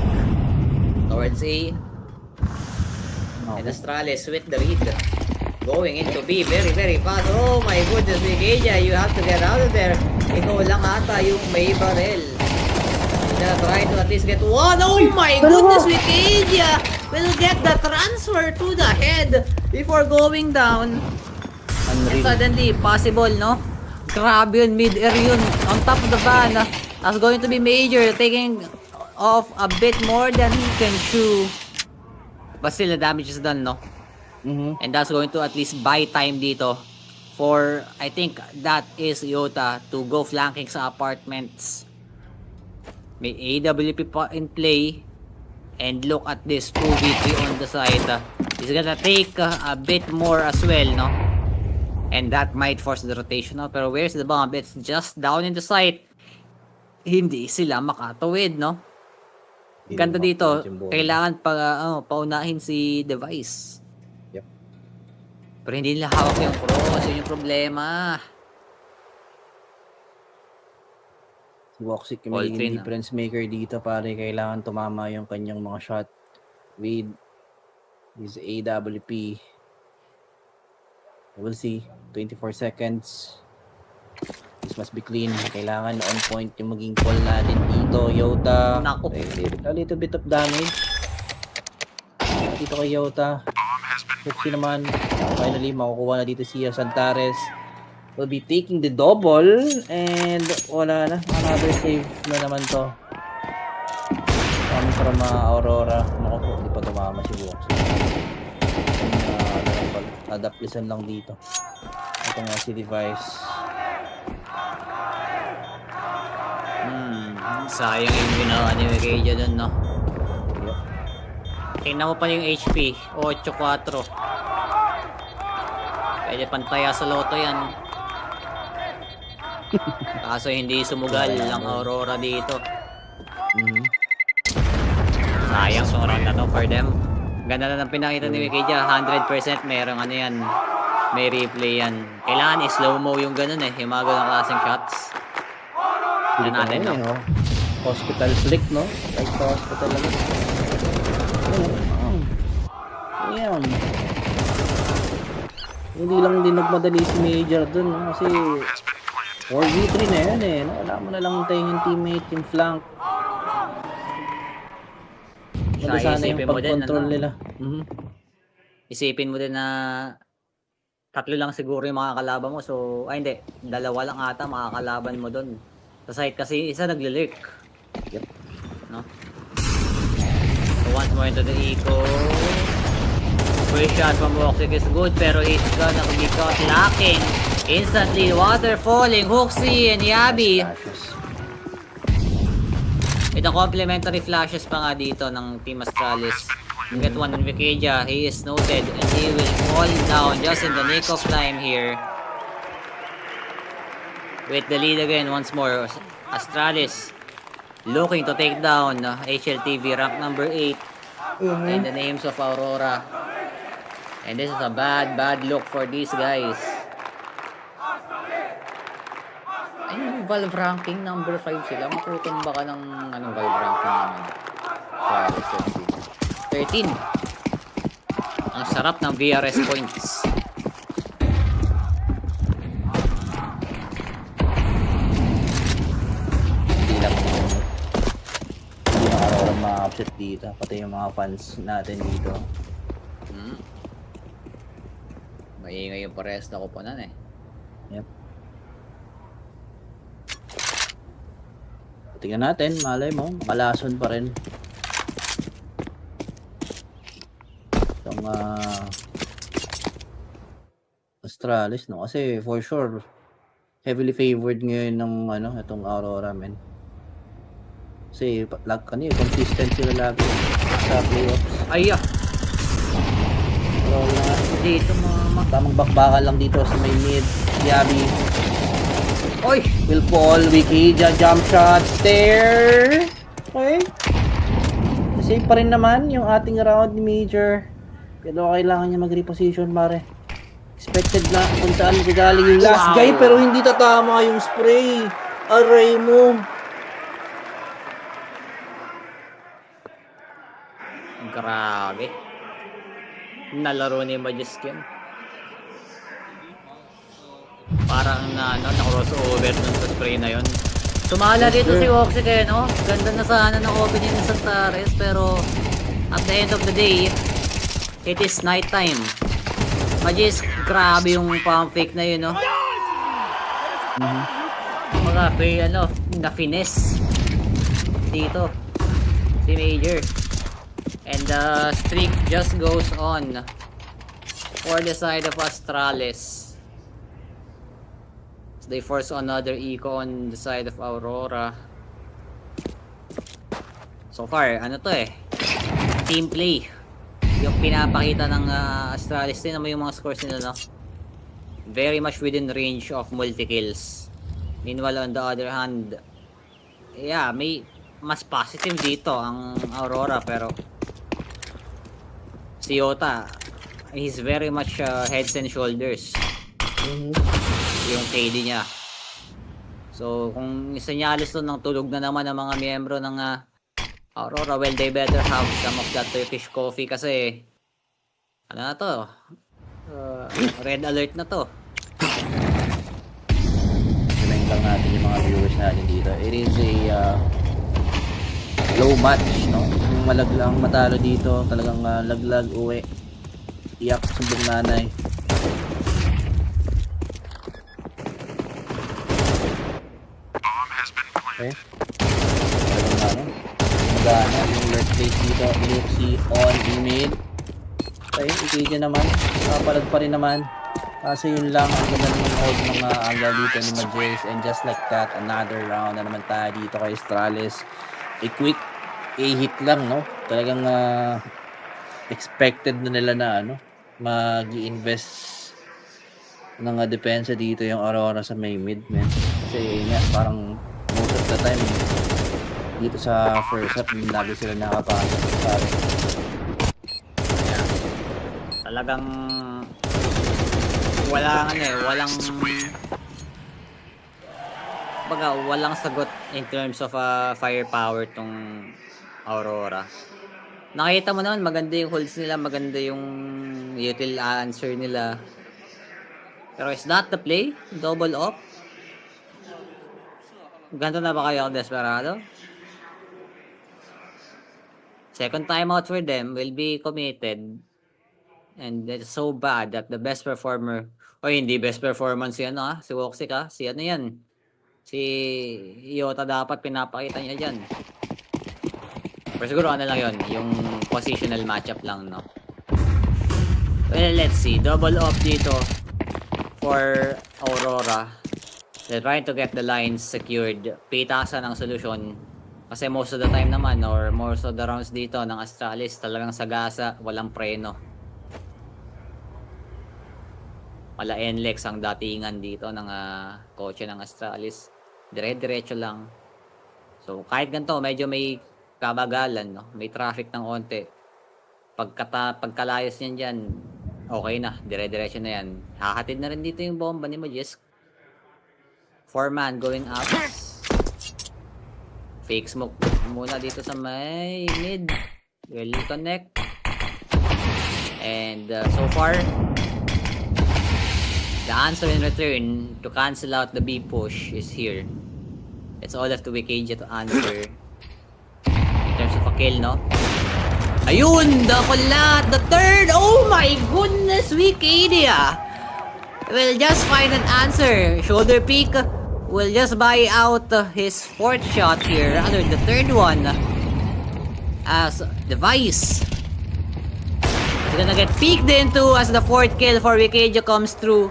towards A. And Astralis with the lead. Going into B very, very fast. Oh my goodness, Wikidia, you have to get out of there. Ikaw lang ata yung may barrel. You're gonna try to at least get one. Oh my goodness, Wikidia will get the transfer to the head before going down. And suddenly, possible, no? Grabe yun, mid-air yun. On top of the van. That's going to be major, taking off a bit more than he can chew. But still, the damage is done, no? And that's going to at least buy time dito for, I think, that is Yota to go flanking sa apartments. May AWP pa in play. And look at this 2v3 on the side. He's gonna take a bit more as well, no? And that might force the rotation, no? Pero where's the bomb? It's just down in the site. Hindi sila makatawid, no? Ganda dito. Kailangan paunahin si Device. Pero hindi nila hawak yung cross. Yun yung problema. Si Voxic yung magiging difference maker dito, pare. Kailangan tumama yung kanyang mga shot with his AWP. We'll see. 24 seconds. This must be clean. Kailangan on point yung maging call natin dito. Yota. A little bit of damage. Dito kay Yota. Hooksie naman. Finally, makukuha na dito si Santares. Will be taking the double. And wala na. Another save na naman to. Coming from Aurora. Naku po, hindi pa tumama si Voxic. Adapt-listen lang dito. Ito nga si Device. Sayang yung ginawa ni Wikidia dun, no? Tingnan mo pa yung HP. 8-4. Pwede pantaya sa loto yan. Kaso hindi sumugal ang Aurora dito. Sayang sa round na to for them. Ganda na ng pinakita ni Wikidia. 100% merong ano yan. May replay yan. Kailangan i-slow-mo yung ganun yung mga ganun klaseng shots. Ano natin, no? Hospital flick, no? Like sa hospital lang. Ayan. Hindi lang din nagmadali si Major dun, no? Kasi 4v3 na yan, no? Wala mo na lang tayo yung teammate, yung flank. Wala sana yung pag-control nila. Isipin mo din na tatlo lang siguro yung mga kalaban mo. So, ay hindi. Dalawa lang ata makakalaban mo dun. Sa site kasi isa nagle-lurk. Yep. No? So, once more into the eco. First shot from Voxic is good, pero he's gonna be caught lacking. Instantly, water falling. Hooksie and Yabi. Ito complimentary flashes pa nga dito ng Team Astralis. You get one in Wikidia. He is noted and he will fall down just in the nick of time here. With the lead again once more. Astralis looking to take down HLTV rank number 8 in the names of Aurora. And this is a bad look for these guys. Ayun, Valve ranking number 5 sila. Makutin ba ka ng anong Valve ranking naman? 13. Ang sarap ng VRS points. Hindi lang Aurora ma-upset dito. Pati yung mga fans natin dito. Maingay yung parehas na kuponan Yep. Tingnan natin, malay mo, makalason pa rin. Astralis, no? Kasi for sure heavily favored ngayon ng itong Aurora, men. Kasi consistent sila lagi sa playoffs. Ay, Pero wala dito tamang bakbakan lang dito sa may mid. Yabi Oy! will fall. Wikija jump shots there. Okay. Safe pa rin naman yung ating round ni Major. Pero kailangan niya mag-reposition, pare. Expected na kung saan gagaling yung last guy, pero hindi tatama yung spray. Aray mo. Grabe. Nalaro ni Majisk yan. Parang na-crossover dun sa spray na yun. Sumala dito si Oxy kayo, no? Ganda na sana ng opening ni Santares, pero at the end of the day, it is night time. Majisk, grabe yung pump fake na yun, no? Mga na-finesse dito si Major. And the streak just goes on for the side of Astralis. So they force another eco on the side of Aurora. So far, team play yung pinapakita ng Astralis. Tingnan mo yung mga scores nila, no? Very much within range of multi-kills. Meanwhile, on the other hand, yeah, may mas positive dito ang Aurora, pero si Yota, he's very much heads and shoulders yung KD niya. So kung isenyalis to ng tulog na naman ng mga miyembro ng Aurora, well, they better have some of that Turkish coffee kasi red alert na to. Remind lang natin yung mga viewers natin dito. It is a low match, no? Yung malaglang matalo dito, talagang laglag, uwi. Iyak, sumbong nanay. Okay. Talagang magana yung lurk place dito. Luxi on mid. Okay, ikidya naman. Palag pa rin naman. Kasi yun lang ang ganda ng hold ng angla dito ni Majes. And just like that, another round na naman tayo dito kay Astralis. A quick hit lang, no? Talagang expected na nila na mag-i-invest ng depensa dito yung Aurora sa may mid, man. Kasi nga, parang most of the time dito sa first up, lagi sila nakapasok. Talagang walang sagot in terms of firepower tong Aurora. Nakita mo naman, maganda yung holds nila, maganda yung util answer nila. Pero is not the play? Double up? Ganto na ba kayo desperado? Second time out for them will be committed. And it's so bad that the best performer, hindi best performance si si Woxic si yan. Si Yota dapat pinapakita niya dyan. Pero siguro lang yun, yung positional matchup lang, no? Well, let's see. Double up dito for Aurora. They're trying to get the lines secured. Pitasan ang solusyon. Kasi most of the time naman, or most of the rounds dito ng Astralis, talagang sagasa, walang preno. Wala NLEX ang datingan dito ng kotse ng Astralis. Dire-diretso lang. So kahit ganito, medyo may kabagalan, no? May traffic ng onte. Pagkalayos niyan dyan, okay na, dire-diretso na yan. Hahatid na rin dito yung bomba ni Majisk. 4-man going up. Fake smoke muna dito sa may mid. Will connect. And so far, the answer in return to cancel out the B push is here. It's all up to Wikija to answer. In terms of a kill, no? Ayun! The collat! The third! Oh my goodness! Wikija will just find an answer. Shoulder peek will just buy out his fourth shot here. Rather, the third one as device. He's gonna get peeked into as the 4th kill for Wikejo comes through.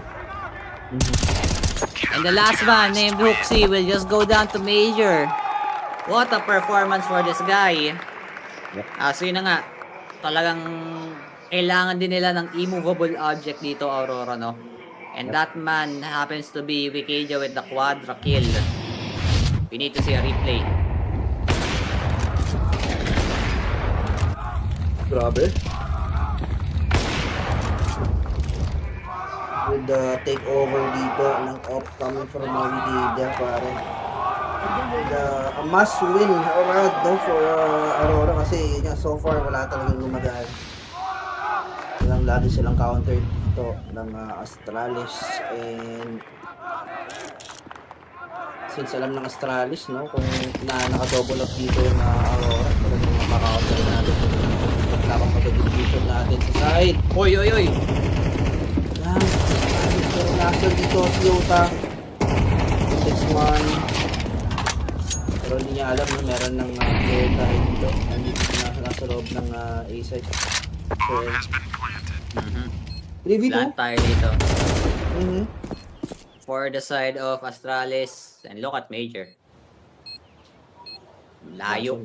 And the last man named Hooksy will just go down to Major. What a performance for this guy. So yun na nga, talagang kailangan din nila ng immovable object dito, Aurora, no? And that man happens to be Wikejo with the quadra kill. We need to see a replay. Grabe. With the takeover dito ng off coming from Wikejo, pare. A must win overall no, for Aurora kasi yun nga, so far wala talagang gumagaan. Lagi silang counter dito ng Astralis, and since alam ng Astralis no kung naka-double up dito yung Aurora, talagang maka-counter natin pagkakapag-division natin sa side. Oy! Yan, pero nasa dito si Yota. Next one. Pero hindi niya alam na meron ng player tayo dito. Nandito nasa loob ng A-side. So, 3v2? Plant tayo dito. For the side of Astralis. And look at Major. Layo.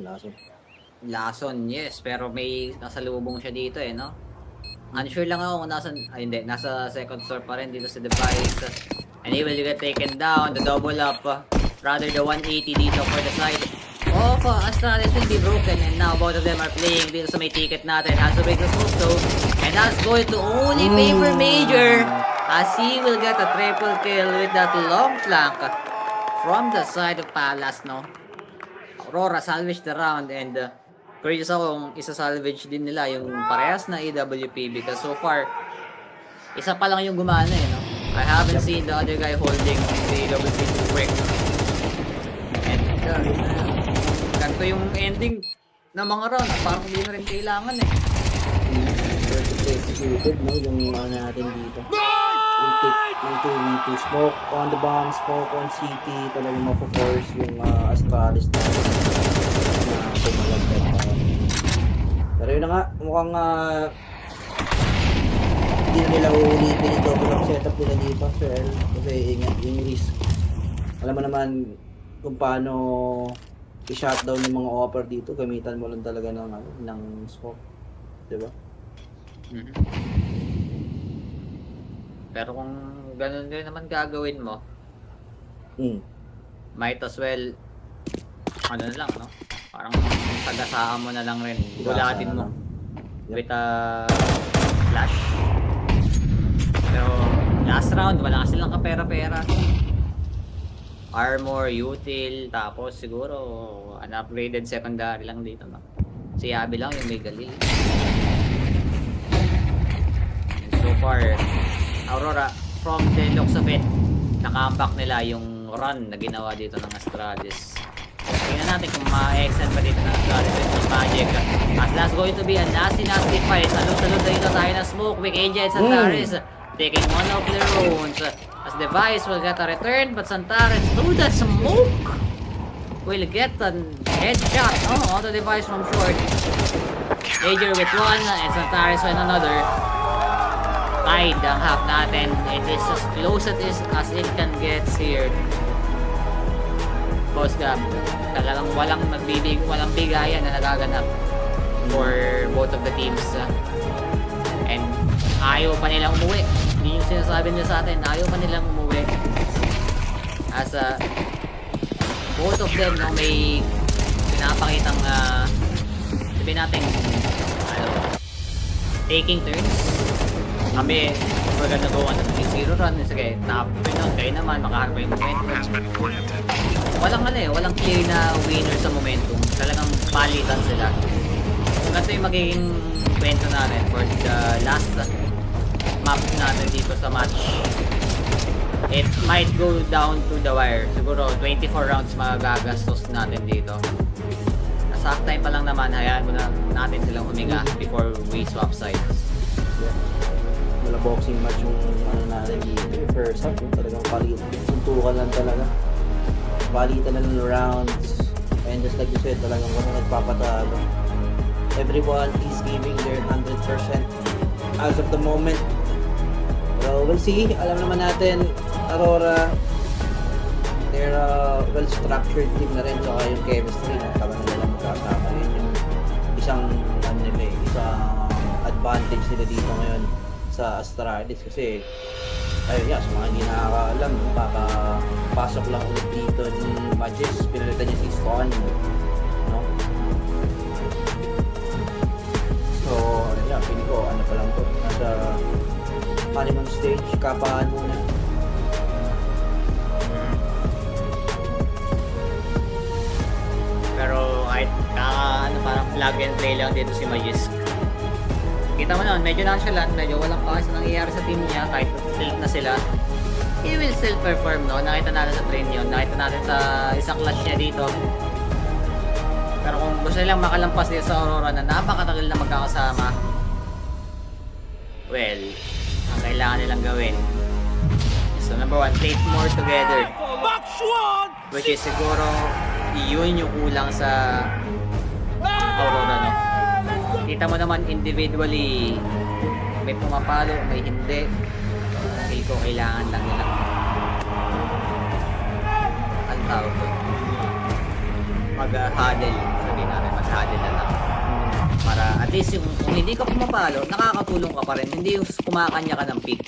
Lason, yes. Pero may nasalubong siya dito eh, no? Unsure lang ako kung hindi. Nasa second store pa rin dito sa device. And he will get taken down. The double up. Rather the 180 dito for the side of Astralis will be broken. And now both of them are playing dito sa may ticket natin. Has to break the smoke though. And that's going to only favor Major. As he will get a triple kill with that long flank from the side of Palace, no? Aurora salvaged the round, and curious ako kung isa-salvage din nila yung parehas na AWP because so far, isa pa lang yung gumana eh, no? I haven't seen the other guy holding the AWP too quick. And ganito yung ending ng mga rounds, parang hindi na rin kailangan eh. Executed, no? Yung natin dito. Yung 2v2 smoke on the bomb, smoke on CT, talagang mapo-force yung Astralis natin na pumalagdag pa. Pero yun na nga, mukhang hindi na nila uulitin yung double up setup nila dito, Sir El, kasi ingat yung risk. Alam mo naman kung paano i-shutdown yung mga offer dito, gamitan mo lang talaga ng smoke, diba? Pero kung ganun din naman gagawin mo, might as well, ano na lang, no? Parang tagasaan mo na lang rin. Gulatin mo with a flash. Pero last round, wala kasi lang kapera-pera. Armor, util, tapos siguro an upgraded secondary lang dito, no? Si Yabi lang yung may galil. So far, Aurora, from the looks of it, naka-comeback nila yung run na ginawa dito ng Astralis. Tingnan natin kung ma-extend pa dito ng Astralis with some magic. As that's going to be a nasty fight. Salud-salud dito tayo ng smoke. Wikejo at Santares taking one of their owns. As Device will get a return, but Santares through the smoke will get a headshot on the Device from short. Major with one and Santares with another. Tied ang half natin. It is as close as it can get here. Boss Gab, talagang walang bigayan na nagaganap for both of the teams. And ayaw pa nilang umuwi. Hindi yung sinasabi nila sa atin, ayaw pa nilang umuwi. As both of them no, may pinapakitang sabi natin taking turns. Kami, we're gonna go on a 3-0 run. Sige, top turn out kayo naman, makaharap yung momentum. Walang clear na winner sa momentum. Talagang palitan sila. Kung ganito yung magiging kwento natin for the last map natin dito sa match, it might go down to the wire. Siguro 24 rounds magagastos natin dito. Nasa half time pa lang naman, hayaan mo na natin silang huminga before we swap sides. Wala boxing match yung natin dito. First half, talagang palitan. Suntukan lang talaga. Palitan na ng rounds. And just like you said, talagang wala nagpapatalo. Everyone is giving their 100%. as of the moment. So we'll see. Alam naman natin, Aurora, they're well-structured team na rin. Saka yung chemistry, taga nila lang magkasama. Yun yung isang advantage nila dito ngayon sa Astralis. Kasi ayun nga, sa mga hindi nakakaalam, papasok lang ulit dito ni Magis, pinalitan niya si Spawn, no? So, ano yan, pili ko, ano pa lang to, nasa honeymoon stage, kapaan muna. Pero kahit parang plug and play lang dito si Magis. Kita mo naman, medyo nonchalant, medyo walang pakas na nangyayari sa team niya, kahit tilt na sila. He will still perform, no? Nakita natin sa train yun, nakita natin sa isang clutch niya dito. Pero kung gusto nilang makalampas dito sa Aurora na napakatagal na magkakasama, well, ang kailangan nilang gawin so number 1, take more together, which is siguro yun yung kulang sa Aurora, no? Kita mo naman individually, may pumapalo, may hindi. Feel ko kailangan lang nila. Ang tawag ko, mag-huddle, sabihin natin, mag-huddle na lang. Para at least yung, kung hindi ka pumapalo, nakakatulong ka pa rin. Hindi yung kumakanya ka ng pick.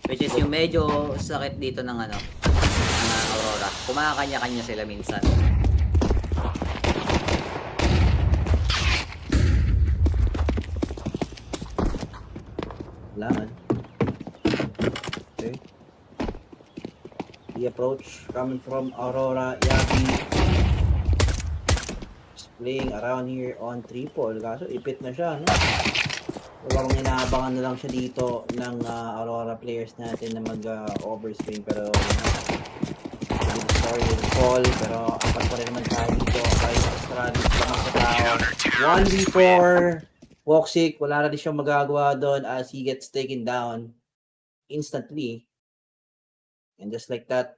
Which is yung medyo sakit dito ng ng Aurora. Kumakanya-kanya sila minsan. Kailangan. Okay. The approach coming from Aurora, Yabi. Just playing around here on triple. Kaso ipit na siya, no? Parang inaabangan na lang siya dito ng Aurora players natin na mag-overswing. Pero sorry, yung call. Pero apat pa rin naman tayo dito. Kaya Astralis lang sa tao. 1v4. Woxic, wala na din siyang magagawa doon as he gets taken down instantly. And just like that,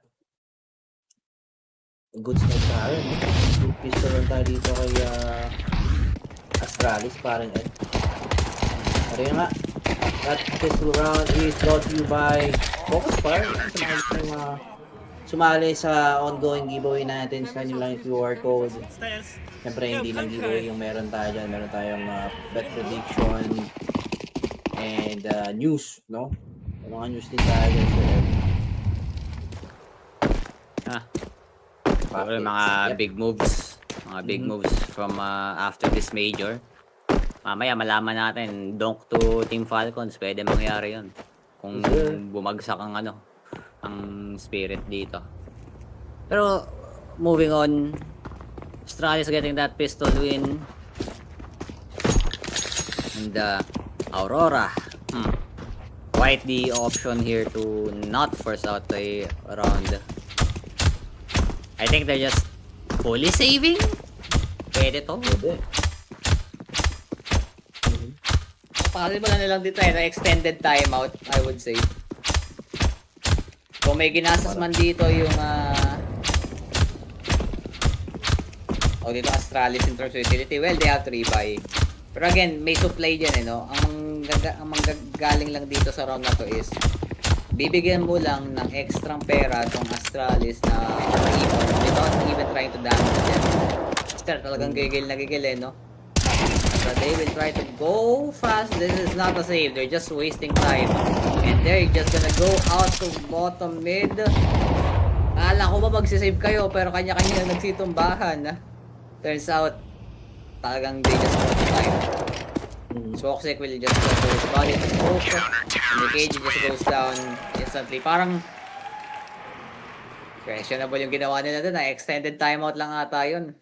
a good start tayo. Good pistol lang tayo dito kay Astralis, parang Ed. Pero yun nga, that pistol round is brought to you by FocusFire. Sumali sa ongoing giveaway natin sa kanilang QR code. Siyempre hindi lang giveaway yung meron tayo dyan. Meron tayong bet prediction and news, no? Mga news din tayo dyan. So, mga big moves. Mga big moves from after this major. Mamaya malaman natin, donk to Team Falcons. Pwede mangyari yun. Kung bumagsak ang ang spirit dito. Pero moving on, Astralis getting that pistol win. And Aurora quite the option here to not force out a round. I think they're just fully saving. Pwede to. Pwede. Possible na nilang dito na extended timeout, I would say. Kung may ginasas man dito yung dito Astralis in terms of utility, well, they have 3-buy. Pero again, may supply dyan, no? Ang manggagaling lang dito sa round na to is bibigyan mo lang ng extrang pera tong Astralis na without even trying to damage them. Start talagang gigil na gigil, no? So they will try to go fast. This is not a save. They're just wasting time. And they're just gonna go out to bottom mid. Akala ko ba magsisave kayo, pero kanya-kanya nagsitumbahan. Turns out, talagang they just want time. Swoxic will just go to his body to smoke. And the KG just goes down instantly. Parang questionable yung ginawa nila dun. Extended timeout lang ata yun.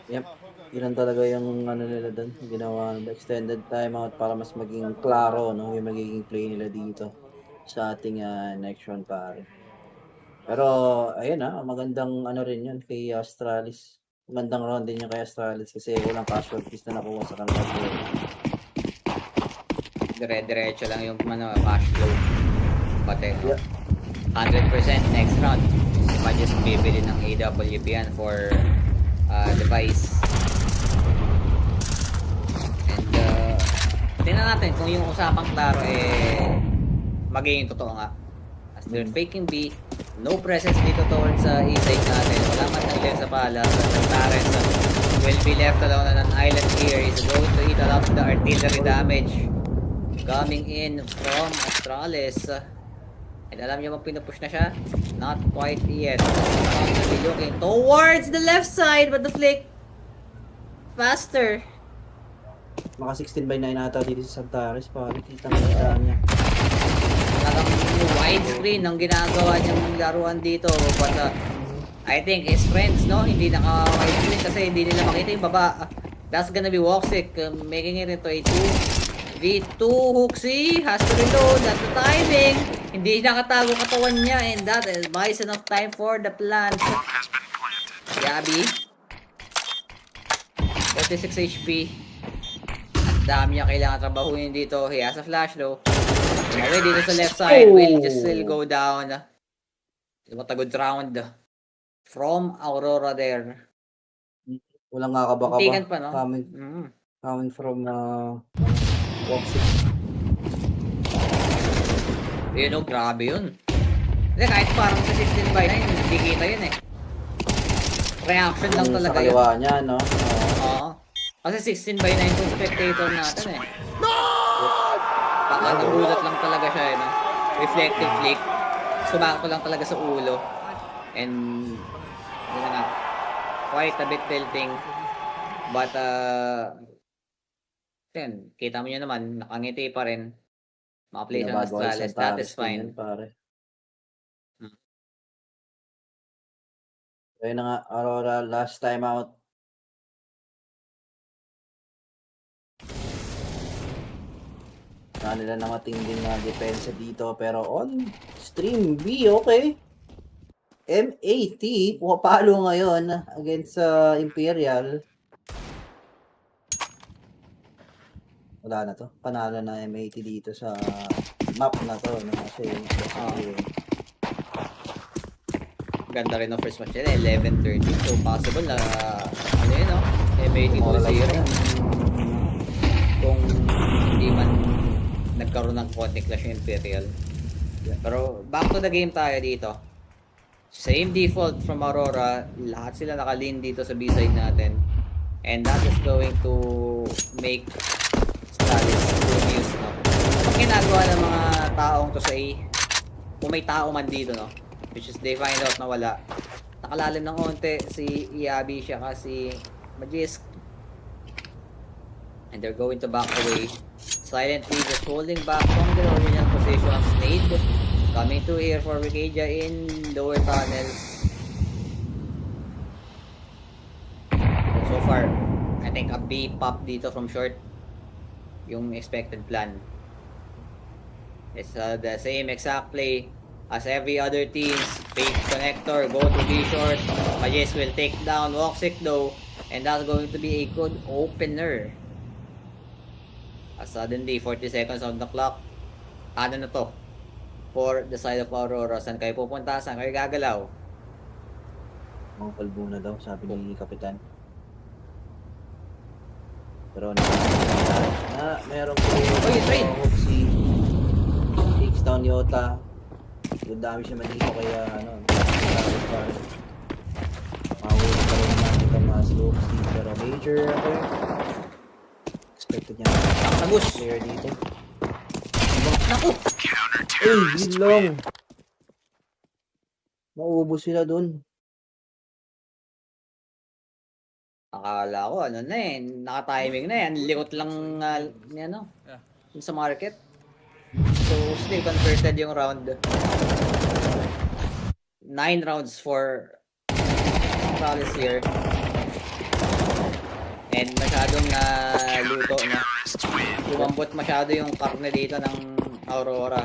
Yep. Yun talaga yung nila doon, ginawa ng extended timeout para mas maging klaro, no, yung magiging play nila dito sa ating next round pare. Pero ayun magandang rin yun kay Astralis. Magandang round din yung kay Astralis kasi walang casualties na nakuha sa kanila. Dire-diretso lang yung cash flow. Pati 100% next round. Imagine bibili ng AWP yan for device. And tingnan natin kung yung usapang klaro magiging totoo nga. As they're faking B, no presence dito towards sa E-side natin. Wala man lang din sa pala. Antares will be left alone on an island here. He's going to eat a lot of the artillery damage coming in from Astralis. And alam niyo bang pinupush na siya? Not quite yet. He's going to be looking towards the left side, but the flick faster. Maka 16/9 ata dito sa Antares, pare. Kitang-kita niya. Talagang widescreen ang ginagawa niyang laruan dito. But I think his friends, no? Hindi naka-widescreen kasi hindi nila makita yung baba. That's gonna be Woxic, making it into a 2v2. Hooksy has to reload. That's the timing. Hindi nakatago katawan niya, and that buys enough time for the plant. Yabi. 46 HP. Ang dami niya kailangan trabahuin dito. He has a flash though. Away dito sa left side. Will just still go down. What a good round from Aurora there. Walang nga kaba-kaba. Tingan pa, no? Coming from Woxic. Yun, oh, grabe yun. Kasi kahit parang sa 16/9, hindi kita yun eh. Reaction lang talaga sa yun. kaliwa niya, no? Oo. Kasi 16/9 yung spectator natin eh. Baka nagulat lang talaga siya eh, no? Reflective flick. Sumakto lang talaga sa ulo. And, yun na nga. Quite a bit tilting. But, yun, kita mo nyo naman, nakangiti pa rin. Maka-play sa Astralis, that is fine. Pare. Kaya na nga, Aurora, last time out. Nila na matinding depensa dito, pero on stream B, okay. M80, pumapalo ngayon against Imperial. Wala na to. Panalo na M80 dito sa map na to. No? Kasi ganda rin ng first match nila, 11-13. So possible na ano yun, no? M80 to 0. Kung hindi man nagkaroon ng konting clash yung Imperial. Pero back to the game tayo dito. Same default from Aurora. Lahat sila naka-lean dito sa B-side natin. And that is going to make Astralis good news, no? Kapag ginagawa ng mga taong to sa A, kung may tao man dito, no? Which is they find out na wala. Nakalalim ng konti si Iabi siya kasi Magisk. And they're going to back away. Silently just holding back from their original position. Snade coming to here for Wikidia in lower tunnels. So far, I think a B pop dito from short. Yung expected plan. It's the same exact play as every other team's. Fake connector, go to B short. Majes will take down Woxic though. And that's going to be a good opener. Suddenly, 40 seconds on the clock. Ano na to? For the side of Aurora. Saan kayo pupunta? Saan kayo gagalaw? Mga kalbo na daw, sabi ni Kapitan. Pero meron ko si takes down Yota. Yung dami siya dito kaya mahuli pa rin natin ito mga slow pero major expected niya Tagus player dito. Naku! Yun lang. Maubos sila dun. Akala ko ano na eh, naka-timing na yan. Likot lang sa market. So still converted yung round. 9 rounds for Astralis here. And masyadong luto na. Lumambot masyado yung karne dito ng Aurora.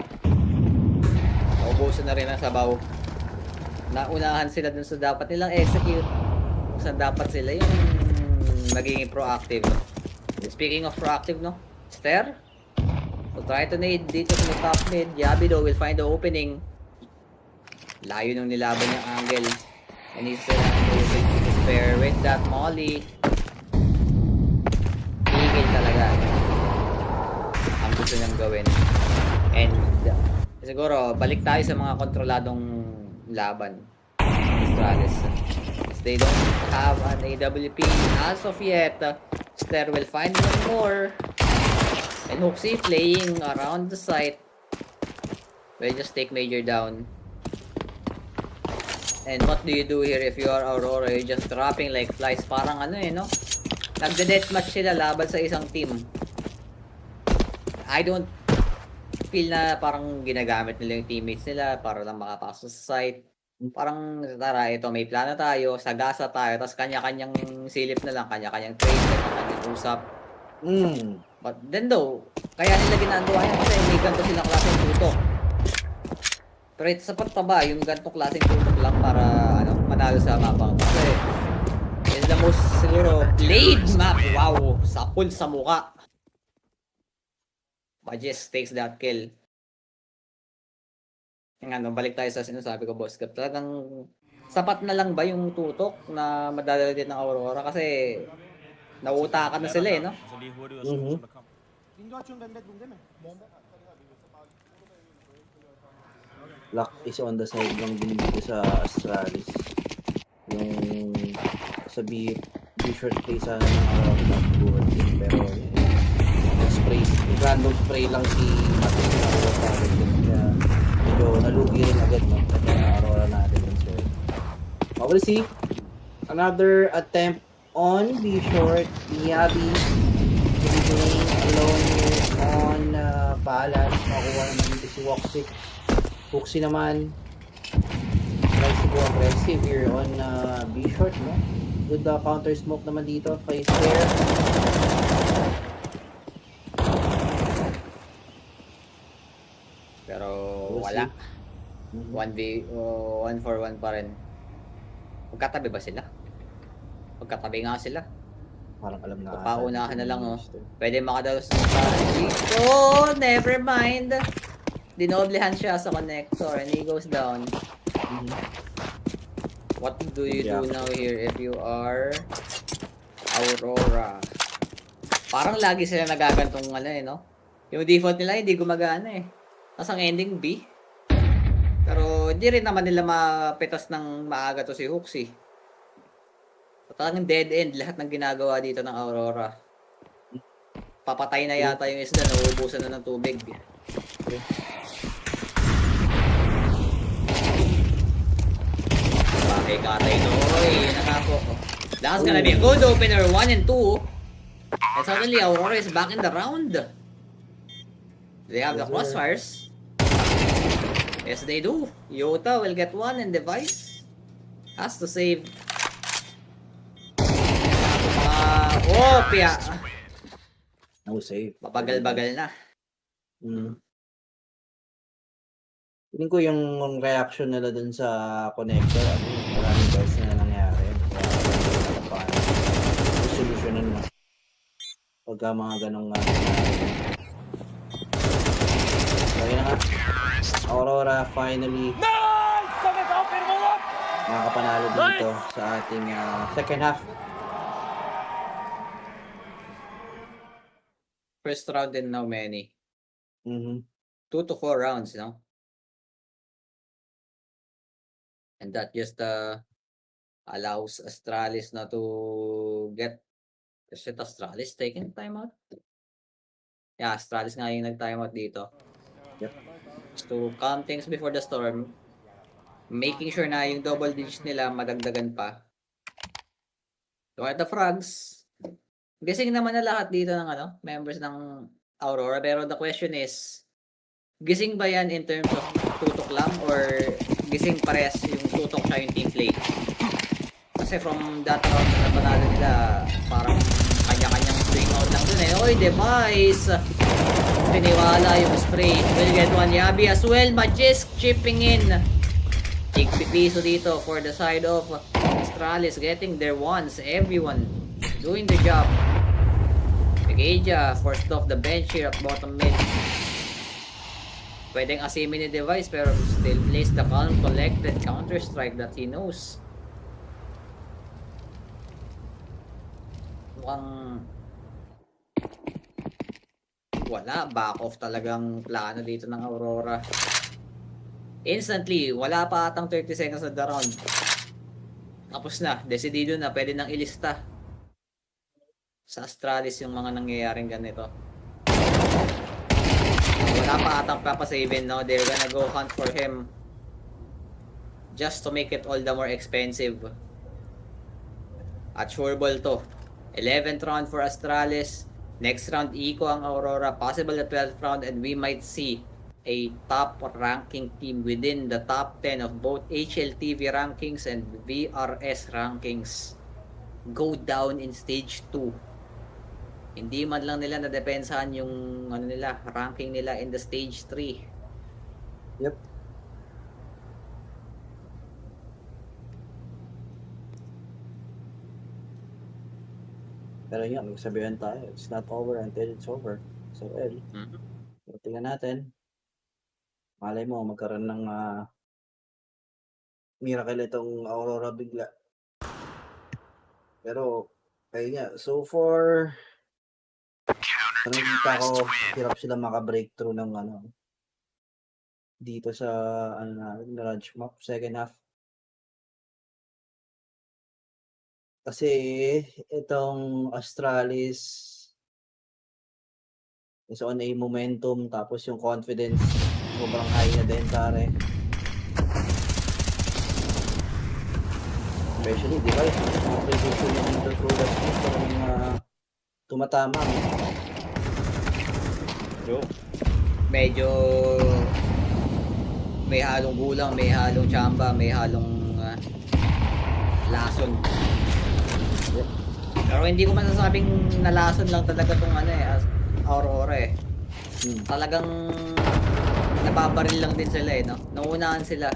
Naubusan na rin ang sabaw. Naunahan sila dun sa dapat nilang execute. Kung saan dapat sila yung magiging proactive. No? Speaking of proactive, no? Ster will try to nade dito sa top mid. Yabido will find the opening. Layo nung nilaban yung angle. And he's still able to spare with that molly. Tigil talaga. gusto niyang gawin. And siguro, balik tayo sa mga kontroladong laban. Astralis. They don't have an AWP as of yet. Ster will find one more. And Hoxie playing around the site. Will just take Major down. And what do you do here if you are Aurora? You're just dropping like flies. Parang ano no? Nagde-deathmatch sila laban sa isang team. I don't feel na parang ginagamit nila yung teammates nila para lang makapasok sa site. Parang tara, ito may plano tayo, sagasa tayo, tapos kanya-kanyang silip na lang, kanya-kanyang trade, kanya-kanyang usap. But then though, kaya nila ginagawa yan kasi may ganito silang klaseng tutok. Pero ito sapat pa ba yung ganitong klaseng tutok lang para manalo sa mapang? Kasi it's the most siguro played map. Wow, sapul sa muka. Majes takes that kill. Balik tayo sa sinasabi ko, Boss Cap. Talagang sapat na lang ba yung tutok na madadala din ng Aurora? Kasi nautakan na sila no? Luck is on the side lang din dito sa Astralis. Yung sa B-short play sana ng Aurora din. Pero spray, random spray lang si Matic na Aurora. Kaya medyo nalugi rin agad kaya Aurora natin yung sword. We'll see. Another attempt on B-short. Miyabi playing alone here on Palace. Makuha naman dito si Hoxie naman tries to go aggressive here on B-short, no? Good counter smoke naman dito kay Spare. Pero wala. 1 for 1 pa rin. Magkatabi ba sila? Magkatabi nga sila. Parang alam na. Paunahan na lang Pwede makadalos sa dito. Never mind. Dinoblehan siya sa connector and he goes down. What do you do now here if you are Aurora? Parang lagi sila nagagantong no? Yung default nila hindi gumagana Tapos ang ending B. Pero hindi rin naman nila mapitas ng maaga to si Hoxie. So, talagang dead end lahat ng ginagawa dito ng Aurora. Papatay na yata yung isda, nauubusan na ng tubig. Bakit katay no? That's gonna be a good opener, 1 and 2. And suddenly Aurora is back in the round. They have the crossfires. Yes, they do. Yota will get one and Device has to save. Pia. No save. Mabagal-bagal na. Tingin ko yung reaction nila dun sa connector, maraming guys na nangyari. Kaya solusyonan mo. Pagka mga ganong okay na nga. Aurora finally makapanalo dito sa ating second half. First round and now many. 2 to 4 rounds, And that just allows Astralis na to get. Is it Astralis taking timeout? Yeah, Astralis nga yung nag-timeout dito. Yep. Just to calm things before the storm. Making sure na yung double digits nila madagdagan pa. Look at the frogs. Guessing naman na lahat dito ng members ng Aurora. Pero the question is, gising ba yan in terms of tutok lang or gising parehas yung tutok siya yung team play? Kasi from that round na panalo nila, parang kanya-kanyang swing out lang dun Oy, Device! Piniwala yung spray. Will get one. Yabi as well. Majisk chipping in. Piso dito for the side of Astralis getting their ones. Everyone doing the job. Pegeja forced off the bench here at bottom mid. Pwedeng asimin ni Device pero still plays the calm, collected counter strike that he knows. Wala, back off talagang plano dito ng Aurora. Instantly, wala pa atang 30 seconds na the round. Tapos na, desidido na, pwede nang ilista sa Astralis yung mga nangyayaring ganito. Wala pa atang papasaven, no? They're gonna go hunt for him just to make it all the more expensive. At sure ball to. 11th round for Astralis. Next round, Eco ang Aurora. Possible the 12th round, and we might see a top ranking team within the top 10 of both HLTV rankings and VRS rankings go down in stage 2. Hindi man lang nila nadepensahan yung ano nila, ranking nila in the stage 3. Yep. Pero yun, magsabihan tayo, it's not over until it's over. So, so tingnan natin. Malay mo, magkaroon ng miracle itong Aurora bigla. Pero, ayun nga, so far, nakikita ko, hirap sila maka-breakthrough ng dito sa Mirage map, second half. Kasi itong Astralis is on a momentum, tapos yung confidence sobrang high na din, pare. Especially, di ba? Yung prediction yung dito through the speed, parang tumatama. Yo. Medyo may halong gulang, may halong tsamba, may halong lason. Pero hindi ko masasabing nalason lang talaga tong Aurora eh. Talagang nababaril lang din sila eh, no? Nauunahan sila.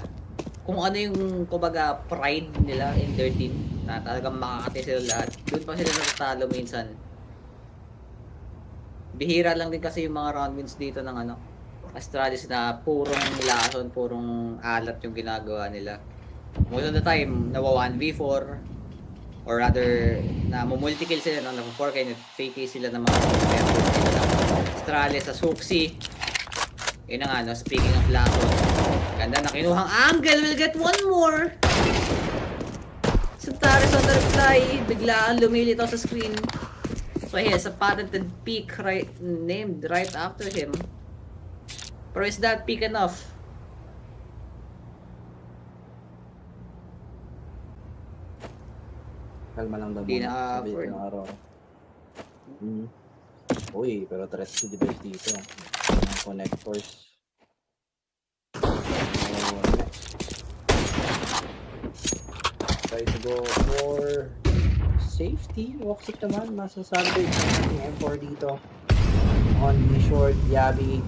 Kung ano yung, kumbaga, pride nila in their team, na talagang makakati sila lahat, doon pa sila natatalo minsan. Bihira lang din kasi yung mga round wins dito ng Astralis na purong lason, purong alat yung ginagawa nila. Most of the time, nawa 1v4, or rather, na multi-kill sila, no? Nag-4K, nag-3K sila ng mga members nila ng Astralis sa Suxi. Yun na nga, speaking of lason, ganda na kinuhang angle, will get one more! Santares on the reply, biglaan lumilitaw sa screen. So he has a patented peak named right after him. Pero is that peak enough? Kalma lang daw muna, sabi ng Aurora. Uy, pero threat si device dito. Ang connectors. Try to go for safety. Walks it naman. Masasabi ng M4 dito. On the short, Yabi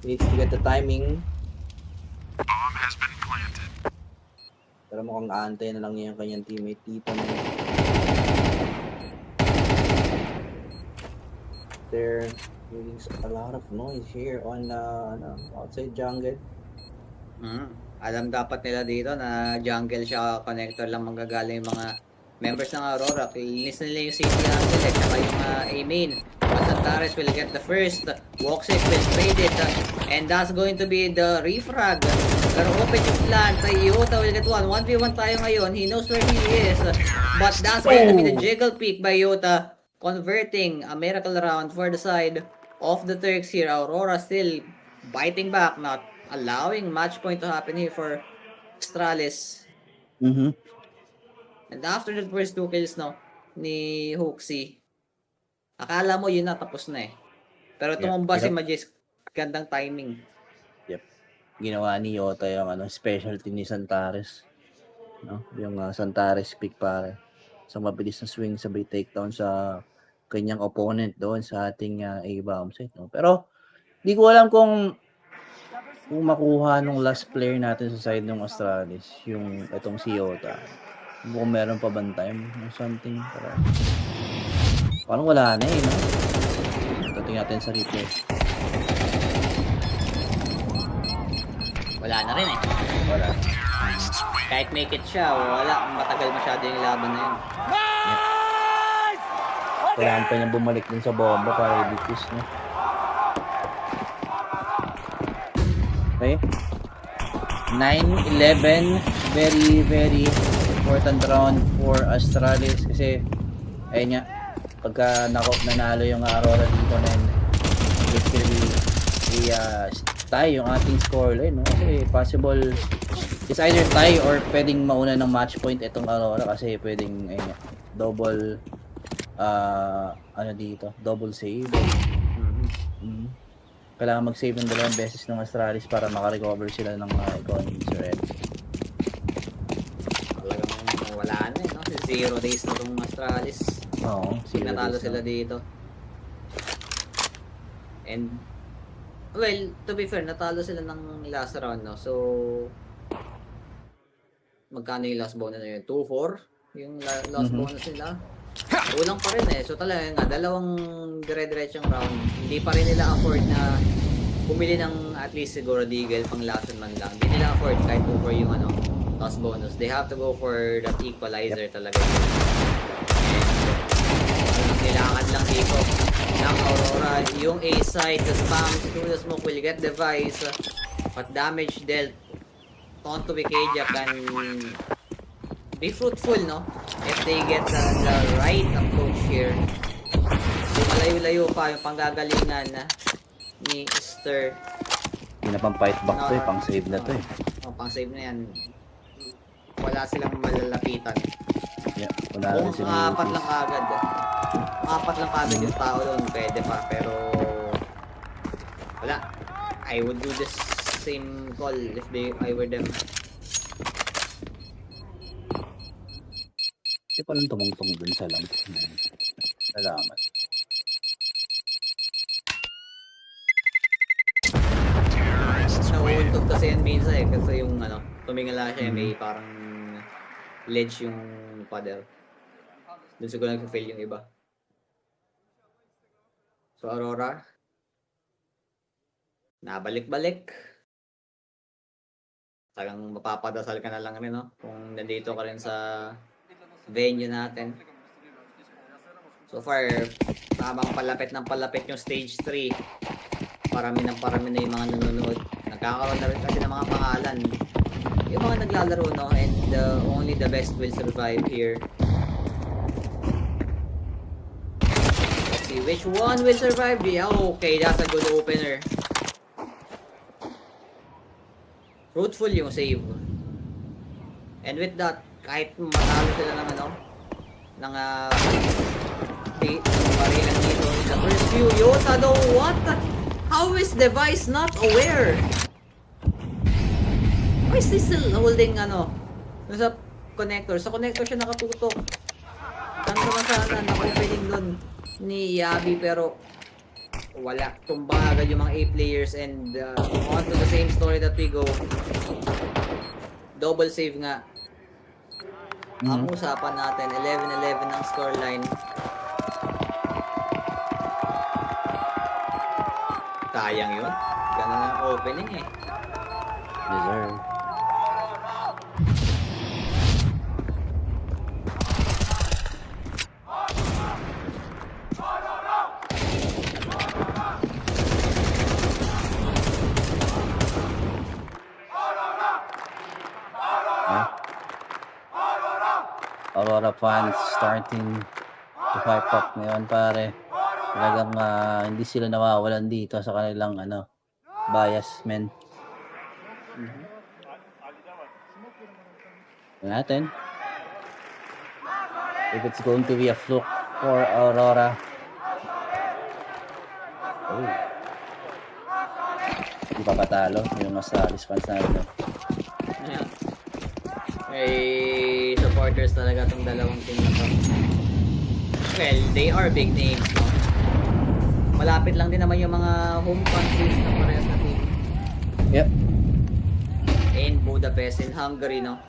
needs to get the timing. Bomb has been planted. Pero mukhang aantay na lang niya yung kanyang teammate dito. They're making a lot of noise here on outside jungle. Alam dapat nila dito na jungle siya connector lang manggagaling yung mga members ng Aurora. Kilinis nila yung city angle at saka yung A main. Santares will get the first. Walksec will trade it. And that's going to be the refrag. Pero open yung plan. Iota will get one. 1v1 tayo ngayon. He knows where he is. But that's going to be the jiggle peak by Iota. Converting a miracle round for the side of the Turks here. Aurora still biting back. Not allowing match point to happen here for Astralis. And after the first 2 kills ni Hooksy, akala mo yun na, tapos na eh. Pero tumumba si Majis, gandang timing. Yep. Ginawa ni Yota yung specialty ni Santares. No? Yung Santares pick pare. So mabilis na swing sabay takedown sa kanyang opponent doon sa ating A-bomb site. No? Pero di ko alam kung makuha nung last player natin sa side ng Astralis, yung itong si Yota. Kung meron pa bang time or something. Parang wala na eh, no? Tating natin sa replay. Wala na rin eh. Wala. Kahit make it siya, wala. Matagal masyado yung laban na yun. Nice! Kailangan pa niya bumalik din sa bomba para i-defuse niya. Okay. 9-11. Very, very important round for Astralis kasi ayun nga, pagka nanalo yung Aurora dito na literally tie yung ating scoreline, no? Kasi possible it's either tie or pwedeng mauna ng match point itong Aurora kasi pwedeng ayun nga, double double save. Kailangan mag-save ng 2 beses ng Astralis para makarecover sila ng economies already. Talagang wala na eh, no? 0 days na itong Astralis. Oo, natalo sila dito. And well, to be fair, natalo sila ng last round, no? So magkano yung last bonus na yun? 2-4 yung last bonus nila. Kulang pa rin eh. So talaga nga, dalawang dire-diretsong round. Hindi pa rin nila afford na bumili ng at least siguro Deagle pang last man lang. Hindi nila afford kahit 2-4 yung last bonus. They have to go for that equalizer talaga. Kailangan lang dito ng Aurora. Yung A side, the spams through the smoke will get device. But damage dealt onto Wikeja can be fruitful, no? If they get the right approach here. So malayo-layo pa yung panggagalingan ni Easter. Hindi na pang fight back to eh, pang save na to eh. Pang save na yan. Wala silang malalapitan. Yeah, wala rin kung silang apat lang agad. Apat lang agad yung tao doon, pwede pa. Pero wala. I would do this same call if I were them. Kasi palang tumungtong dun sa lamp. Salamat. Nauuntog kasi yan minsan eh. Kasi yung tumingala siya, may parang ledge yung paddle. Dun siguro nag-fail yung iba. So Aurora, nabalik-balik. Talagang mapapadasal ka na lang rin, no? Kung nandito ka rin sa venue natin. So far, tamang palapit ng palapit yung stage 3. Parami na yung mga nanonood. Nagkakaroon na rin kasi ng mga pangalan. Yung mga naglalaro, no? And only the best will survive here. Let's see which one will survive. Yeah, okay, that's a good opener. Fruitful yung save. And with that, kahit matalo sila ng barilan dito in the first few, Yota though, what? How is Device not aware? Why is he still holding sa connector? Sa connector siya nakatutok. Tanto na sana, naka-opening doon ni Yabi pero wala. Tumba agad yung mga A players and on to the same story that we go. Double save nga. Ang usapan natin, 11-11 ang scoreline. Sayang yun. Ganun ang opening eh. Deserve. Aurora fans starting to hype up ngayon pare. Talagang hindi sila nawawalan dito sa kanilang bias men. Natin. If it's going to be a fluke for Aurora. Oh. Hindi pa patalo yung Astralis fans natin. May supporters talaga tong dalawang team na to. Well, they are big names, no? Malapit lang din naman yung mga home countries ng parehas na team. Yep. In Budapest, in Hungary, no?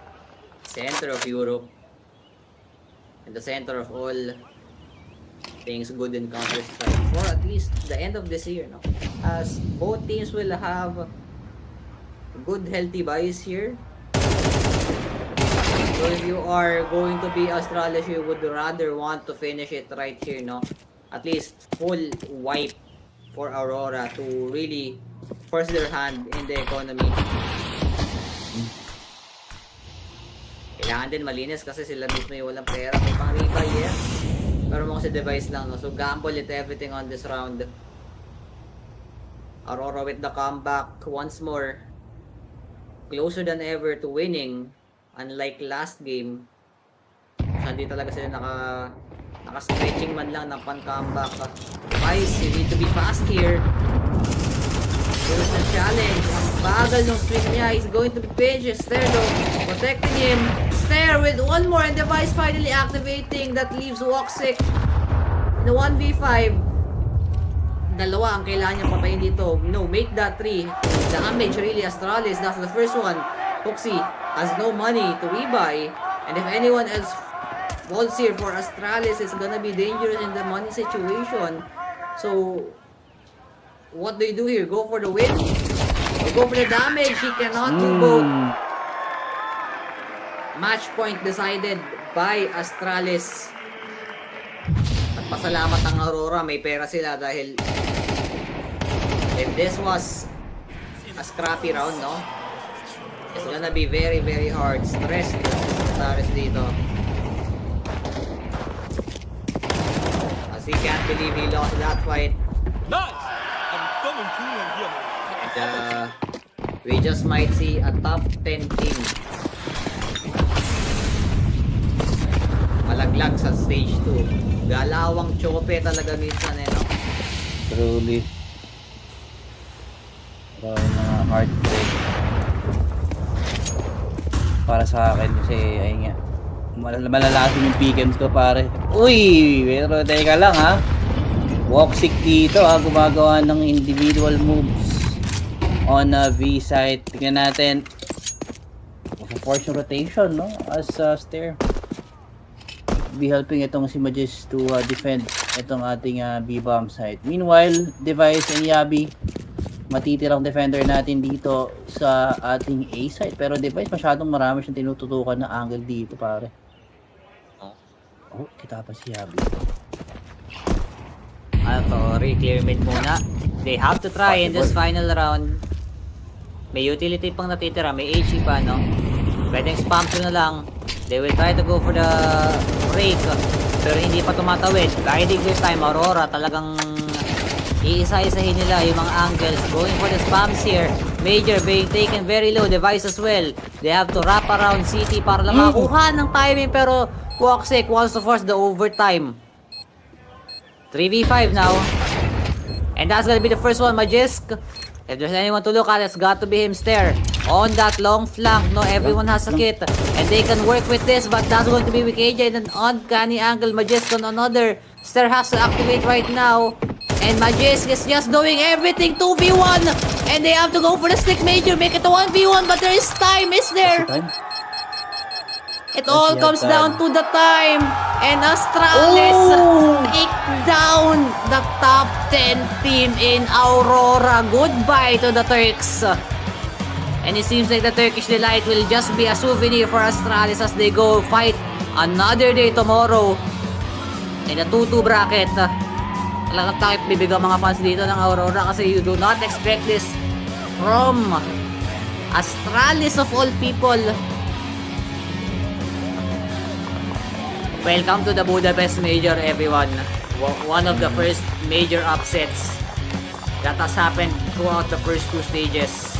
Center of Europe. And the center of all things good in Counter-Strike. For at least the end of this year, no? As both teams will have good healthy buys here. So if you are going to be Astralis, you would rather want to finish it right here, no? At least full wipe for Aurora to really force their hand in the economy. Kailangan din malinis kasi sila mismo yung walang pera. May pang rebuy, yes. Pero mga sa device lang, no? So gamble it everything on this round. Aurora with the comeback once more. Closer than ever to winning. Unlike last game. Hindi talaga sila naka-stretching man lang ng pan-comeback. Vice, you need to be fast here. There's a challenge. Ang bagal ng swing niya. He's going to be pinched. Stair though, protecting him. Stair with one more and the Vice finally activating. That leaves Woxic in the 1v5. Dalawa ang kailangan niya patayin dito. No, make that 3. Damage really Astralis. That's the first one. Foxy has no money to rebuy. And if anyone else falls here for Astralis, it's gonna be dangerous in the money situation. So, what do you do here? Go for the win? Or go for the damage? He cannot do both. Match point decided by Astralis. At pasalamat ang Aurora, may pera sila dahil if this was a scrappy round, no? It's gonna be very, very hard. Stressed Astralis dito. As he can't believe he lost that fight. And we just might see a top 10 team malaglag sa stage 2. Galawang chope talaga minsan no? Truly. Mga heartbreak. Para sa akin kasi ay nga malalasin yung pick'ems ko pare. Uy! Pero teka lang ha. Woxic dito gumagawa ng individual moves on V side. Tingnan natin. Force rotation no? As Stair. Be helping itong si Magis to defend itong ating B-bomb site. Meanwhile, Device and Yabi matitirang defender natin dito sa ating A site. Pero Device masyadong marami siyang tinututukan na angle dito pare. Oh, kita pa si Yabi. Re-clear mid muna. They have to try in this final round. May utility pang natitira, may HE pa no. Pwedeng spam through na lang. They will try to go for the break. Pero hindi pa tumatawid. Guiding this time, Aurora talagang iisa-isahin nila yung mga angles. Going for the spams here. Major being taken very low. Device as well. They have to wrap around CT para lang makuha ng timing. Pero Woxic wants to force the overtime. 3v5 now. And that's gonna be the first one, Magisk. If there's anyone to look at, it's got to be him. Stair on that long flank. No, everyone has a kit and they can work with this, but that's going to be with KJ in an uncanny angle. Magisk on another. Stair has to activate right now, and Magisk is just doing everything. 2v1 and they have to go for the stick. Major make it a 1v1, but there is time, is there? It all comes down to the time, and Astralis take down the top 10 team in Aurora. Goodbye to the Turks. And it seems like the Turkish Delight will just be a souvenir for Astralis as they go fight another day tomorrow in the 2-2 bracket. Talagang takip bibig ang mga fans dito ng Aurora kasi you do not expect this from Astralis of all people. Welcome to the Budapest Major, everyone. One of the first major upsets that has happened throughout the first 2 stages.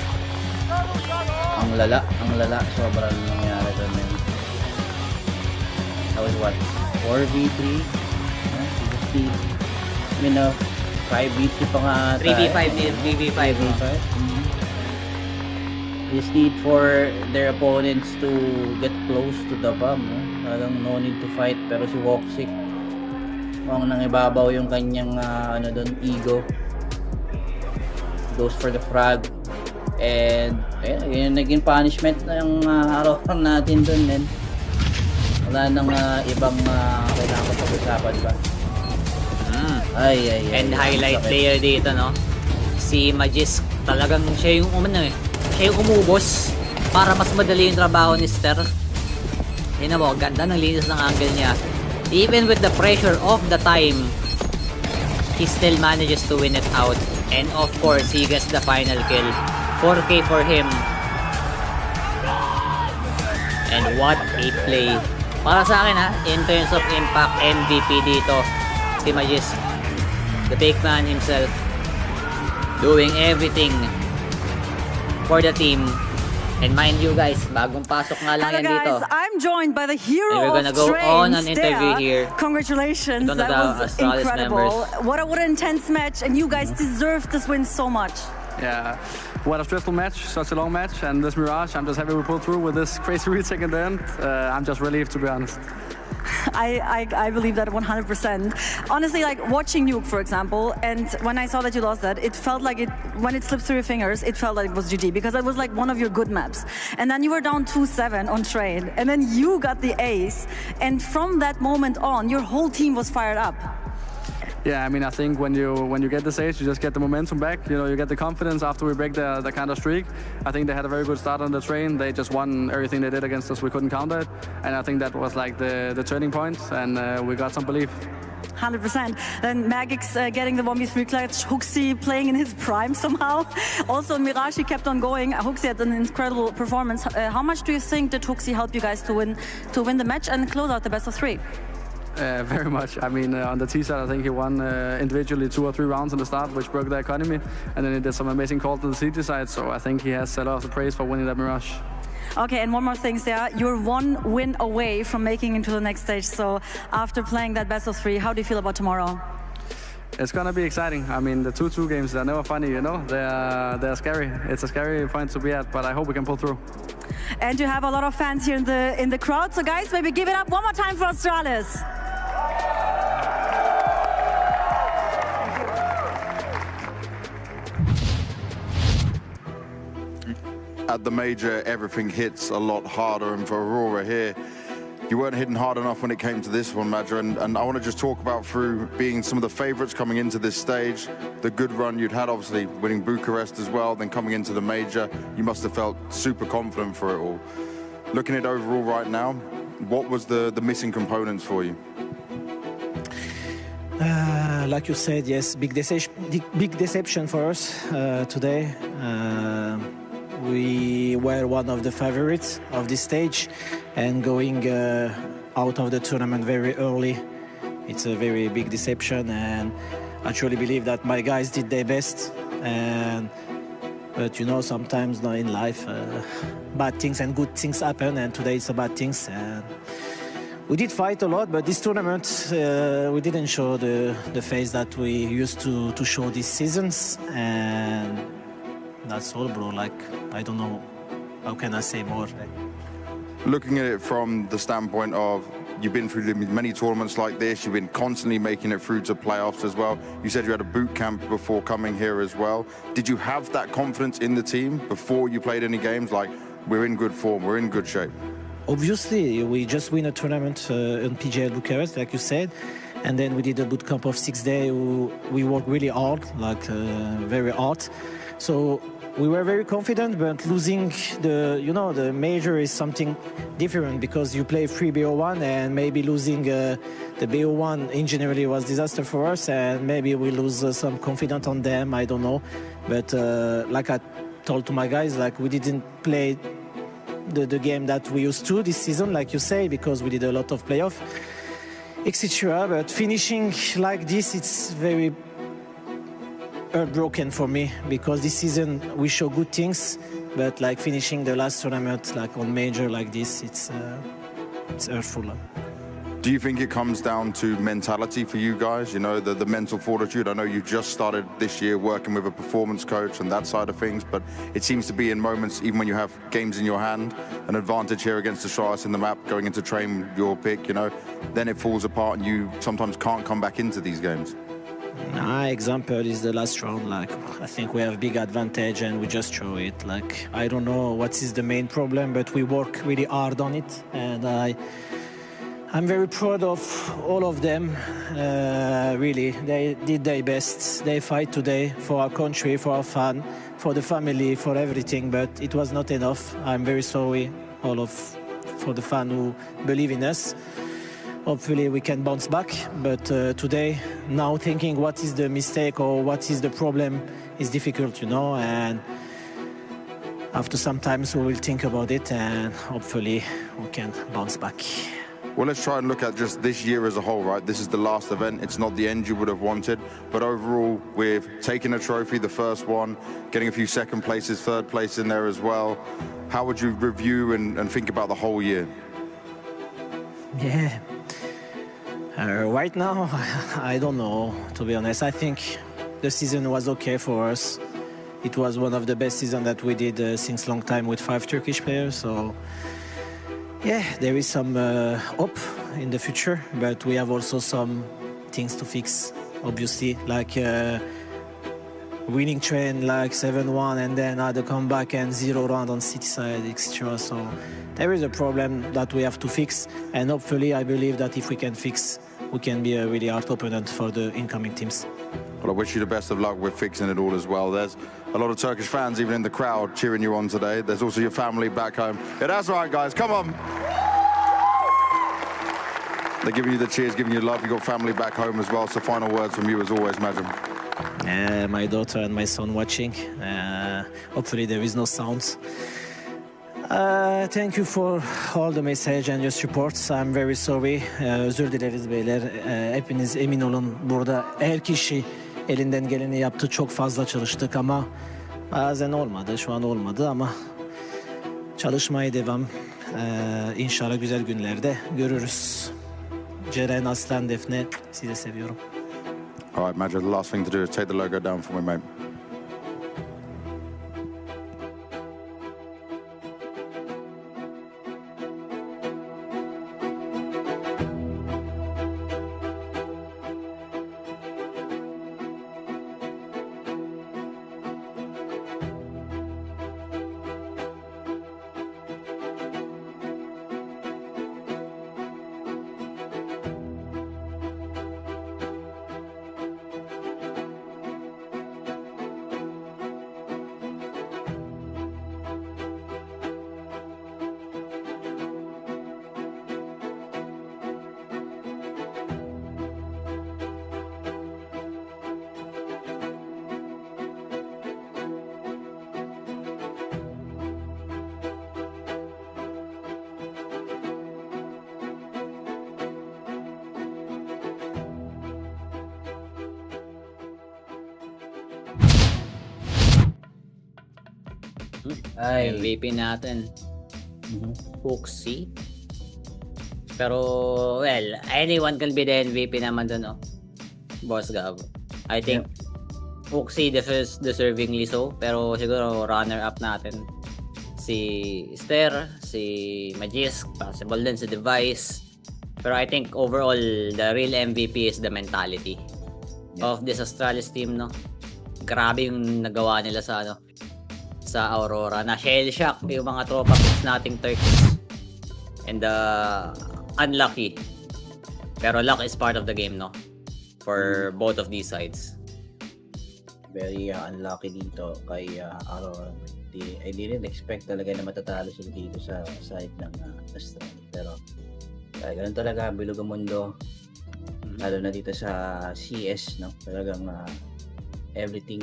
Ang lala. Sobrang nangyari doon. That was what? 4v3? I mean, 5v3 pa nga. 3v5 need 3v5. Just need for their opponents to get close to the bomb. Talagang no need to fight, pero si Woxic mukhang nangibabaw yung kanyang ego. Goes for the frag and ayun, naging punishment na yung araw natin dun din. Wala nang ibang kailangan ko pag-usapan ba. Ay. And highlight player dito no, si Magisk. Talagang siya yung siya yung umubos para mas madali yung trabaho ni Ster. Tingnan mo, ganda ng linis ng angle niya. Even with the pressure of the time, he still manages to win it out. And of course, he gets the final kill. 4K for him. And what a play. Para sa akin in terms of impact, MVP dito. Si Magis, the big man himself, doing everything for the team. And mind you guys, bagong pasok nga lang yan dito. I'm joined by the hero and we're gonna go on an interview here. Congratulations, that was Astralis incredible. members. What an intense match, and you guys deserve this win so much. Yeah, what a stressful match, such a long match, and this Mirage, I'm just happy we pulled through with this crazy retake in the end. I'm just relieved, to be honest. I believe that 100%. Honestly, like watching Nuke, for example, and when I saw that you lost that, it felt like when it slipped through your fingers, it felt like it was GG, because it was like one of your good maps. And then you were down 2-7 on trade, and then you got the ace, and from that moment on, your whole team was fired up. Yeah, I mean, I think when you get this ace, you just get the momentum back. You know, you get the confidence after we break the counter streak. I think they had a very good start on the train. They just won everything they did against us. We couldn't counter it, and I think that was like the turning point, and we got some belief. 100%. Then Magic's getting the 1v3 clutch. Hooksy playing in his prime somehow. Also, Mirage, he kept on going. Hooksy had an incredible performance. How much do you think did Hooksy help you guys to win the match and close out the best of 3? Very much. I mean, on the T side, I think he won individually 2 or 3 rounds in the start, which broke the economy. And then he did some amazing calls on the CT side, so I think he has a lot of the praise for winning that Mirage. Okay, and one more thing, Sarah. You're 1 win away from making it to the next stage. So after playing that best of 3, how do you feel about tomorrow? It's gonna be exciting. I mean, the 2-2 games, they're never funny, you know? They're scary. It's a scary point to be at, but I hope we can pull through. And you have a lot of fans here in the crowd. So guys, maybe give it up one more time for Astralis. At the major, everything hits a lot harder, and for Aurora here, you weren't hitting hard enough when it came to this one, Major, and I want to just talk about through being some of the favorites coming into this stage, the good run you'd had, obviously winning Bucharest as well, then coming into the major, you must have felt super confident for it all. Looking at overall right now, what was the missing components for you? Like you said, yes, big deception for us today. We were one of the favorites of this stage, and going out of the tournament very early, it's a very big deception, and I truly believe that my guys did their best. But you know, sometimes in life, bad things and good things happen, and today it's a bad things. And we did fight a lot, but this tournament, we didn't show the face that we used to show these seasons, and that's all, bro. Like, I don't know, how can I say more? Looking at it from the standpoint of you've been through many tournaments like this, you've been constantly making it through to playoffs as well. You said you had a boot camp before coming here as well. Did you have that confidence in the team before you played any games? Like, we're in good form, we're in good shape. Obviously, we just win a tournament in PGL Bucharest, like you said, and then we did a boot camp of 6 days. We worked really hard, like very hard. So we were very confident, but losing the major is something different, because you play 3 BO1, and maybe losing the BO1 in generally was disaster for us, and maybe we lose some confidence on them, I don't know. But like I told to my guys, like, we didn't play the game that we used to this season, like you say, because we did a lot of playoff, etc. But finishing like this, it's very heartbroken for me, because this season we show good things, but like finishing the last tournament like on major like this, it's hurtful. Do you think it comes down to mentality for you guys? You know, the mental fortitude. I know you just started this year working with a performance coach and that side of things, but it seems to be in moments, even when you have games in your hand, an advantage here against the Astralis in the map, going into train your pick, you know, then it falls apart and you sometimes can't come back into these games. My example is the last round. Like, I think we have big advantage and we just show it. Like, I don't know what is the main problem, but we work really hard on it, and I'm very proud of all of them. Really, they did their best. They fight today for our country, for our fan, for the family, for everything, but it was not enough. I'm very sorry for the fan who believe in us. Hopefully we can bounce back, but today, now thinking what is the mistake or what is the problem is difficult, you know, and after some time we will think about it and hopefully we can bounce back. Well, let's try and look at just this year as a whole, right? This is the last event. It's not the end you would have wanted, but overall, we've taken a trophy, the first one, getting a few second places, third place in there as well. How would you review and think about the whole year? Yeah. Right now, I don't know, to be honest. I think the season was okay for us. It was one of the best seasons that we did since long time with 5 Turkish players. So, yeah, there is some hope in the future, but we have also some things to fix, obviously, like winning trend like 7-1 and then had a comeback and 0 round on city side extra. So there is a problem that we have to fix, and hopefully I believe that if we can fix, we can be a really hard opponent for the incoming teams. Well, I wish you the best of luck with fixing it all as well. There's a lot of Turkish fans even in the crowd cheering you on today. There's also your family back home. Yeah, that's right, guys, come on. They're giving you the cheers, giving you love. You've got family back home as well, so final words from you as always, Majum. My daughter and my son watching. Hopefully there is no sounds. Thank you for all the message and your support. I'm very sorry. Özür dileriz beyler. Hepiniz emin olun burada her kişi elinden geleni yaptı. Çok fazla çalıştık ama bazen olmadı. Şu an olmadı ama çalışmaya devam. İnşallah güzel günlerde görürüz. Ceren, Aslan, Defne, sizi seviyorum. All right, Major, the last thing to do is take the logo down for me, mate. Ay. MVP natin. Hooksy. Pero, well, anyone can be the MVP naman dun, oh. Boss Gab. I think Hooksy deservingly so. Pero siguro runner-up natin si Ster, si Magisk, possible din si Device. Pero I think overall, the real MVP is the mentality of this Astralis team, no? Grabe yung nagawa nila sa sa Aurora. Na shell shock yung mga tropa picks nating Turkish. And unlucky. Pero luck is part of the game, no? For both of these sides. Very unlucky dito kay Aurora. I didn't expect talaga na matatalo sila dito sa side ng Astralis. Pero ganun talaga, bilog ang mundo. Lalo na dito sa CS, no? Talagang everything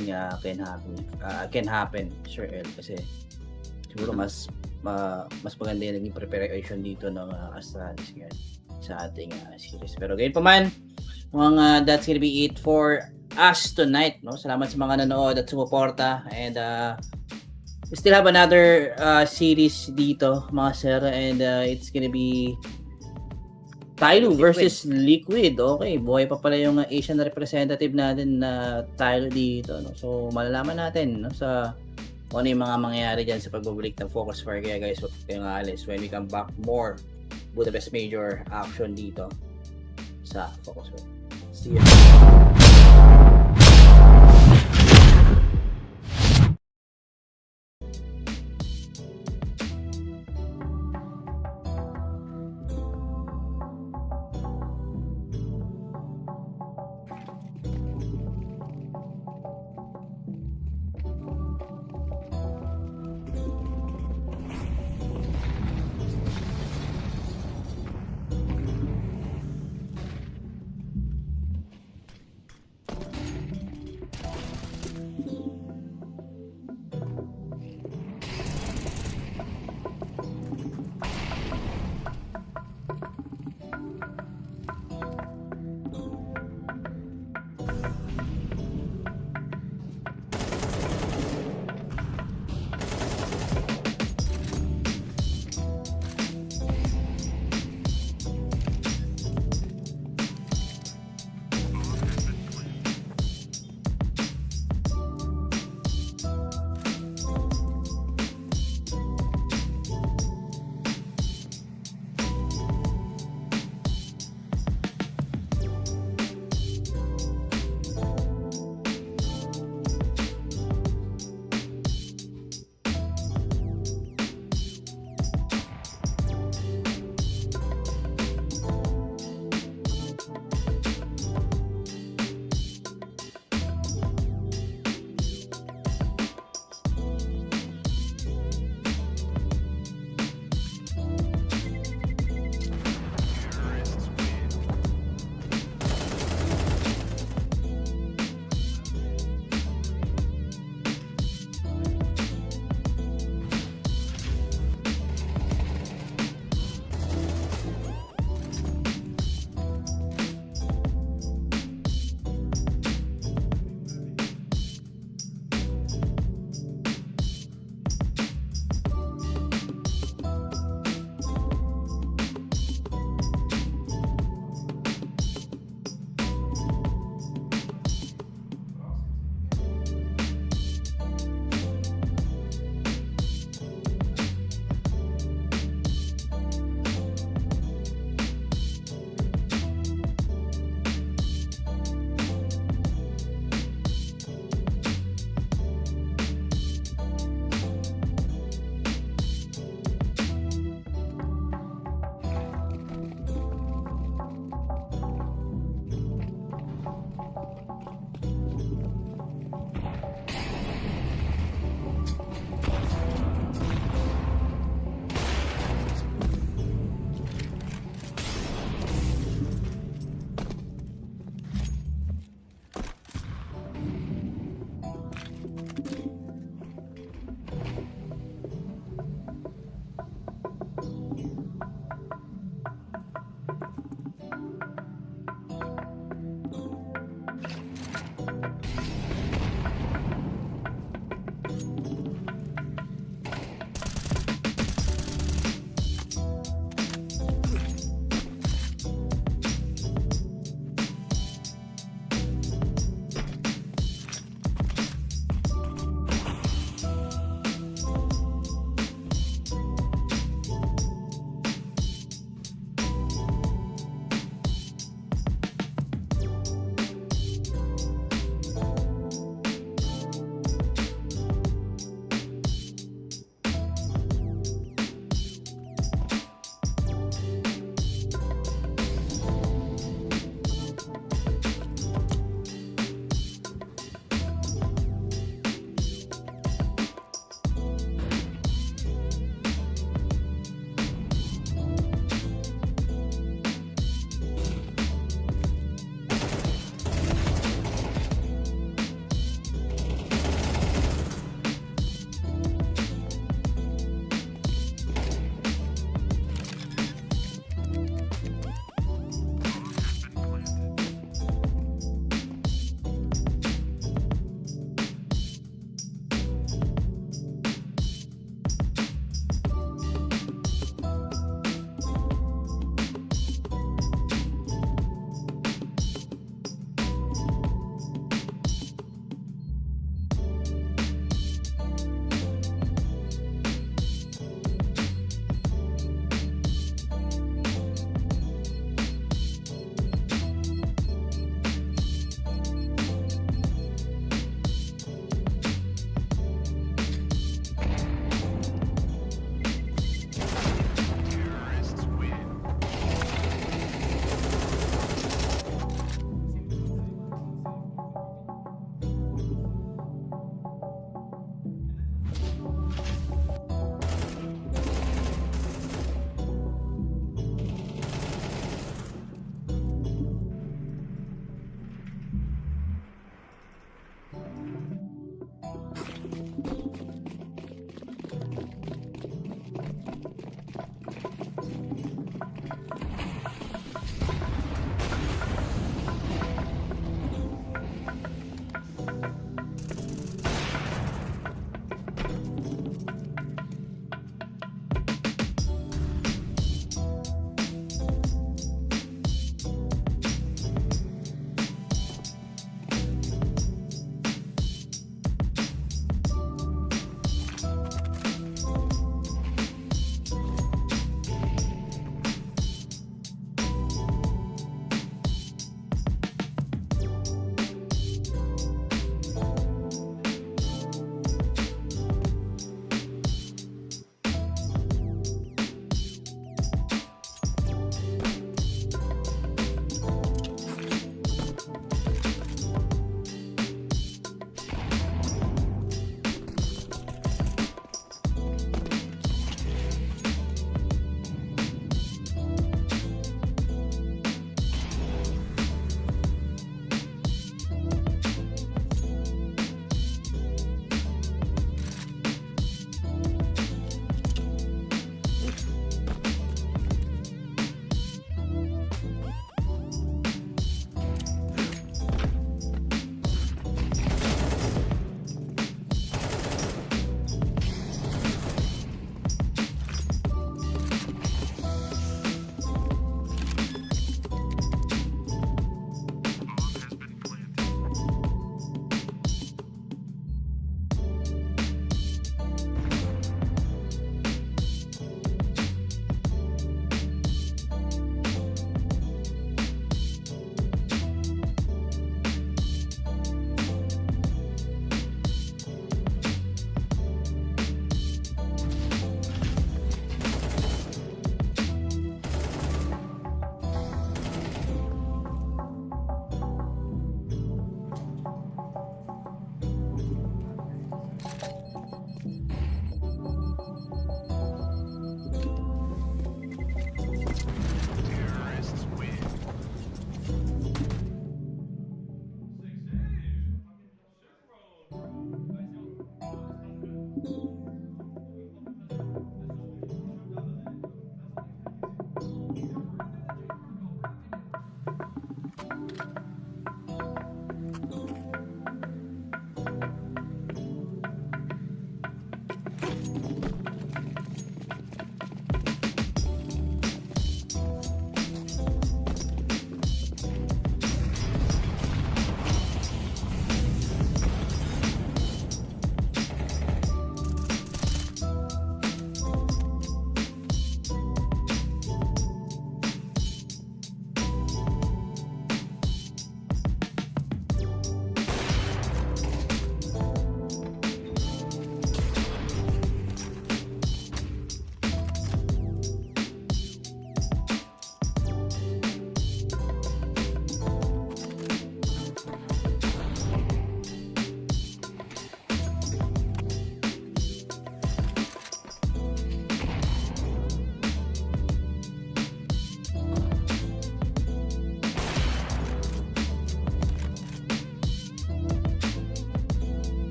can happen, Sir El, kasi siguro mas maganda yung naging preparation dito ng Astralis ngayon sa ating series. Pero gayon pa man, that's gonna be it for us tonight, no? Salamat sa mga nanood at sumuporta, and we still have another series dito, mga sir, and it's gonna be TYLOO versus Liquid. Okay, buhay pa pala yung Asian representative natin na TYLOO dito, no? So malalaman natin, no, sa ano yung mga mangyayari dyan sa pagbabalik ng FocusFire. Kaya guys, huwag kayong aalis. When we come back, more Budapest Major action dito sa FocusFire. See you.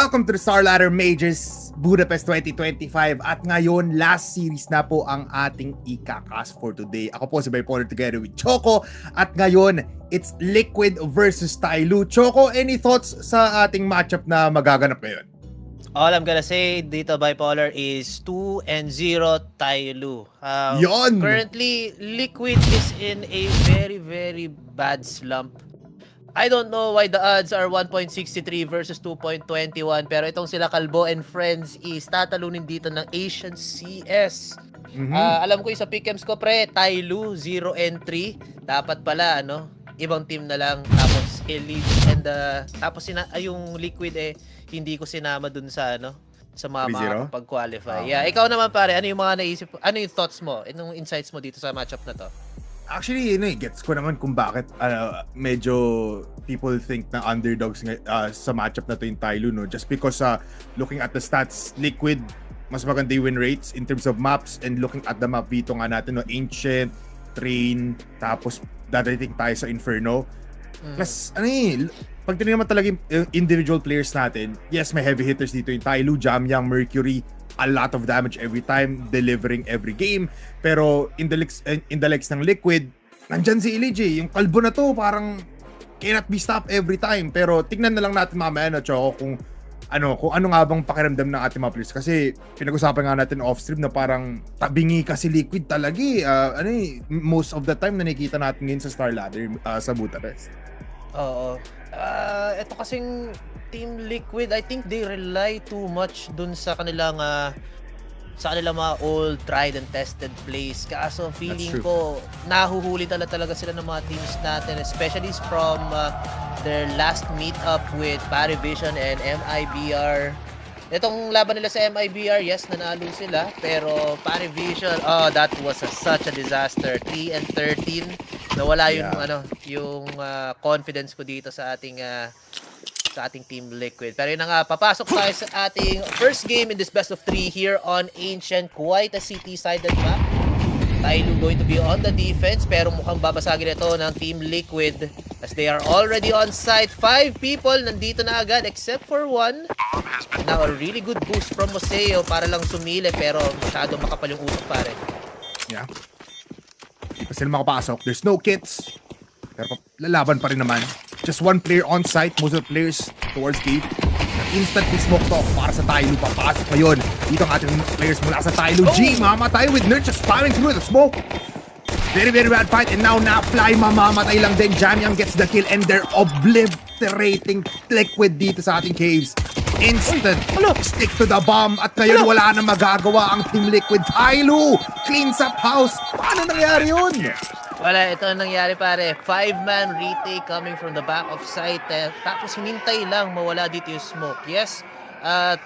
welcome to the StarLadder Majors Budapest 2025 at ngayon last series na po ang ating ika-cast for today. Ako po si Bipolar together with Choco at ngayon it's Liquid versus TYLOO. Choco, any thoughts sa ating matchup na magaganap ngayon? All I'm gonna say dito, Bipolar, is 2-0 TYLOO. Yon! Currently, Liquid is in a very, very bad slump. I don't know why the odds are 1.63 versus 2.21, pero itong sila Kalbo and Friends is tatalunin dito ng Asian CS. Alam ko yung sa pick'ems ko, pre, TYLOO 0-3. Dapat pala, ibang team na lang. Tapos Elite and tapos yung Liquid hindi ko sinama dun sa sa mga pag-qualify. Yeah, ikaw naman pare, ano yung mga naisip, ano yung thoughts mo, anong insights mo dito sa matchup na to? Actually, gets ko naman kung bakit medyo people think na underdogs sa matchup na to yung TYLOO, no? Just because looking at the stats, Liquid, mas maganda yung win rates in terms of maps, and looking at the map dito nga natin, Ancient, Train, tapos dadating tayo sa Inferno. Plus, pag tinignan mo talaga yung individual players natin, yes, may heavy hitters dito yung TYLOO, Jamyang, Mercury, a lot of damage every time, delivering every game. Pero in the legs ng Liquid, nandyan si Iliji. Yung kalbo na to, parang cannot be stopped every time. Pero tignan na lang natin mamaya, Choco, kung ano nga bang pakiramdam ng ating mga players. Kasi pinag-usapan nga natin off-stream na parang tabingi kasi Liquid talaga most of the time na nakikita natin ngayon sa StarLadder sa Budapest. Oo. Ito kasing Team Liquid, I think they rely too much dun sa kanilang mga old tried and tested plays. Kaso feeling ko nahuhuli talaga sila ng mga teams natin, especially from their last meet-up with Parivision and MIBR. Itong laban nila sa MIBR, yes, nanalo sila, pero Parivision, that was such a disaster. 3-13. Nawala yung confidence ko dito sa ating Team Liquid. Pero yun na nga, papasok tayo sa ating first game in this best of 3 here on Ancient. Quite a city-sided map. TYLOO going to be on the defense, pero mukhang babasagin ito ng Team Liquid as they are already on site. 5 people nandito na agad except for 1. Now a really good boost from Moseo para lang sumili, pero masyado makapal yung usok, pare. Yeah. Hindi pa sila makapasok. There's no kits. Pero lalaban pa rin naman. Just one player on site. Most of the players towards gate. Instantly smoke to para sa TYLOO. Papasok ngayon. Dito ang ating players mula sa TYLOO. G, mamatay with Nurture spamming through the smoke. Very, very bad fight. And now Fly, mamamatay lang din. Jamyang gets the kill and they're obliterating Liquid dito sa ating caves. Instant stick to the bomb. At ngayon wala na magagawa ang Team Liquid. TYLOO cleans up house. Paano nangyari yun? Wala, ito ang nangyari, pare. 5-man retake coming from the back of site. Tapos hinintay lang mawala dito yung smoke. Yes,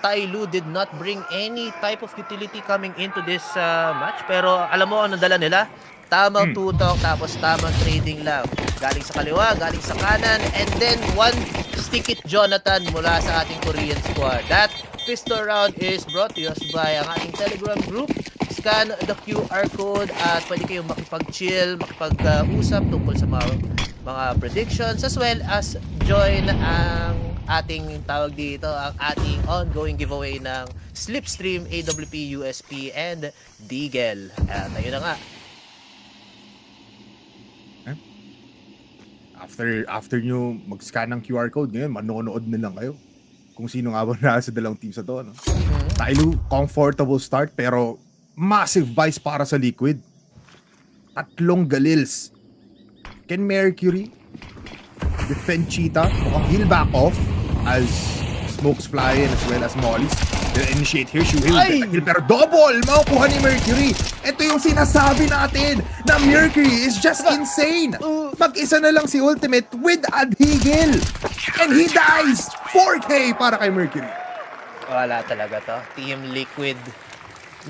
TYLOO did not bring any type of utility coming into this match. Pero alam mo ano dala nila? Tamang tutok, tapos tamang trading lang. Galing sa kaliwa, galing sa kanan, and then one stick it Jonathan mula sa ating Korean squad. That pistol round is brought to us by ang ating Telegram group. Scan the QR code at pwede kayong makipag-chill, makipag-usap tungkol sa mga predictions, as well as join ang ating tawag dito, ang ating ongoing giveaway ng Slipstream, AWP, USP, and Deagle. At ayun na nga. After nyo mag-scan ng QR code, ngayon manonood na lang kayo kung sino nga ba nasa dalawang team sa to. TYLOO, comfortable start, pero massive buys para sa Liquid. 3 Galils. Can Mercury defend Cheetah? Mukhang he'll back off as smokes fly and as well as mollies. They'll initiate here. Pero double! Makukuha ni Mercury. Ito yung sinasabi natin na Mercury is just insane. Mag-isa na lang si Ultimate with Adhigil. And he dies! 4K para kay Mercury. Wala talaga to. Team Liquid.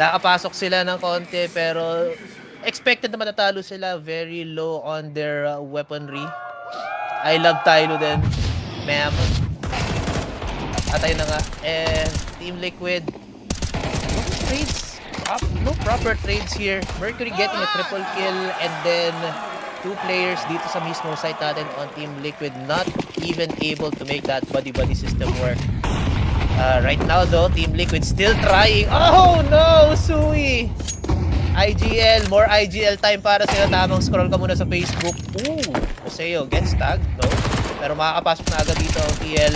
Nakapasok sila ng konti, pero expected na matatalo sila. Very low on their weaponry. I love TYLOO din, ma'am. At ayun na nga. And Team Liquid, no proper trades here. Mercury getting a triple kill, and then 2 players dito sa mismo site natin on Team Liquid not even able to make that buddy-buddy system work. Right now though, Team Liquid still trying. Oh no, Sui! IGL, more IGL time para sa'yo. Tamang scroll ka muna sa Facebook. Ooh, Oseo gets tagged, no? Pero makakapasok na agad dito ang TL.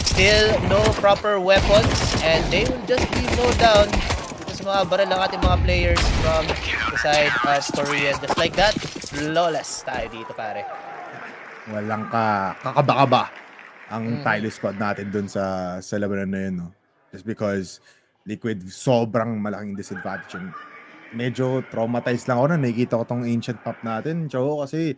Still no proper weapons and they will just be mowed down. Dito sa mga baril ng ating mga players from the side Story, and just like that, flawless tayo dito, pare. Walang kakaba-kaba ang TYLOO squad natin dun sa labanan na yun, no? Just because Liquid sobrang malaking disadvantage. And medyo traumatized lang ako na nakikita ko tong ancient map natin, Choco, kasi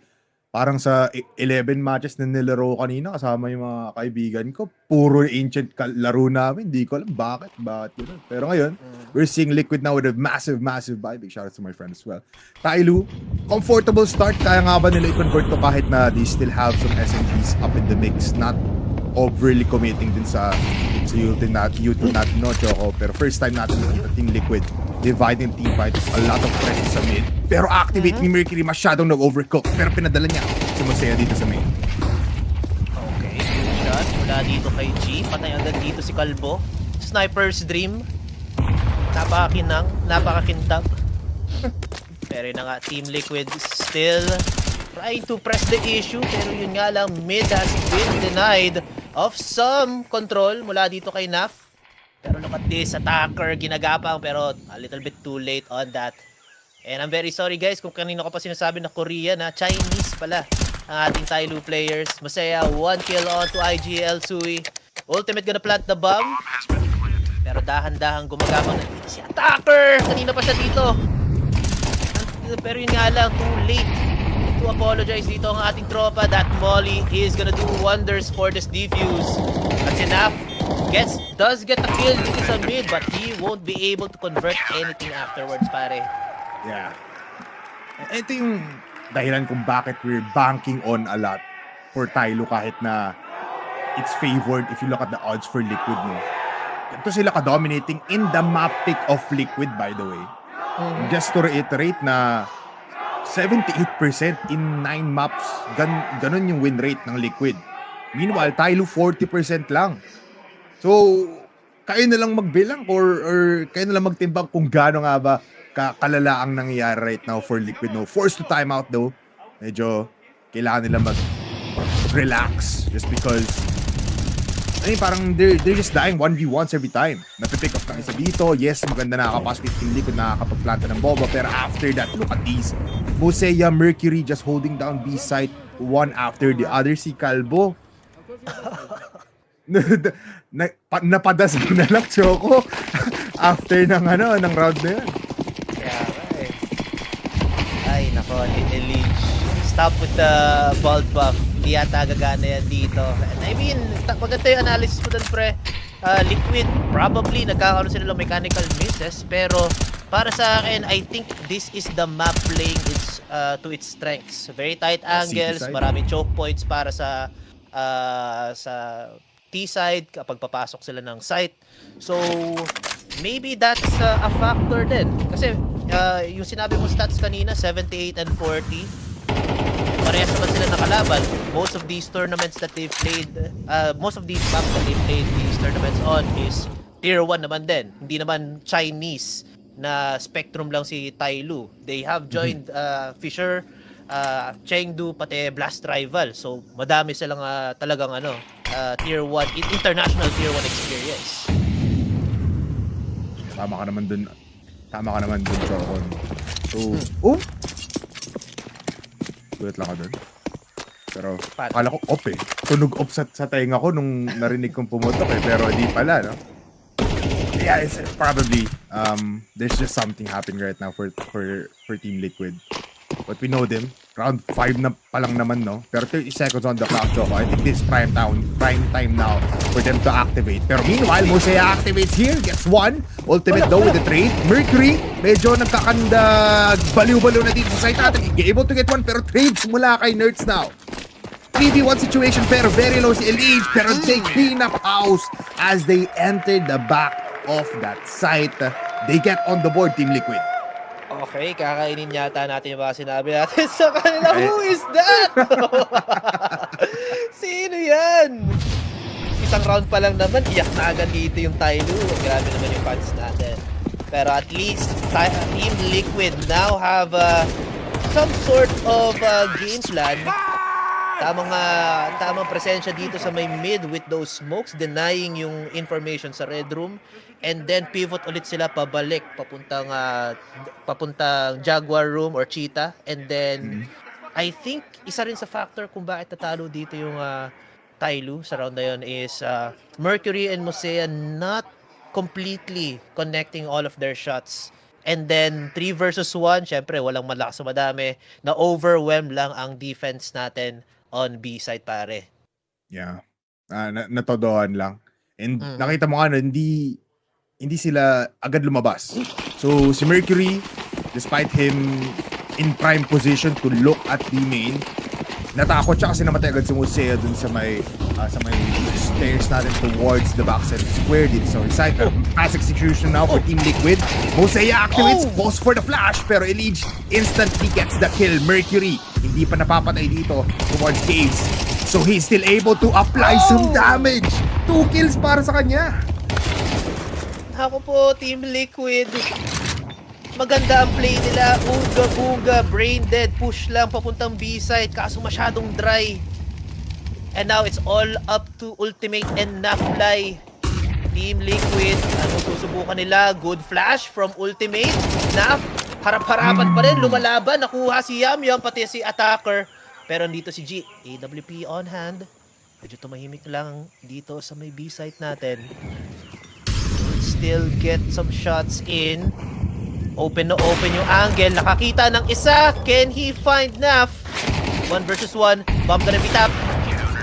parang sa 11 matches na nilaro kanina kasama yung mga kaibigan ko, puro ancient laro namin. Hindi ko alam bakit yun. Pero ngayon, we're seeing Liquid now with a massive buy. Big shout out to my friend as well. TYLOO, comfortable start. Kaya nga ba nila i-convert to kahit na they still have some SMGs up in the mix, not overly committing din sa YouTube natin, no, Choco. Pero first time natin nakita Team Liquid dividing team fight, a lot of pressure sa mid. Pero activate ni Mercury, masyadong nag-overcook. Pero pinadala niya si Mosea dito sa main. Okay, good shot mula dito kay G. Patay agad dito si Kalbo. Sniper's Dream. Napakakintab. Pero yun na nga, Team Liquid still trying to press the issue. Pero yun nga lang, mid has been denied of some control mula dito kay Naf. Pero look at this, attacker, ginagapang, pero a little bit too late on that. And I'm very sorry guys kung kanino ko pa sinasabi na Korean, na Chinese pala ang ating TYLOO players. Masaya, 1 kill on to IGL Sui. Ultimate gonna plant the bomb. Pero dahan-dahan gumagapang na dito si attacker. Kanina pa siya dito. Pero yun nga lang, too late to apologize dito ang ating tropa. That Molly is gonna do wonders for this defuse. That's enough. Does get a kill dito sa mid, but he won't be able to convert anything afterwards, pare. Yeah. Ito yung dahilan kung bakit we're banking on a lot for TYLOO kahit na it's favored if you look at the odds for Liquid, no? Ito sila ka-dominating in the map pick of Liquid, by the way. Just to reiterate na 78% in 9 maps, ganun yung win rate ng Liquid. Meanwhile, TYLOO 40% lang. So, kayo na lang magbilang or kayo na lang magtimbang kung gaano nga ba kalala ang nangyayari right now for Liquid, no? Forced to time out though. Medyo kailangan nila mag-relax just because parang they're just dying 1v1s every time. Napipick up ng isa dito. Yes, maganda nakakapasok yung Team Liquid, nakakapagplanta ng bomba. Pero after that, look at these. Mosea, Mercury just holding down B site one after the other. Si Kalbo napadas mo na lang, Choco, after ng round na yun. Ay, nako, Elimination. Stop with the bald buff. Di yata gagana yan dito. I mean, maganda yung analysis mo dun, pre. Liquid, probably nagkakaroon sila ng mechanical misses, pero para sa akin, I think this is the map playing to its strengths. Very tight angles, maraming choke points para sa T-side kapag papasok sila ng site. So, maybe that's a factor din. Kasi yung sinabi mo stats kanina, 78 and 40. Parehas naman sila nakalaban. Most of these tournaments that they've played, most of these maps that they've played these tournaments on is Tier 1 naman din. Hindi naman Chinese na Spectrum lang si TYLOO. They have joined Fisher, Chengdu, pati Blast Rival. So, madami silang talagang Tier 1, international Tier 1 experience. Tama ka naman dun, Choco. So, gulat lang ka dun. Pero, akala ko off eh. Tunog off sa tainga ko nung narinig kong pumotok eh. Pero di pala, no? Yeah, it's probably, there's just something happening right now for Team Liquid. But we know them. Round 5 na pa lang naman, no? Pero 30 seconds on the clock, Choco. I think this is prime time now for them to activate. Pero meanwhile, Mosea activates here. Gets one. Ultimate though with the trade. Mercury, medyo nagkakandag. Baliw-baliw na dito sa site natin. Able to get one, pero trades mula kay Nerds now. 3v1 situation, pero very low si Elite. Pero they clean up house as they enter the back of that site. They get on the board, Team Liquid. Okay, kakainin yata natin yung mga sinabi natin sa kanila. Who is that? Sino yan? isang round pa lang naman, iyak na agad dito yung TYLOO. Grabe naman yung fans natin. Pero at least, Team Liquid now have some sort of game plan. Tamang presensya dito sa may mid with those smokes, denying yung information sa red room. And then pivot ulit sila pabalik, papuntang Jaguar room or Cheetah. And then, I think, isa rin sa factor kung bakit tatalo dito yung TYLOO sa round na yun is Mercury and Mosea not completely connecting all of their shots. And then 3 versus 1, syempre walang malakas na madami, na overwhelm lang ang defense natin on B side, pare. Yeah. Natodohan lang. And nakita mo nga, hindi sila agad lumabas. So si Mercury, despite him in prime position to look at B main, natakot siya kasi namatay agad si Mosea dun sa may stairs natin towards the backside square dito. So fast execution now for Team Liquid. Mosea activates, goes for the flash, pero Elige instantly gets the kill. Mercury hindi pa napapatay dito towards Caves. So he's still able to apply some damage. 2 kills para sa kanya. Ako po, Team Liquid. Maganda ang play nila. Uga-buga, brain dead, push lang papuntang B-side, kaso masyadong dry. And now it's all up to Ultimate and Nafly. Team Liquid, ano susubukan nila? Good flash from Ultimate. Naf, harap-harapan pa rin, lumalaban. Nakuha si Yam, pati si Attacker. Pero dito si G, AWP on hand. Medyo tumahimik lang dito sa may B-side natin. Still get some shots in. Open na open yung angle. Nakakita ng isa. Can he find Naf? 1 versus 1. Bomb na rin pitap.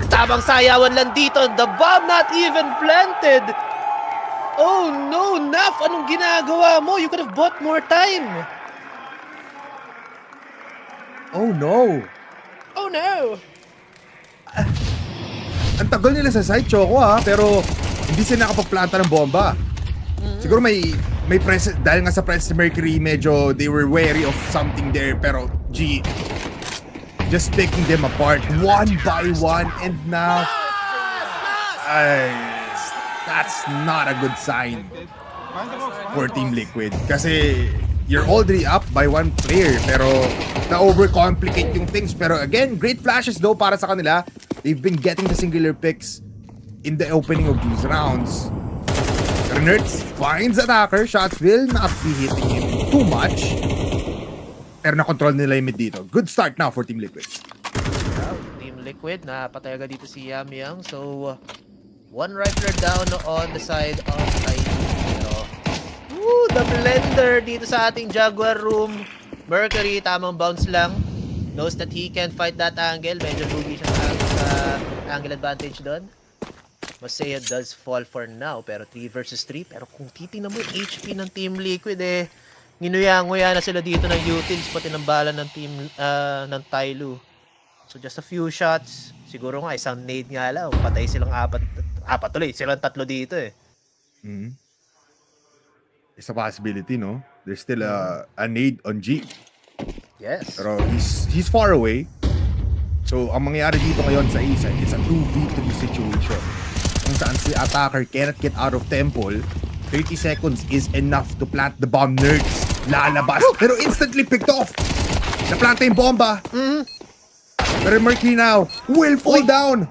Tamang sayawan lang dito. The bomb not even planted. Oh no, Naf! Anong ginagawa mo? You could have bought more time. Oh no. Oh no. Ang tagal nila sa side, Choco pero hindi sila nakapagplanta ng bomba. Siguro may press, dahil nga sa press si Mercury, medyo they were wary of something there, pero G, just picking them apart one by one, and now that's not a good sign for Team Liquid. Kasi you're already up by 1 player, pero na-overcomplicate yung things. Pero again, great flashes though para sa kanila. They've been getting the singular picks in the opening of these rounds. Nerds finds Attacker. Shots will not be hitting him too much. Pero na-control nila yung mid dito. Good start now for Team Liquid. Team Liquid, napatay agad dito si Yam Yang. So, 1 rifler down on the side of TYLOO. The blender dito sa ating Jaguar room. Mercury, tamang bounce lang. Knows that he can fight that angle. Medyo lugi siya sa angle advantage doon. Mosea does fall for now, pero 3 versus 3. Pero kung titingnan mo yung HP ng Team Liquid, nginuya-nguya na sila dito ng utils, pati ng bala ng team ng TYLOO. So just a few shots. Siguro nga, isang nade nga lang. Patay silang apat tuloy. Silang 3 dito It's a possibility, no? There's still a nade on G. Yes. Pero he's far away. So, ang mangyayari dito ngayon sa A-side, it's a 2v3 situation. Kung saan si Attacker cannot get out of temple, 30 seconds is enough to plant the bomb. Nerds lalabas, pero instantly picked off. Naplanta yung bomba. Pero Mercury now will fall down.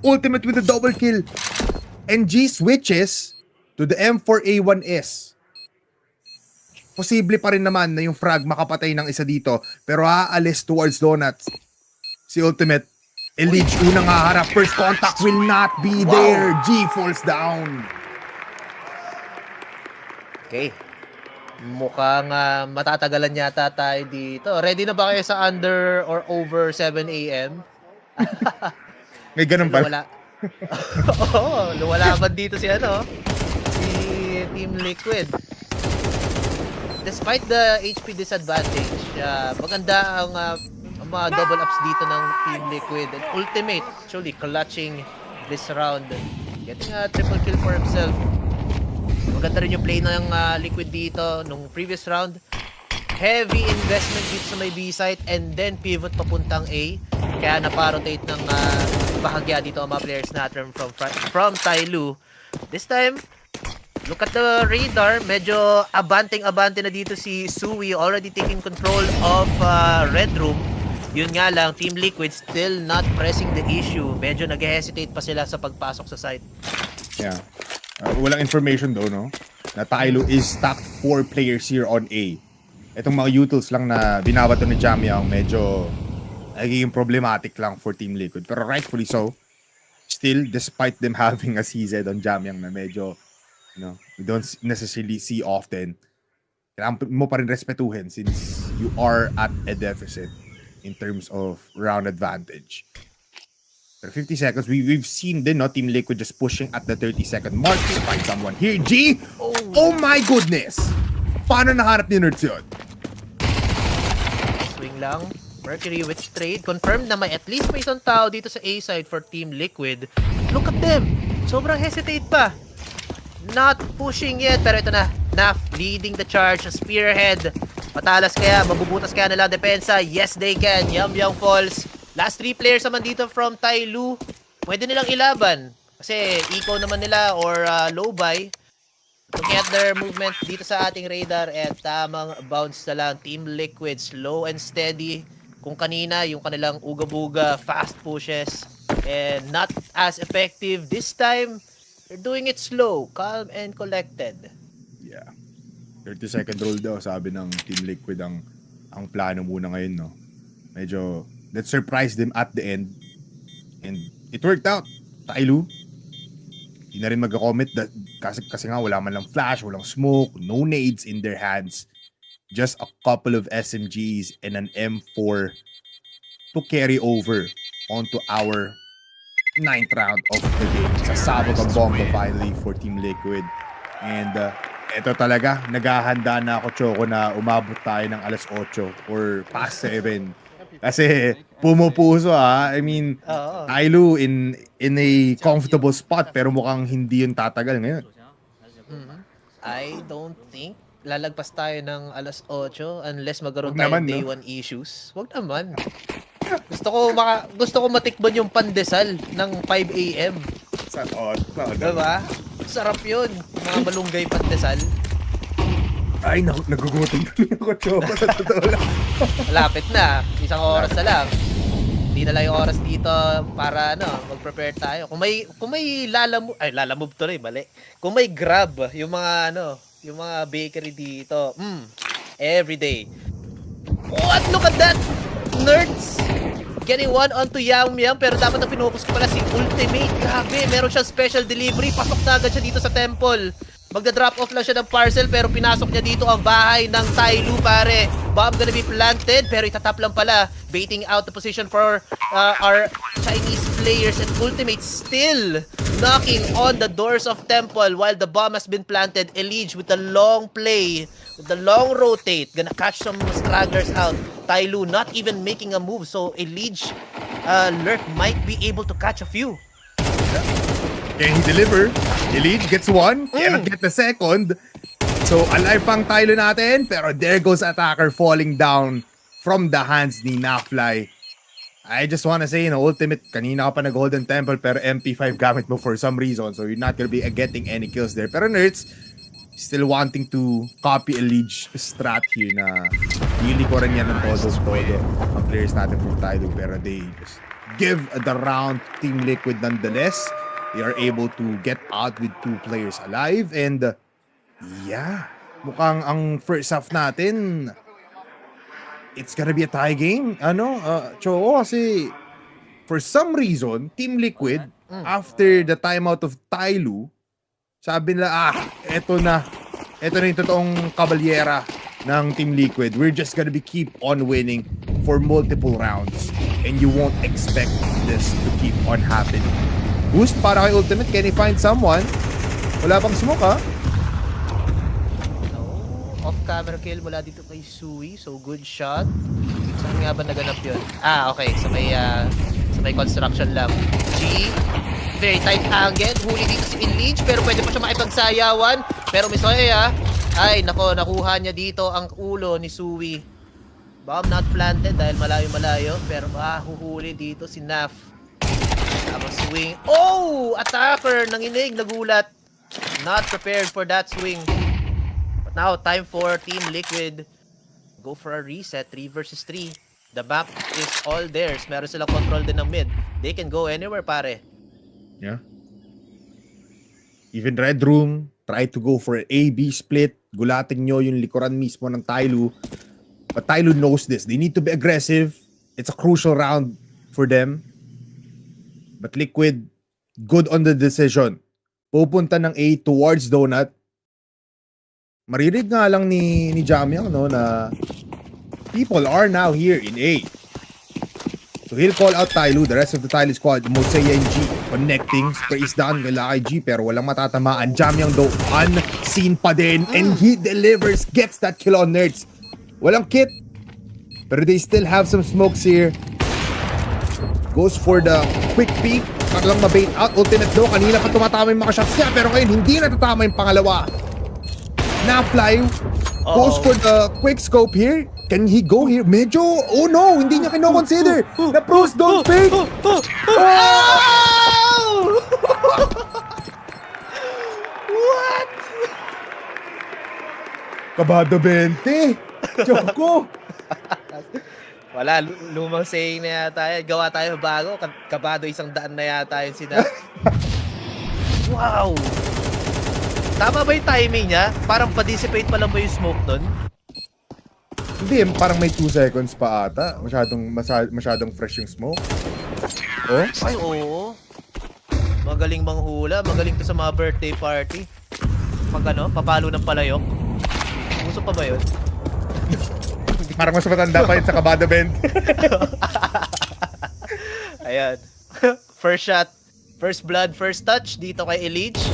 Ultimate with a double kill. And G switches to the M4A1S. Posible pa rin naman na yung frag makapatay ng isa dito, pero aalis towards Donuts. Si Ultimate, Elige, unang haharap. First contact will not be there. G falls down. Okay. Mukhang matatagalan yata tayo dito. Ready na ba kayo sa under or over 7 AM? May ganun pa. Oo, lumalaban dito si Team Liquid. Despite the HP disadvantage, maganda ang mga double ups dito ng Team Liquid. And Ultimate actually clutching this round, getting a triple kill for himself. Maganda rin yung play ng Liquid dito nung previous round. Heavy investment dito sa may B site and then pivot papuntang A. Kaya naparotate ng bahagya dito ang mga players natin from TYLOO. This time, look at the radar. Medyo abante na dito si Sui, already taking control of Red Room. Yun nga lang, Team Liquid still not pressing the issue. Medyo nag-hesitate pa sila sa pagpasok sa site. Yeah. Walang information though, no? Na TYLOO is stacked 4 players here on A. Itong mga utils lang na binabato ni Jamyang medyo nagiging problematic lang for Team Liquid. Pero rightfully so. Still, despite them having a CZ on Jamyang na medyo, you know, we don't necessarily see often, kailangan mo pa rin respetuhin since you are at a deficit in terms of round advantage. Pero 50 seconds, we've seen din, no, Team Liquid just pushing at the 30-second mark to find someone here. G! Oh my goodness! Paano naharap ni Nerds yun? Swing lang. Mercury with trade. Confirmed na may at least may isang tao dito sa A side for Team Liquid. Look at them! Sobrang hesitate pa. Not pushing yet, pero ito na. Naf leading the charge. Spearhead. Matalas kaya, mabubutas kaya nila depensa. Yes, they can. Yum falls. Last 3 players naman dito from TYLOO. Pwede nilang ilaban. Kasi eco naman nila or low buy. Looking at their movement dito sa ating radar and tamang bounce na lang. Team Liquid, slow and steady. Kung kanina, yung kanilang uga-buga, fast pushes, and not as effective. This time, they're doing it slow, calm, and collected. Yeah. 30-second roll daw, sabi ng Team Liquid ang plano muna ngayon, no? Medyo, let's surprise them at the end. And it worked out. TYLOO, hindi na rin mag-comment kasi nga wala man lang flash, walang smoke, no nades in their hands. Just a couple of SMGs and an M4 to carry over onto our 9th round of the game. Sasabog ang bomba finally for Team Liquid. And ito talaga, naghahanda na ako, Choco, na umabot tayo ng alas 8 or past 7. Kasi pumupuso I mean, TYLOO in a comfortable spot pero mukhang hindi yun tatagal ngayon. I don't think lalagpas tayo ng alas 8 unless magkaroon tayo ng day 1 issues. Wag naman. Gusto ko matikman yung pandesal ng 5 AM. Diba? Sarap yun. Mga malunggay pandesal. Ay, nagugutom ako, Choco, sa totoo lang. Malapit na. Isang oras na lang. Hindi na lang yung oras dito para mag-prepare tayo. Kung may lalamove to rin, mali. Kung may grab, yung mga bakery dito. Every day. What? Look at that! Nerds! Getting one onto Yam pero dapat na finokus ko pala si Ultimate. Grabe, meron siyang special delivery. Pasok na agad siya dito sa temple. Magda-drop off lang siya ng parcel pero pinasok niya dito ang bahay ng TYLOO, pare. Bomb gonna be planted pero itatap lang pala. Baiting out the position for our Chinese players, and Ultimate still knocking on the doors of temple while the bomb has been planted. Elige with the long play, with the long rotate, gonna catch some stragglers out. TYLOO not even making a move, so Elige Lurk might be able to catch a few. Can he deliver? Elige gets one, cannot get the second. So alive pang TYLOO natin, pero there goes attacker falling down from the hands ni Nafly. I just wanna say, Ultimate, kanina ka pa nag-Golden Temple pero MP5 gamit mo for some reason, so you're not gonna be getting any kills there. Pero Nerds, still wanting to copy Elige strat here na hindi ko rin yan ng todo ang players natin from TYLOO, pero they just give the round to Team Liquid nonetheless. They are able to get out with 2 players alive, and yeah, mukhang ang first half natin, it's gonna be a tie game. Choco, kasi for some reason, Team Liquid, after the timeout of TYLOO, sabi nila, eto na yung totoong kabalyera ng Team Liquid. We're just gonna be keep on winning for multiple rounds, and you won't expect this to keep on happening. Boost para kay Ultimate, can he find someone? Wala pang smoke, Off-camera kill mula dito kay Sui, so good shot. Saan nga ba naganap yun? Okay, sa may construction lang. G, very tight angle. Huli dito si Elige, pero pwede pa siya makipagsayawan. Pero Misoy, ay, nakuha niya dito ang ulo ni Sui. Bomb not planted dahil malayo-malayo, pero huhuli dito si Naf. Tamang swing. Oh! Attacker! Nanginig, nagulat. Not prepared for that swing. But now, time for Team Liquid. Go for a reset, 3 versus 3. The map is all theirs. Meron silang control din ng mid. They can go anywhere, pare. Yeah. Even Red Room, try to go for an A-B split. Gulatin nyo yung likuran mismo ng TYLOO. But TYLOO knows this. They need to be aggressive. It's a crucial round for them. But Liquid, good on the decision. Pupunta ng A towards Donut. Maririg nga lang ni Jamyang, no, na people are now here in A. So he'll call out TYLOO, the rest of the TYLOO squad, Mosea and G, connecting, sprays down kay G, pero walang matatamaan. Jamyang though, unseen pa din, and he delivers, gets that kill on Nerds. Walang kit, pero they still have some smokes here. Goes for the quick peek, para lang mabait out, ultimate though, kanina pa tumatama yung mga shots niya, pero ngayon hindi natatama yung pangalawa. Na-fly, goes for the quick scope here. Can he go here? Medyo, oh no, hindi niya kino-consider. The pros don't fake. What? Kabado 20. Choco. Wala, lumang saying na yata yan. Gawa tayo bago, kabado 100 na yata yun sila. Wow! Tama ba yung timing niya? Parang pa-dissipate pa lang ba yung smoke nun? Hindi, parang may 2 seconds pa ata. Masyadong fresh yung smoke. Oh? Ay, oo. Magaling manghula. Magaling to sa mga birthday party. Pag ano, papalo ng palayok. Uso pa ba yun? Parang mas matanda pa yun sa Kabado 20. Ayan. First shot, first blood, first touch dito kay Elimination.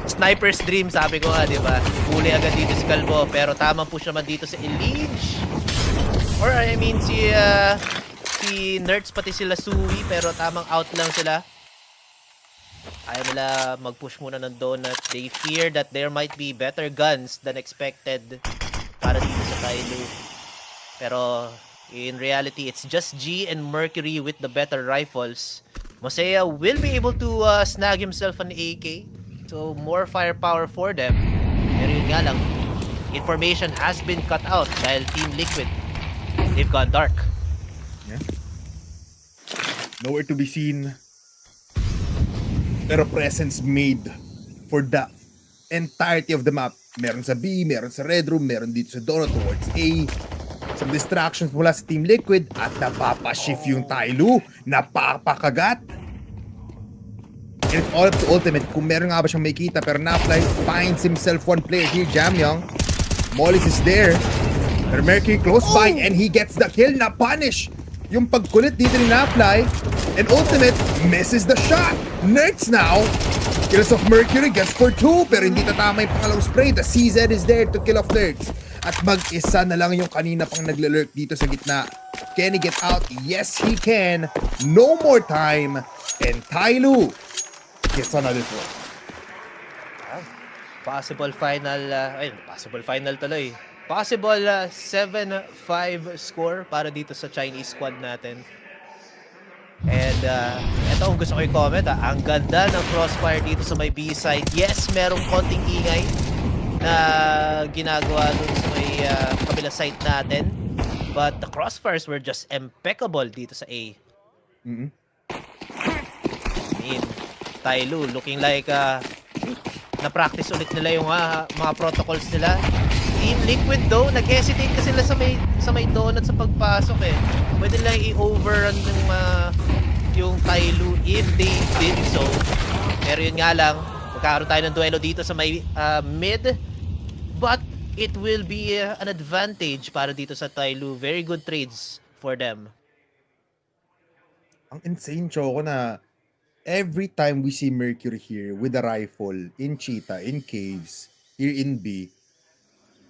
Sniper's dream, sabi ko nga, di ba? Huli agad dito si Calvo, pero tamang push naman dito si Elimination. Or I mean, si Nerds, pati sila Sui, pero tamang out lang sila. Ayaw nila mag-push muna ng Donut. They fear that there might be better guns than expected para dito sa TYLOO. Pero in reality, it's just G and Mercury with the better rifles. Mosea will be able to snag himself an AK. So, more firepower for them. Pero yun nga lang, information has been cut out dahil Team Liquid, they've gone dark. Yeah. Nowhere to be seen. Pero presence made for the entirety of the map. Meron sa B, meron sa Red Room, meron dito sa Donut towards A. Some distractions mula sa Team Liquid at napapashift yung TYLOO. Napapakagat. And it's all up to ultimate. Kung meron nga ba siyang may kita, pero Napfly finds himself one player here, Jamyang. Mollis is there. Pero Mercury close by and he gets the kill. Na-punish yung pagkulit dito ni Napfly. And ultimate misses the shot. Nerds now. Kills of Mercury gets for 2, pero hindi tatama yung pangalawang spray. The CZ is there to kill off Nerds. At mag-isa na lang yung kanina pang naglalurk dito sa gitna. Can he get out? Yes, he can. No more time. And TYLOO gets another throw. Possible final, possible final tuloy. Possible 7-5 score para dito sa Chinese squad natin. And ito ang gusto ko i-comment. Ang ganda ng crossfire dito sa may B-side. Yes, merong konting ingay na ginagawa dun sa may kabilang side natin. But the crossfires were just impeccable dito sa A. Mm-hmm. TYLOO looking like na-practice ulit nila yung mga protocols nila. Team Liquid though, nag-hesitate kasi sila sa may donut sa pagpasok eh. Pwede lang i-overrun yung TYLOO if they did so. Pero yun nga lang, magkakaroon tayo ng duelo dito sa may mid. But it will be an advantage para dito sa TYLOO. Very good trades for them. Ang insane, Choco, na every time we see Mercury here with a rifle, in Cheetah, in Caves, here in B,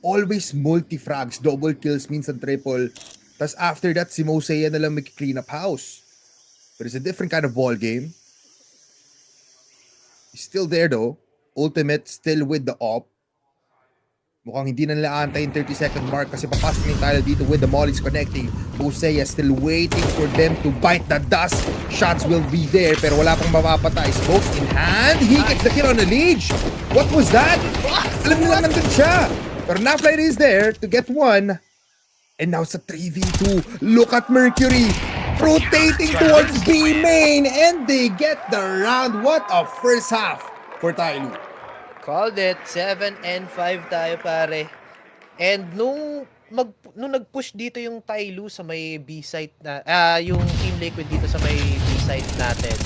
always multi-frags, double kills, minsan triple. Tapos after that, si Mosea na lang mag-clean up house. But it's a different kind of ball game. He's still there though. Ultimate still with the op. Mukhang hindi na nila antay yung 30-second mark kasi papasok yung Tyler dito with the mollies connecting. Bosea still waiting for them to bite the dust. Shots will be there pero wala pang mapapatay. Smokes in hand. He gets the kill on the lead. What was that? Alam nila nandun siya. Pero Naflight is there to get one. And now it's a 3v2. Look at Mercury rotating towards B main and they get the round. What a first half for TYLOO. Called it. 7 and 5 tayo, pare. And nung nag-push dito yung TYLOO sa may B-site na, yung Team Liquid dito sa may B-site natin,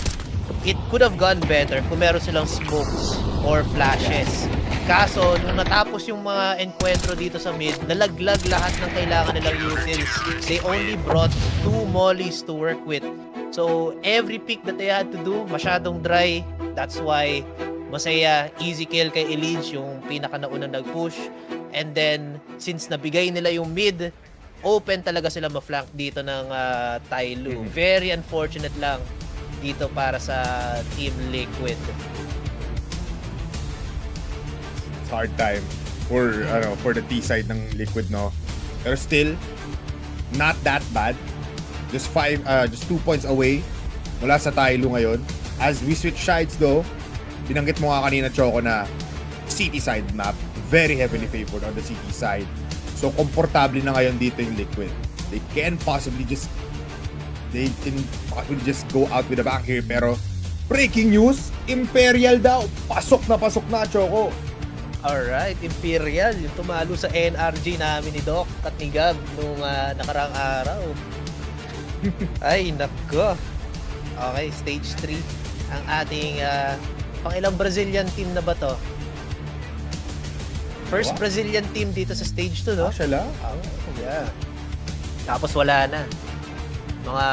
it could have gone better kung meron silang smokes or flashes. Kaso, nung natapos yung mga encuentro dito sa mid, nalaglag lahat ng kailangan nilang utils. They only brought 2 mollies to work with. So, every pick that they had to do, masyadong dry. That's why masaya, easy kill kay Elige, yung pinaka-naunang nag-push. And then, since nabigay nila yung mid, open talaga sila ma-flank dito ng TYLOO. Very unfortunate lang dito para sa Team Liquid. It's hard time for the T side ng Liquid, no? Pero still, not that bad. Just 2 points away mula sa TYLOO ngayon. As we switch sides though, binanggit mo nga kanina, Choco, na city side map, very heavily favored on the city side. So, komportable na ngayon dito yung Liquid. They can possibly just go out with a bang here. Pero, breaking news, Imperial daw. Pasok na, Choco. Alright, Imperial, yung tumalo sa NRG namin ni Doc at ni Gab nung nakarang araw. Ay, nako. Okay, stage 3 ang ating pang-ilang Brazilian team na ba to? First Brazilian team dito sa stage 2, no? Siya lang? Yeah. Tapos wala na. Mga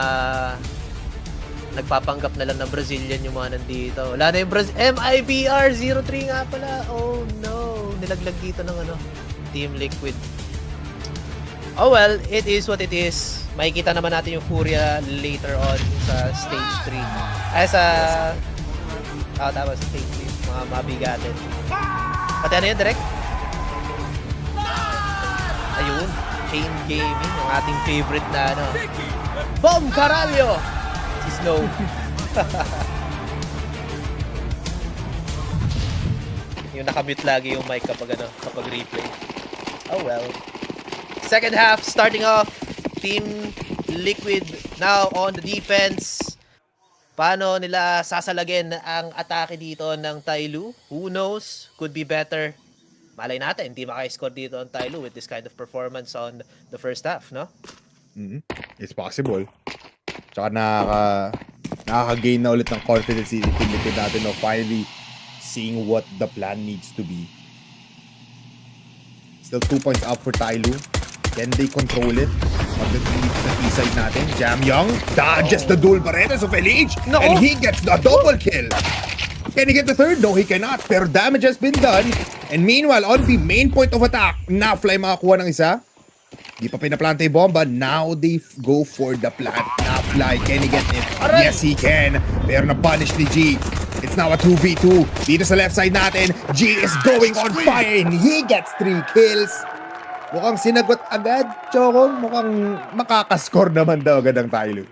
nagpapanggap na lang na Brazilian yung mga nandito. Wala na yung MIBR 03 nga pala. Oh no. Nilaglag dito ng Team Liquid. Oh well, it is what it is. Makikita naman natin yung Furia later on sa stage 3. Tama, sa stage 3. Mga mabigatin. Pati ano yun, direct? Ayun. Chain Gaming, ang ating favorite na Bomb Caralho! Si Snow. Yung nakamute lagi yung mic kapag replay. Oh well. Second half starting off. Team Liquid now on the defense. Paano nila sasalagin ang atake dito ng TYLOO? Who knows? Could be better. Malay natin, hindi maka-score dito ang TYLOO with this kind of performance on the first half, no? It's possible. Tsaka nakaka-gain na ulit ng confidence si Team Liquid natin, no? Finally seeing what the plan needs to be. Still 2 points up for TYLOO. Can they control it? Pagdating sa T-side natin, Jam Young dodges the dual barretas of Elige, and he gets the double kill. Can he get the third? No, he cannot. Pero damage has been done. And meanwhile, on the main point of attack, Nafly makakuha ng isa. Di pa pinaplanta yung bomba. Now they go for the plant. Nafly, can he get it? Aray! Yes, he can. Pero na-punish ni G. It's now a 2v2. Dito sa left side natin, G is going on fire and he gets 3 kills. Mukhang sinagot agad, Choco. Mukhang makakascore naman daw agad ang TYLOO.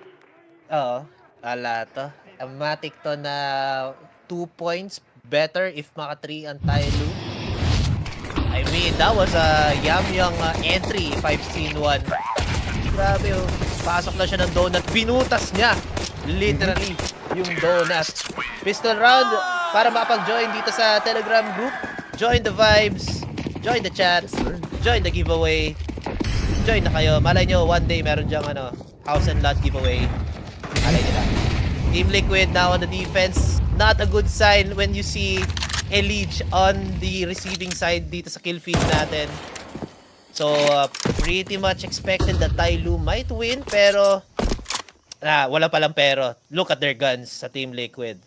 Oo. Ala to. Amatic to na 2 points better if maka 3 ang TYLOO. I mean, that was a yum-yung entry, 5-1. Grabe oh. Pasok na siya ng donut. Binutas niya. Literally, yung donut. Pistol round para makapag-join dito sa Telegram group. Join the vibes. Join the chat. Join the giveaway. Join na kayo. Malay nyo, one day meron dyang house and lot giveaway. Malay nila. Team Liquid now on the defense. Not a good sign when you see Elige on the receiving side dito sa kill feed natin. So, pretty much expected that TYLOO might win, pero wala palang pero. Look at their guns sa Team Liquid.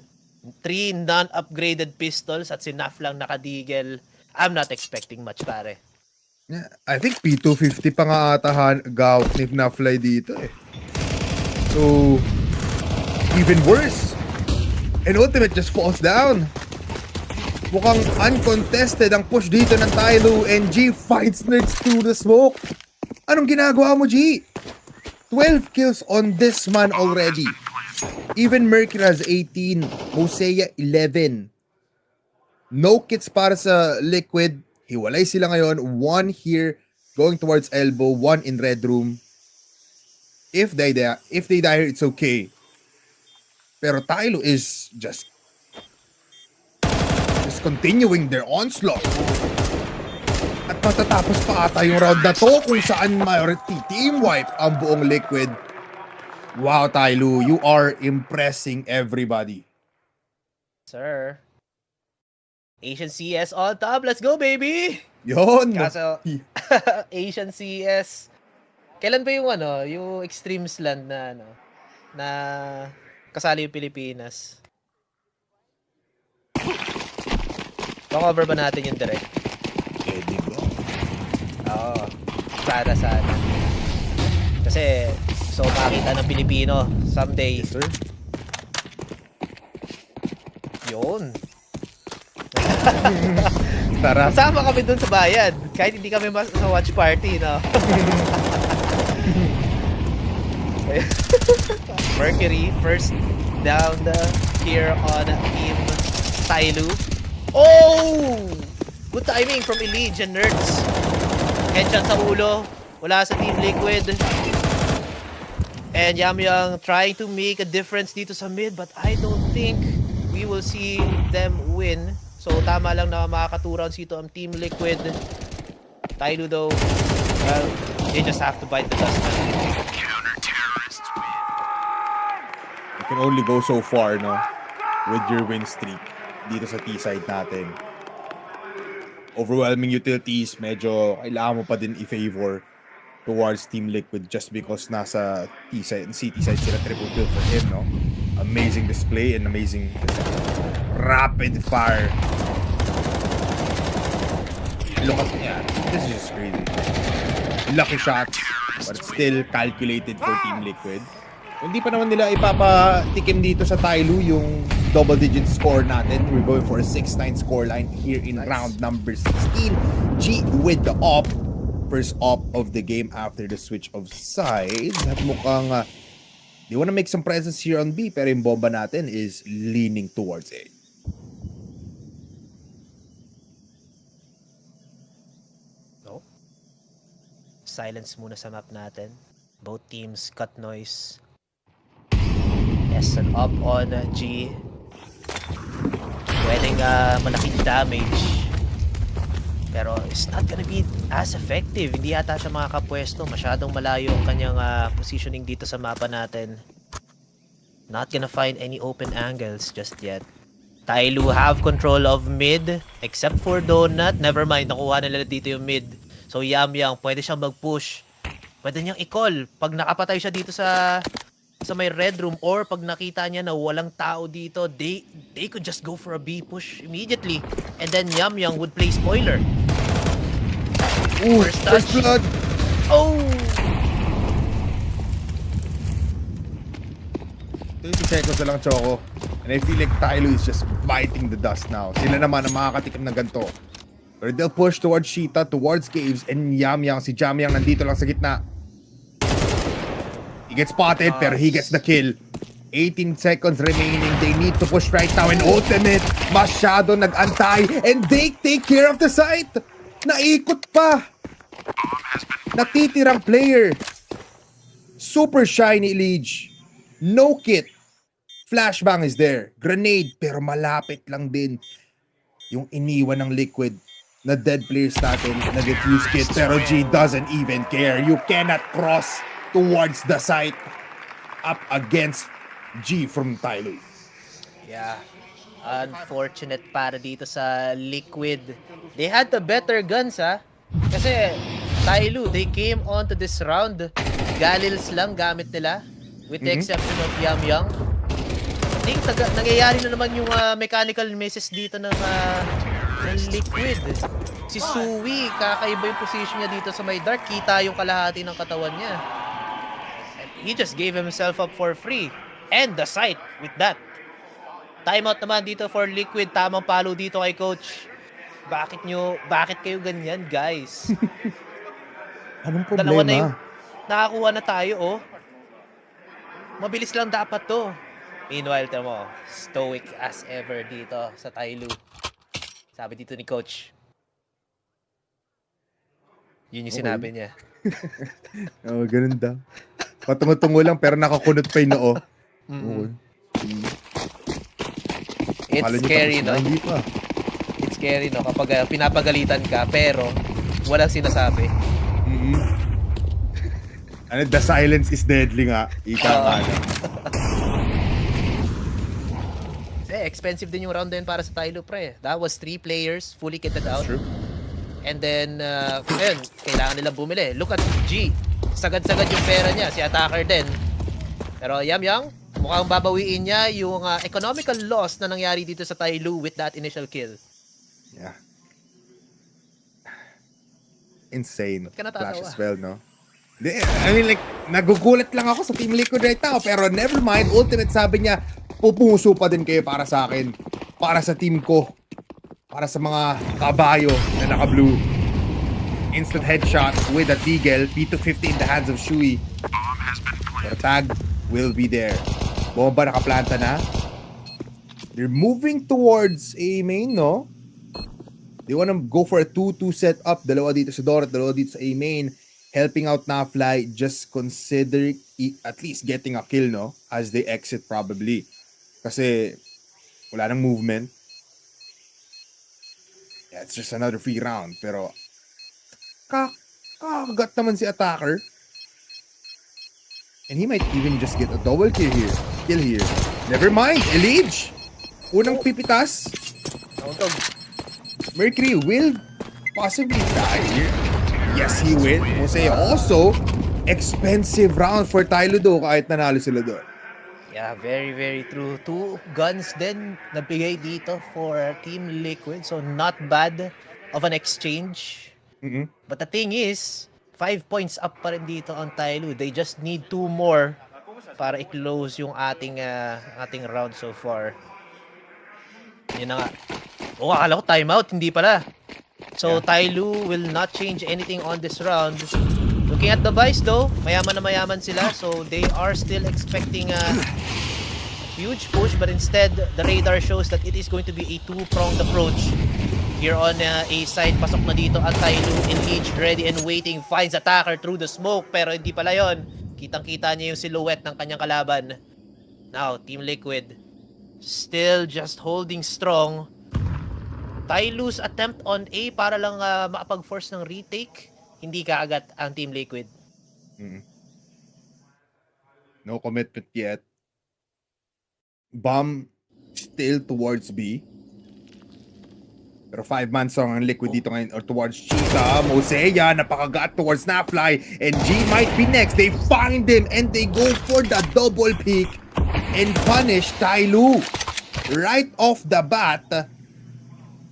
3 non-upgraded pistols at si Naf lang nakadigel. I'm not expecting much, pare. Yeah, I think P250 pa nga atahan gawak ni Nafly dito eh. So, even worse. And Ultimate just falls down. Mukhang uncontested ang push dito ng TYLOO and G finds nerds through the smoke. Anong ginagawa mo, G? 12 kills on this man already. Even Mercury has 18, Hosea 11. No kits para sa Liquid. Hiwalay sila ngayon. One here going towards elbow, one in red room. If they die here, it's okay. Pero TYLOO is just continuing their onslaught. At matatapos pa ata yung round na to kung saan majority team wipe ang buong Liquid. Wow, TYLOO, you are impressing everybody. Sir. Asian CS on top. Let's go, baby! Yon. Kaso, Asian CS. Kailan ba yung yung Extremes Land na kasali yung Pilipinas? Pa-cover ba natin yung direct? Pwede ba? Oo. Sana. Kasi gusto makita ng Pilipino someday. Yes, sir. Yun. Tara. Kasama kami dun sa bayan. Kahit hindi kami sa watch party, no? Mercury first down here on team TYLOO. Oh! Good timing from Elite and Nerds. Headshot sa ulo. Wala sa Team Liquid. And Yamyang trying to make a difference dito sa mid, but I don't think we will see them win. So tama lang na makaka-2 rounds dito ang Team Liquid. TYLOO though, well, they just have to bite the dust. You can only go so far, no? With your win streak dito sa T-side natin. Overwhelming utilities, medyo kailangan mo pa din i-favor towards Team Liquid just because nasa T-side, CT side sila. Triple kill for him, no? Amazing display and amazing rapid fire. Look at, yeah, this is just crazy. Lucky shots, but still calculated for Team Liquid. Hindi pa naman nila ipapatikim dito sa TYLOO yung double-digit score natin. We're going for a 6-9 scoreline here in round number 16. G with the op. First op of the game after the switch of sides. At mukhang they wanna make some presence here on B, pero yung bomba natin is leaning towards A. No? Silence muna sa map natin. Both teams cut noise. Yes, and up on G. Pwedeng malaking damage. Pero it's not gonna be as effective. Hindi yata siya makakapwesto. Masyadong malayo ang kanyang positioning dito sa mapa natin. Not gonna find any open angles just yet. TYLOO have control of mid. Except for Donut. Never mind, nakuha nila dito yung mid. So Yamyang, pwede siyang mag-push. Pwede niyang i-call. Pag nakapatay siya dito sa may red room or pag nakita niya na walang tao dito, they could just go for a B push immediately. And then Yamyang would play spoiler. Ooh, first blood. Oh! 30 seconds na lang, Choco. And I feel like TYLOO is just biting the dust now. Sila naman ang makakatikim ng ganito. Pero they'll push towards Sheeta, towards Caves, and Yamyang. Si Jamyang nandito lang sa gitna. He gets spotted, pero he gets the kill. 18 seconds remaining. They need to push right now. And ultimate, masyado nag-antay. And they take care of the site. Naikot pa. Natitirang player. Super shiny Liege. No kit. Flashbang is there. Grenade, pero malapit lang din. Yung iniwan ng Liquid na dead players natin na defuse kit. Pero G doesn't even care. You cannot cross towards the site up against G from TYLOO. Yeah. Unfortunate para dito sa Liquid. They had the better guns, ha? Kasi TYLOO, they came on to this round. Galils lang gamit nila. With the exception of Yamyang. I think nangyayari na naman yung mechanical misses dito ng Liquid. Si Sui, kakaiba yung position niya dito sa may dark. Kita yung kalahati ng katawan niya. He just gave himself up for free. And the site with that. Timeout naman dito for Liquid. Tamang palo dito kay Coach. Bakit kayo ganyan, guys? Anong Dalawa na problema? yung nakakuha na tayo, oh. Mabilis lang dapat to. Meanwhile, tamo, stoic as ever dito sa TYLOO. Sabi dito ni Coach. Yun yung sinabi niya. Oh, ganun daw. Patungo-tungo lang pero nakakunot pa yung noo. Okay. It's Akala niyo scary, tapos no? na, hindi pa. It's scary, no? Kapag pinapagalitan ka, pero walang sinasabi. Ano, the silence is deadly nga. Ika nga. Expensive din yung round din para sa TYLOO, pre. That was 3 players, fully kitted out. True. And then, ayun, kailangan nilang bumili. Look at G. Sagad-sagad yung pera niya. Si attacker din. Pero Yamyang, mukhang babawiin niya yung economical loss na nangyari dito sa TYLOO with that initial kill. Yeah. Insane. Ba't ka natatawa? Flash as well, no? I mean, like, nagugulat lang ako sa Team Liquid right now. Pero never mind, ultimate sabi niya, pupuso pa din kayo para sa akin. Para sa team ko. Para sa mga kabayo na naka-blue. Instant headshot with a Deagle. P250 in the hands of Shui. Pero tag will be there. Bomba nakaplanta na. They're moving towards A main, no? They wanna go for a 2-2 setup. Dalawa dito sa Dorot, dalawa dito sa A main. Helping out Nafly, just consider at least getting a kill, no? As they exit probably. Kasi wala nang movement. Yeah, it's just another free round. Pero kakagat naman si attacker. And he might even just get a double kill here. Never mind, Elige! Unang pipitas. Mercury will possibly die here. Yes, he will. Jose also, expensive round for TYLOO kahit nanalo sila doon. Yeah, very, very true. 2 guns din nabigay dito for Team Liquid. So, not bad of an exchange. But the thing is, 5 points up pa rin dito on TYLOO. They just need 2 more para i-close yung ating round so far. Yun na nga. Oh, akala ko timeout. Hindi pala. So, TYLOO will not change anything on this round. Looking at the Vice though, mayaman na mayaman sila. So, they are still expecting a huge push. But instead, the radar shows that it is going to be a 2-pronged approach. Here on A side, pasok na dito ang TYLOO. Engage, ready and waiting. Finds attacker through the smoke. Pero hindi pala yon. Kitang-kita niya yung silhouette ng kanyang kalaban. Now, Team Liquid still just holding strong. TYLOO's attempt on A para lang makapag-force ng retake. Hindi kaagad ang Team Liquid. No commitment yet. Bomb still towards B. Pero 5-man song ang Liquid dito ngayon or towards Chica. Mosea napakagat towards Nafly. And G might be next. They find him and they go for the double pick and punish TYLOO. Right off the bat,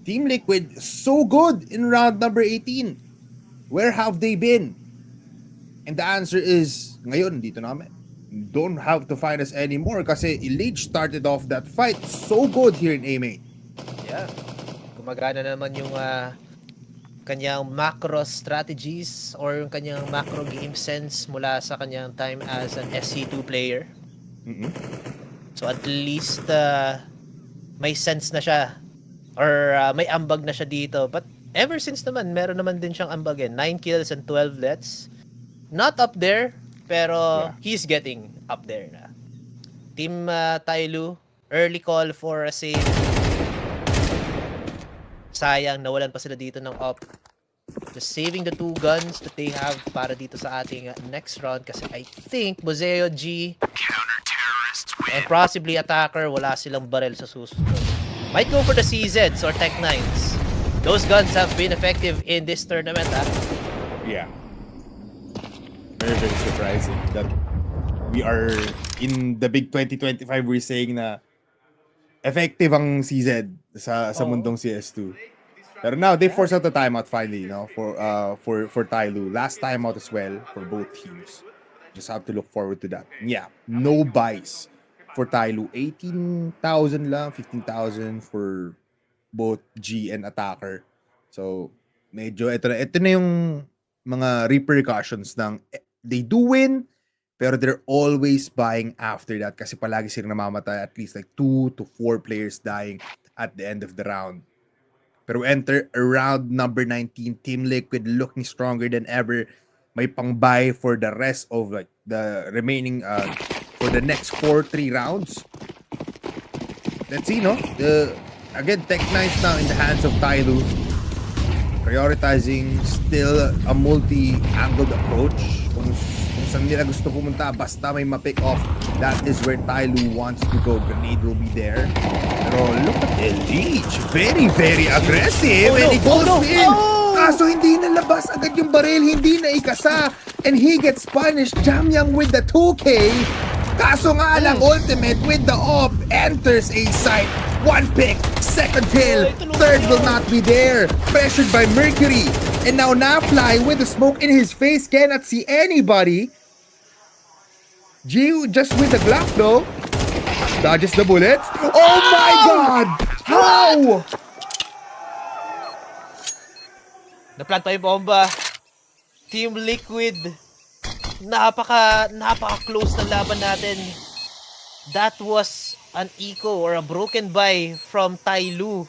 Team Liquid so good in round number 18. Where have they been? And the answer is, ngayon, dito namin. Don't have to find us anymore kasi Elige started off that fight so good here in A main. Yeah. Gumagana naman yung kanyang macro strategies or yung kanyang macro game sense mula sa kanyang time as an SC2 player. So at least may sense na siya or may ambag na siya dito. But ever since naman, meron naman din siyang ambag 9 kills and 12 deaths. Not up there, pero he's getting up there na. Team TYLOO, early call for a save. Sayang, nawalan pa sila dito ng up. Just saving the 2 guns that they have para dito sa ating next round kasi I think Bozeo, G, and possibly attacker, wala silang barrel sa susunod. Might go for the CZs or Tech 9s. Those guns have been effective in this tournament, Yeah. Very, very surprising that we are in the big 2025, we're saying na effective ang CZ sa mundong CS2. Pero now they force out the timeout finally, for TYLOO. Last timeout as well for both teams. Just have to look forward to that. Yeah, no buys for TYLOO. 18,000 lang, 15,000 for both G and attacker. So, medyo ito na yung mga repercussions ng they do win, pero they're always buying after that kasi palagi silang namamatay, at least like 2 to 4 players dying at the end of the round. Pero enter round number 19, Team Liquid looking stronger than ever. May pang-buy for the rest of like the remaining for the next 3 rounds. Let's see, no? Again, Tech9's now in the hands of TYLOO. Prioritizing still a multi-angled approach. Kung saan nila gusto pumunta, basta may ma-pick off, that is where TYLOO wants to go. Grenade will be there. Pero look at Elimination. Very, very aggressive. And he goes in. Kaso hindi nalabas agad yung baril. Hindi na ikasa. And he gets punished. Jamyang with the 2K. Kaso nga lang, ultimate with the op. Enters a site. 1 pick. Second kill. Third will not be there. Pressured by Mercury. And now Nafly with the smoke in his face. Cannot see anybody. G just with the Glock though. Dodges the bullets. Oh my god! How? Na-plant pa yung bomba. Team Liquid. Napaka-close ng laban natin. That was an eco or a broken buy from TYLOO.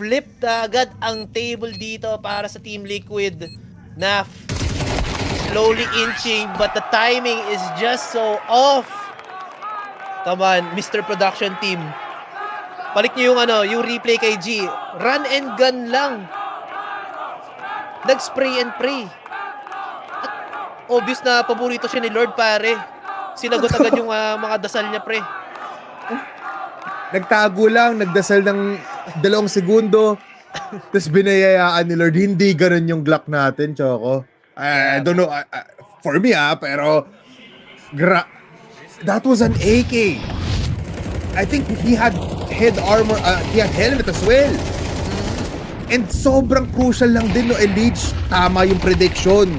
Flipped agad ang table dito para sa Team Liquid na slowly inching, but the timing is just so off. Come on, Mr. Production Team. Balik niyo yung replay kay G. Run and gun lang. Nag-spray and pray. At obvious na paborito siya ni Lord, pare. Sinagot agad yung mga dasal niya, pre. Nagtago lang, nagdasal ng 2 segundo. Tapos binayayaan ni Lord. Hindi ganun yung Glock natin, Choco. I don't know. For me, pero that was an AK. I think he had head armor, he had helmet as well. And sobrang crucial lang din no Elimination. Tama yung prediction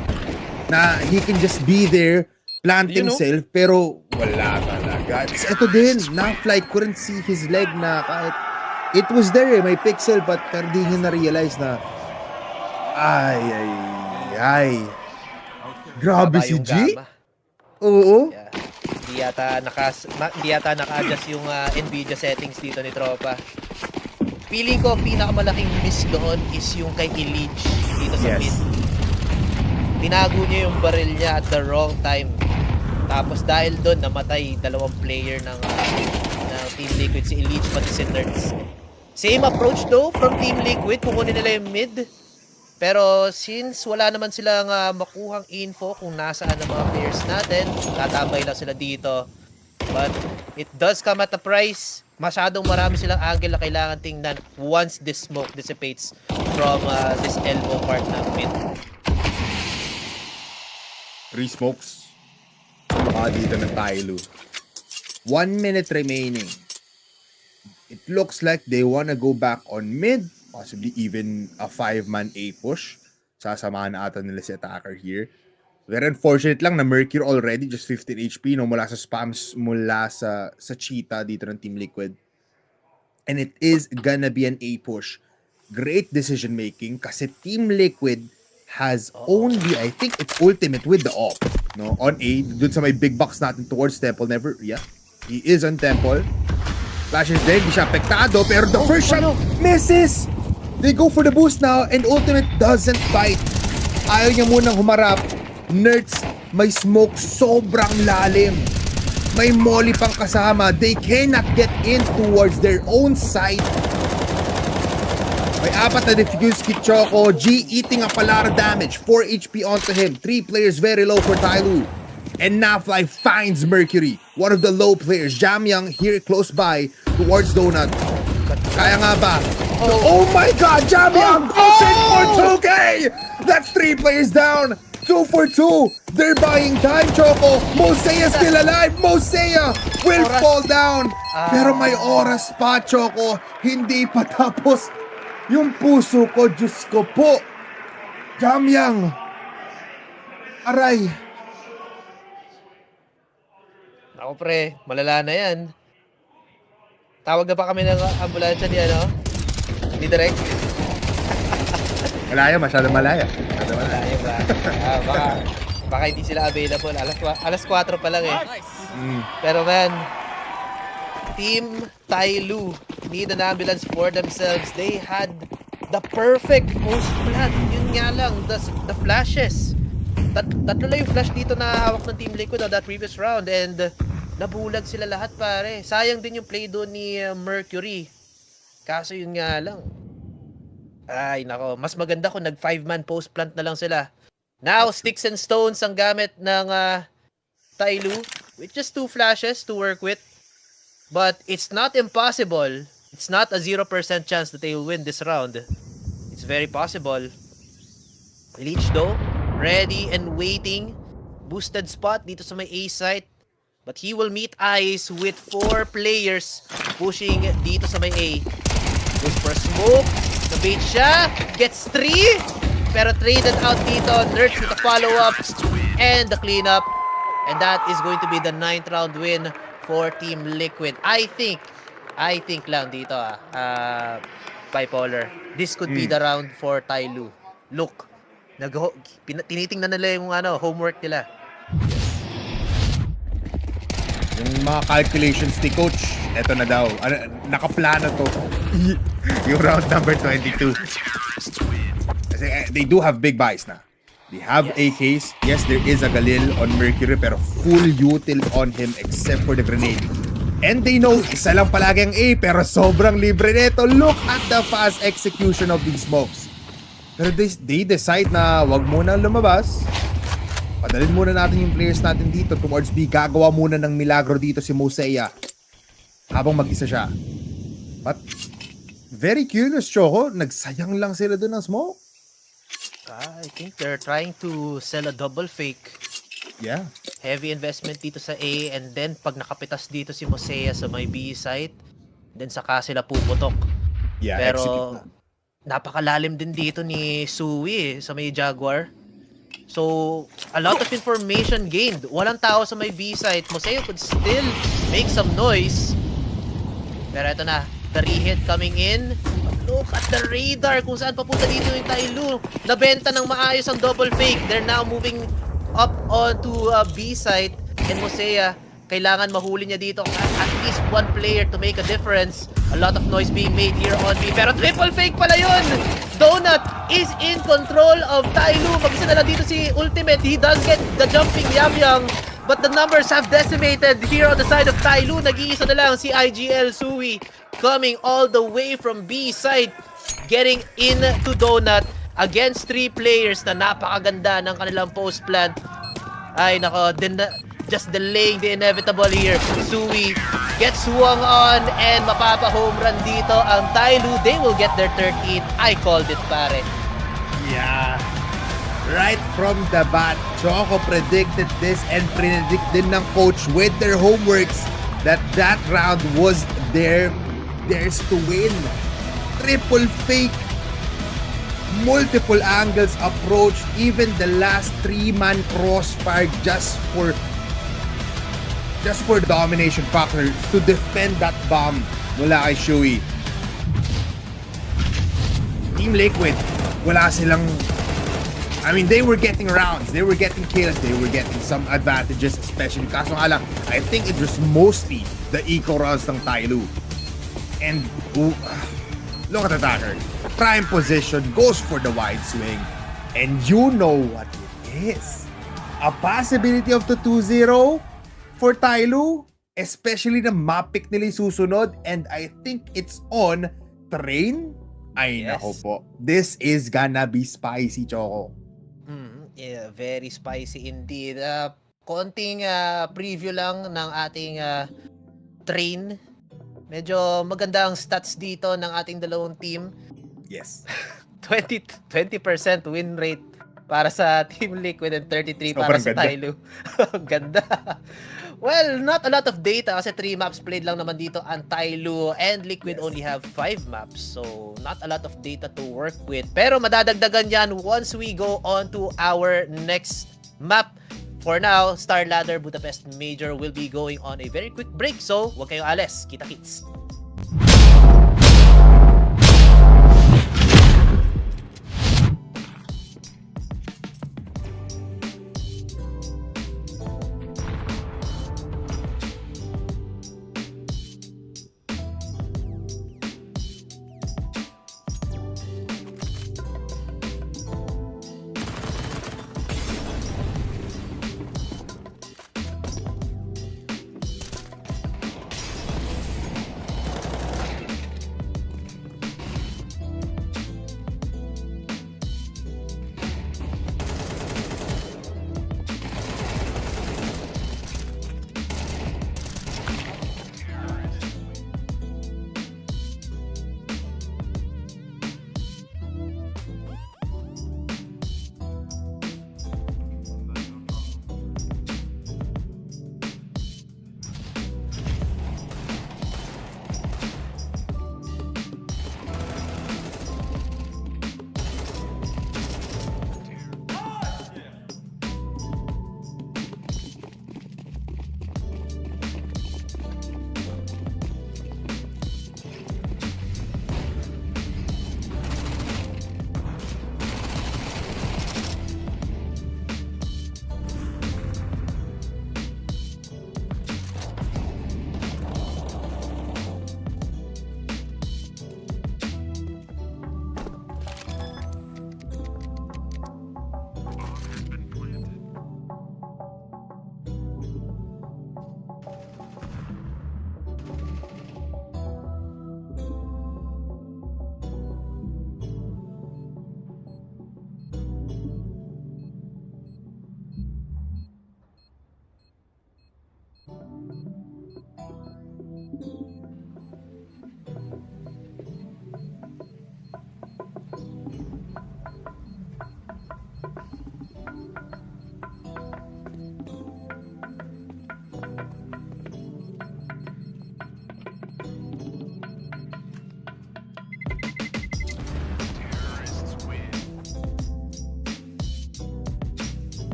na he can just be there, plant himself, pero wala talaga. Ito din, Nafly couldn't see his leg na kahit it was there, may pixel, but pero di niya na-realize na ay. Grabe si G? Oo. Yeah. Hindi yata naka-adjust yung NVIDIA settings dito ni Tropa. Feeling ko pinakamalaking miss doon is yung kay Elimination dito sa mid. Tinago niya yung baril niya at the wrong time. Tapos dahil doon namatay 2 player ng Team Liquid, si Elimination pati si Nerds. Same approach though from Team Liquid, kukunin nila yung mid. Pero since wala naman silang makuhang info kung nasaan ang mga players natin, tatambay lang sila dito. But it does come at a price. Masyadong marami silang angle na kailangan tingnan once this smoke dissipates from this elbow part ng mid. 3 smokes. Baka dito ng TYLOO. 1 minute remaining. It looks like they wanna go back on mid. Possibly even a 5-man A push. Sasamahan na ata nila si attacker here. Very unfortunate lang na Mercury already just 15 HP no mula sa spams mula sa cheetah dito ng Team Liquid. And it is gonna be an A push. Great decision making kasi Team Liquid has only, I think it's ultimate with the op. No, on A, dun sa may big box natin towards Temple. Never, he is on Temple. Flash is there, di siya apektado, pero the first shot misses! They go for the boost now, and ultimate doesn't bite. Ayaw niya munang humarap. Nerds, may smoke sobrang lalim. May molly pang kasama. They cannot get in towards their own side. May 4 na defuse kit Choco. G eating up a lot of damage. 4 HP onto him. 3 players very low for TYLOO. And Nafly finds Mercury. One of the low players. Jamyang here close by towards Donut. Kaya nga ba? Oh my god! Jamyang goes in for 2K! That's 3 players down. 2 for 2. They're buying time, Choco. Mosea still alive. Mosea will fall down. Pero may oras pa, Choco. Hindi pa tapos. Yung puso ko, Diyos ko po. Jamyang. Aray. Ako pre, malala na yan. Tawag na pa kami ng ambulansya ni ano? Ni Direk. Malaya, masyado malaya. Malaya ba? Baka hindi sila available. Alas 4 pa lang eh. Pero man, Team TYLOO need an ambulance for themselves. They had the perfect post plan. Yun nga lang, the flashes. Tatlo lang yung flash dito na hawak ng Team Liquid on that previous round and nabulag sila lahat pare. Sayang din yung play doon ni Mercury. Kaso yun nga lang. Ay nako, mas maganda kung nag 5-man post plant na lang sila. Now, sticks and stones ang gamit ng TYLOO with just 2 flashes to work with. But it's not impossible. It's not a 0% chance that they will win this round. It's very possible. Leech though, ready and waiting. Boosted spot dito sa may A site. But he will meet eyes with 4 players pushing dito sa may A. Goes for a smoke. Nabait siya. Gets 3. Pero traded out dito. Nerds with a follow-up. And the cleanup. And that is going to be the 9th round win for Team Liquid. I think lang dito Bipolar. This could be the round for TYLOO. Look. Tinitingnan nila yung homework nila. Yung mga calculations ni Coach, eto na daw. Nakaplano to. Yung round number 22. Kasi they do have big buys na. They have AKs. Yes, there is a Galil on Mercury, pero full util on him except for the grenade. And they know, isa lang palagi ang A, pero sobrang libre nito. Look at the fast execution of these smokes. Pero they decide na wag muna lumabas. Padalin muna natin yung players natin dito towards B. Gagawa muna ng milagro dito si Mosea habang mag-isa siya. But very curious, Choco. Nagsayang lang sila doon ng smoke. I think they're trying to sell a double fake. Yeah. Heavy investment dito sa A and then pag nakapitas dito si Mosea sa may B site, then saka sila puputok. Yeah, pero napakalalim din dito ni Sui sa may Jaguar. So, a lot of information gained. Walang tao sa may B site. Mosea could still make some noise. Pero ito na, the re-hit coming in. Look at the radar kung saan papunta dito yung TYLOO. Nabenta ng maayos ang double fake. They're now moving up onto B site. And Mosea, kailangan mahuli niya dito at least one player to make a difference. A lot of noise being made here on B. Pero triple fake pala yun! Donut is in control of TYLOO. Mag-isa na lang dito si Ultimate. He does get the jumping Yam-Yam. But the numbers have decimated here on the side of TYLOO. Nag-iisa na lang si IGL Sui coming all the way from B side. Getting into Donut against 3 players na napakaganda ng kanilang post plant. Ay nako, just delaying the inevitable here. Sui gets swung on and mapapa-home run dito ang TYLOO. They will get their 13th. I called it, pare. Yeah. Right from the bat, Choco predicted this and predict din ng coach with their homeworks that round was theirs to win. Triple fake. Multiple angles approach. Even the last 3-man crossfire just for domination factor to defend that bomb mula kay Shui. Team Liquid, wala silang... I mean, they were getting rounds, they were getting kills, they were getting some advantages, especially kaso nga lang, I think it was mostly the eco rounds ng TYLOO. And look at the attacker. Prime position, goes for the wide swing. And you know what it is. A possibility of the 2-0 for TYLOO, especially na map-pick nila yung susunod, and I think it's on Train. Ay nako po. This is gonna be spicy, Choco. Yeah, very spicy indeed. Konting preview lang ng ating Train. Medyo maganda ang stats dito ng ating dalawang team. Yes. 20% win rate para sa Team Liquid and 33 para Sobrang sa TYLOO. Ganda. Well, not a lot of data kasi 3 maps played lang naman dito ang TYLOO and Liquid only have 5 maps. So, not a lot of data to work with. Pero madadagdagan yan once we go on to our next map. For now, StarLadder Budapest Major will be going on a very quick break. So, huwag kayong alis. Kita-kits.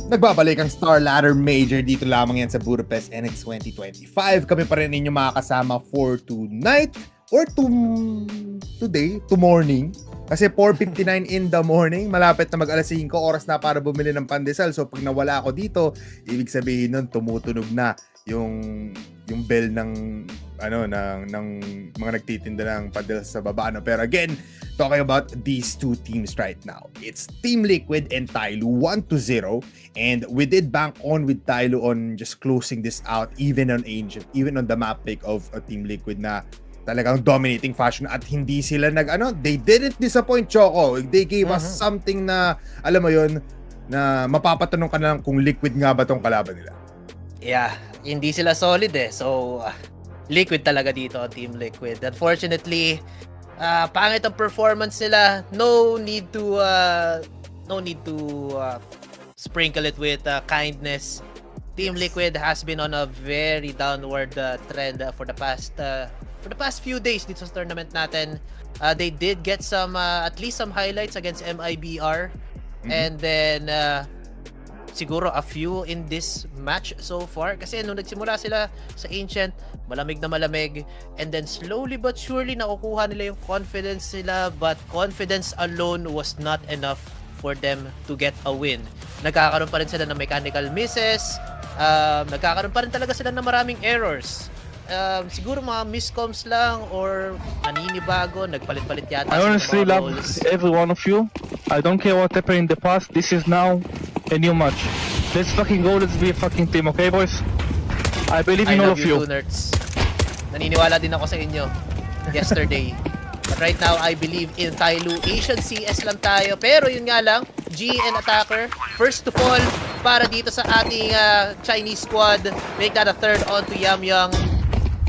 Nagbabalik ang StarLadder Major dito lamang yan sa Budapest NX 2025. Kami pa rin ninyo makakasama for tonight or today, to morning. Kasi 4:59 in the morning, malapit na mag-alas 5, oras na para bumili ng pandesal. So pag nawala ako dito, ibig sabihin nun tumutunog na yung bell ng ng mga nagtitinda ng pandesal sa baba. Pero again, talking about these two teams right now. It's Team Liquid and TYLOO 1-0, and we did bank on with TYLOO on just closing this out even on Ancient, even on the map pick of Team Liquid na talagang dominating fashion at hindi sila they didn't disappoint, Choco. They gave us something na alam mo yun na mapapatanong ka na lang kung Liquid nga ba tong kalaban nila. Yeah, hindi sila solid So Liquid talaga dito, Team Liquid. Unfortunately, pangit ang performance nila. No need to sprinkle it with kindness. Team Liquid has been on a very downward trend for the past few days dito sa tournament natin. They did get some at least some highlights against MIBR, and then siguro a few in this match so far, kasi nung nagsimula sila sa Ancient, malamig na malamig, and then slowly but surely nakukuha nila yung confidence nila, but confidence alone was not enough for them to get a win. Nagkakaroon pa rin sila ng mechanical misses, nagkakaroon pa rin talaga sila ng maraming errors. Siguro mga miscoms lang or naninibago, nagpalit-palit yata. I honestly love every one of you. I don't care what happened in the past. This is now a new match. Let's fucking go. Let's be a fucking team, okay, boys? I believe in all of you. Nerds. Naniniwala din ako sa inyo yesterday. But right now, I believe in TYLOO. Asian CS lang tayo. Pero yun nga lang, GN attacker, first to fall para dito sa ating Chinese squad. Make that a third on to Yamyang.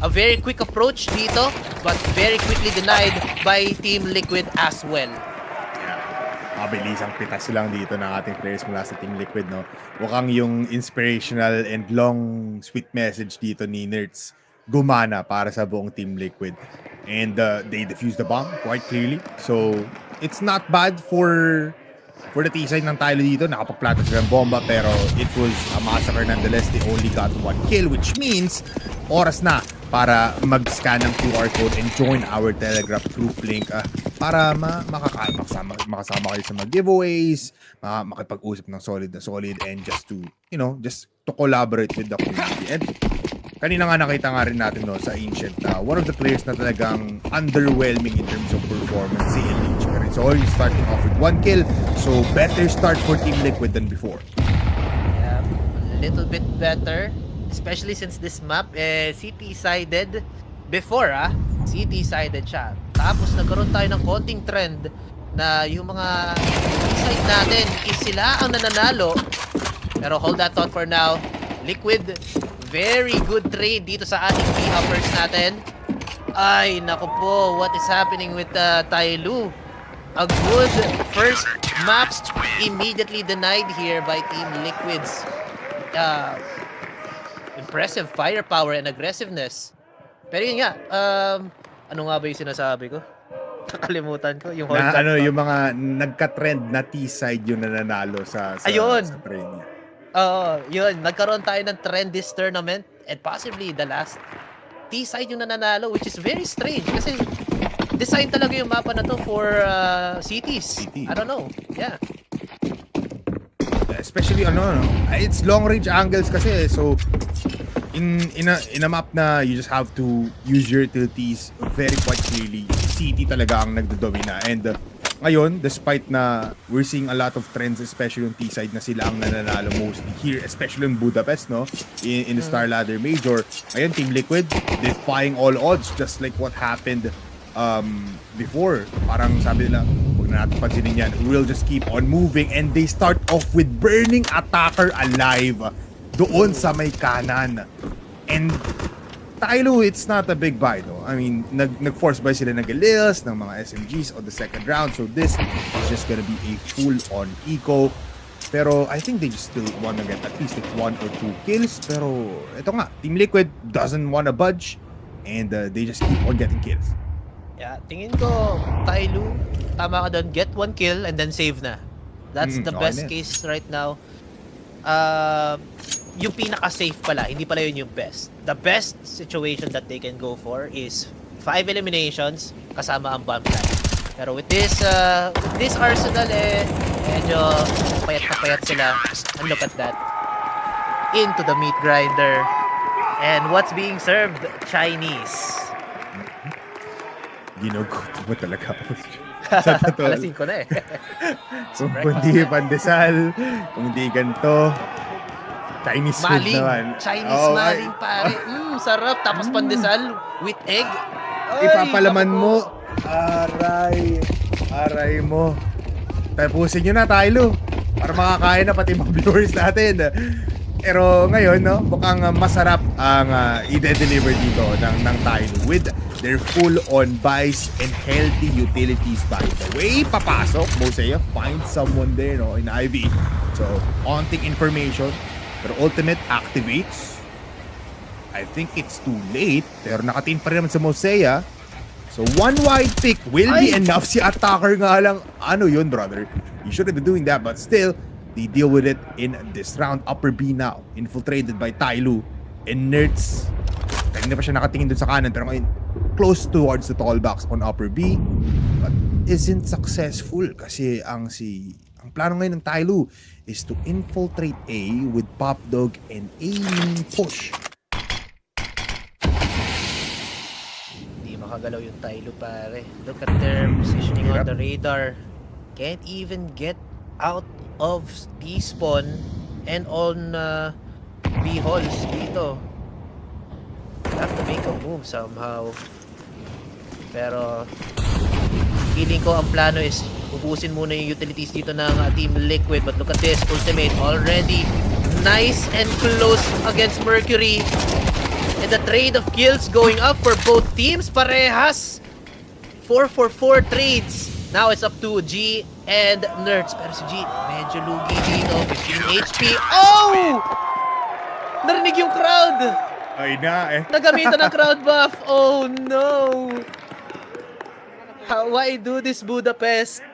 A very quick approach dito, but very quickly denied by Team Liquid as well. Mabilis ang pitas lang dito ng ating players mula sa Team Liquid, no? Mukhang yung inspirational and long sweet message dito ni Nerds gumana para sa buong Team Liquid. And they defused the bomb quite clearly. So, it's not bad for the T-side ng TYLOO dito. Nakapag-plata sila ng bomba, pero it was a massacre nonetheless. They only got 1 kill, which means oras na para mag-scan ng QR code and join our Telegram group link para makasama kayo sa mga giveaways, makipag-usap ng solid and just to collaborate with the community. And kanina nga nakita nga rin natin sa Ancient, one of the players na talagang underwhelming in terms of performance, si LH. Pero it's already starting off with 1 kill, so better start for Team Liquid than before. Yeah, a little bit better. Especially since this map, CT-sided. Before, CT-sided siya. Tapos nagkaroon tayo ng konting trend na yung mga side natin is sila ang nananalo. Pero hold that thought for now. Liquid, very good trade dito sa ating B-uppers natin. Ay, naku po, what is happening with TYLOO? A good first map immediately denied here by Team Liquid's impressive firepower and aggressiveness. Pero yun nga, ano nga ba yung sinasabi ko? Nakalimutan ko. Yung yung mga nagka-trend na T-side yung nananalo sa trade niya. Yun. Nagkaroon tayo ng trend this tournament and possibly the last T-side yung nananalo, which is very strange kasi design talaga yung mapa na to for cities. I don't know. Yeah. Especially it's long range angles kasi, so in a map na you just have to use your utilities very quite clearly. CT talaga ang nagdodomina, and ngayon despite na we're seeing a lot of trends, especially yung T-side na sila ang nananalo mostly here, especially in Budapest, in the StarLadder Major. Ngayon Team Liquid defying all odds, just like what happened before. Parang sabi nila, huwag na natin pansinin yan, we'll just keep on moving, and they start off with burning attacker alive doon sa may kanan. And TYLOO, it's not a big buy, no? I mean, nag-force buy sila ng Galils, ng mga SMGs on the second round, so this is just gonna be a full-on eco. Pero I think they just still wanna get at least 1 or 2 kills. Pero ito nga, Team Liquid doesn't wanna budge, and they just keep on getting kills. Yeah, tingin ko, TYLOO, tama ka doon, get 1 kill and then save na. That's the best case right now. yung pinaka-safe pala, hindi pala yun yung best. The best situation that they can go for is 5 eliminations kasama ang bomb plan. Pero with this arsenal medyo payat na payat sila. And look at that. Into the meat grinder. And what's being served? Chinese. Ginugutom mo talaga ako. Alas 5 na eh. Kung hindi pandesal, kung hindi ganito, Chinese food Maling. naman. Chinese maling pare. Sarap. Tapos pandesal with egg. Ay, Ipapalaman naku. mo. Aray mo. Tapusin nyo na, TYLOO. Para makakain na pati mga viewers natin. Pero ngayon, no, mukhang masarap ang i-deliver dito ng TYLOO with their full-on buys and healthy utilities. By the way, papasok, Mosea, find someone there, no, in Ivy. So, konting information. Pero ultimate activates. I think it's too late. Pero nakatin pa rin naman sa Mosea. So, one wide pick will be enough. Si attacker nga lang. Ano yun, brother? You shouldn't be doing that. But still, they deal with it in this round. Upper B now. Infiltrated by TYLOO. And Nerds. Kanina pa siya nakatingin dun sa kanan. Pero ngayon, close towards the tall box on Upper B. But isn't successful. Kasi ang plano ngayon ng TYLOO is to infiltrate A with Pop Dog and aiming push. Hindi makagalaw yung TYLOO pare. Look at their positioning on the radar. Can't even get out of T-spawn and on B halls dito. Have to make a move somehow. Pero feeling ko ang plano is ubusin muna yung utilities dito ng Team Liquid. But look at this, ultimate already nice and close against Mercury. And the trade of kills going up for both teams. Parehas 4-for-4 trades. Now it's up to G and Nerds. Pero si G medyo lugi dito, 15 HP. Oh! Narinig yung crowd. Ay na eh. Nagamitan ng crowd buff. Oh no. Why do this, Budapest?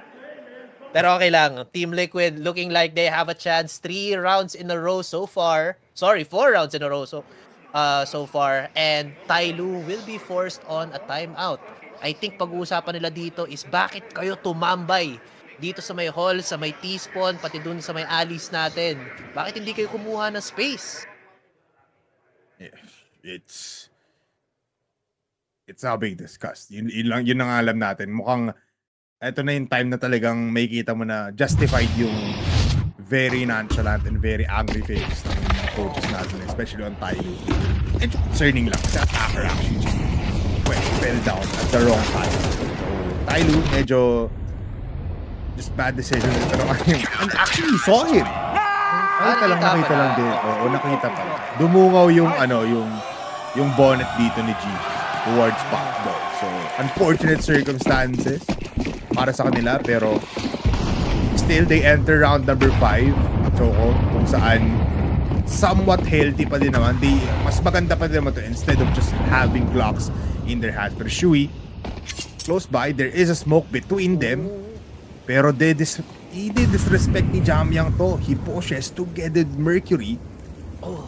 Pero okay lang. Team Liquid looking like they have a chance. 3 rounds in a row so far. Sorry, 4 rounds in a row so far. And TYLOO will be forced on a timeout. I think pag-uusapan nila dito is bakit kayo tumambay dito sa may hall, sa may T-spawn, pati dun sa may alleys natin. Bakit hindi kayo kumuha ng space? Yeah, it's now being discussed. Yun ang alam natin. Mukhang eto na yung time na talagang may kita mo na justified yung very nonchalant and very angry face ng mga coaches natin, especially on TYLOO. And concerning lang kasi attacker actually just fell down at the wrong time. So TYLOO medyo just bad decision. Pero and actually you saw him. Nakita lang din. Oo, nakita pa. Dumungaw yung yung bonnet dito ni G towards Pop Dog. So, unfortunate circumstances para sa kanila, pero still they enter round number 5. So, kung saan somewhat healthy pa din naman. Mas maganda pa din naman to instead of just having Glocks in their hands. Pero Shui, close by, there is a smoke between them. Pero he did disrespect ni Jamyang to. He pushes together with Mercury.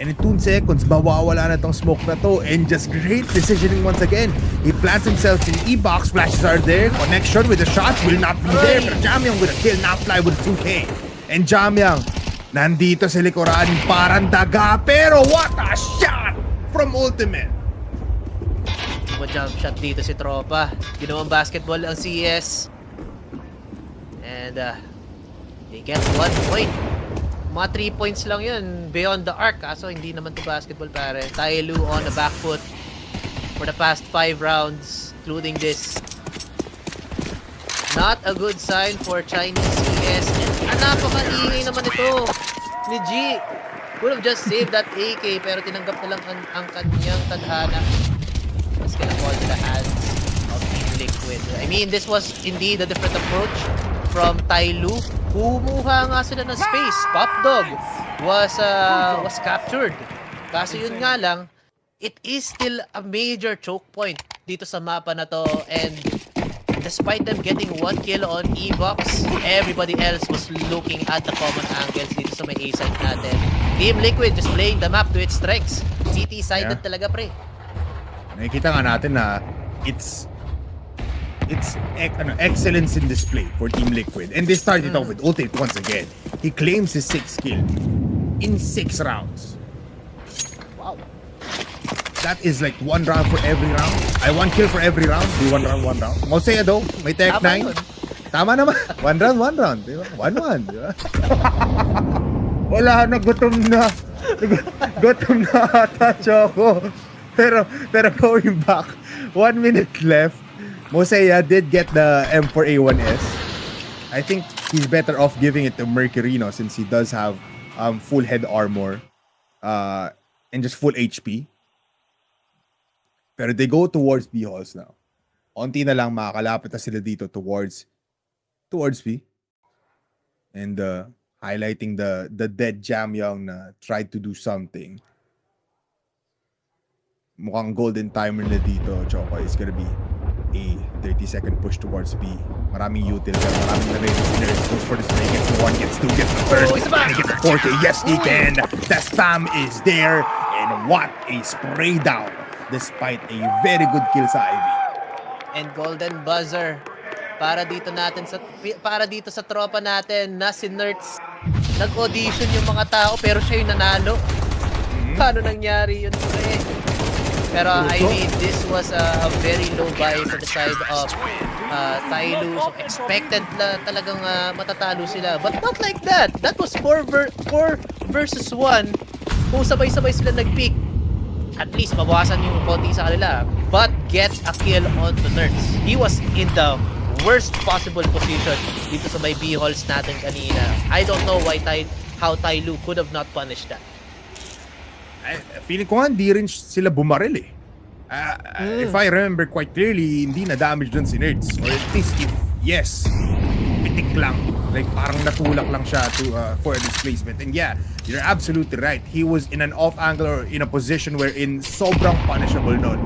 And in 2 seconds, mawawala na tong smoke na to. And just great decisioning once again. He plants himself in E-box. Flashes are there. Connection with the shots will not be there. Pero Jamyang with a kill. Not fly with 2K. And Jamyang, nandito sa likuran. Parang daga. Pero what a shot from Ultimate. Jump shot dito si Tropa. Ginawang basketball ang CS. And they get 1 point. Mga 3 points lang yun beyond the arc. Kaso hindi naman to basketball pare. TYLOO on the back foot for the past 5 rounds, including this. Not a good sign for Chinese CS. And napaka-ingay naman ito ni G. Could have just saved that AK pero tinanggap na lang ang kanyang tadhana. Mas gonna fall to the hands of Team Liquid. I mean, this was indeed a different approach from TYLOO. Kumuha nga sila ng space. Pop Dog was captured. Kaso yun nga lang, it is still a major choke point dito sa mapa na to. And despite them getting 1 kill on E-Box, everybody else was looking at the common angles dito sa may A-side natin. Team Liquid just playing the map to its strengths. CT-sided talaga, pre. Nakikita nga natin na it's excellence in display for Team Liquid. And they started off with ultimate once again. He claims his 6th kill in 6 rounds. Wow. That is like 1 round for every round. 1 kill for every round. Di 1 round, 1 round. Mosea though, may tech 9. Tama naman. 1 round, 1 round. Di ba? 1-1. Di ba? Wala na, gutom na. Gutom na ata, Choco. Pero going back, 1 minute left. Mosea did get the M4A1S. I think he's better off giving it to Mercurino since he does have full head armor and just full HP. Pero they go towards B halls now. Onti na lang makakalapit na sila dito towards B. And highlighting the dead Jamyang na tried to do something. Mukhang golden timer na dito, Choco, is gonna be a 30-second push towards B. Maraming util, maraming na-raise sinners. Goes for the spray, gets the 1, gets 2, gets the 3rd, and he gets the 4K. Yes, he can! The spam is there, and what a spray down despite a very good kill sa Ivy. And golden buzzer para dito sa tropa natin na si Nerds. Nag-audition yung mga tao pero siya yung nanalo. Paano nangyari yun, pre? Pero I mean, this was a very low buy for the side of TYLOO. So expected talagang matatalo sila. But not like that. That was 4 versus 1. Kung sabay-sabay sila nag-pick, at least mabawasan yung konti sa kanila. But gets a kill onto Nerds. He was in the worst possible position dito sa may B-halls natin kanina. I don't know how TYLOO could have not punished that. Feeling ko nga hindi rin sila bumaril eh. If I remember quite clearly, hindi na damage dun si Nerds. Or at least if yes, pitik lang. Like parang natulak lang siya for a displacement. And yeah, you're absolutely right. He was in an off angle or in a position wherein sobrang punishable nun.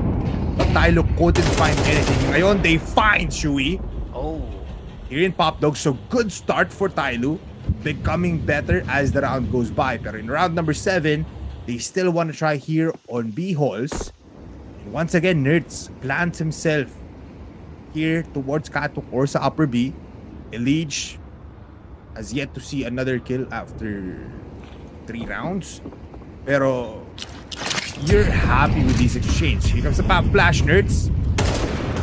But TYLOO couldn't find anything. Ngayon, they find Shui. Oh. Here in Pop Dog. So good start for TYLOO. Becoming better as the round goes by. Pero in round number 7, they still want to try here on B halls. And once again, Nerds plants himself here towards Katuk or sa upper B. Elige has yet to see another kill after 3 rounds. Pero you're happy with this exchange. Here comes the Pop Flash, Nerds.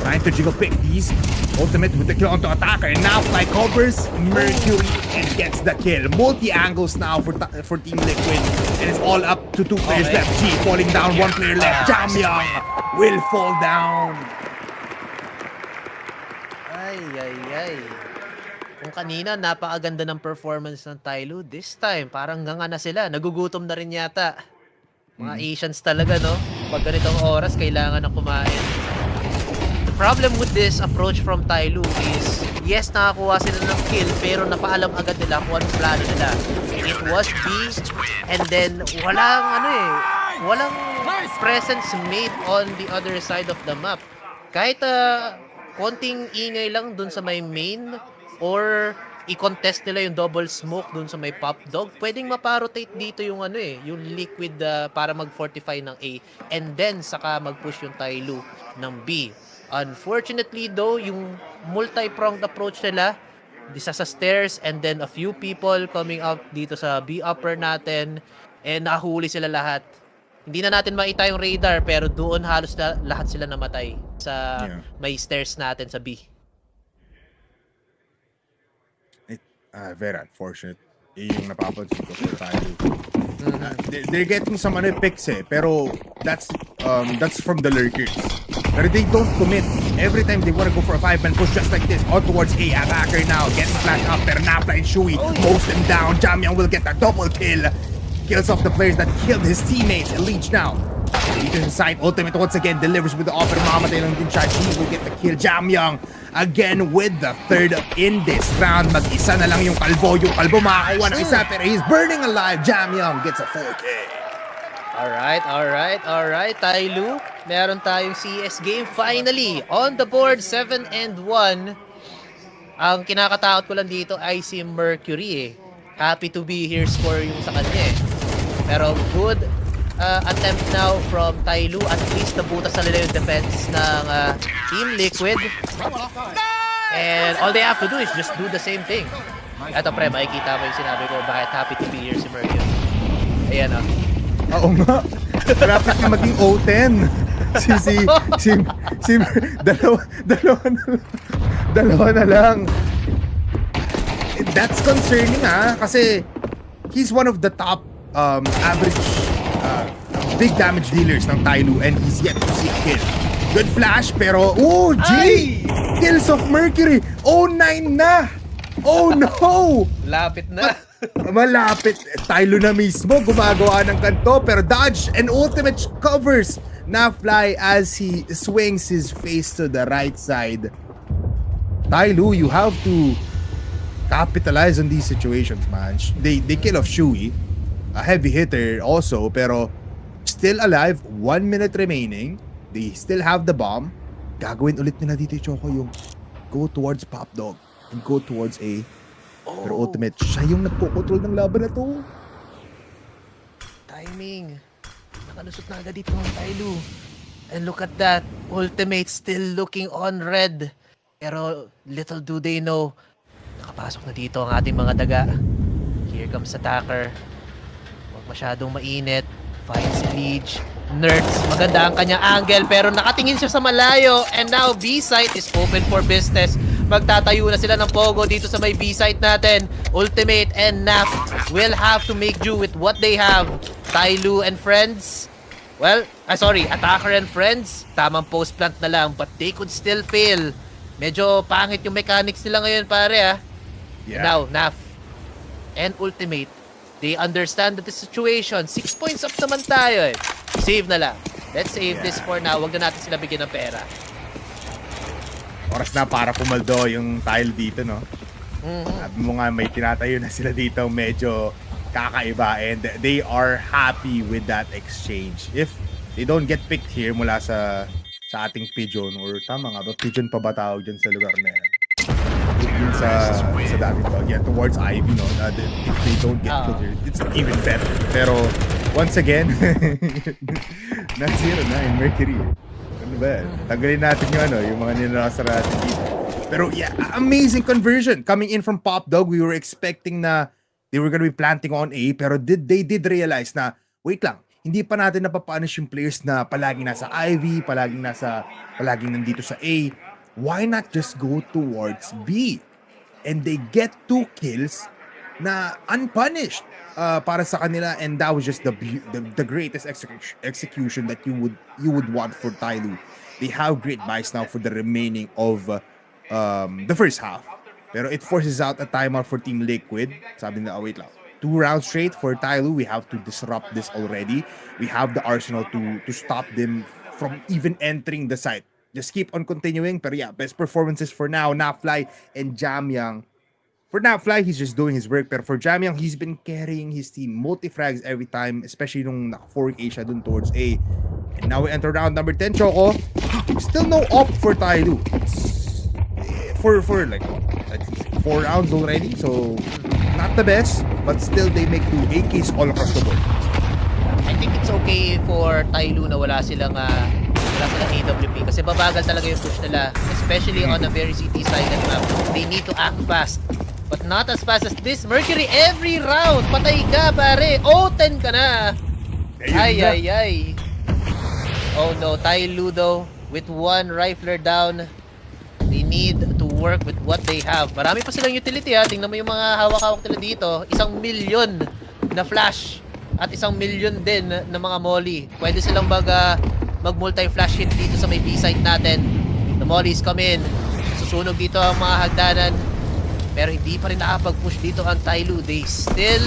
Trying to jiggle pick these. Ultimate with the kill onto attacker. And now Fly covers Mercury and gets the kill. Multi-angles now for Team Liquid. And it's all up to 2 players left. G falling down, 1 player left. Jamyang will fall down. Ay. Kung kanina, napakaganda ng performance ng TYLOO. This time, parang nga na sila. Nagugutom na rin yata. Mga Asians talaga, no? Pag ganitong oras, kailangan na kumain. The problem with this approach from TYLOO is, yes, nakakuha sila ng kill, pero napaalam agad nila kung anong plano nila. It was B, and then walang presence made on the other side of the map. Kahit konting ingay lang dun sa may main, or i-contest nila yung double smoke dun sa may Pop Dog, pwedeng maparotate dito yung yung Liquid para mag-fortify ng A, and then saka mag-push yung TYLOO ng B. Unfortunately though, yung multi-pronged approach nila, isa sa stairs and then a few people coming out dito sa B upper natin, and nahuli sila lahat. Hindi na natin makita yung radar, pero doon halos lahat sila namatay sa may stairs natin sa B. Very unfortunate. Yung napapansin ko for TYLOO. They're getting some picks pero that's from the lurkers. But they don't commit. Every time they want to go for a 5-man push just like this, on towards A. Attacker now gets flashed up. Pernapla and Shui mows them down. Jamyang will get a double kill. Kills off the players that killed his teammates. Elige now. Leader inside. Ultimate once again delivers with the offer. Mamatay lang din siya. He will get the kill. Jamyang again with the 3rd in this round. Mag-isa na lang yung kalbo. Yung kalbo makakuha ng isa pero he's burning alive. Jamyang gets a 4K. Alright, TYLOO. Meron tayong CS game finally on the board, 7-1. Ang kinakatakot ko lang dito ay si Mercury eh. Happy to be here score yung sa kanya eh. Pero good attempt now from TYLOO. At least nabutas na nila yung defense ng Team Liquid. And all they have to do is just do the same thing. Eto pre, makikita mo yung sinabi ko bakit happy to be here si Mercury. Ayan ah. Oo nga. Malapit na maging O10. Dalawa na lang. That's concerning kasi he's one of the top average big damage dealers ng TYLOO and he's yet to see a kill. Good flash pero kills of Mercury. 09 na. Oh no! Lapit na. Malapit. TYLOO na mismo gumagawa ng kanto pero dodge and ultimate covers na fly as he swings his face to the right side. TYLOO, you have to capitalize on these situations, man. They kill off Shui, a heavy hitter also, pero still alive, 1 minute remaining. They still have the bomb. Gagawin ulit nila dito yung Choco yung go towards Pop Dog and go towards A. Pero ultimate, siya yung nagko-control ng laban na to. Timing. Nakalusot na agad dito ang TYLOO. And look at that. Ultimate still looking on red. Pero little do they know, nakapasok na dito ang ating mga daga. Here comes attacker. Huwag masyadong mainit. Finds Leech. Nerds. Maganda ang kanyang angle pero nakatingin siya sa malayo. And now B-site is open for business. Magtatayo na sila ng Pogo dito sa may B-site natin. Ultimate and Naf will have to make do with what they have. TYLOO and friends. Well, attacker and friends. Tamang post plant na lang but they could still fail. Medyo pangit yung mechanics nila ngayon pare Yeah. Now, Naf and Ultimate, they understand the situation. 6 points up naman tayo eh. Save na lang. Let's save this for now. Huwag na natin sila bigyan ng pera. Oras na para pumaldo yung tile dito, no? Sabi mo nga may tinatayo na sila dito medyo kakaiba and they are happy with that exchange. If they don't get picked here mula sa ating pigeon or tama nga ba, pigeon pa ba tawag dyan sa lugar na yan? Yun sa dating bag. Yeah, towards Ivy, no? If they don't get picked here, it's even better. Pero once again, na-zero na yung Mercury. Ano ba? Tagalin natin yung mga nilalasa natin dito. Pero yeah, amazing conversion. Coming in from Pop Dog, we were expecting na they were gonna be planting on A, pero they did realize na, wait lang, hindi pa natin napapunish yung players na palaging nasa Ivy, palaging nandito sa A. Why not just go towards B? And they get 2 kills na unpunished para sa kanila, and that was just the greatest execution that you would want for TYLOO. They have great buys now for the remaining of the first half. Pero it forces out a timeout for Team Liquid. Sabi nila, wait lang. 2 rounds straight for TYLOO. We have to disrupt this already. We have the arsenal to stop them from even entering the site. Just keep on continuing. Pero yeah, best performances for now. Nafly and Jamyang. For Nafly, he's just doing his work. Pero for Jamyang, he's been carrying his team. Multi-frags every time. Especially nung naka-4 Asia dun towards A. And now we enter round number 10, Choco. Still no op for TYLOO. For like, I think 4 rounds already. So, not the best. But still, they make 2 AKs all across the board. I think it's okay for TYLOO na wala silang AWP kasi babagal talaga yung push nila, especially on a very city silent map. They need to act fast, but not as fast as this. Mercury, every round patay ka pare. 10 ka na. Ay. Oh no, TYLOO though, with 1 rifler down, they need to work with what they have. Marami pa silang utility tingnan mo yung mga hawak-hawak nila dito. 1 million na flash at 1 million din na mga molly. Pwede silang mag-multi-flash hit dito sa may B-site natin. The mollies come in. Susunog dito ang mga hagdanan. Pero hindi pa rin nakapag-push dito ang TYLOO. They still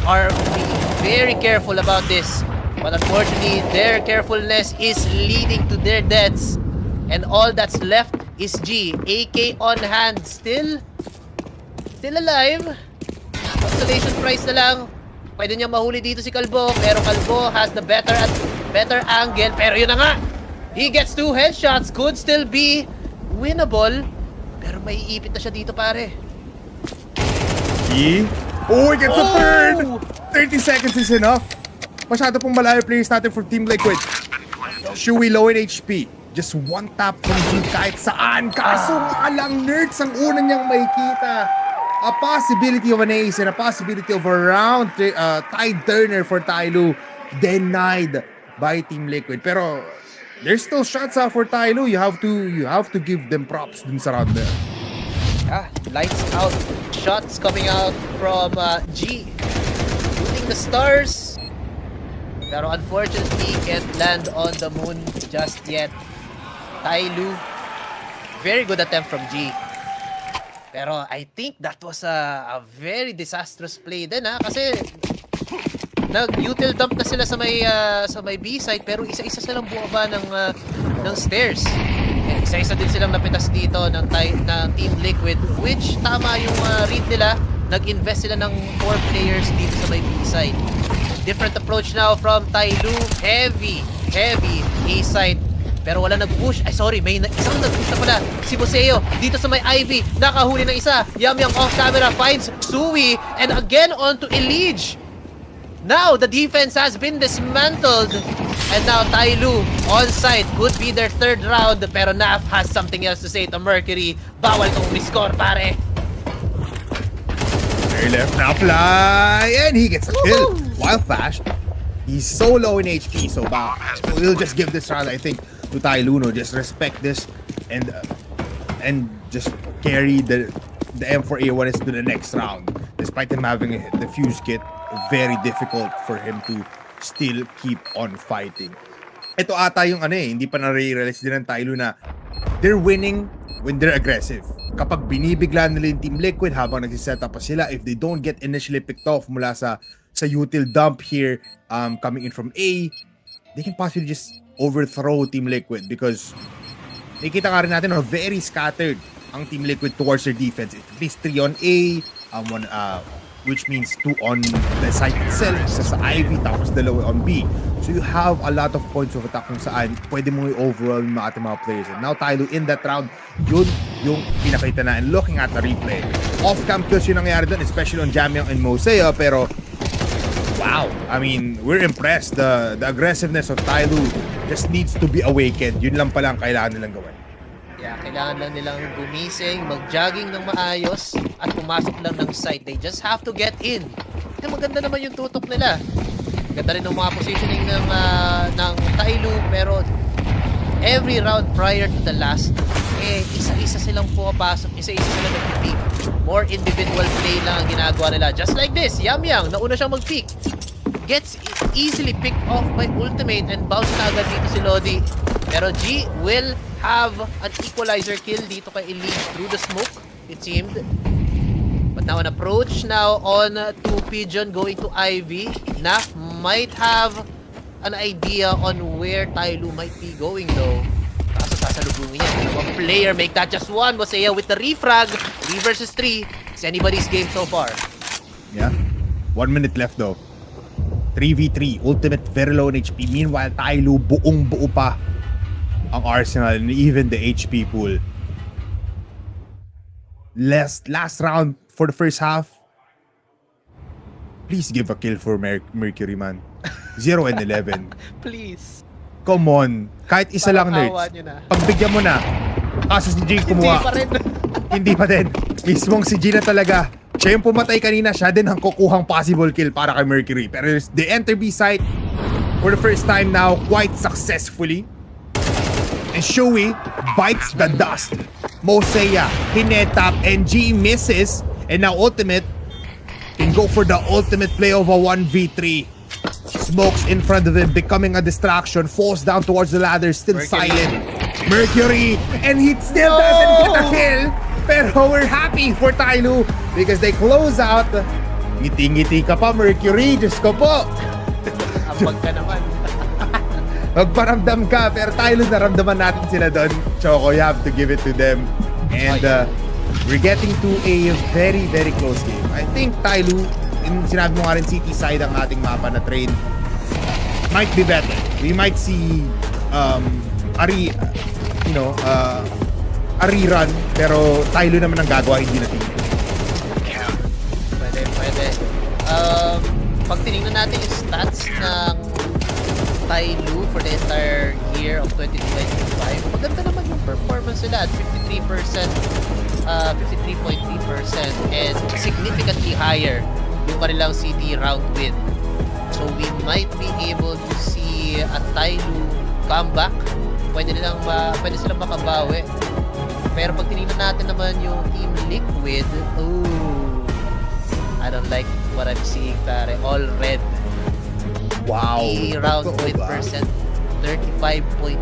are being very careful about this. But unfortunately, their carefulness is leading to their deaths. And all that's left is G. AK on hand. Still alive. Consolation prize na lang. Pwede niya mahuli dito si Kalbo, pero Kalbo has the better angle. Pero yun na nga, he gets 2 headshots, could still be winnable. Pero may iipit na siya dito, pare. Oh, he gets a third! 30 seconds is enough. Masyado pong malayo players natin for Team Liquid. Shui low in HP. Just one tap from G kahit saan. Kaso malang nerds ang una niyang makikita. A possibility of an ace and a possibility of a round tide turner for TYLOO. Denied by Team Liquid. Pero there's still shots out for TYLOO. You have to give them props dun sa round there. Lights out. Shots coming out from G. Shooting the stars. Pero unfortunately, can't land on the moon just yet. TYLOO. Very good attempt from G. Pero I think that was a very disastrous play din kasi nag-util dump na sila sa may B side pero isa-isa silang bumaba ng stairs. And isa-isa din silang napitas dito ng Team Liquid, which tama yung read nila. Nag-invest sila ng 4 players dito sa may B side. Different approach now from TYLOO. Heavy A side. Pero wala nag-push. Ay, sorry, may isang nag-push na pala. Si Boseo, dito sa may Ivy, nakahuli ng isa. Yamyang off-camera finds Sui. And again, on to Elige. Now, the defense has been dismantled. And now, TYLOO on site. Could be their 3rd round. Pero Naf has something else to say to Mercury. Bawal kong umiscore, pare. Very left now fly. And he gets a kill. Wild Flash. He's so low in HP. So, we'll just give this round, I think, to TYLOO. No? Just respect this and just carry the M4A1 to the next round. Despite him having the fuse kit, very difficult for him to still keep on fighting. Ito ata yung hindi pa na-realize din ng TYLOO na they're winning when they're aggressive. Kapag binibigla nila yung Team Liquid habang nagsiset up pa sila, if they don't get initially picked off mula sa util dump here coming in from A, they can possibly just overthrow Team Liquid because nakikita nga rin natin very scattered ang Team Liquid towards their defense. At least 3 on A, which means 2 on the site itself, isa sa Ivy, tapos 2 on B. So you have a lot of points of attack kung saan pwede mo i-overwhelm yung ating mga players. And now TYLOO in that round, yun yung pinakita na. And looking at the replay, off-cam kills yung nangyari doon, especially on Jamyang and Mosea, pero wow, I mean, we're impressed. The aggressiveness of TYLOO just needs to be awakened. Yun lang pala ang kailangan nilang gawin. Yeah, kailangan lang nilang gumising, mag-jogging ng maayos, at pumasok lang ng site. They just have to get in. Kaya maganda naman yung tutok nila. Ganda rin ng mga positioning ng TYLOO, pero every round prior to the last, isa-isa silang pumapasok, isa-isa silang nag-peak. More individual play lang ang ginagawa nila. Just like this, Yamyang, nauna siyang mag-peak. Gets easily picked off by ultimate and bounce na agad dito si Lodi. Pero G will have an equalizer kill dito kay Elite through the smoke, it seemed. But now an approach now on to Pigeon going to Ivy. Naf might have an idea on where TYLOO might be going though. Kaso sasalubungin niya. One player, make that just one. Bosea with the refrag. 3 versus 3. It's anybody's game so far. Yeah. 1 minute left though. 3v3. Ultimate very low in HP. Meanwhile, TYLOO buong-buo pa ang arsenal and even the HP pool. Last round for the first half. Please give a kill for Mercury, man. 0 and 11. Please. Come on. Kahit isa lang, nerds. Pagbigyan mo na. Kaso si G kumuha. Hindi pa rin. Hindi pa din. Mismong si G na talaga. Siya yung pumatay kanina. Siya din ang kukuhang possible kill para kay Mercury. Pero they enter B site for the first time now quite successfully. And Shui bites the dust. Mosea, hinetap, and G misses. And now Ultimate can go for the ultimate play of a 1v3. Smokes in front of him, becoming a distraction. Falls down towards the ladder, still silent. Mercury, and he still doesn't get a kill. Pero we're happy for TYLOO because they close out. Ngiti-ngiti ka pa, Mercury. Diyos ko po. Ambag ka naman. Magparamdam ka, pero TYLOO naramdaman natin sila doon. Choco, you have to give it to them. And we're getting to a very, very close game. I think TYLOO sinabi mo nga rin city side ang ating mapa na train, might be better. We might see a rerun, pero TYLOO naman ang gagawa, hindi na team. Pwede. Pag tinignan natin yung stats ng TYLOO for the entire year of 2025, maganda naman yung performance nila at 53%, 53.3% and significantly higher yung kanilang city round win. So we might be able to see a TYLOO comeback. Pwede silang makabawi. Pero pag tinignan natin naman yung Team Liquid, I don't like what I'm seeing, pare. All red. Wow. Round win percent, 35.3%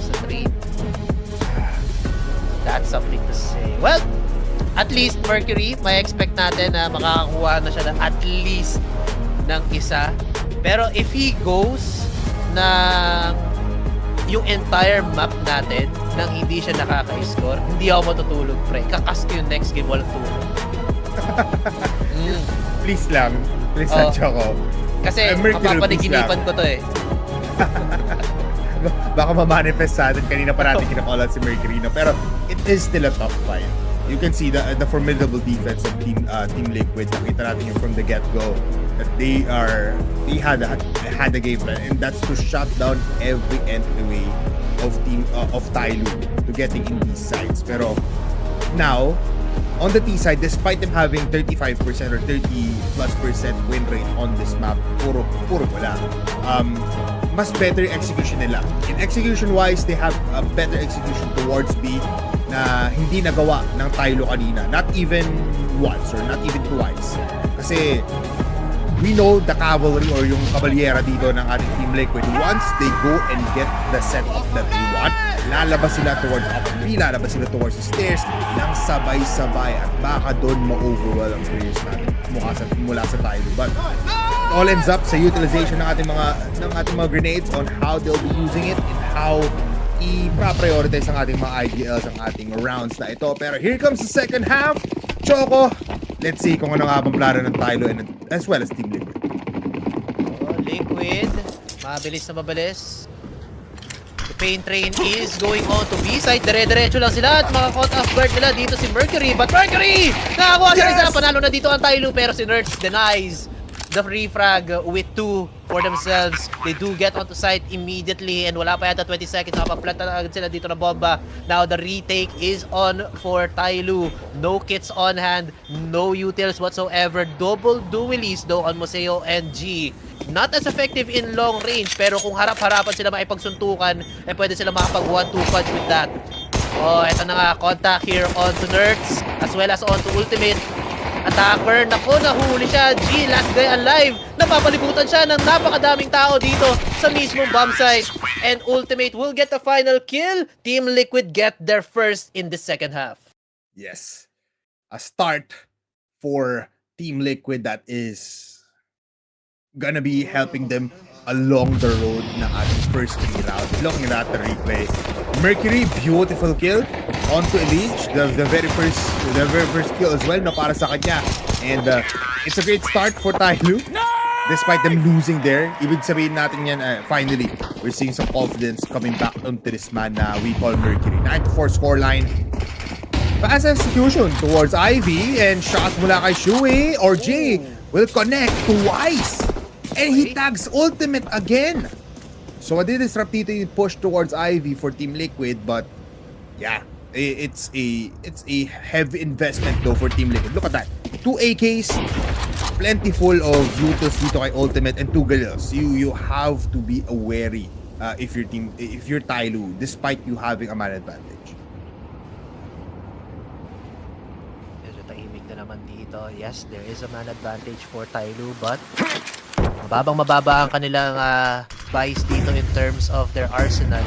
sa trade. That's something to say. Well, at least Mercury, may expect natin na makakakuha na siya na at least ng isa. Pero if he goes na yung entire map natin nang hindi siya nakaka-score, hindi ako matutulog, pre. Kakas ko yung next game, walang tulog. Please lang. Please lang, Choco. Kasi mapapaniginipan ko to eh. Baka ma-manifest sa atin. Kanina pa natin kinakallat si Mercury, no? Pero it is still a tough fight. You can see the formidable defense of Team Liquid. Nakita natin yung from the get-go that they had a game plan, and that's to shut down every entryway of TYLOO to getting in these sides. Pero now, on the T side, despite them having 35% or 30+% win rate on this map, puro wala. Mas better execution nila. In execution-wise, they have a better execution towards B na hindi nagawa ng TYLOO kanina. Not even once or not even twice. Kasi we know the cavalry or yung kabalyera dito ng ating Team Liquid, once they go and get the setup that they want, lalabas sila towards up B, lalabas sila towards the stairs ng sabay-sabay at baka doon ma-overwhelm ang players natin mula sa TYLOO. But it all ends up sa utilization ng ating mga grenades on how they'll be using it and how i-prioritize ang ating mga IGLs, ang ating rounds na ito. Pero here comes the second half. Choco, let's see kung ano nga bang plano ng TYLOO and as well as Team Liquid. Liquid, mabilis. The pain train is going on to B-side. Dire-diretso lang sila at maka-caught off guard nila dito si Mercury. But Mercury! Nakakuha siya isa. Panalo na dito ang TYLOO pero si Nerds denies the free frag with 2 for themselves. They do get onto site immediately and wala pa yata 20 seconds. Nakapaplanta na agad sila dito na bomba. Now the retake is on for TYLOO. No kits on hand, no utils whatsoever. Double duelies though on Museo and G. Not as effective in long range, pero kung harap-harapan sila maipagsuntukan, eh pwede sila makapag 1-2 punch with that. Oh, eto na nga, contact here onto Nerds as well as onto Ultimate. Attacker, naku, nahuli siya. G, last guy alive. Napapalibutan siya ng napakadaming tao dito sa mismong bomb site. And Ultimate will get the final kill. Team Liquid get their first in the second half. Yes. A start for Team Liquid that is gonna be helping them along the road na ating first 3 rounds. Looking at the replay, Mercury, beautiful kill onto Elimination, the very first kill as well na para sa kanya. And it's a great start for TYLOO. Despite them losing there, ibig sabihin natin yan, finally, we're seeing some confidence coming back onto this man na we call Mercury. 9-4 scoreline. Fast execution towards Ivy and shots mula kay Shui or J will connect twice. And he tags Ultimate again. So disrupt dito yung push towards Ivy for Team Liquid, but yeah, it's a heavy investment though for Team Liquid. Look at that. 2 AKs, plenty full of looters dito kay Ultimate and 2 Galils. You have to be wary if you're TYLOO, despite you having a man advantage. Medyo tahimik na naman dito. Yes, there is a man advantage for TYLOO, but mababa ang kanilang buys dito in terms of their arsenal.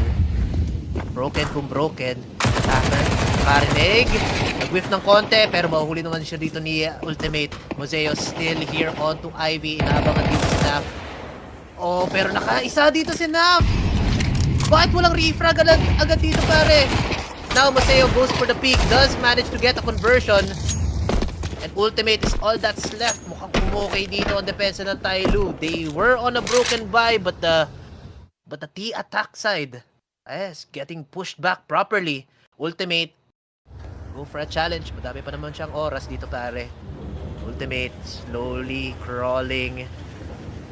Broken kung broken. Attacker, nakarinig. Nag-whiff ng konti, pero mahuhuli naman siya dito ni Ultimate. Museo still here onto Ivy. Inaabangan dito si Naf. Oh, pero nakaisa dito si Naf. Bakit walang refrag agad dito, pare? Now Museo goes for the peak. Does manage to get a conversion. And ultimate is all that's left. Mukhang umokay dito ang depensa ng TYLOO. They were on a broken buy, but the T attack side is getting pushed back properly. Ultimate, go for a challenge. Madami pa naman siyang oras dito, pare. Ultimate slowly crawling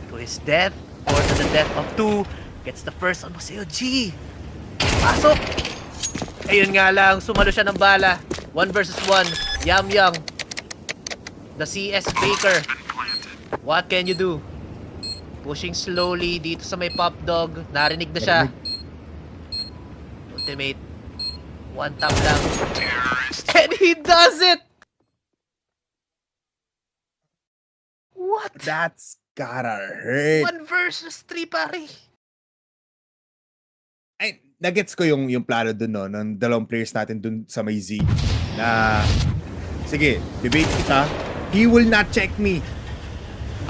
to his death or to the death of 2. Gets the first on Museo G. Pasok! Ayun nga lang, sumalo siya ng bala. 1 versus 1. Yam Young. The CS Faker. What can you do? Pushing slowly dito sa may pop dog. Narinig na siya. Ultimate. 1 tap lang. And he does it! What? That's gotta hurt. 1 versus 3, pare. Ay, nagets ko yung plano dun, no, ng dalawang players natin dun sa may Z. Na, sige, debate kita. He will not check me.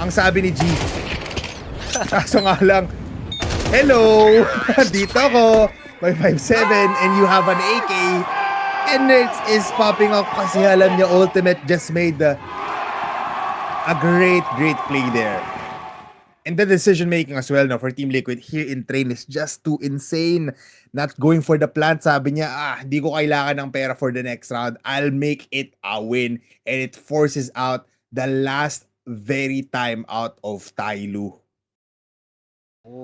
Ang sabi ni G. Kaso nga lang, hello, dito ako. May 5'7" and you have an AK. And it is popping up kasi alam niya Ultimate just made a great play there. And the decision making as well, no, for Team Liquid here in train is just too insane. Not going for the plant, sabi niya, hindi ko kailangan ng pera for the next round. I'll make it a win. And it forces out the last very time out of TYLOO.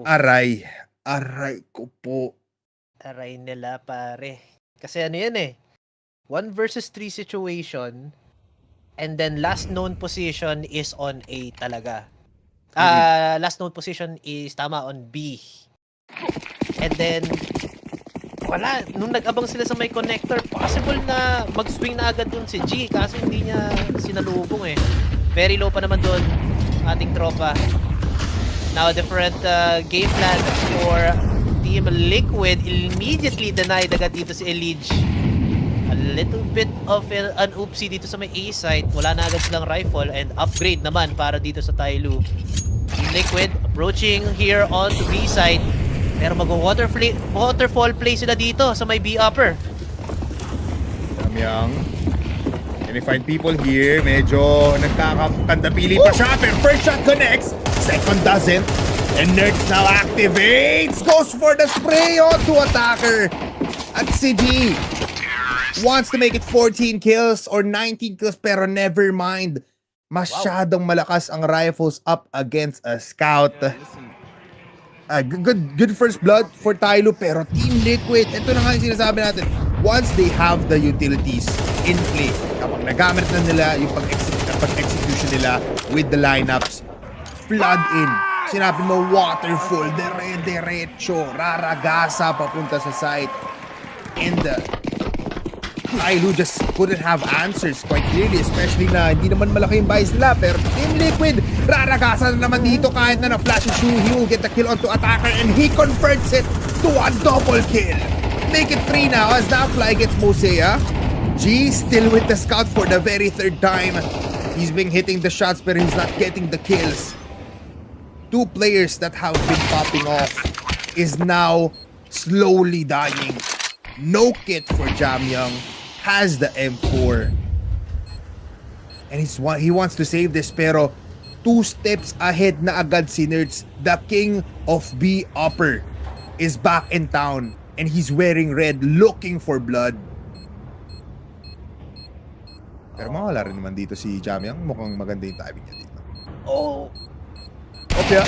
Aray ko po. Aray nila, pare. Kasi ano yan 1 versus 3 situation. And then last known position is on A talaga. Last known position is tama on B. And then wala, nung nag-abang sila sa may connector, possible na mag-swing na agad dun si G kasi hindi niya sinalubong Very low pa naman dun ating tropa. Now a different game plan for Team Liquid. Immediately denied agad dito si Elige. A little bit of an oopsie dito sa may A site. Wala na agad silang rifle and upgrade naman para dito sa TYLOO. Team Liquid approaching here on to B site. Pero mag-waterfall play sila dito sa may B upper. Young. Can you find people here? Medyo nagkakandapili pa siya. Pero first shot connects. Second doesn't. And Nerds now activates. Goes for the spray onto attacker. At si G wants to make it 14 kills or 19 kills. Pero never mind. Masyadong malakas ang rifles up against a scout. Good first blood for TYLOO, pero Team Liquid, ito na nga yung sinasabi natin. Once they have the utilities in play, kapag nagamit na nila yung pag-execution nila with the lineups, flood in. Sinabi mo, waterfall, dire-diretso, raragasa papunta sa site. And TYLOO just couldn't have answers quite clearly, especially na hindi naman malaki yung buys nila. Pero Team Liquid, raragasan na naman dito kahit na na-flash shoe, he will get the kill onto attacker and he converts it to a double kill. Make it 3 now as Fly gets Mosea. G still with the scout for the very 3rd time. He's been hitting the shots but he's not getting the kills. 2 players that have been popping off is now slowly dying. No kit for Jam Young. Has the M4 and he wants to save this, pero 2 steps ahead na agad si Nerds. The king of B upper is back in town and he's wearing red looking for blood. Pero mawala rin naman dito si Jam Young. Mukhang maganda yung timing niya dito. Okay.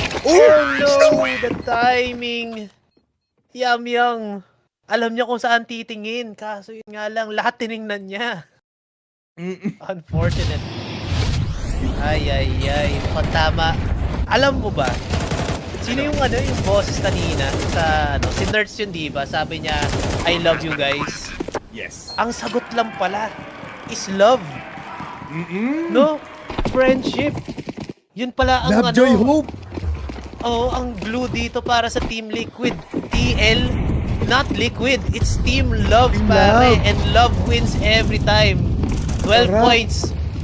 No, the timing. Yam Young. Alam niya kung saan titingin. Kaso yun nga lang, lahat tiningnan niya. Unfortunate. Ay. Mukhang tama. Alam mo ba, sino yung yung boses kanina sa si Nerds yun, diba? Sabi niya, I love you guys. Yes. Ang sagot lang pala is love. No? Friendship. Yun pala ang love, joy, hope. Ang glue dito para sa Team Liquid. TL, not Liquid. It's Team Love, pare. And love wins every time. 12 points.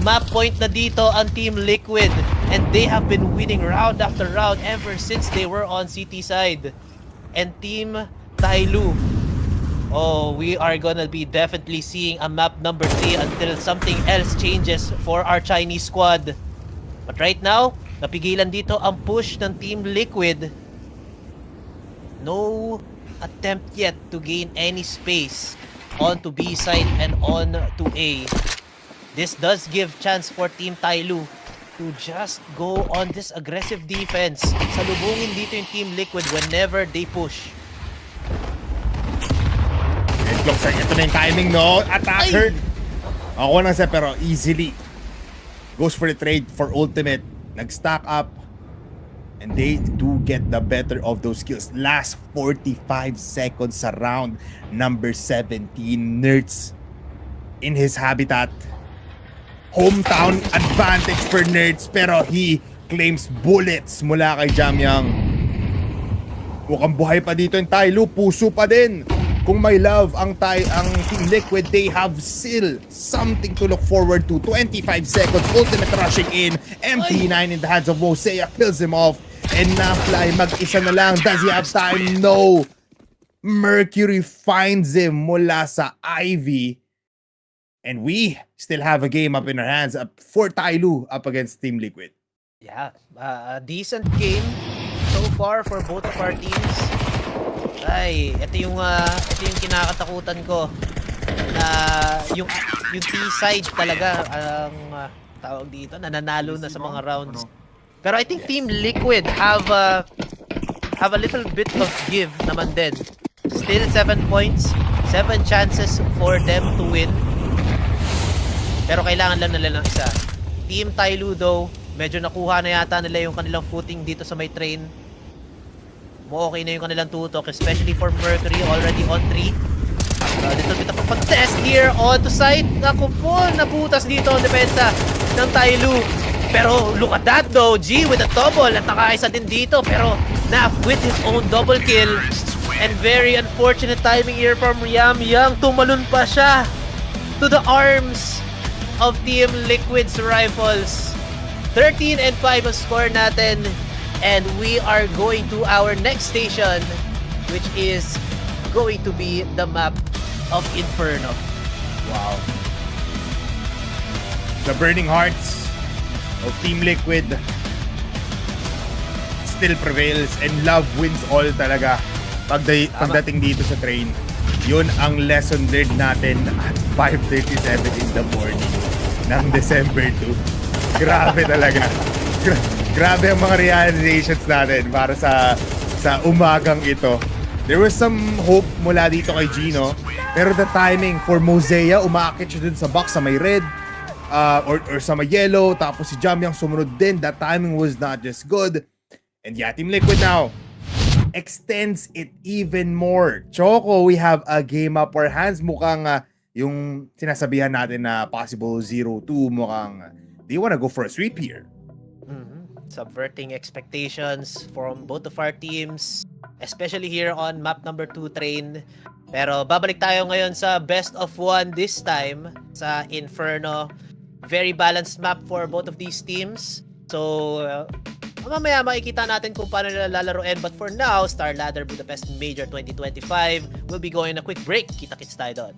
Map point na dito ang Team Liquid. And they have been winning round after round ever since they were on CT side. And Team TYLOO. Oh, we are gonna be definitely seeing a map number 3 until something else changes for our Chinese squad. But right now, napigilan dito ang push ng Team Liquid. No attempt yet to gain any space onto B side and on to A. This does give chance for Team TYLOO to just go on this aggressive defense. Salubungin dito yung Team Liquid whenever they push. It looks like ito na yung timing, no? Attacker! Ako na siya, pero easily goes for the trade for ultimate. Nag-stack up. And they do get the better of those skills. Last 45 seconds sa round number 17. Nerds in his habitat. Hometown advantage for Nerds, pero he claims bullets mula kay Jamyang. Mukhang buhay pa dito yung TYLOO. Puso pa din. Kung may love ang Team Liquid, they have still something to look forward to. 25 seconds, ultimate rushing in. MP9 in the hands of Mosaic kills him off. And Nafly, mag-isa na lang. Does he have time? No. Mercury finds him mula sa Ivy. And we still have a game up in our hands for TYLOO up against Team Liquid. Yeah, a decent game so far for both of our teams. Ay, ito yung kinakatakutan ko na yung T-side talaga ang tawag dito, nananalo na sa mga rounds. Pero I think Team Liquid have a little bit of give naman din. Still 7 points, 7 chances for them to win. Pero kailangan lang nila ng isa. Team TYLOO though, medyo nakuha na yata nila yung kanilang footing dito sa may train. Okay na yung kanilang tutok, especially for Mercury, already on 3. A little bit of a contest here on the side. Naku po, nabutas dito ang depensa ng TYLOO. Pero look at that though, G with a double at nakaisa din dito. Pero Naf with his own double kill. And very unfortunate timing here from Yam Yang. Tumalun pa siya to the arms of Team Liquid's rifles. 13 and 5 ang score natin. And we are going to our next station, which is going to be the map of Inferno. Wow. The burning hearts of Team Liquid still prevails and love wins all talaga pagdating dito sa train. Yun ang lesson learned natin at 5:37 in the morning ng December 2. Grabe talaga. Grabe ang mga realizations natin para sa umagang ito. There was some hope mula dito kay Gino, pero the timing for Mosaic, umaakit siya dun sa box sa may red or sa may yellow, tapos si Jamyang sumunod din. That timing was not just good. And yeah, Team Liquid now extends it even more. Choco, we have a game up our hands. Mukhang yung sinasabihan natin na possible 0-2, mukhang they wanna go for a sweep here. Subverting expectations from both of our teams, especially here on map number 2 train. Pero babalik tayo ngayon sa best of 1 this time sa Inferno. Very balanced map for both of these teams. So mamaya makikita natin kung paano nila lalaroin. But for now, StarLadder Budapest Major 2025 will be going a quick break. Kita-kits tayo doon.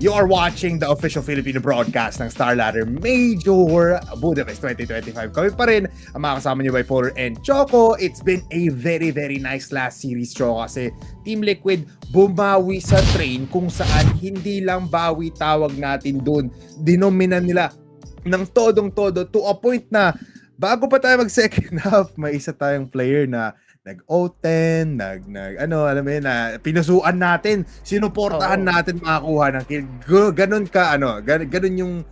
You are watching the official Filipino broadcast ng StarLadder Major Budapest 2025. Kami pa rin ang mga kasama niyo by Polar and Choco. It's been a very, very nice last series, Choco, kasi Team Liquid bumawi sa train kung saan hindi lang bawi tawag natin doon. Dinominan nila ng todong-todo to a point na bago pa tayo mag-second half, may isa tayong player na nag-O10, alam mo yun, na pinusuan natin, sinuportahan natin makakuha ng kill. Ganun yung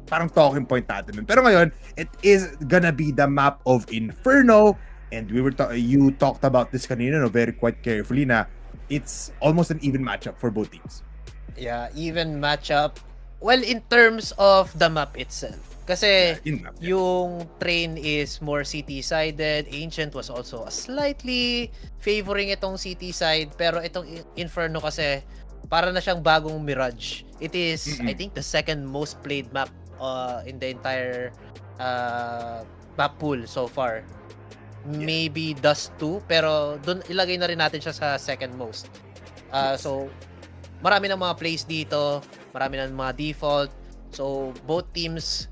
parang talking point natin. Pero ngayon, it is gonna be the map of Inferno, and you talked about this kanina, very quite carefully, na it's almost an even matchup for both teams. Yeah, even matchup. Well, in terms of the map itself. Kasi yung train is more city-sided. Ancient was also slightly favoring itong city side. Pero itong Inferno kasi, para na siyang bagong Mirage. It is, I think, the second most played map in the entire map pool so far. Maybe Dust 2, pero dun ilagay na rin natin siya sa second most. So, marami ng mga plays dito. Marami ng mga default. So, both teams,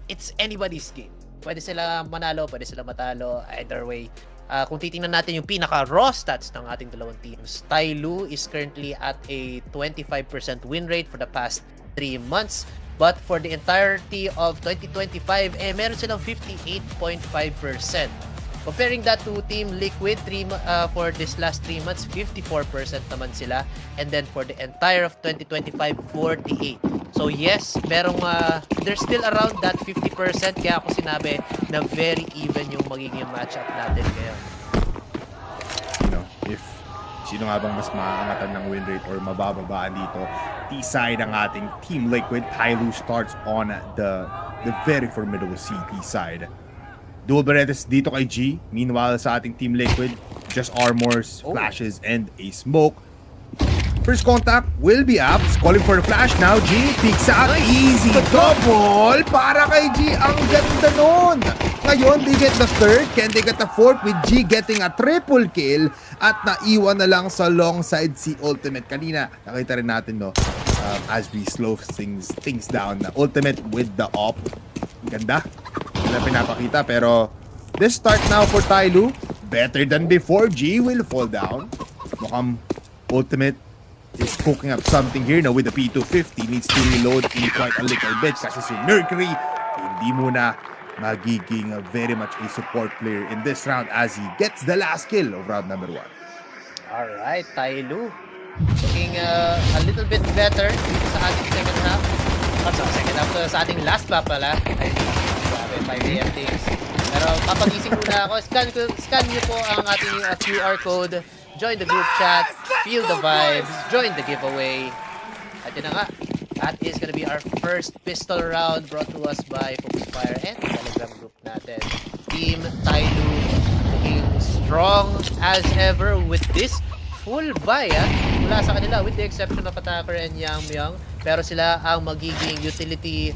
it's anybody's game. Pwede sila manalo, pwede sila matalo, either way. Kung titingnan natin yung pinaka-raw stats ng ating dalawang teams, TYLOO is currently at a 25% win rate for the past 3 months. But for the entirety of 2025, meron silang 58.5%. Comparing that to Team Liquid, for this last 3 months, 54% naman sila. And then for the entire of 2025, 48%. So yes, merong they're still around that 50%, kaya ako sinabi na very even yung magiging matchup natin ngayon. If sino nga bang mas maangatan ng win rate or mabababaan dito, T-side ang ating Team Liquid. TYLOO starts on the very formidable CT side. Dual Berettes dito kay G. Meanwhile, sa ating Team Liquid, just armors, flashes, and a smoke. First contact will be up. Calling for the flash now. G picks up. Easy double para kay G. Ang ganda nun. Ngayon, they get the third. Can they get the fourth with G getting a triple kill? At naiwan na lang sa long side si Ultimate. Kanina, nakita rin natin, as we slow things down. Ultimate with the op. Ganda. Hindi na pinapakita. Pero this start now for TYLOO. Better than before. G will fall down. Mukhang Ultimate is cooking up something here now with the P250. Needs to reload in quite a little bit kasi si Mercury hindi muna magiging very much a support player in this round as he gets the last kill of round number 1. Alright, TYLOO looking a little bit better dito sa ating second half. Second half sa ating last map pala. I think, grabe, 5 AM things. Pero papagising muna ako. Scan nyo po ang ating QR code. Join the group chat, feel the vibes, join the giveaway. At yun na nga, that is gonna be our first pistol round brought to us by FocusFire and the Telegram group natin. Team TYLOO looking strong as ever with this full buy mula sa kanila with the exception of Attacker and Yang. Pero sila ang magiging utility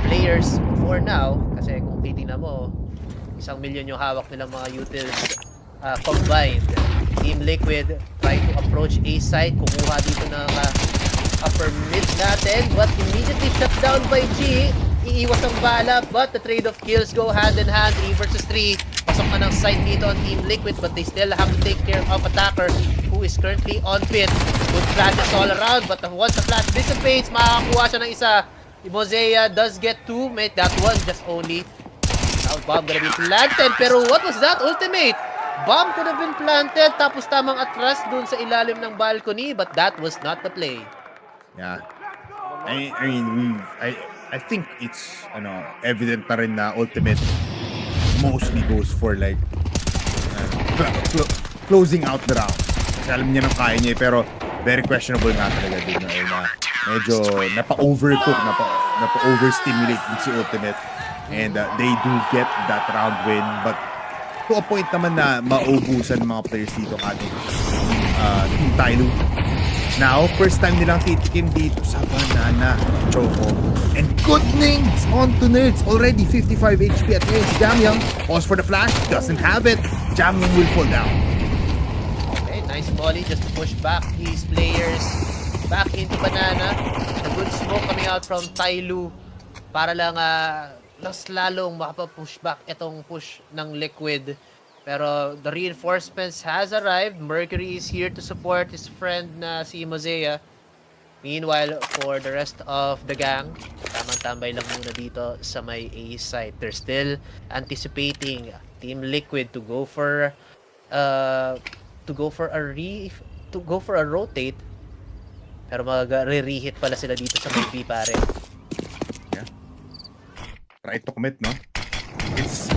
players for now kasi kung titingnan mo, 1 million yung hawak nilang mga utils combined. Team Liquid trying to approach A side, kumuha dito ng upper mid natin, but immediately shut down by G. Iiwas ang bala, but the trade of kills go hand in hand. 3 versus 3. Pasok na ng side dito on Team Liquid, but they still have to take care of Attacker, who is currently on pit. Good flashes all around, but once the flash dissipates, makakakuha siya ng isa. Mosea does get 2, mate. That one just only. Now bomb gonna be planted, pero what was that? Ultimate! Bomb could have been planted, tapos tamang atras dun sa ilalim ng balcony, but that was not the play. Yeah. I think it's evident na rin na Ultimate mostly goes for like closing out the round. Kasi alam niya nang kaya niya pero very questionable nga talaga din na medyo napa-overcook, napa-overstimulate din si Ultimate, and they do get that round win, but to a point naman na maubusan mga players dito ng ating Team TYLOO. Now, first time nilang titikim dito sa Banana Choco. And good nades onto Nerds. Already 55 HP at Nerds. Jamyang calls for the flash. Doesn't have it. Jamyang will fall down. Okay, nice volley just to push back these players. back into banana. A good smoke coming out from TYLOO para lang mas lalong makapa-push back itong push ng Liquid. Pero the reinforcements has arrived. Mercury is here to support his friend na si Mosea. Meanwhile, for the rest of the gang, tamang-tambay lang muna dito sa may A site. They're still anticipating Team Liquid to go for a rotate. Pero mag-re-reheat pala sila dito sa may B, pare. Yeah. Try to commit, no? It's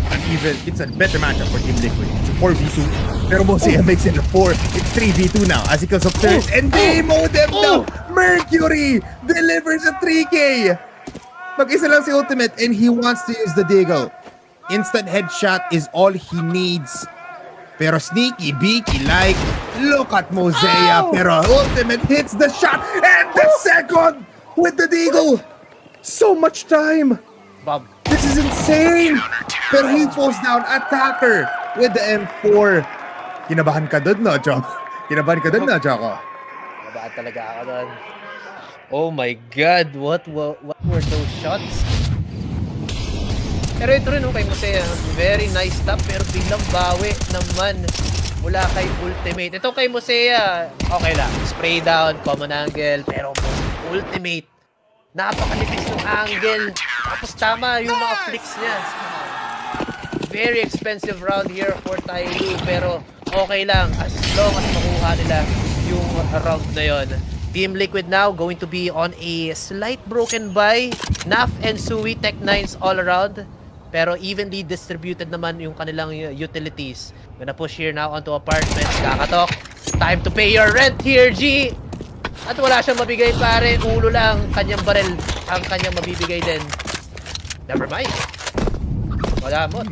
a better matchup for Team Liquid. It's a 4v2. Pero Mosea makes it a 4. It's 3v2 now as he kills up third. And they mow them down. Mercury delivers a 3K. Mag-isa lang si Ultimate and he wants to use the Deagle. Instant headshot is all he needs. Pero sneaky, beaky like, look at Mosea. Pero Ultimate hits the shot and the second with the Deagle. So much time. Bob. This is insane. Pero he falls down. Attacker with the M4. Kinabahan ka dun, no, Chok? Kinabahan ka dun, no, Choko? Kinabahan talaga ako dun. Oh my God, what were those shots? Pero ito rin kay Mosea, very nice stop pero biglang bawi naman mula kay Ultimate. Ito kay Mosea, okay lang, spray down, common angle, pero Ultimate, napakalipis ng angle. Tapos tama yung mga flicks niya. Very expensive round here for TYLOO, pero okay lang as long as makuha nila yung round na yon. Team Liquid now going to be on a slight broken by Naf and Sui, Tech 9s all around. Pero evenly distributed naman yung kanilang utilities. Gonna push here now onto apartments. Kakatok. Time to pay your rent here, G! At wala siyang mabigay, pare. Ulo lang. Kanyang barel ang kanyang mabibigay din. Never mind. Wala mo.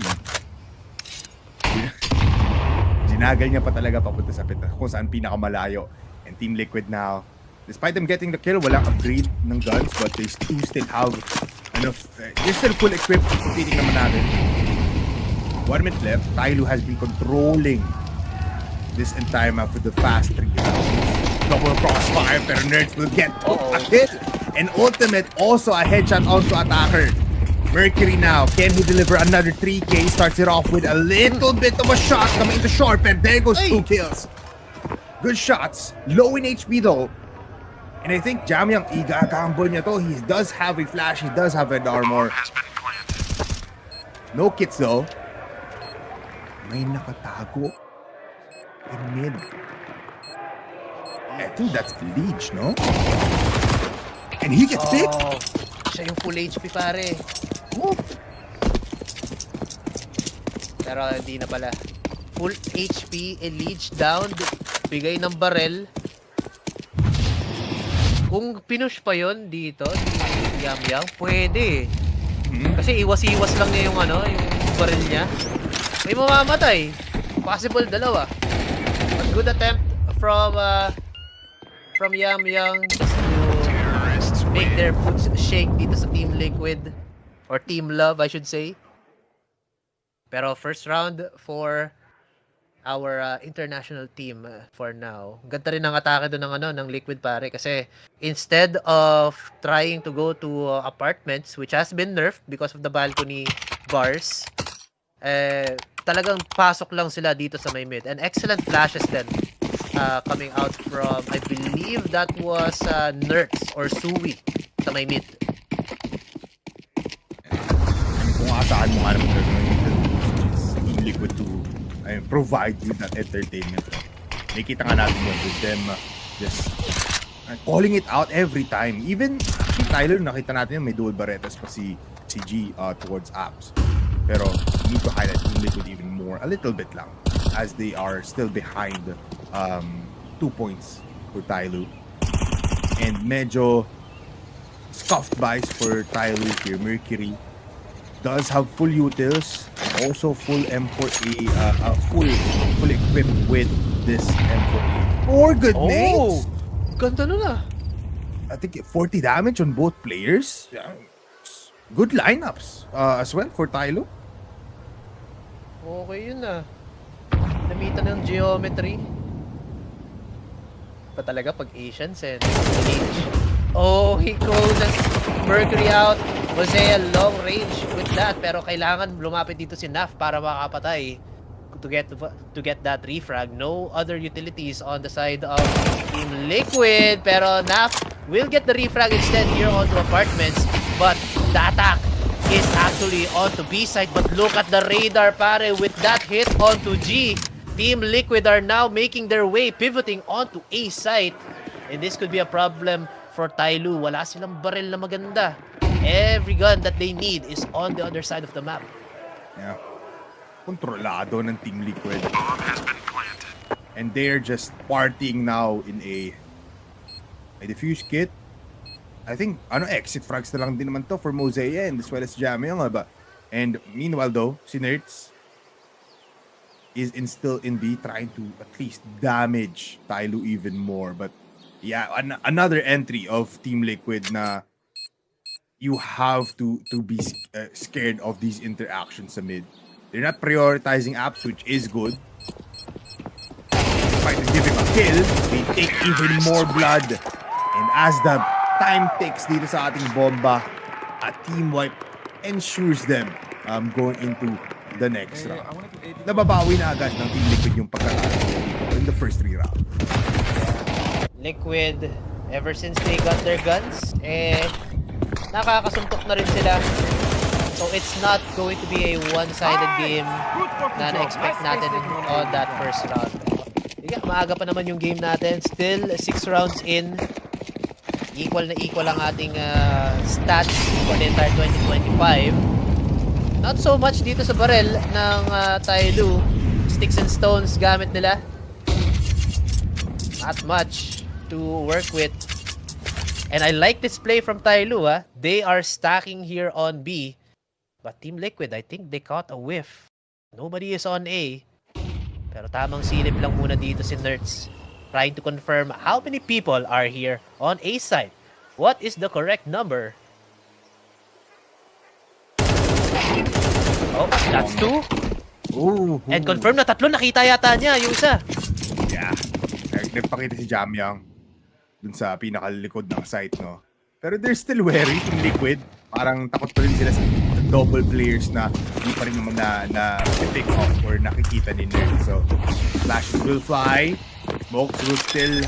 Ginagal niya pa talaga papunta sa pit kung saan pinakamalayo. And Team Liquid now, despite them getting the kill, walang upgrade ng guns, but they still have enough. They're still full equipped. Competing naman natin. 1 minute left. TYLOO has been controlling this entire map with the fast 3 rounds. Double crossfire, pero Nerds will get a hit. And Ultimate also a headshot onto Attacker. Mercury now, can he deliver another 3K? Starts it off with a little bit of a shot coming into short, and there goes 2 kills. Good shots. Low in HP though. And I think Jamyang igagambol niya to. He does have a flash, he does have an armor. No kits though. May nakatago in mid. I think that's Leech, no? And he gets picked. Siya yung full HP, pare. Pero hindi na pala. Full HP, Leech down, bigay ng barrel. Kung pinush pa yon dito, di Yam-Yam, pwede. Kasi iwas-iwas lang niya yung yung barrel niya. May mamamatay. Possible dalawa. But good attempt from Yam-Yam to make their boots shake dito sa Team Liquid. Or Team Love, I should say. Pero first round for our international team for now. Ganda rin ang atake doon ng Liquid, pare, kasi instead of trying to go to apartments, which has been nerfed because of the balcony bars, talagang pasok lang sila dito sa may mid. And excellent flashes then coming out from, I believe that was Nerds or Sui sa may mid. Kung asahan mo nga naman Team Liquid to provide you that entertainment. Nakita nga natin yun with them just calling it out every time. Even si Tyler, nakita natin yun, may dual barretas pa si G towards apps. Pero we need to highlight Team Liquid even more, a little bit lang, as they are still behind 2 points for TYLOO. And medyo scuffed buys for TYLOO here. Mercury does have full utils, also full M4A, full equipped with this M4A. 4 good nades! Ganda nun ah. I think 40 damage on both players. Yeah. Good lineups as well for TYLOO. Okay yun ah. Namitan ng geometry. pa talaga pag Asians and Age. Oh, he closes Mercury out. Hosea long range with that, pero kailangan lumapit dito si Naf para makapatay to get that refrag. No other utilities on the side of Team Liquid, pero Naf will get the refrag instead here onto apartments, but the attack is actually onto B side. But look at the radar, pare, with that hit onto G. Team Liquid are now making their way, pivoting onto A side, and this could be a problem for TYLOO. Wala silang barrel na maganda. Every gun that they need is on the other side of the map. Yeah. Kontrolado ng Team Liquid. And they're just partying now in a defuse kit. I think exit frags na lang din naman to for Mosea and as well as Jamie ba. And meanwhile though, si Nerds is still in B, trying to at least damage TYLOO even more. But yeah, another entry of Team Liquid na you have to be scared of these interactions sa mid. They're not prioritizing apps, which is good. Despite giving a kill, they take even more blood. And as the time ticks dito sa ating bomba, a team wipe ensures them going into the next round. Nababawi na agad ng Team Liquid yung pagkatalo in the first 3 rounds. Liquid, ever since they got their guns, nakakasuntok na rin sila. So it's not going to be a one-sided game na na-expect natin on that first round. Yeah, maaga pa naman yung game natin. Still 6 rounds in. Equal na equal ang ating stats for the entire 2025. Not so much dito sa barrel ng TYLOO. Sticks and stones gamit nila. Not much to work with. And I like this play from TYLOO. They are stacking here on B. But Team Liquid, I think they caught a whiff. Nobody is on A. Pero tamang silip lang muna dito si Nerds. Trying to confirm how many people are here on A side. What is the correct number? Oh, that's 2. Ooh. And confirm na 3. Nakita yata niya yung isa. Yeah. Nagpakita si Jamyang dun sa pinakalikod ng site, no? Pero they're still wary, Team Liquid. Parang takot pa rin sila sa double players na hindi pa rin naman na pick off or nakikita ni Nerd. So, flashes will fly. Smokes will still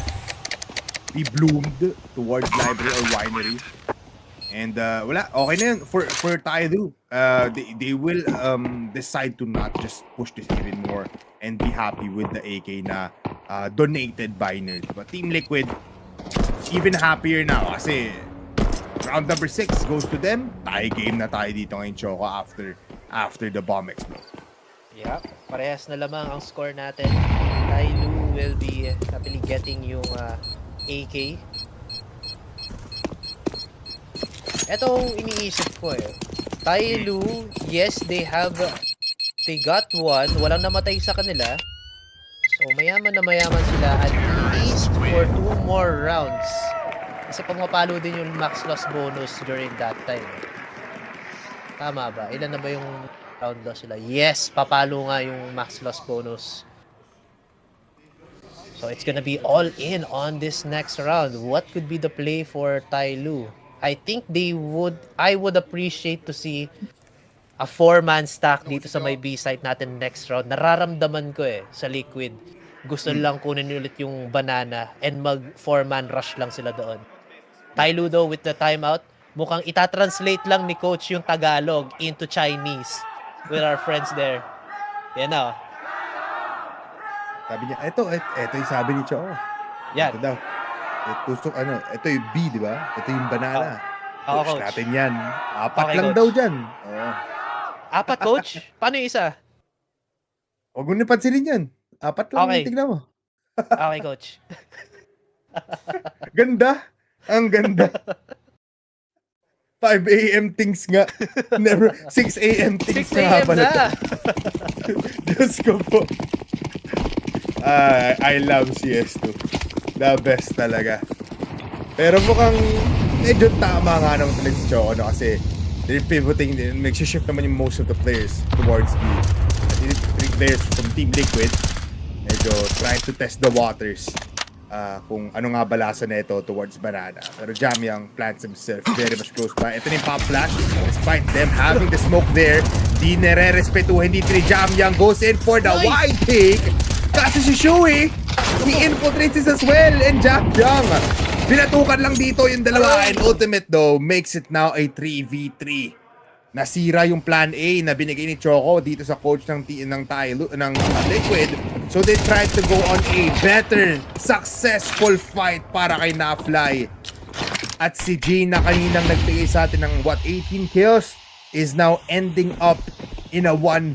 be bloomed towards library or winery. And wala, okay na yun for TYLOO. They will decide to not just push this even more and be happy with the AK na donated by Nerd. But Team Liquid, even happier now kasi round number 6 goes to them. Tie game na tayo dito ngayon, Choco, after the bomb explode. Yeah, parehas na lamang ang score natin. TYLOO will be happily getting yung AK. Etong iniisip ko TYLOO, yes, they got 1. Walang namatay sa kanila. So, mayaman na mayaman sila at least for 2 more rounds. Kasi pumapalo din yung max loss bonus during that time. Tama ba? Ilan na ba yung round loss sila? Yes, papalo nga yung max loss bonus. So, it's gonna be all in on this next round. What could be the play for TYLOO? I think I would appreciate to see a 4-man stack dito sa may B site natin next round. Nararamdaman ko sa Liquid. Gusto lang kunin ulit yung banana and mag 4-man rush lang sila doon. TYLOO though with the timeout, mukhang itatranslate lang ni coach yung Tagalog into Chinese with our friends there. Yan na. Sabi niya, ito yung sabi ni Choco. Yan. Ito daw. Ito yung B, di ba? Ito yung banana. Oo, Push coach. natin yan. 4 Okay, lang coach. daw dyan. 4, coach? Paano yung isa? Huwag mo napansinin yan. 4 lang, Okay. tignan mo. Okay, coach. Ganda. Ang ganda. 5 a.m. things nga. Never 6 a.m. things 6 na a.m. pala. na. Diyos ko po. I love CS2. The best talaga. Pero mukhang medyo tama nga naman talaga si Choco, no? Kasi they're pivoting, nag-shift naman yung most of the players towards the 3 players from Team Liquid. Medyo trying to test the waters kung ano nga balasa nito towards Banana. Pero Jamyang plants himself very much close by. Ito na yung pop flash. Despite them having the smoke there, di nare-respetuhin dito ni Jamyang. Goes in for the wide pick. Kasi si Shui, he infiltrates this as well. And Jamyang, pinatukan lang dito yung dalawa. And ultimate though, makes it now a 3v3. Nasira yung plan A na binigay ni Choco dito sa coach ng TYLOO ng Liquid. So they tried to go on a better, successful fight para kay Nafly. At si G na kaninang nagbigay sa atin ng 18 kills is now ending up in a 1v2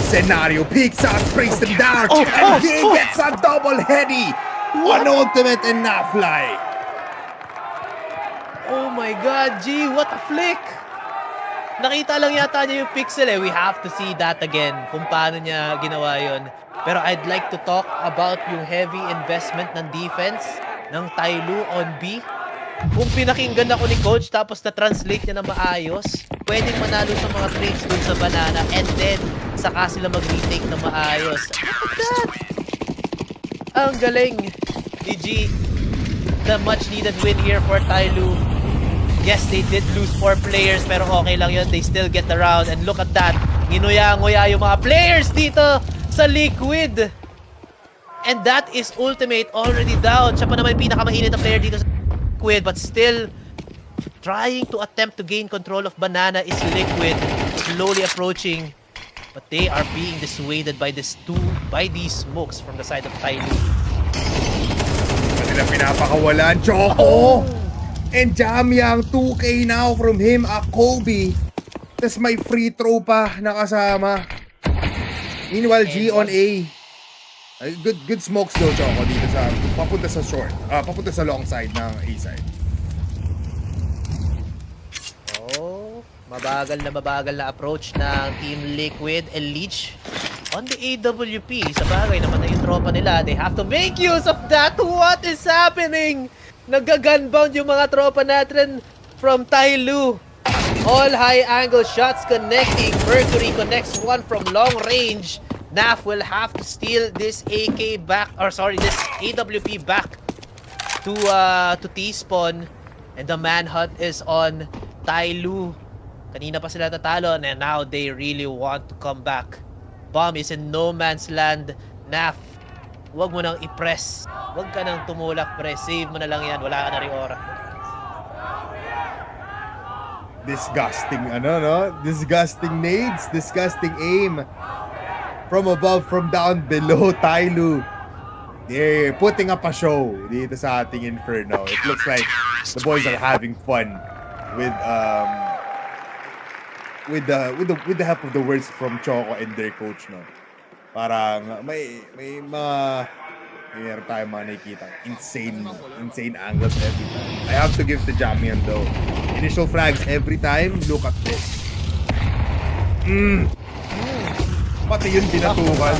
scenario. Peeks out, sprays them down, and G gets a double heady on ultimate and Nafly. Oh my god, G, what a flick! Nakita lang yata niya yung pixel eh. We have to see that again, kung paano niya ginawa yun. Pero I'd like to talk about yung heavy investment ng defense ng TYLOO on B. Kung pinakinggan ako ni coach tapos na-translate niya na maayos, pwedeng manalo sa mga trades dun sa Banana and then saka sila mag-retake na maayos. Look at that! Ang galing ni G. The much needed win here for TYLOO. Yes, they did lose 4 players pero okay lang yun. They still get the round. And look at that. Nginuya-nguya yung mga players dito sa Liquid. And that is ultimate already down. Siya pa naman yung pinakamainit na player dito sa Liquid. But still, trying to attempt to gain control of Banana is Liquid. Slowly approaching. But they are being dissuaded by these smokes from the side of TYLOO. Kanila pinapakawalan. Choco! And Jamyang, 2K now from him, a Kobe. Tapos may free throw pa nakasama. Meanwhile, G on A. Good smokes though, Choco, dito sa papunta sa short. Papunta sa long side ng A side. Oh, mabagal na approach ng Team Liquid and Leech on the AWP. Sa bagay, naman yung tropa nila. They have to make use of that. What is happening? Nag-gunbound yung mga tropa natin from TYLOO. All high angle shots connecting. Mercury connects one from long range. Naf will have to steal this AK back, or sorry, this AWP back to T-spawn. And the manhunt is on TYLOO. Kanina pa sila tatalo and now they really want to come back. Bomb is in no man's land. Naf, huwag mo nang i-press. Huwag ka nang tumulak, press. Save mo na lang yan. Wala ka na rin aura. Disgusting, Disgusting nades, disgusting aim. From above, from down below, TYLOO. They're putting up a show dito sa ating Inferno. It looks like the boys are having fun with the help of the words from Choco and their coach, no? Parang meron tayong mga nakikita. Insane angles every time. I have to give the Jamyang though. Initial frags every time. Look at this. Pati yun binatukan.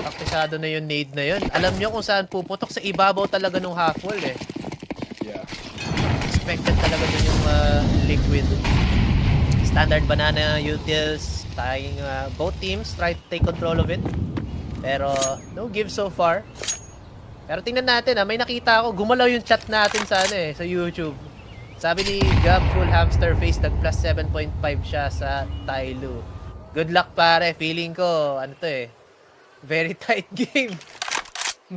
Aktisado na yung nade na yun. Alam nyo kung saan puputok, sa ibabaw talaga nung half wall eh. Yeah. Expected talaga dun yung Liquid. Standard Banana utils. Tayong both teams try to take control of it. Pero no give so far. Pero tingnan natin, may nakita ako, gumalaw yung chat natin sa sa YouTube. Sabi ni Gab Full Hamster Face, nag plus 7.5 siya sa TYLOO. Good luck pare, feeling ko very tight game.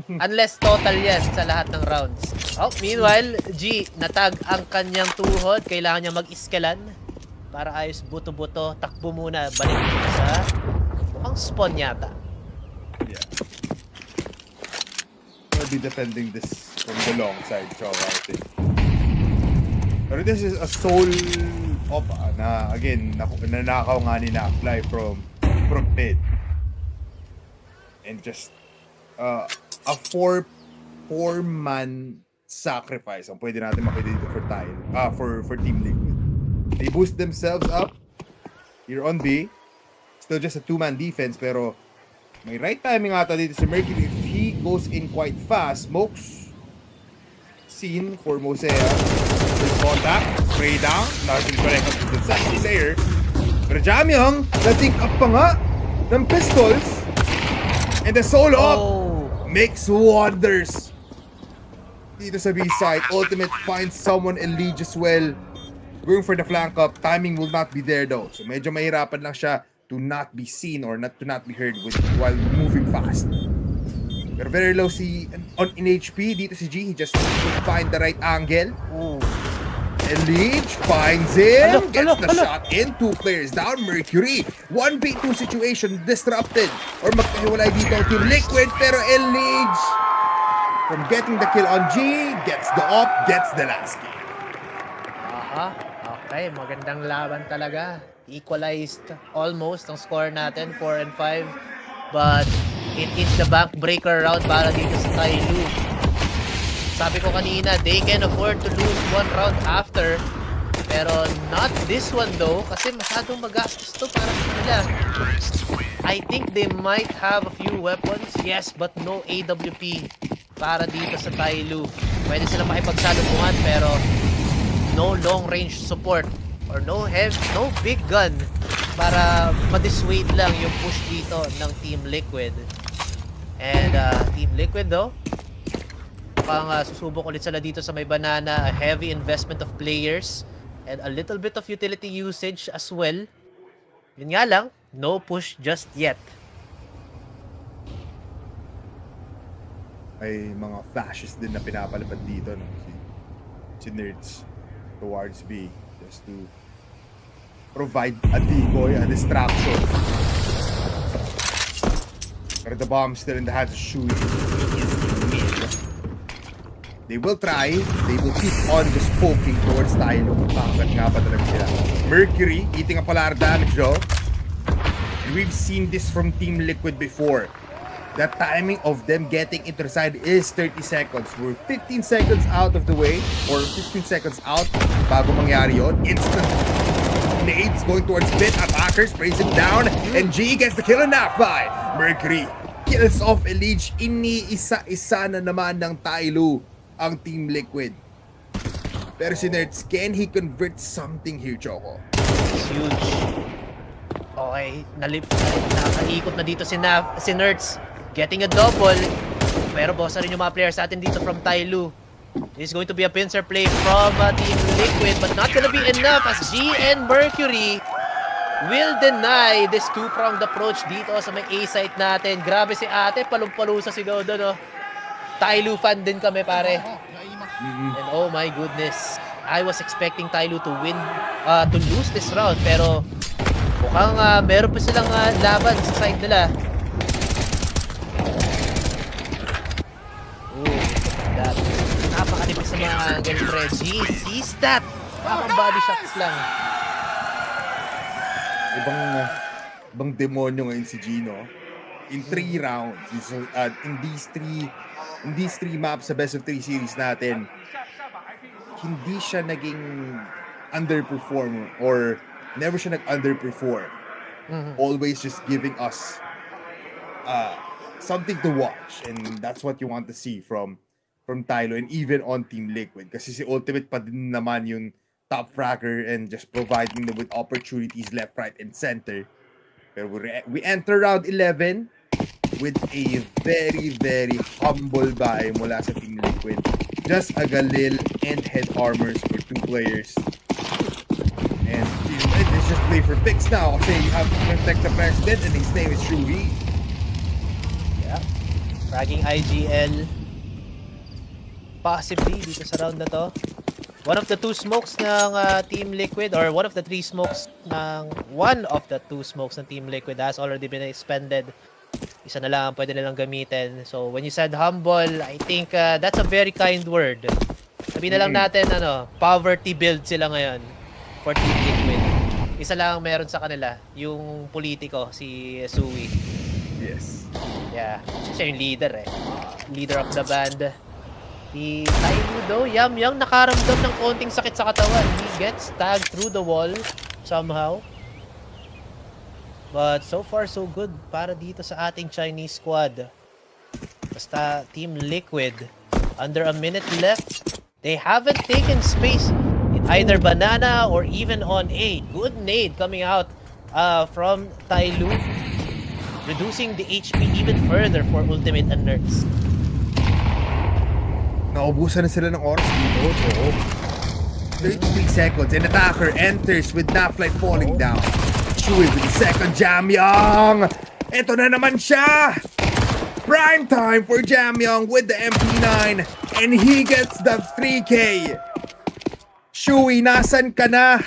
Unless total yan sa lahat ng rounds. Oh, meanwhile, G natag ang kanyang tuhod, kailangan niya mag-iskalan. Para ayos buto-buto, takbo muna, balik dito sa mukhang spawn yata. Yeah. We'll be defending this from the long side, Choco, I think. Pero this is a soul op na again, nanakaw nga ni Nafly from mid. And just a 4-man sacrifice ang pwede natin makita dito for Team Liquid. They boost themselves up. You're on B. Still just a 2-man defense, pero may right timing ata dito si Mercury. If he goes in quite fast, smokes scene for Mosea. There's contact. Spray down. Largely connect up to the second player. Pero Jamyang, na-think up pa nga ng pistols. And the solo up makes wonders. Dito sa B-side, Ultimate finds someone elite as well. Going for the flank up. Timing will not be there though. So medyo mahirapan lang siya to not be seen or not to not be heard while moving fast. Pero very low in HP. Dito si G, he just needs to find the right angle. Elite finds him. Gets the shot in. 2 players down. Mercury. 1v2 situation disrupted. Or magkahiwalay dito ang Team Liquid. Pero Elite from getting the kill on G, gets the up, gets the last kill. Okay, magandang laban talaga. Equalized almost ang score natin, 4 and 5. But it is the backbreaker round para dito sa TYLOO. Sabi ko kanina, they can afford to lose 1 round after. Pero not this one though, kasi masyadong magastos to para sa nila. I think they might have a few weapons, yes, but no AWP para dito sa TYLOO. Pwede sila makipagsalubungan pero no long range support or no big gun para ma-dissuade lang yung push dito ng Team Liquid. And Team Liquid though, mukhang susubok ulit sila dito sa may banana. A heavy investment of players and a little bit of utility usage as well. Yun nga lang, no push just yet. May mga flashes din na pinapalapad dito, no? Si Nerds towards B just to provide a decoy, a distraction. But the bomb still in the hands of Shui. They will try, they will keep on just poking towards TYLOO. Bakit nga ba talaga sila? Mercury eating a polar damage though. And we've seen this from Team Liquid before. The timing of them getting into the side is 30 seconds. We're 15 seconds out of the way, or 15 seconds out bago mangyari yun. Instant nades going towards mid. Attackers praise him down, and G gets the kill on that fight. Mercury kills off Elite. Iniisa-isa na naman ng TYLOO ang Team Liquid. Pero si Nerds, can he convert something here, Choco? It's huge. Okay, nakaikot na dito si Nerds. Getting a double. Pero bossa rin yung mga players natin dito from TYLOO. This is going to be a pincer play from Team Liquid, but not gonna be enough as G and Mercury will deny this two-pronged approach dito sa may A-site natin. Grabe si ate, palong-palusa si Dodo, no? TYLOO fan din kami, pare. And oh my goodness, I was expecting TYLOO to win, to lose this round, pero mukhang meron pa silang laban sa side nila. Napakanipis sa mga ganun. Sees that! Parang body shots lang. Ibang demonyo ngayon si Gino. In 3 rounds, in these three maps sa best of 3 series natin, hindi siya naging underperform or never siya nag-underperform. Always just giving us something to watch, and that's what you want to see from TYLOO and even on Team Liquid, kasi si Ultimate pa din naman yung top fragger and just providing them with opportunities left, right, and center. Pero we enter round 11 with a very, very humble buy mula sa Team Liquid. Just a Galil and head armors for 2 players. And let's just play for picks now kasi you have to protect the president and his name is Shui. Yeah. Fragging IGL. Possibly dito sa round na to. One of the 2 smokes ng Team Liquid, or one of the 3 smokes ng Team Liquid has already been expended. Isa na lang pwede nilang gamitin. So when you said humble, I think that's a very kind word. Sabihin na lang natin, poverty build sila ngayon for Team Liquid. Isa lang meron sa kanila, yung politiko, si Sui. Yes. Yeah, siya yung leader leader of the band. Si TYLOO though, Yam nakaramdam ng konting sakit sa katawan. He gets tagged through the wall somehow. But so far so good para dito sa ating Chinese squad. Basta Team Liquid, under a minute left, they haven't taken space in either banana or even on A. Good nade coming out from TYLOO. reducing the HP even further for Ultimate and Nerds. Naubusan na sila ng oras dito. Oo. 33 seconds. An attacker enters with Naflight falling down. Chewy with the second Jamyong. Ito na naman siya. Prime time for Jamyong with the MP9. And he gets the 3K. Chewy, nasan ka na?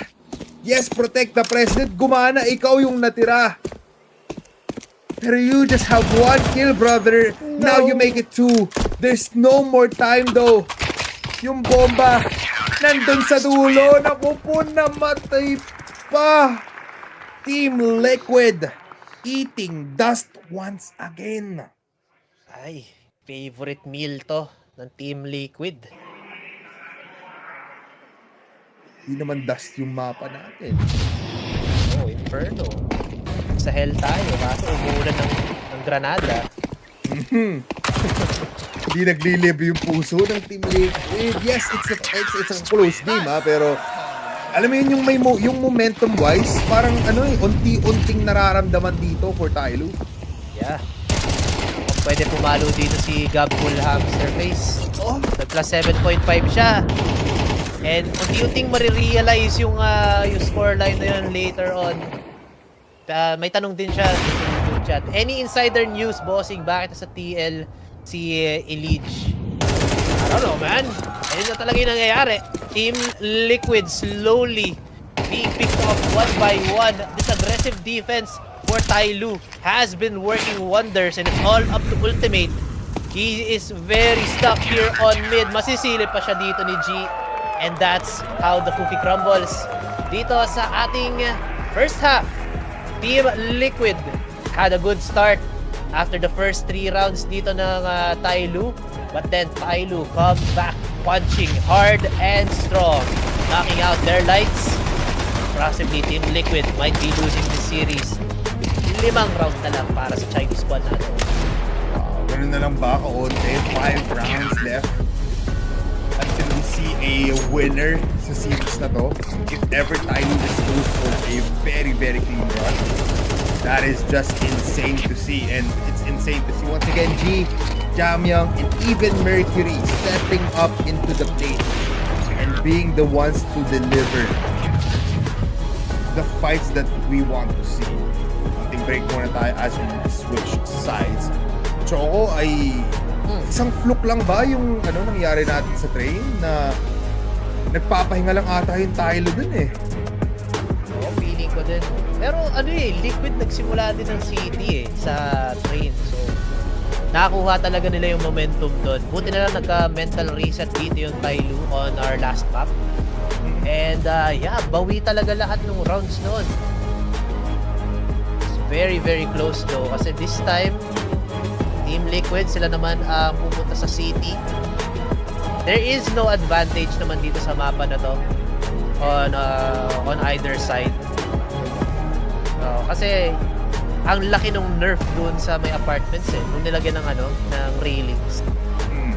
Yes, protect the president. Gumana, ikaw yung natira. Pero you just have 1 kill, brother. No. Now you make it 2. There's no more time though. Yung bomba nandun sa dulo. Naku po, namatay pa. Team Liquid eating dust once again. Ay, favorite meal to ng Team Liquid. Hindi naman dust yung mapa natin. Oh, Inferno. Sa hell tayo, kaso umuulan ng granada. Hindi naglilib yung puso ng Team Liquid. Yes, it's a close game pero alam mo yun, yung momentum wise, parang unti-unting nararamdaman dito for TYLOO. Yeah. Pwede pumalo dito si Gabbull Hamster Face. Nag-plus 7.5 siya. And unti-unting marirealize yung scoreline na yun later on. May tanong din siya sa YouTube chat. Any insider news, bossing? Bakit sa TL si Elimination? I don't know, man. Ayun na talaga yung nangyayari. Team Liquid slowly being picked off one by one. This aggressive defense for TYLOO has been working wonders and it's all up to Ultimate. He is very stuck here on mid. Masisilip pa siya dito ni G. And that's how the cookie crumbles. Dito sa ating first half, Team Liquid had a good start after the first 3 rounds dito ng TYLOO. But then TYLOO come back punching hard and strong, knocking out their lights. Possibly Team Liquid might be losing this series. 5 round na lang para sa Chinese squad natin. Ganun na lang ba kaunti? 5 rounds left until we see a winner sa series na to. If ever TYLOO is close for a very, very clean run, that is just insane to see. And it's insane to see once again G, Jamyong, and even Mercury stepping up into the plate and being the ones to deliver the fights that we want to see. Ating break muna tayo as we switch sides. Choco, ay isang fluke lang ba yung nangyari natin sa train na nagpapahinga lang ata yung TYLOO dun eh. Oo, feeling ko din. Pero Liquid nagsimula din ng city sa train. So, nakakuha talaga nila yung momentum doon. Buti na lang nagka-mental reset dito yung TYLOO on our last map. And bawi talaga lahat ng rounds noon. It's very, very close though. Kasi this time, Team Liquid, sila naman ang pupunta sa city. There is no advantage naman dito sa mapa na to on either side. Kasi ang laki ng nerf doon sa may apartments nung nilagyan ng ng railings.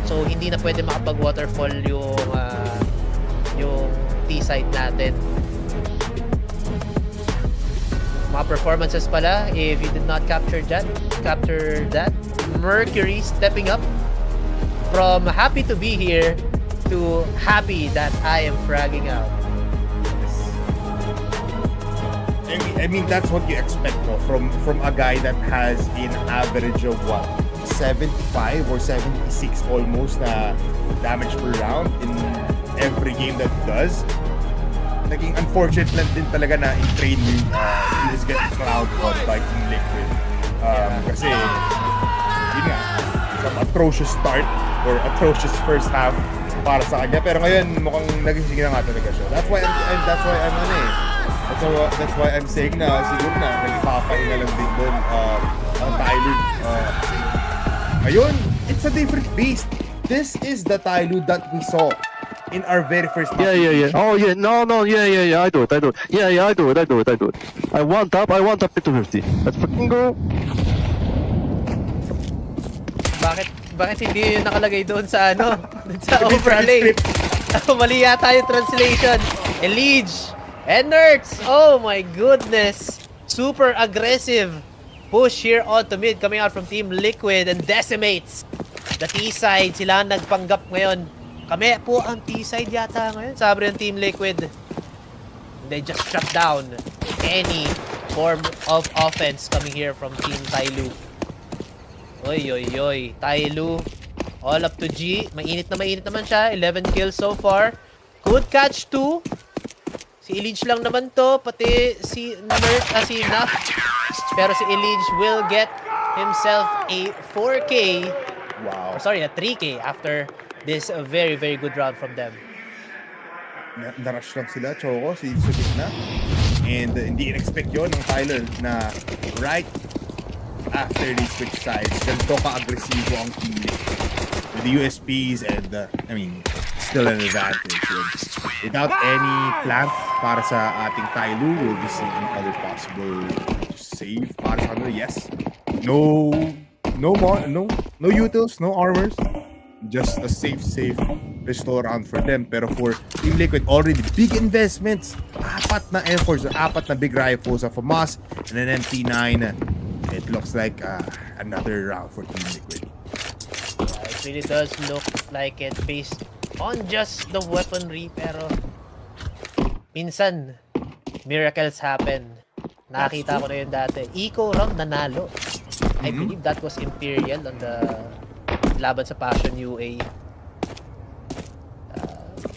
So hindi na pwede makapag-waterfall yung T-side natin. Mga performances pala, if you did not capture that, Mercury stepping up from happy to be here to happy that I am fragging out. I mean that's what you expect from a guy that has an average of 75 or 76 almost damage per round in every game that he does. Naging unfortunate lang din talaga na in train he is getting crowd out by Team Liquid. Kasi yun nga, some atrocious start or atrocious first half para sa kanya, pero ngayon mukhang nagising na nga talaga siya. That's why I'm saying na siguro na nagpapahinga lang din doon ang TYLOO. Ngayon, it's a different beast. This is the TYLOO that we saw in our very first match. Yeah. Oh yeah, no, yeah. I do it. Yeah, I do it. I want up to 250. Let's fucking go. Bakit hindi yun nakalagay doon sa sa overlay? Mali yata yung translation. Elimination and Nerds. Oh my goodness. Super aggressive push here onto mid coming out from Team Liquid and decimates the T-side. Sila ang nagpanggap ngayon. Kami po ang T-side yata ngayon. Sabi ng Team Liquid. They just shut down any form of offense coming here from Team TYLOO. Oy. TYLOO. All up to G. Mainit naman siya. 11 kills so far. Good catch too. Si Elimination lang naman to. Pati si Naf. Pero si Elimination will get himself a 4K. Wow. Or sorry, a 3K after this very, very good round from them. Narush lang sila, Choco, si gitna. And hindi in-expect yun ng Tyler na right after they switch sides, ganito ka-agresibo ang team with the USPs and, still an advantage. And without any plant para sa ating TYLOO, we'll be seeing other possible save para sa kanila. Yes. No utils, no armors. Just a safe restore round for them. Pero for Team Liquid, already big investments. 4 na efforts, 4 na big rifles of a FAMAS and an MT9. It looks like another round for Team Liquid. Yeah, it really does look like it based on just the weaponry. Pero minsan, miracles happen. Nakita ko na yun dati. Eco round nanalo. I believe that was Imperial on the laban sa Passion UA.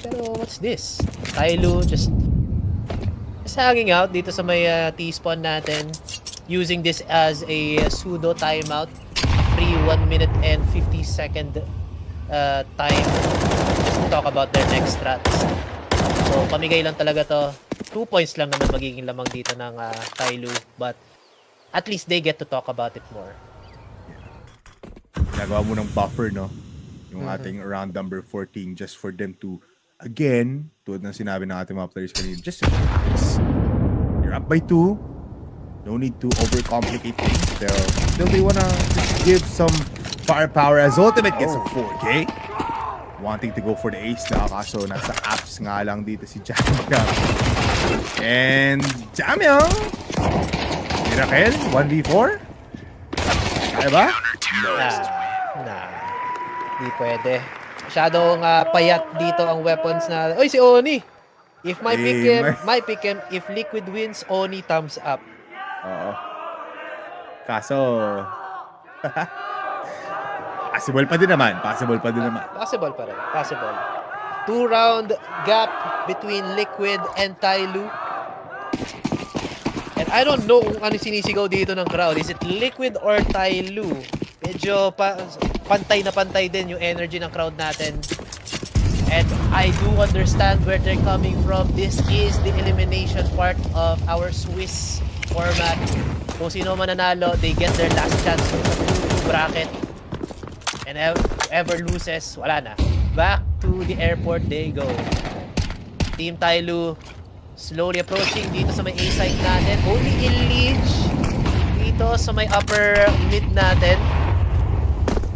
Pero what's this? TYLOO just hanging out dito sa may T-spawn natin, using this as a pseudo timeout, free 1 minute and 50 second time just to talk about their next strats. So pamigay lang talaga to. 2 points lang naman magiging lamang dito ng TYLOO, but at least they get to talk about it more. Nagawa mo ng buffer, no? Yung ating round number 14 just for them to, again, tulad ng sinabi ng ating mga players kanina, just relax. You're up by 2. No need to overcomplicate things. Pero still they wanna just give some firepower as Ultimate gets a 4K. Wanting to go for the ace na, kaso nasa apps nga lang dito si Jamyang. And Jamyang! Miracle, 1v4? Kaya ba? No. Di pwede. Masyadong payat dito ang weapons na... Oy, si Oni! If my pick him, if Liquid wins, Oni thumbs up. Oo. Kaso... Possible pa din naman. Possible pa rin. Possible. 2-round gap between Liquid and TYLOO. And I don't know kung ano sinisigaw dito ng crowd. Is it Liquid or TYLOO? Medyo pantay na pantay din yung energy ng crowd natin. And I do understand where they're coming from. This is the elimination part of our Swiss format. Kung sino mananalo, they get their last chance to bracket. And whoever loses, wala na. Back to the airport they go. Team TYLOO slowly approaching dito sa may A side natin. Only Elimination dito sa may upper mid natin.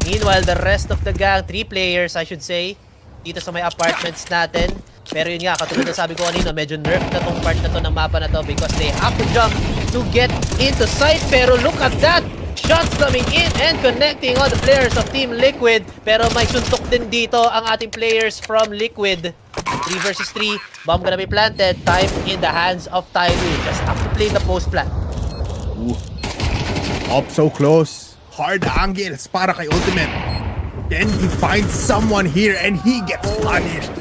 Meanwhile, the rest of the gang, 3 players I should say, dito sa may apartments natin. Pero yun nga, katulad na sabi ko kanina, medyo nerf na tong part na to ng mapa na to because they have to jump to get into sight. Pero look at that! Shots coming in and connecting all the players of Team Liquid. Pero may suntok din dito ang ating players from Liquid. 3 versus 3. Bomb gonna be planted. Time in the hands of TYLOO. Just have to play the post plant. Up so close. Hard angles para kay Ultimate. Then he finds someone here and he gets punished.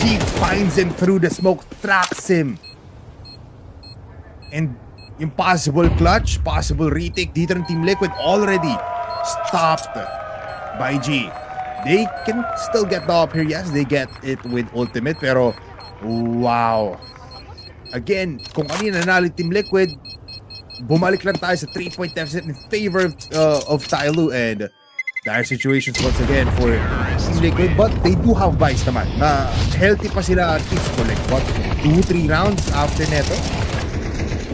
He finds him through the smoke, tracks him. And yung possible clutch, possible retake dito ng Team Liquid already stopped by G. They can still get the up here. Yes, they get it with Ultimate. Pero, wow. Again, kung kanina nanalo Team Liquid, bumalik lang tayo sa 3-point deficit in favor of TYLOO. And dire situations once again for Team Liquid. But they do have buys naman. Na healthy pa sila at least for like, what, 2-3 rounds after neto?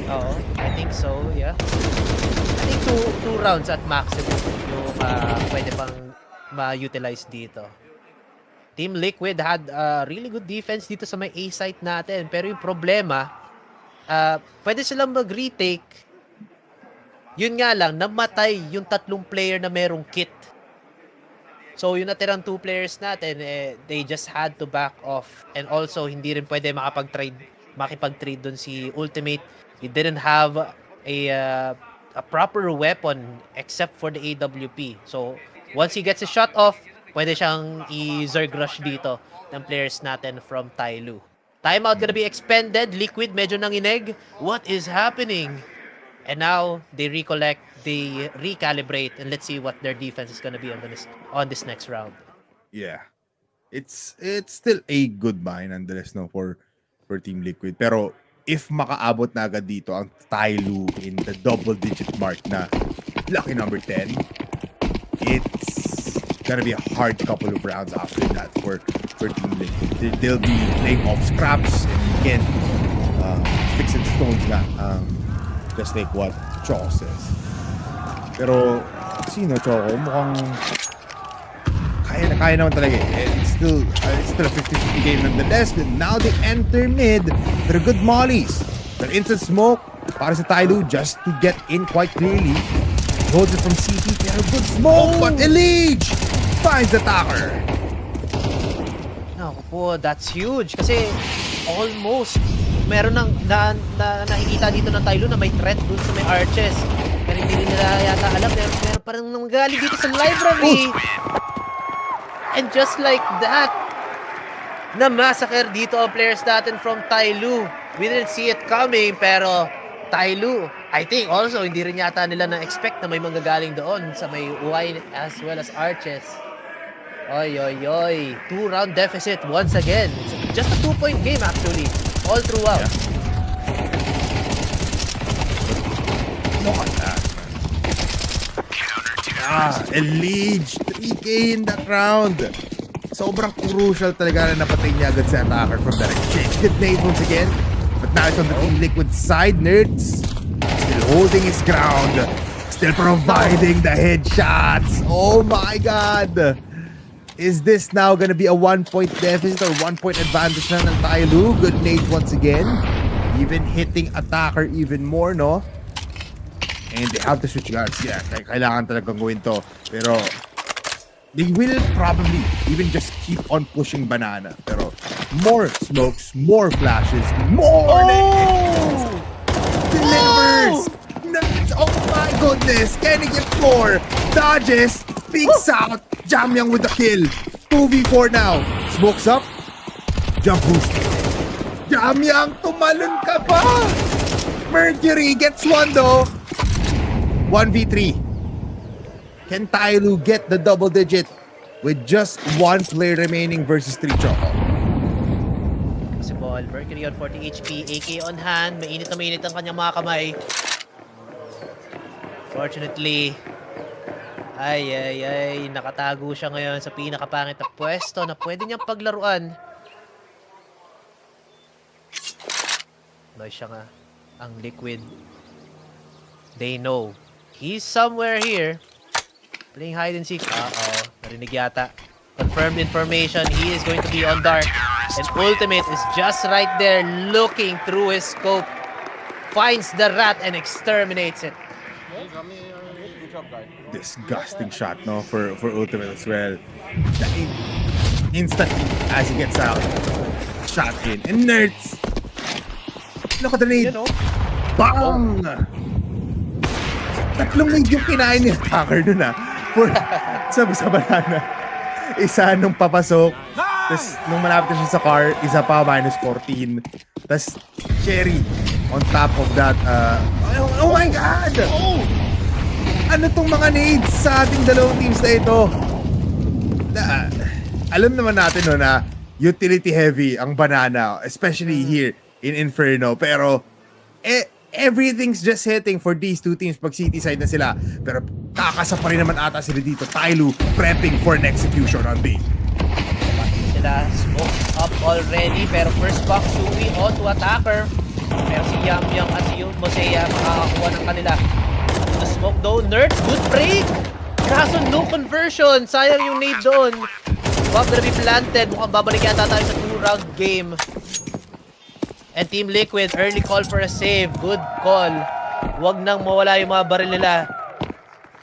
Oo, I think so, yeah. I think 2 rounds at maximum yung pwede pang ma-utilize dito. Team Liquid had really good defense dito sa may A site natin. Pero yung problema, pwede silang mag-retake. Yun nga lang, namatay yung 3 player na merong kit. So, yung natirang 2 players natin, they just had to back off. And also, hindi rin pwede makipag-trade dun si Ultimate. He didn't have a proper weapon except for the AWP. So, once he gets a shot off, pwede siyang i-Zerg rush dito ng players natin from TYLOO. Timeout gonna be expended. Liquid medyo nanginig. What is happening? And now, they recollect, they recalibrate, and let's see what their defense is gonna be on this next round. Yeah. It's still a good buy nonetheless, no, for Team Liquid. Pero if makaabot na agad dito ang TYLOO in the double-digit mark na lucky number 10, it's gonna be a hard couple of rounds after that for Team Liquid. They'll be playing off scraps and again, sticks and stones nga. Just like what Choco says. Pero, sino Choco? Mukhang kaya naman talaga eh. It's still a 50-50 game nonetheless. But now they enter mid. They're good mollies. They're instant smoke para sa TYLOO just to get in quite clearly. Holds it from CT. They're a good smoke, but Elimination finds the attacker. Naku po, that's huge. Kasi almost meron nang nakikita dito ng TYLOO na may threat dun sa may arches. Pero hindi rin nila yata alam. Meron parang nanggaling dito sa library. And just like that, na-massacre dito ang players natin from TYLOO. We didn't see it coming, pero TYLOO, I think also, hindi rin yata nila na-expect na may manggagaling doon sa may Y as well as arches. Oy. 2-round deficit once again. It's just a 2-point game actually. All throughout. Look at that. Elimination 3K in that round. Sobrang crucial talaga na napatay niya agad sa attacker from that exchange. Good nade once again. But now it's on the Team Liquid side. Nerds still holding his ground. Still providing the headshots. Oh my god. Is this now gonna be a 1-point deficit or 1-point advantage na ng TYLOO? Good nade once again. Even hitting attacker even more, no? And they have to switch guards. Yeah, kailangan talagang gawin to. Pero they will probably even just keep on pushing banana. Pero more smokes, more flashes, more nades! Delivers! Nuts! Oh my goodness! Can he get more? Dodges! Peeks out! Jamyang with the kill. 2v4 now. Smokes up. Jump boost. Jamyang, tumalon ka pa! Mercury gets one though. 1v3. Can TYLOO get the double digit with just 1 player remaining versus 3 Choco? Possible. Mercury on 40 HP. AK on hand. Mainit na mainit ang kanyang mga kamay. Fortunately, ay, nakatago siya ngayon sa pinakapangit na pwesto na pwede niyang paglaruan. Siya nga, ang Liquid. They know. He's somewhere here. Playing hide and seek. Narinig yata. Confirmed information. He is going to be on dark. And Ultimate is just right there looking through his scope. Finds the rat and exterminates it. Disgusting shot, no, for Ultimate as well. Instantly, as he gets out, shot in. And Nerds! Look at the nade! Bang! Tatlong nade yung kinain ni attacker dun sa banana. Isa nung papasok, tapos nung malapit na siya sa car, isa pa minus 14. Tapos Cherry on top of that. Oh my god! Ano tong mga nades sa ating dalawang teams na ito? Alam naman natin no, na utility heavy ang banana, especially here in Inferno. Pero everything's just hitting for these two teams pag city side na sila. Pero kakasa pa rin naman ata sila dito. TYLOO prepping for an execution on B. Sila smoke up already. Pero first box Sui on to attacker. Pero si Yamyang at si Mosea makakakuha ng kanila. The smoke though, Nerds, good break! Kaso no conversion, sayang yung nade doon. Bomb gonna be planted, mukhang babalik yata tayo sa 2-round game. And Team Liquid, early call for a save, good call. Huwag nang mawala yung mga baril nila.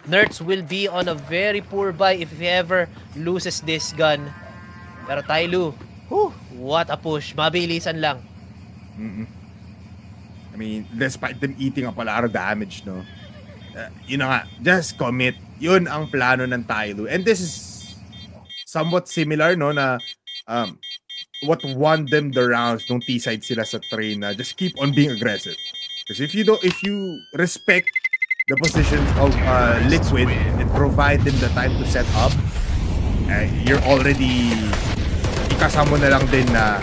Nerds will be on a very poor buy if he ever loses this gun. Pero TYLOO, what a push. Mabilisan lang. I mean, despite them eating up a lot of damage, no? Yun na nga, just commit. Yun ang plano ng TYLOO. And this is somewhat similar, no, na what won them the rounds nung T-side sila sa train na just keep on being aggressive. Because if you respect the positions of Liquid and provide them the time to set up, you're already ikasama na lang din na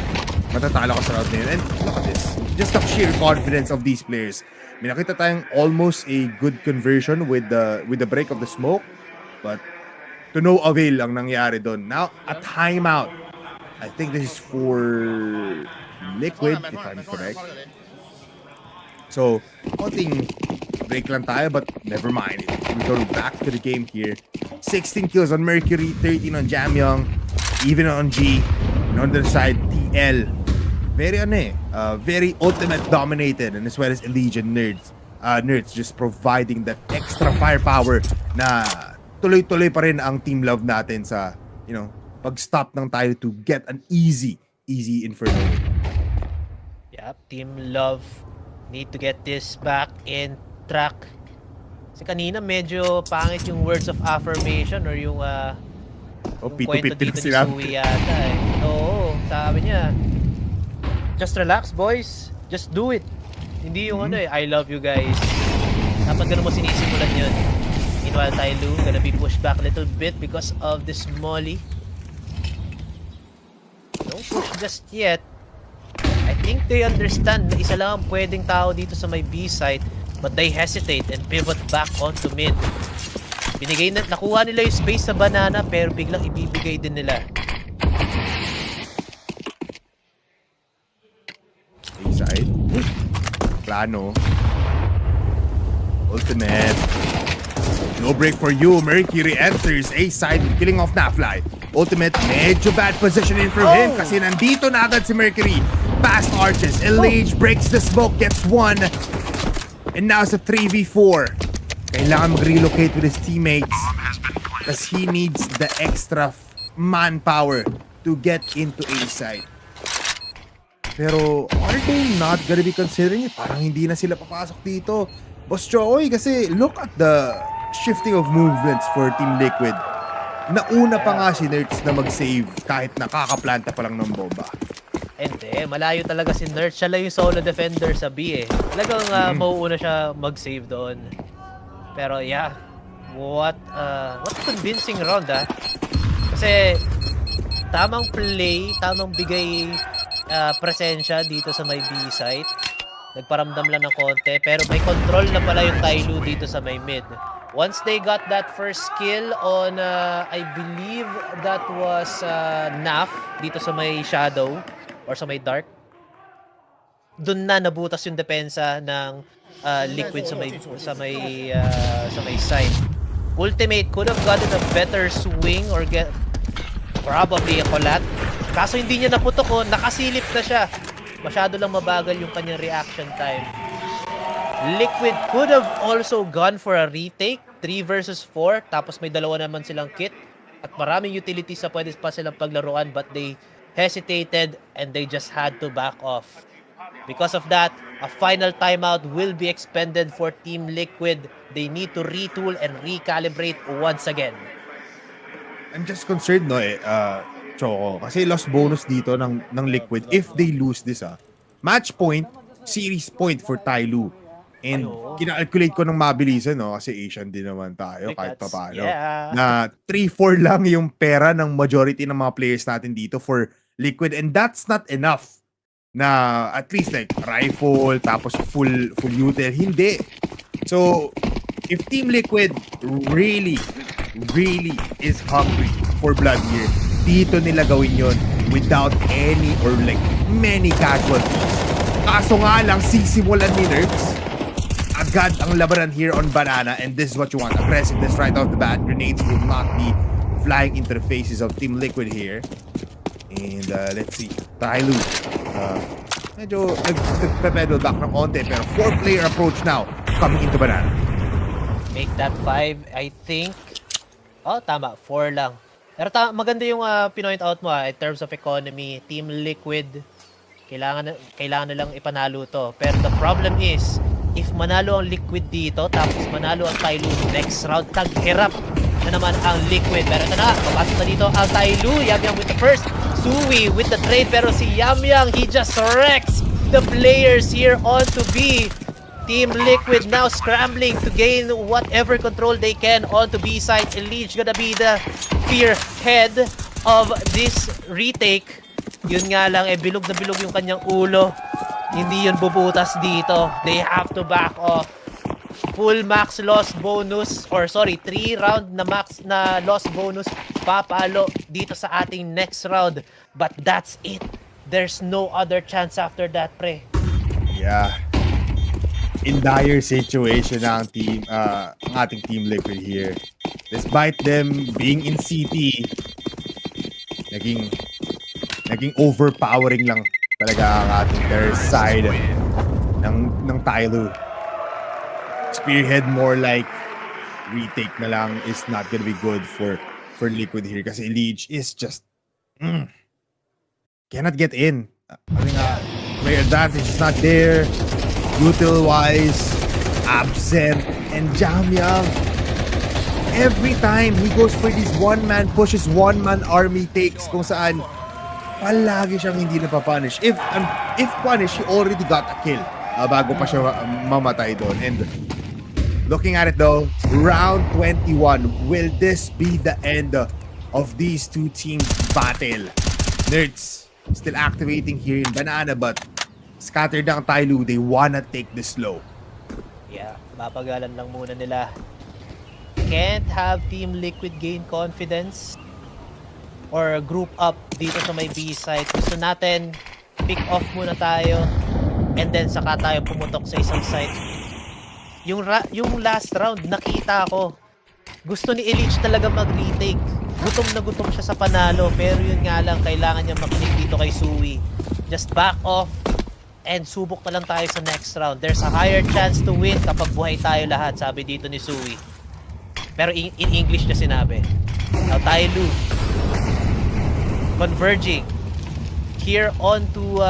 matatalo ka sa round na yun. And look at this. Just the sheer confidence of these players. May nakita tayong almost a good conversion with the break of the smoke, but to no avail ang nangyari doon. Now, a timeout. I think this is for Liquid, if I'm correct. So, konting break lang tayo, but never mind. We go back to the game here. 16 kills on Mercury, 13 on Jamyong, even on G, and on the side, TL. Very ultimate dominated, and as well as Legion nerds. Nerds just providing that extra firepower na tuloy-tuloy pa rin ang team love natin sa, pag-stop ng tayo to get an easy Inferno. Yep, team love need to get this back in track. Kasi kanina medyo pangit yung words of affirmation or yung kwento dito ni Sui yata eh. Oo, sabi niya, just relax boys, just do it. Hindi yung I love you guys. Dapat ganun mo sinisimulan yun. Meanwhile, TYLOO gonna be pushed back a little bit because of this molly. Don't push just yet. I think they understand na isa lang ang pwedeng tao dito sa may B side, but they hesitate and pivot back onto mid. Nakuha nila yung space sa banana pero biglang ibibigay din nila. Inside. Plano. Ultimate. No break for you. Mercury enters A side, killing off Nafly. Ultimate, medyo bad positioning from him kasi nandito na agad si Mercury. Past arches. Elage breaks the smoke, gets one. And now it's a 3v4. Kailangan mag-relocate with his teammates because he needs the extra manpower to get into A side. Pero are they not gonna be considering it? Parang hindi na sila papasok dito. Boss Joey, kasi look at the shifting of movements for Team Liquid. Nauna pa nga si Nerds na mag-save kahit nakakaplanta pa lang ng bomba. Hindi, malayo talaga si Nerds. Siya lang yung solo defender sa B eh. Talagang mauuna siya mag-save doon. Pero yeah, what convincing round Kasi tamang play, tamang bigay presensya dito sa may B site. Nagparamdam lang ng konti pero may control na pala yung TYLOO dito sa may mid. Once they got that first kill on I believe that was Naf dito sa may shadow or sa may dark. Doon na nabutas yung depensa ng Liquid sa may side. Ultimate could have gotten a better swing or get probably a collat. Kaso hindi niya naputok, nakasilip na siya. Masyado lang mabagal yung kanyang reaction time. Liquid could have also gone for a retake, 3 versus 4, tapos may dalawa naman silang kit at maraming utilities na pwede pa silang paglaruan, but they hesitated and they just had to back off. Because of that, a final timeout will be expended for Team Liquid. They need to retool and recalibrate once again. I'm just concerned Choco, kasi lost bonus dito ng Liquid if they lose this match point, series point for TYLOO. And kina-calculate ko ng mabilisan kasi Asian din naman tayo kahit papaano. Na 3-4 lang yung pera ng majority ng mga players natin dito for Liquid, and that's not enough na at least like rifle tapos full util. Hindi. So if Team Liquid really is hungry for blood here, dito nila gawin yon without any or like many casualties. Kaso nga lang, sisimulan ni Nerds agad ang labanan here on Banana, and this is what you want. Aggressiveness right off the bat. Grenades will not be flying into the faces of Team Liquid here. And let's see. TYLOO medyo nagpe-pedal back ng konti, pero 4-player approach now. coming into Banana. Make that 5, I think. Oh, tama. 4 lang. Pero maganda yung pinoint out mo in terms of economy. Team Liquid, kailangan nilang ipanalo to. Pero the problem is, if manalo ang Liquid dito, tapos manalo ang TYLOO next round, taghirap na naman ang Liquid. Pero ito na, papasok na dito ang TYLOO. Yamyang with the first. Sui with the trade. Pero si Yamyang, he just wrecks the players here onto B. Team Liquid now scrambling to gain whatever control they can onto B side. Elimination gonna be the spearhead of this retake. Yun nga lang, bilog na bilog yung kanyang ulo. Hindi yun bubutas dito. They have to back off. Full max loss bonus, or sorry, 3 round na max na loss bonus papalo dito sa ating next round. But that's it. There's no other chance after that, pre. Yeah. In dire situation ang team, ang ating Team Liquid here. Despite them being in CT, naging overpowering lang talaga ang ating their side ng TYLOO. Spearhead more like retake na lang is not gonna be good for Liquid here kasi Leech is just cannot get in. I mean, player advantage is not there. Util-wise, absent, and Yamyang, every time he goes for these one-man pushes, one-man army takes kung saan palagi siyang hindi napapunish. If punished, he already got a kill bago pa siya mamatay doon. And looking at it though, round 21, will this be the end of these two teams' battle? Nerds still activating here in Banana, but scattered ang TYLOO, they wanna take this slow. Yeah, mapagalan lang muna nila. Can't have Team Liquid gain confidence or group up dito sa may B side. Gusto natin pick off muna tayo and then saka tayo pumutok sa isang side. Yung last round, nakita ko. Gusto ni Elimination talaga mag-retake. Gutom na gutom siya sa panalo, pero yun nga lang, kailangan niya makinig dito kay Sui. Just back off and subok na lang tayo sa next round. There's a higher chance to win kapag buhay tayo lahat, sabi dito ni Sui. Pero in English na sinabi. Now TYLOO converging here onto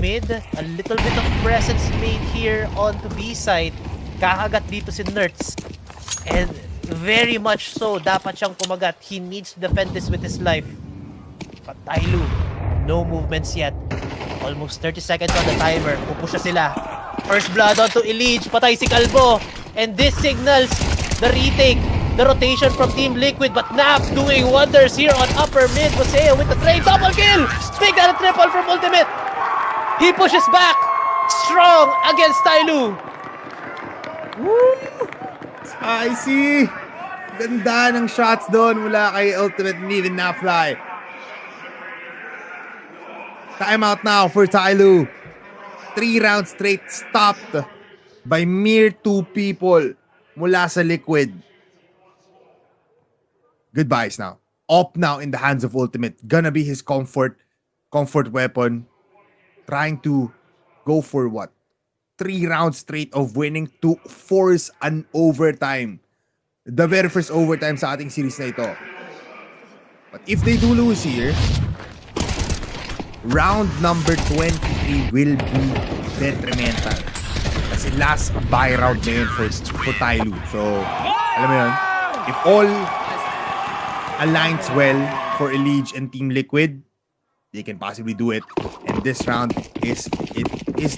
mid. A little bit of presence made here onto B side. Kakagat dito si Nerds. And very much so, dapat siyang kumagat. He needs to defend this with his life. But TYLOO, no movements yet. Almost 30 seconds on the timer. Pupusha sila. First blood onto Elimination. Patay si Calvo. And this signals the retake. The rotation from Team Liquid. But Nap doing wonders here on upper mid. Jose with the trade. Double kill. Take that a triple from Ultimate. He pushes back. Strong against TYLOO. Woo! Spicy! Ganda ng shots doon mula kay Ultimate, even na fly. Timeout now for TYLOO. 3 rounds straight stopped by mere 2 people mula sa Liquid. Goodbyes now. Up now in the hands of Ultimate. Gonna be his comfort weapon. Trying to go for what? 3 rounds straight of winning to force an overtime. The very first overtime sa ating series na ito. But if they do lose here, round number 23 will be detrimental. Kasi last buy round na yun for TYLOO. So, alam mo yun, if all aligns well for Elimination and Team Liquid, they can possibly do it. And this round is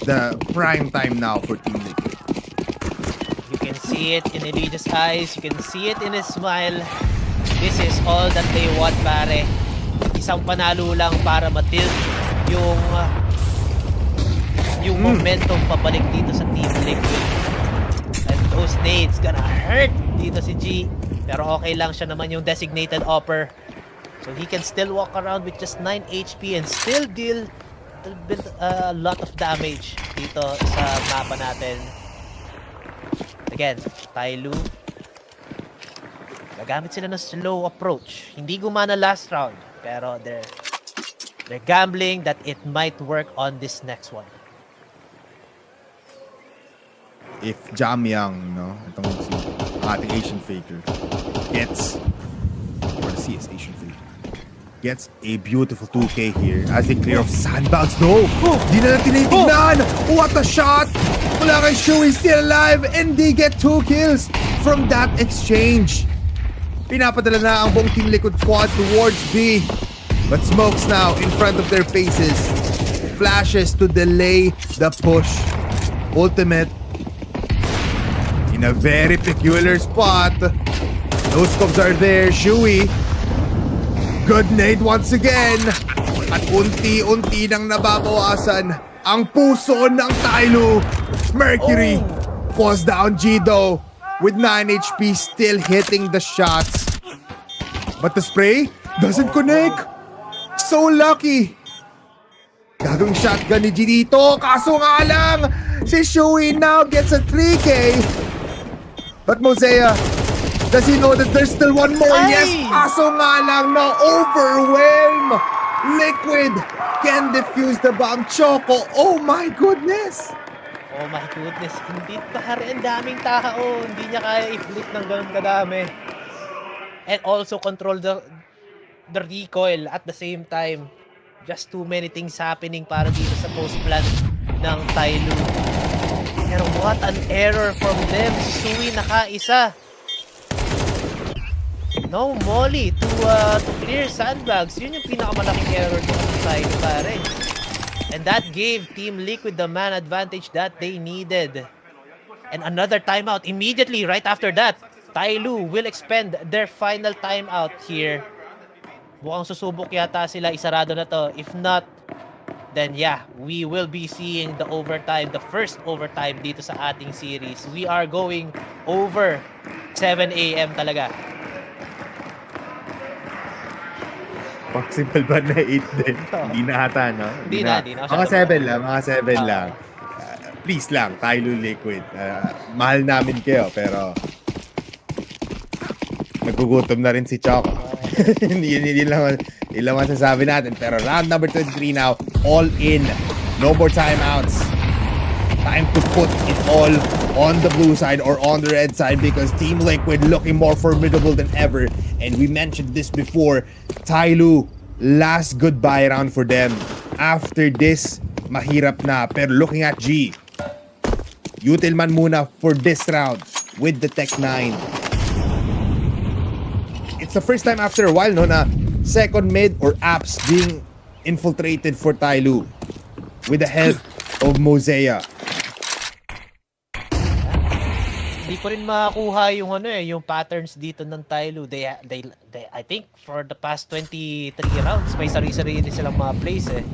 the prime time now for Team Liquid. You can see it in Elimination's eyes. You can see it in his smile. This is all that they want, pare. Isang panalo lang para matilt yung momentum pabalik dito sa Team Liquid. And those nades gonna hurt dito si G. Pero okay lang, siya naman yung designated upper. So he can still walk around with just 9 HP and still deal a lot of damage dito sa mapa natin. Again, TYLOO, nagamit sila ng slow approach. Hindi gumana last round, pero they're gambling that it might work on this next one. if Jamyang, no, itong si ating Asian faker, gets, or the CS Asian faker, gets a beautiful 2K here as they clear off sandbags. No! Di na tinitignan! What a shot! Wala kay Shui, still alive, and they get 2 kills from that exchange. Pinapadala na ang buong Team Liquid squad towards B. But smokes now in front of their faces. Flashes to delay the push. Ultimate in a very peculiar spot. No scopes are there. Shui. Good nade once again. At unti-unti nang nababawasan ang puso ng TYLOO. Mercury falls down. Gido with 9 HP still hitting the shots. But the spray doesn't connect. So lucky. Gagawing shotgun ni G dito. Kaso nga lang, si Shui now gets a 3K. But Mosea, does he know that there's still one more? Ay! Yes, kaso nga lang na overwhelm. Liquid can defuse the bomb. Choco, oh my goodness. Oh my goodness, hindi pare, ang daming tao. Hindi niya kaya i-flip ng ganun kadami. And also control the recoil at the same time. Just too many things happening para dito sa post plant ng TYLOO. Pero what an error from them. Si Sui nakaisa. No molly to clear sandbags. Yun yung pinakamalaking error ng TYLOO pare. And that gave Team Liquid the man advantage that they needed. And another timeout immediately right after that. TYLOO will expend their final timeout here. Mukhang susubok yata sila, isarado na to. If not, then yeah, we will be seeing the overtime, the first overtime dito sa ating series. We are going over 7 AM talaga. Possible ba na 8 din? Hindi na ata, no? Hindi na. Mga 7 lang, mga 7 lang. Please lang, TYLOO Liquid. Mahal namin kayo, pero nagugutom na rin si Choco. Hindi lang masasabi natin. Pero round number 23 now, all in. No more timeouts. Time to put it all on the blue side or on the red side because Team Liquid looking more formidable than ever. And we mentioned this before, TYLOO, last goodbye round for them. After this, mahirap na. Pero looking at G, Utilman muna for this round with the Tech 9. It's the first time after a while, no, na second mid or apps being infiltrated for TYLOO with the help of Mosea. Hindi ko rin makakuha yung yung patterns dito ng TYLOO. They I think for the past 23 rounds may sarili-sarili silang mga plays eh.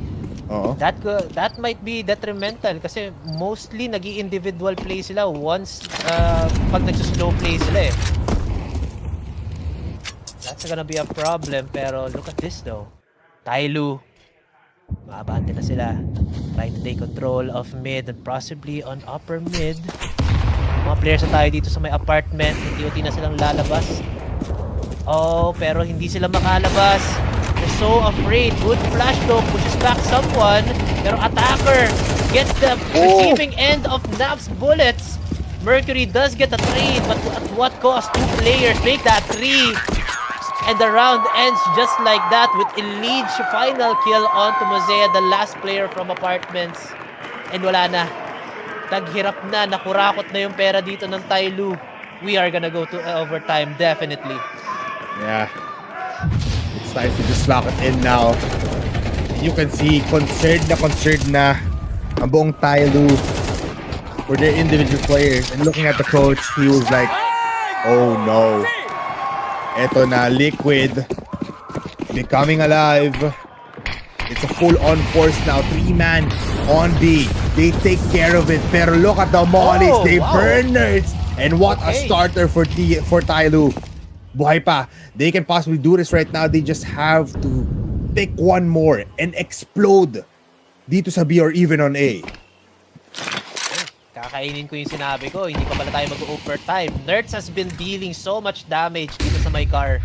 Oo. That might be detrimental kasi mostly nag-i-individual play sila once pag nagsuslow play sila eh. That's gonna be a problem, pero look at this though. TYLOO, maabante na sila. Trying to take control of mid and possibly on upper mid. Mga players na tayo dito sa may apartment. Unti-unti na silang lalabas. Oh, pero hindi sila makalabas. They're so afraid. Good flash though, pushes back someone. Pero attacker gets the receiving end of Nav's bullets. Mercury does get a trade, but at what cost? 2 players make that 3. And the round ends just like that with Elimination final kill onto Mosea, the last player from apartments. And wala na. Taghirap na, nakurakot na yung pera dito ng TYLOO. We are gonna go to overtime, definitely. Yeah. It's time to just lock it in now. You can see, concerned na ang buong TYLOO for their individual players. And looking at the coach, he was like, oh no. Eto na, Liquid becoming alive. It's a full-on force now. 3-man on B. They take care of it. Pero look at the mollies. They burn nerds. And what a starter for TYLOO. Buhay pa. They can possibly do this right now. They just have to pick one more and explode dito sa B or even on A. Kakainin ko yung sinabi ko, hindi pa pala tayo mag-overtime. Nerds has been dealing so much damage dito sa my car.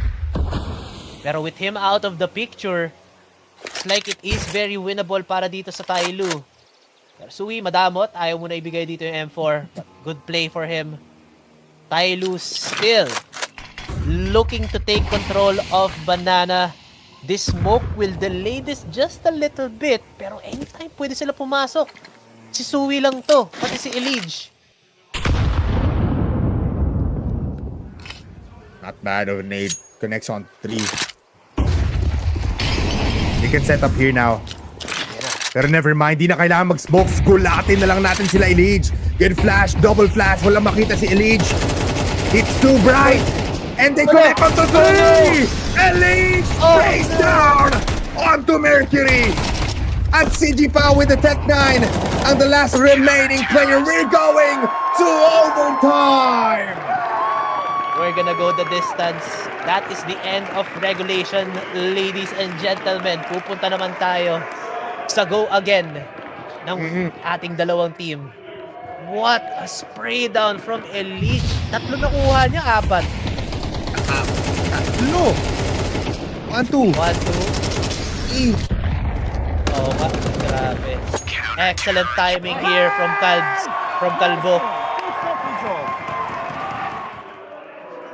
Pero with him out of the picture, it's like it is very winnable para dito sa TYLOO. Pero Sui, madamot. Ayaw mo na ibigay dito yung M4. But good play for him. TYLOO still looking to take control of Banana. This smoke will delay this just a little bit. Pero anytime pwede sila pumasok. Si Sui lang to. Pati si Elige. Not bad of Nate. Connects on 3. He can set up here now. Pero never mind, di na kailangan mag-smoke. Gulatin na lang natin sila Elige. Good flash, double flash. Walang makita si Elige. It's too bright. And they connect onto 3. Elige face down onto Mercury. At CG pa with the Tech 9. And the last remaining player. We're going to overtime. We're gonna go the distance. That is the end of regulation, ladies and gentlemen. Pupunta naman tayo sa go again ng ating dalawang team. What a spray down from Elite. 3 nakuha niya, 4. 1-2. 1-2. Oh, grabe. Excellent timing here from Calvo.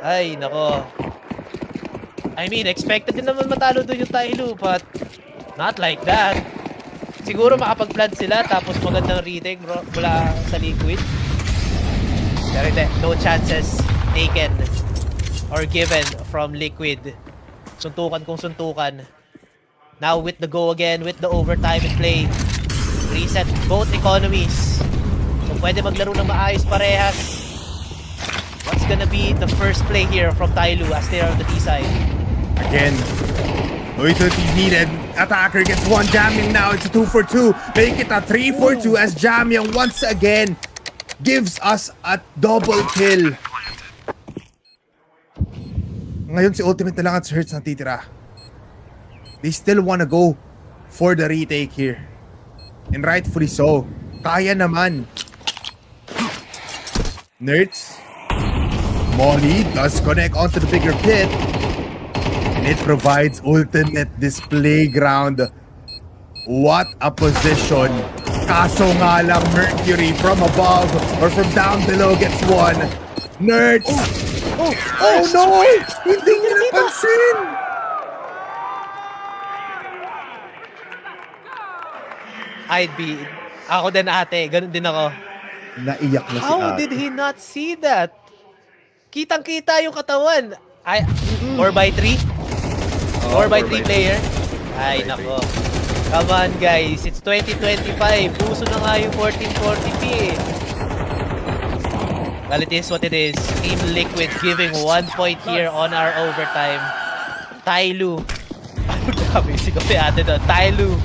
Ay, nako. I mean, expected din naman matalo doon yung TYLOO, but not like that. Siguro makapag-plant sila, tapos magandang retake mula sa Liquid. Pero hindi, no chances taken or given from Liquid. Suntukan kung suntukan. Now with the go again, with the overtime in play. Reset both economies. So pwede maglaro ng maayos parehas. What's gonna be the first play here from TYLOO as they are on the D side? Again, loyalty needed. Attacker gets one jamming now. It's a 2-for-2. Make it a 3-for-2 as Jamyang once again gives us a double kill. Ngayon si Ultimate na lang at Hertz natitira. They still wanna go for the retake here. And rightfully so. Kaya naman. Nerds. Molly does connect onto the bigger pit. And it provides ultimate display ground. What a position. Kaso nga lang Mercury from above or from down below gets one. Nerds! Oh no! Hindi niya napansin! Ako din ate, ganun din ako. Naiyak na si How ate. did he not see that? Kitang-kita yung katawan. 4x3? 4x3 player? Ay, nako. Come on, guys. It's 2025. Puso na nga yung 1440p eh. Well, it is what it is. Team Liquid giving 1 point here on our overtime. TYLOO. Grabe, sigaw si ate doon. TYLOO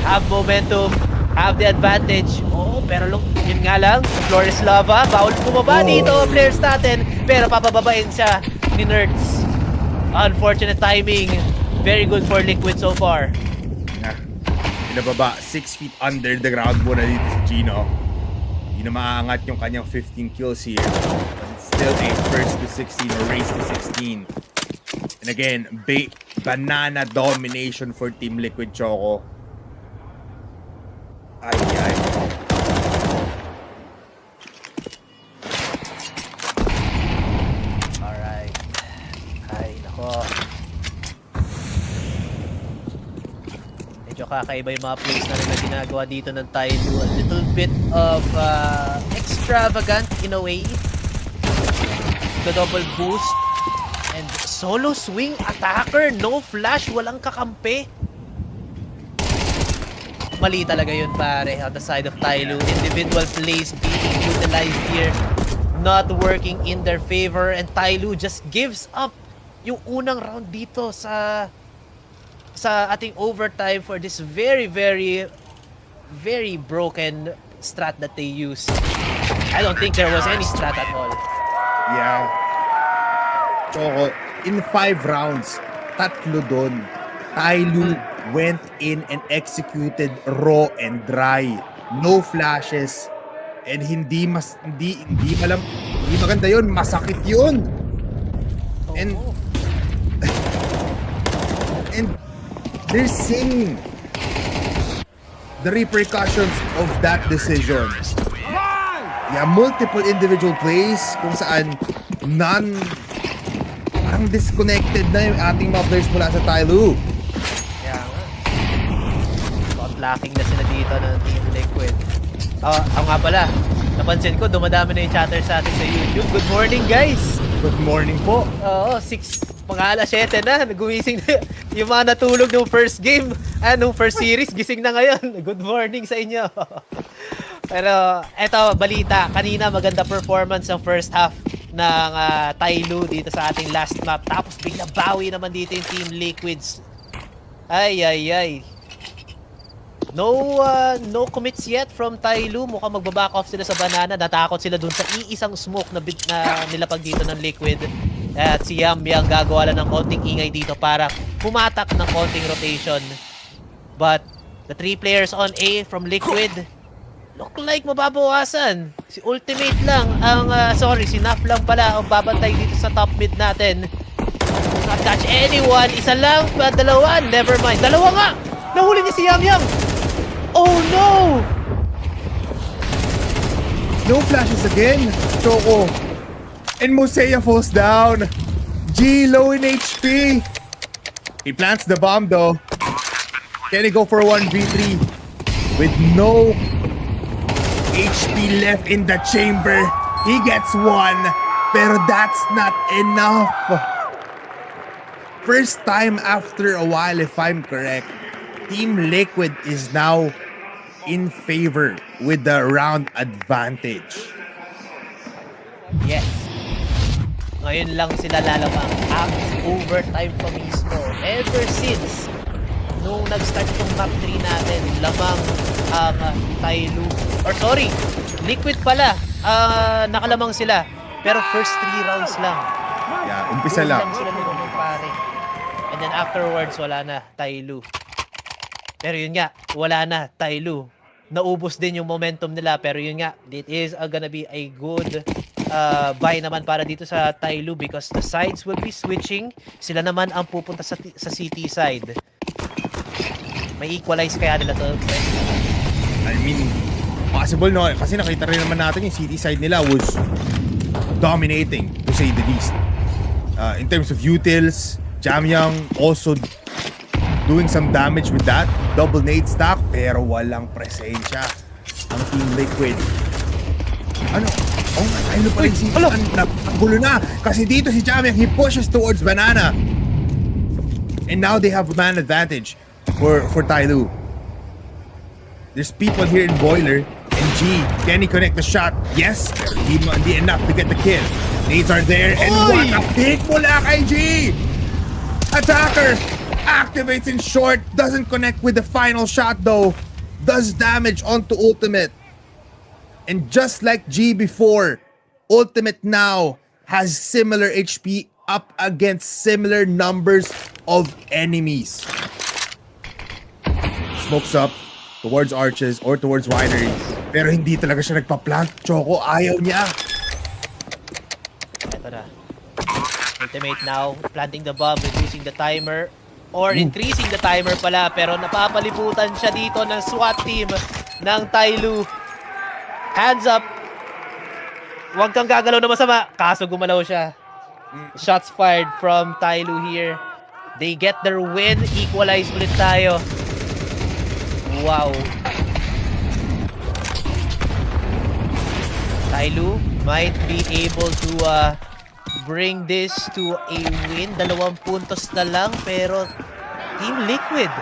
have momentum, have the advantage. Oh, pero yun nga lang, floor is lava. Bawal bumaba dito, players natin. Pero papababain siya ni Nerds. Unfortunate timing. Very good for Liquid so far. Pinababa, 6 feet under the ground muna dito si Gino. Hindi na maaangat yung kanyang 15 kills here. But it's still a first to 16 or race to 16. And again, banana domination for Team Liquid Choco. Ay. Alright. Ay, nako. Medyo kakaiba yung mga plays na rin na ginagawa dito ng TYLOO. A little bit of extravagant in a way. The double boost. And solo swing attacker. No flash. Walang kakampi. Mali talaga yun pare on the side of TYLOO. Individual plays being utilized here. Not working in their favor. And TYLOO just gives up yung unang round dito sa ating overtime for this very, very, very broken strat that they used. I don't think there was any strat at all. Yeah. Choco, in 5 rounds, 3 doon. TYLOO went in and executed raw and dry. No flashes. And hindi maganda yun. Masakit yun. And they're singing. the repercussions of that decision. Yeah, multiple individual plays kung saan parang disconnected na yung ating mga players mula sa TYLOO. Kaya nga. Spot lacking na sila dito ng Team Liquid. Ako nga pala, napansin ko, dumadami na yung chatter sa atin sa YouTube. Good morning, guys! Good morning po. Oo, 7 na, gumising na. Yung mga natulog nung first game, nung first series, gising na ngayon. Good morning sa inyo. Pero, eto, balita. Kanina, maganda performance ng first half ng TYLOO dito sa ating last map. Tapos, bigla bawi naman dito yung Team Liquids. Ay. No commits yet from TYLOO. Mukhang magbaback off sila sa banana. Natakot sila dun sa iisang smoke na nilapag dito ng Liquid. At si Yambi ang gagawa lang ng konting ingay dito para pumatak ng konting rotation. But the 3 players on A from Liquid look like mababawasan. Si Ultimate lang ang, si Naf lang pala ang babantay dito sa top mid natin. Not catch anyone. Isa lang, dalawa. Never mind. Dalawa nga! Nahuli niya si Yam. Oh no! No flashes again. Choco. And Mosea falls down. G low in HP. He plants the bomb though. Can he go for a 1v3 with no HP left in the chamber? He gets one, pero that's not enough. First time after a while, if I'm correct, Team Liquid is now in favor with the round advantage. Yes. Ngayon lang sila lalamang ang overtime pa mismo. Ever since nung nag-start itong map 3 natin, lamang ang TYLOO. Or sorry, Liquid pala. Nakalamang sila. Pero first 3 rounds lang. Yeah, umpisa lang. Sila nung pare. And then afterwards, wala na TYLOO. Pero yun nga, wala na TYLOO. Naubos din yung momentum nila. Pero yun nga, it is gonna be a good buy naman para dito sa TYLOO because the sides will be switching. Sila naman ang pupunta sa CT side. May equalize kaya nila to. I mean, possible no? Kasi nakita rin naman natin yung CT side nila was dominating, to say the least. In terms of utils, Jamyang also doing some damage with that. Double nade stack, pero walang presensya ang Team Liquid. Ano? Oh, ano pa rin si nagulo na. Kasi dito si Jamyang, he pushes towards banana. And now they have man advantage for TYLOO. There's people here in boiler. And G, can he connect the shot? Yes, pero hindi enough to get the kill. Nades are there. And what a pick mula kay G! Attacker activates in short. Doesn't connect with the final shot though. Does damage onto Ultimate. And just like G before, Ultimate now has similar HP up against similar numbers of enemies. Smokes up towards arches or towards wineries. Pero hindi talaga siya nagpa-plant. Choco, ayaw niya. Ito na. Ultimate now, planting the bomb, reducing the timer. Or increasing the timer pala. Pero napapalibutan siya dito ng SWAT team ng TYLOO. Hands up. Huwag kang gagalaw na masama. Kaso gumalaw siya. Shots fired from TYLOO here. They get their win. Equalize ulit tayo. Wow. TYLOO might be able to bring this to a win. 2 puntos na lang. Pero Team Liquid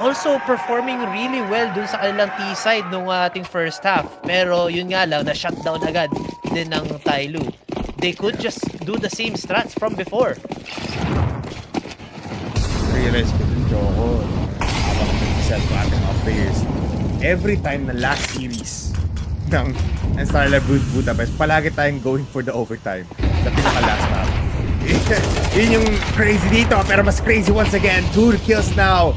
also performing really well dun sa kanilang T-side nung ating first half. Pero yun nga lang, na-shutdown agad din ng TYLOO. They could just do the same strats from before. Realize ko din, Choco, habang nag-sell ko ating mga players, every time na last series ng StarLadder Budapest, palagi tayong going for the overtime sa pinaka-last map. Yun yung crazy dito, pero mas crazy once again. 2 kills now.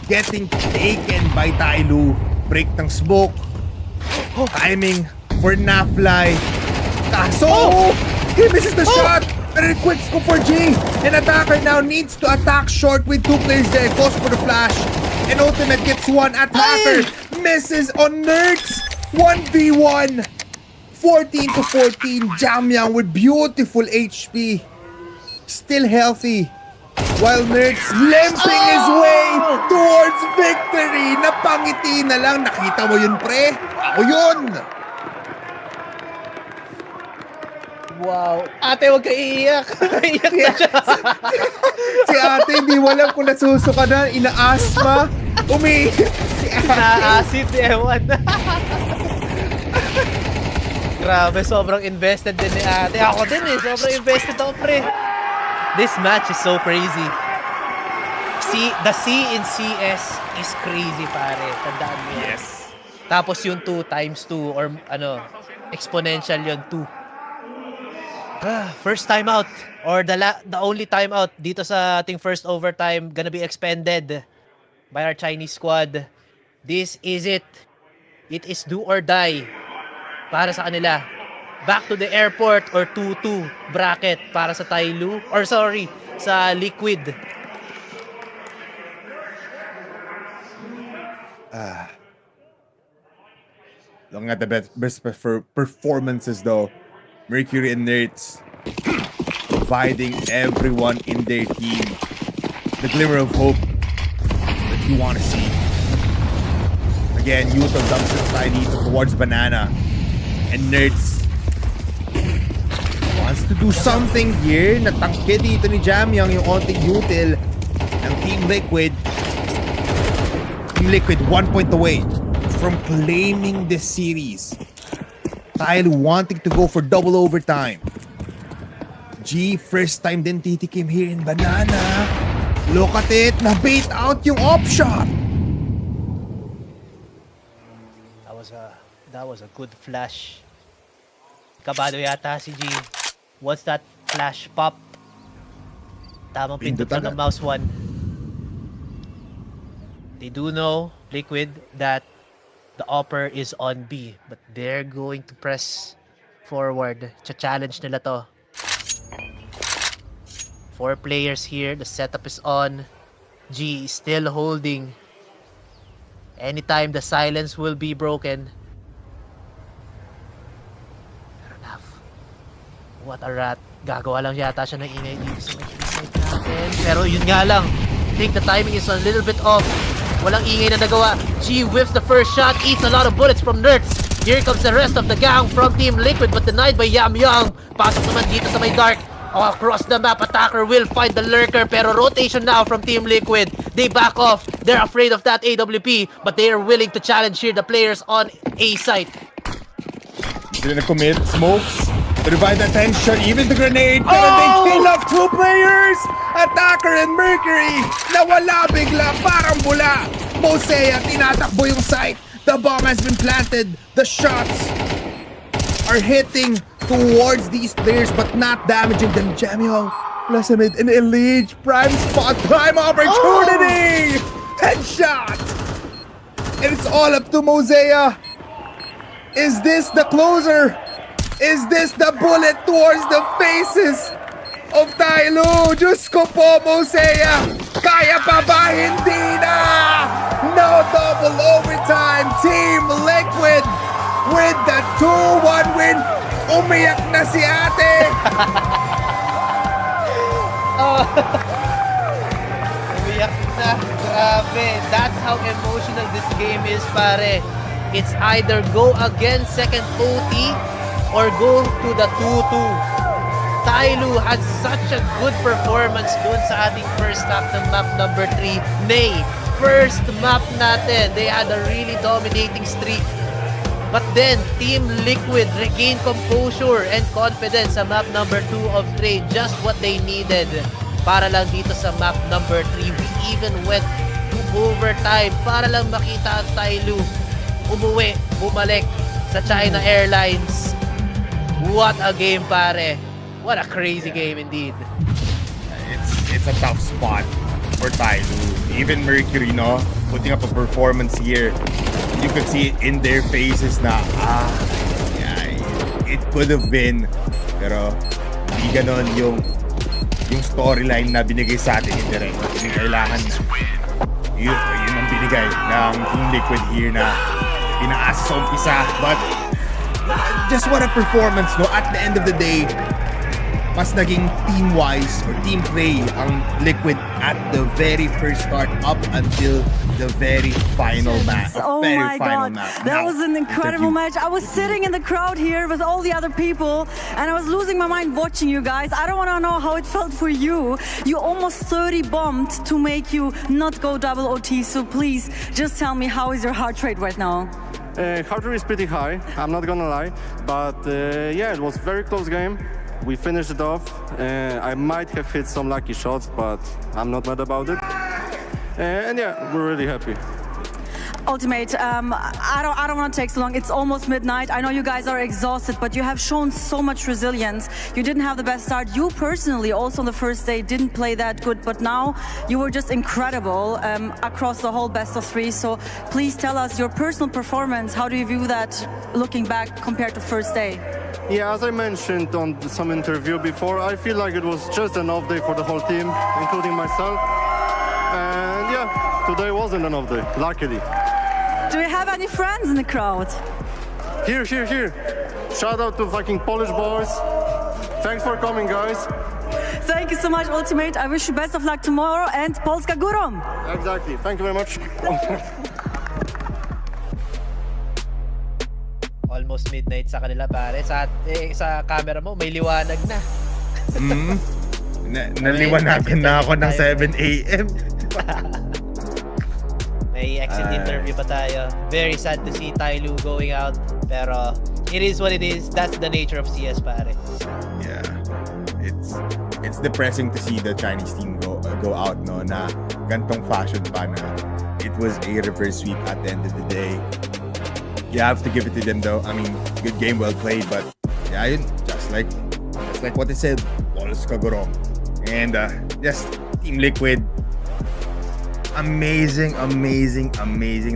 Getting taken by TYLOO. Break ng smoke. Timing for Nafly. Kaso, he misses the shot. Pero it quits ko for G. And attacker now needs to attack short with 2 players there. Goes for the flash. And Ultimate gets one. Attacker misses on Nerds. 1v1. 14-14. Jamyang with beautiful HP. Still healthy. While Nerds limping his way towards victory. Napangiti na lang. Nakita mo yun, pre? Ako yun. Wow. Ate, huwag ka iiyak. Iiyak na siya. Si ate, hindi mo alam kung nasusuka na. Ina-asthma. Umiiyak. Si ate. Na-acid, ewan. Grabe, sobrang invested din ni ate. Ako din eh, sobrang invested ako, pre. This match is so crazy. The C in CS is crazy, pare. Tandaan mo yan. Yes. Tapos yung 2 times 2 or ano, exponential yun 2. First time out or the only time out dito sa ating first overtime gonna be expended by our Chinese squad. This is it. It is do or die para sa kanila. Back to the airport or 2-2 bracket para sa TYLOO or sorry, sa Liquid. Looking at the best performances though. Mercury and Nerds providing everyone in their team the glimmer of hope that you want to see. Again, Yuto dumps it tiny towards Banana. And Nerds wants to do something here. Natangke dito ni Jamyang yung onting util ng Team Liquid. Team Liquid 1 point away from claiming this series. TYLOO wanting to go for double overtime. G, first time din titikim here in Banana. Look at it, na-bait out yung op-shot. That was a good flash. Kabado yata si G. Once that flash pop, tamang pindutan ng mouse 1. They do know, Liquid, that the upper is on B, but they're going to press forward. Challenge nila to. 4 players here. The setup is on. G is still holding. Anytime the silence will be broken. Fair enough. What a rat. Gagawa lang yata siya ng ingay dito sa side natin. Pero yun nga lang. I think the timing is a little bit off. Walang ingay na nagawa. G whiffs the first shot, eats a lot of bullets from Nerds. Here comes the rest of the gang from Team Liquid but denied by Jamyang. Pasok naman dito sa may dark. Across the map, attacker will find the lurker pero rotation now from Team Liquid. They back off. They're afraid of that AWP but they are willing to challenge here the players on A site. Sila na-commit. Smokes. To divide the attention, even the grenade. Pero they kill off 2 players! Attacker and Mercury! Nawala bigla, parang bula! Mosea, tinatakbo yung site. The bomb has been planted. The shots are hitting towards these players but not damaging them. Jamyang, Plasamid, and Elite. Prime spot, prime opportunity! Headshot! And it's all up to Mosea. Is this the closer? Is this the bullet towards the faces of TYLOO? Diyos ko po, Mosea! Kaya pa ba? Hindi na! No double overtime! Team Liquid with the 2-1 win! Umiyak na si ate! Umiyak na. Grabe. That's how emotional this game is, pare. It's either go against second OT or go to the 2-2. TYLOO had such a good performance doon sa ating first half ng map number 3. Nay, first map natin, they had a really dominating streak. But then, Team Liquid regained composure and confidence sa map number 2 of trade. Just what they needed para lang dito sa map number 3. We even went to overtime para lang makita ang TYLOO umuwi, bumalik sa China Airlines. What a game, pare. What a crazy game indeed. It's a tough spot for TYLOO. Even Mercury, no? Putting up a performance here. You could see it in their faces na, yeah, it could have been. Pero, hindi ganon yung storyline na binigay sa atin in direct. Yung kailangan, yun ang binigay ng Team Liquid here na pinaasa sa umpisa. But just what a performance, no? At the end of the day, mas naging team-wise or team play ang Liquid at the very first start up until the very final match. Oh my god, that was an incredible match. I was sitting in the crowd here with all the other people and I was losing my mind watching you guys. I don't want to know how it felt for you. You almost 30 bombed to make you not go double OT, so please just tell me, how is your heart rate right now? Heart rate is pretty high, I'm not gonna lie, but yeah, it was a very close game. We finished it off. I might have hit some lucky shots, but I'm not mad about it. And yeah, we're really happy. Ultimate, I don't want to take so long. It's almost midnight. I know you guys are exhausted, but you have shown so much resilience. You didn't have the best start. You personally, also on the first day, didn't play that good, but now you were just incredible across the whole best of 3. So please tell us your personal performance. How do you view that looking back compared to first day? Yeah, as I mentioned on some interview before, I feel like it was just an off day for the whole team, including myself. And yeah, today wasn't an off day, luckily. Do you have any friends in the crowd? Here. Shout out to fucking Polish boys. Thanks for coming, guys. Thank you so much, Ultimate. I wish you best of luck tomorrow and Polska Górom. Exactly. Thank you very much. Almost midnight sa kanila, pare. Sa camera mo, may liwanag na. Naliwanagan na ako ng 7 a.m. May exit interview pa tayo. Very sad to see TYLOO going out. Pero it is what it is. That's the nature of CS, pare. Yeah. It's depressing to see the Chinese team go out, no, na gantong fashion pa na it was a reverse sweep at the end of the day. You have to give it to them though. I mean, good game, well played, but yeah, just like what they said, Polska Górom. And just Team Liquid, amazing.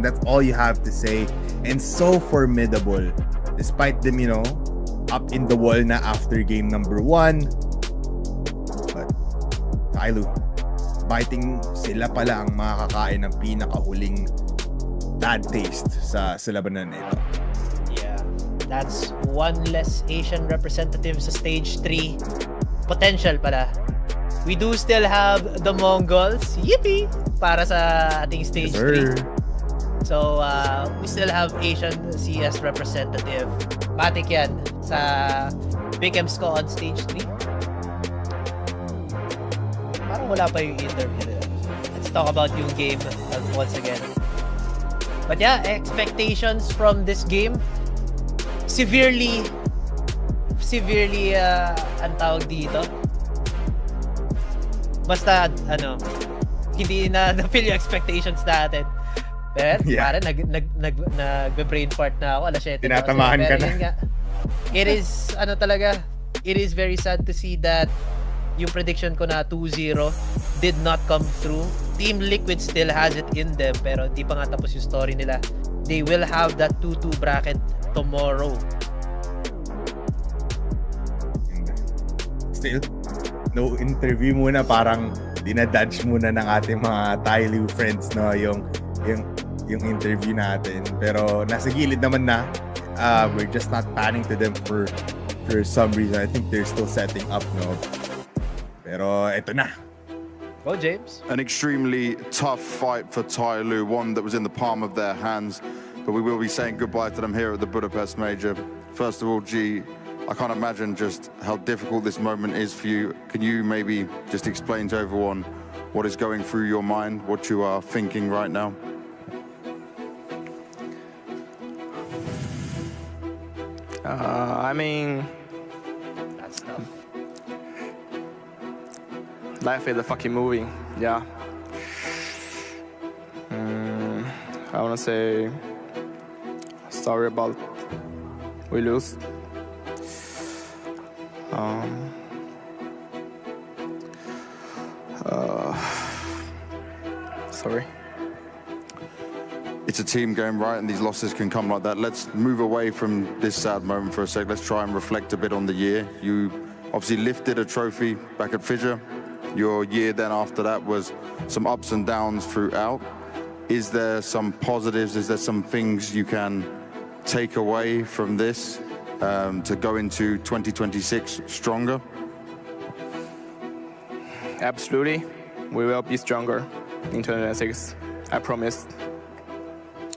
That's all you have to say. And so formidable, despite them, up in the wall na after game number 1. But TYLOO, biting sila pala ang makakain ng pinakahuling bad taste sa labanan nito. Yeah, that's one less Asian representative sa stage 3. Potential pala. We do still have the Mongols, yippee, para sa ating stage 3. So, we still have Asian CS representative. Matik yan sa Bigams ko on stage 3. Parang wala pa yung interview. Let's talk about yung game once again. But yeah, expectations from this game, severely, ang tawag dito. Basta, hindi na-fill yung expectations natin. Pero, pare, nagbe-brain fart na ako, alas 7. Tinatamaan ka na. It is very sad to see that yung prediction ko na 2-0 did not come through. Team Liquid still has it in them, pero di pa nga tapos yung story nila. They will have that 2-2 bracket tomorrow. Still, no interview muna, parang dinadodge muna ng ating mga TYLOO friends, no, yung interview natin. Pero nasa gilid naman na. We're just not panning to them for some reason. I think they're still setting up, no. Pero eto na. Go, James. An extremely tough fight for TYLOO, one that was in the palm of their hands, but we will be saying goodbye to them here at the Budapest Major. First of all, G, I can't imagine just how difficult this moment is for you. Can you maybe just explain to everyone what is going through your mind, what you are thinking right now? I mean, that's tough. Life is a fucking movie, yeah. I wanna say sorry about we lose. Sorry. It's a team game, right? And these losses can come like that. Let's move away from this sad moment for a sec. Let's try and reflect a bit on the year. You obviously lifted a trophy back at Fissure. Your year then after that was some ups and downs throughout. is there some positives? Is there some things you can take away from this to go into 2026 stronger? Absolutely. We will be stronger in 2026. I promise.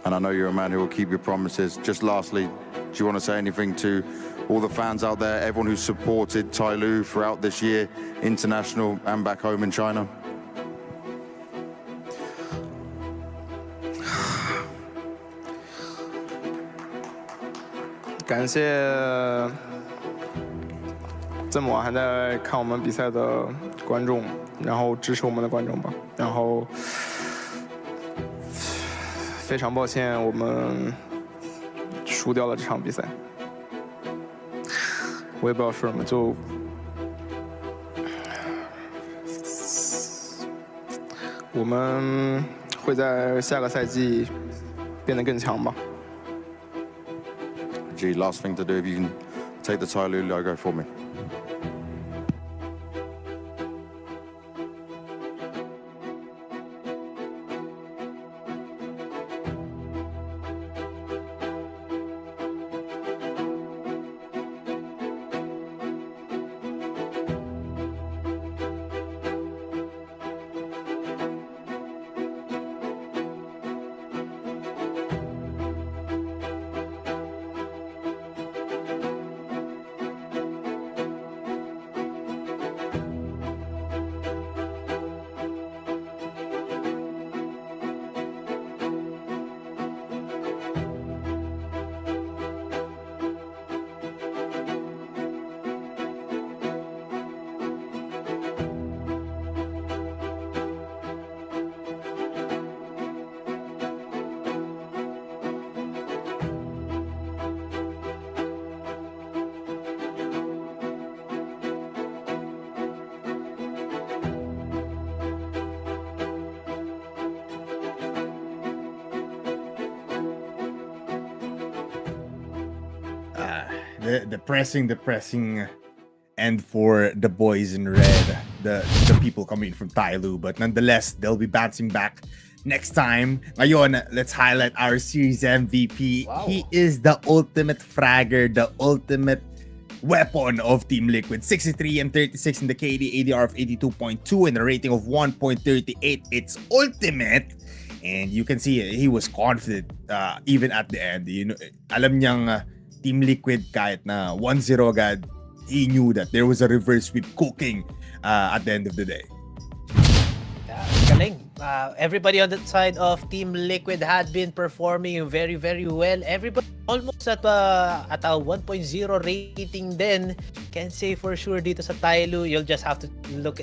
And I know you're a man who will keep your promises. Just lastly, do you want to say anything to all the fans out there, everyone who's supported TYLOO throughout this year, international and back home in China?感谢这么晚还在看我们比赛的观众，然后支持我们的观众吧。然后非常抱歉，我们输掉了这场比赛。我也不知道说什么，就我们会在下个赛季变得更强吧。Gee, last thing to do, if you can take the TYLOO logo for me. The depressing end for the boys in red, the people coming from TYLOO, but nonetheless they'll be bouncing back next time. Ngayon, let's highlight our series MVP. Wow. He is the ultimate fragger, the ultimate weapon of Team Liquid. 63 and 36 in the KD, ADR of 82.2 and a rating of 1.38. It's ultimate. And you can see he was confident even at the end. You know, alam niyang Team Liquid kahit na 1-0 agad, he knew that there was a reverse sweep cooking at the end of the day. Galing. Everybody on the side of Team Liquid had been performing very, very well. Everybody almost at a 1.0 rating din. Can't say for sure dito sa TYLOO. You'll just have to look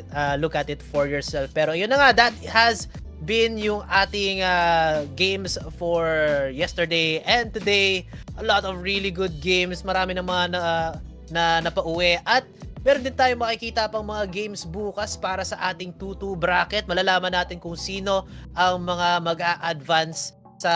at it for yourself. Pero yun na nga, that has been yung ating games for yesterday and today. A lot of really good games. Marami na mga na napauwi. At meron din tayo makikita pang mga games bukas para sa ating 2-2 bracket. Malalaman natin kung sino ang mga mag-a-advance sa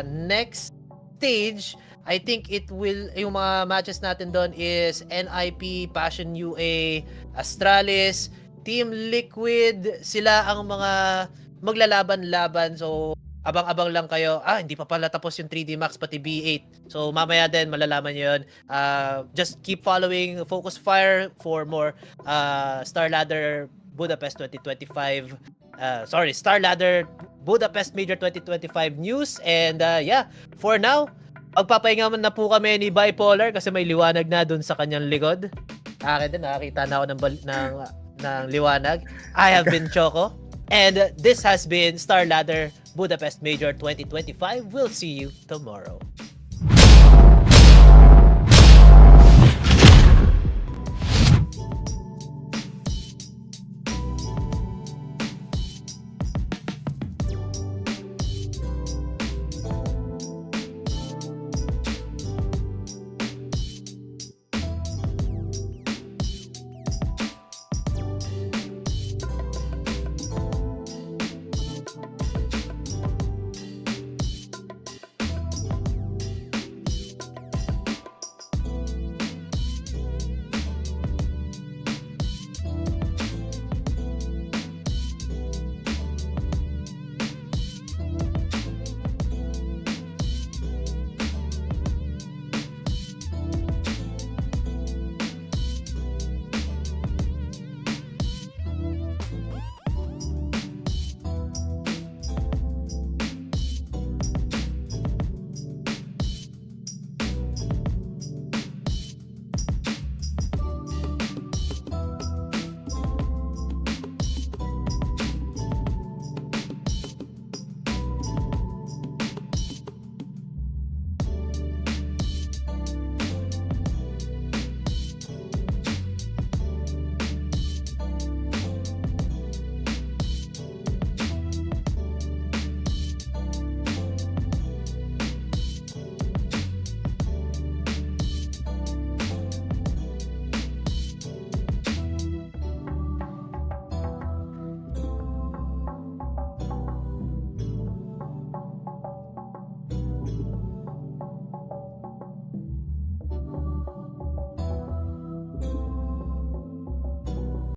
next stage. I think it will, yung mga matches natin doon is NIP, Passion UA, Astralis, Team Liquid. Sila ang mga maglalaban-laban. So, abang-abang lang kayo. Hindi pa pala tapos yung 3D Max pati B8. So mamaya din malalaman nyo yun. Just keep following FocusFire for more StarLadder Budapest 2025. StarLadder Budapest Major 2025 news. And yeah, for now, magpapahinga na po kami ni Bipolar kasi may liwanag na dun sa kanyang likod. Akin din, nakakita na ako ng liwanag. I have been Choco. And this has been StarLadder Budapest Major 2025. We'll see you tomorrow.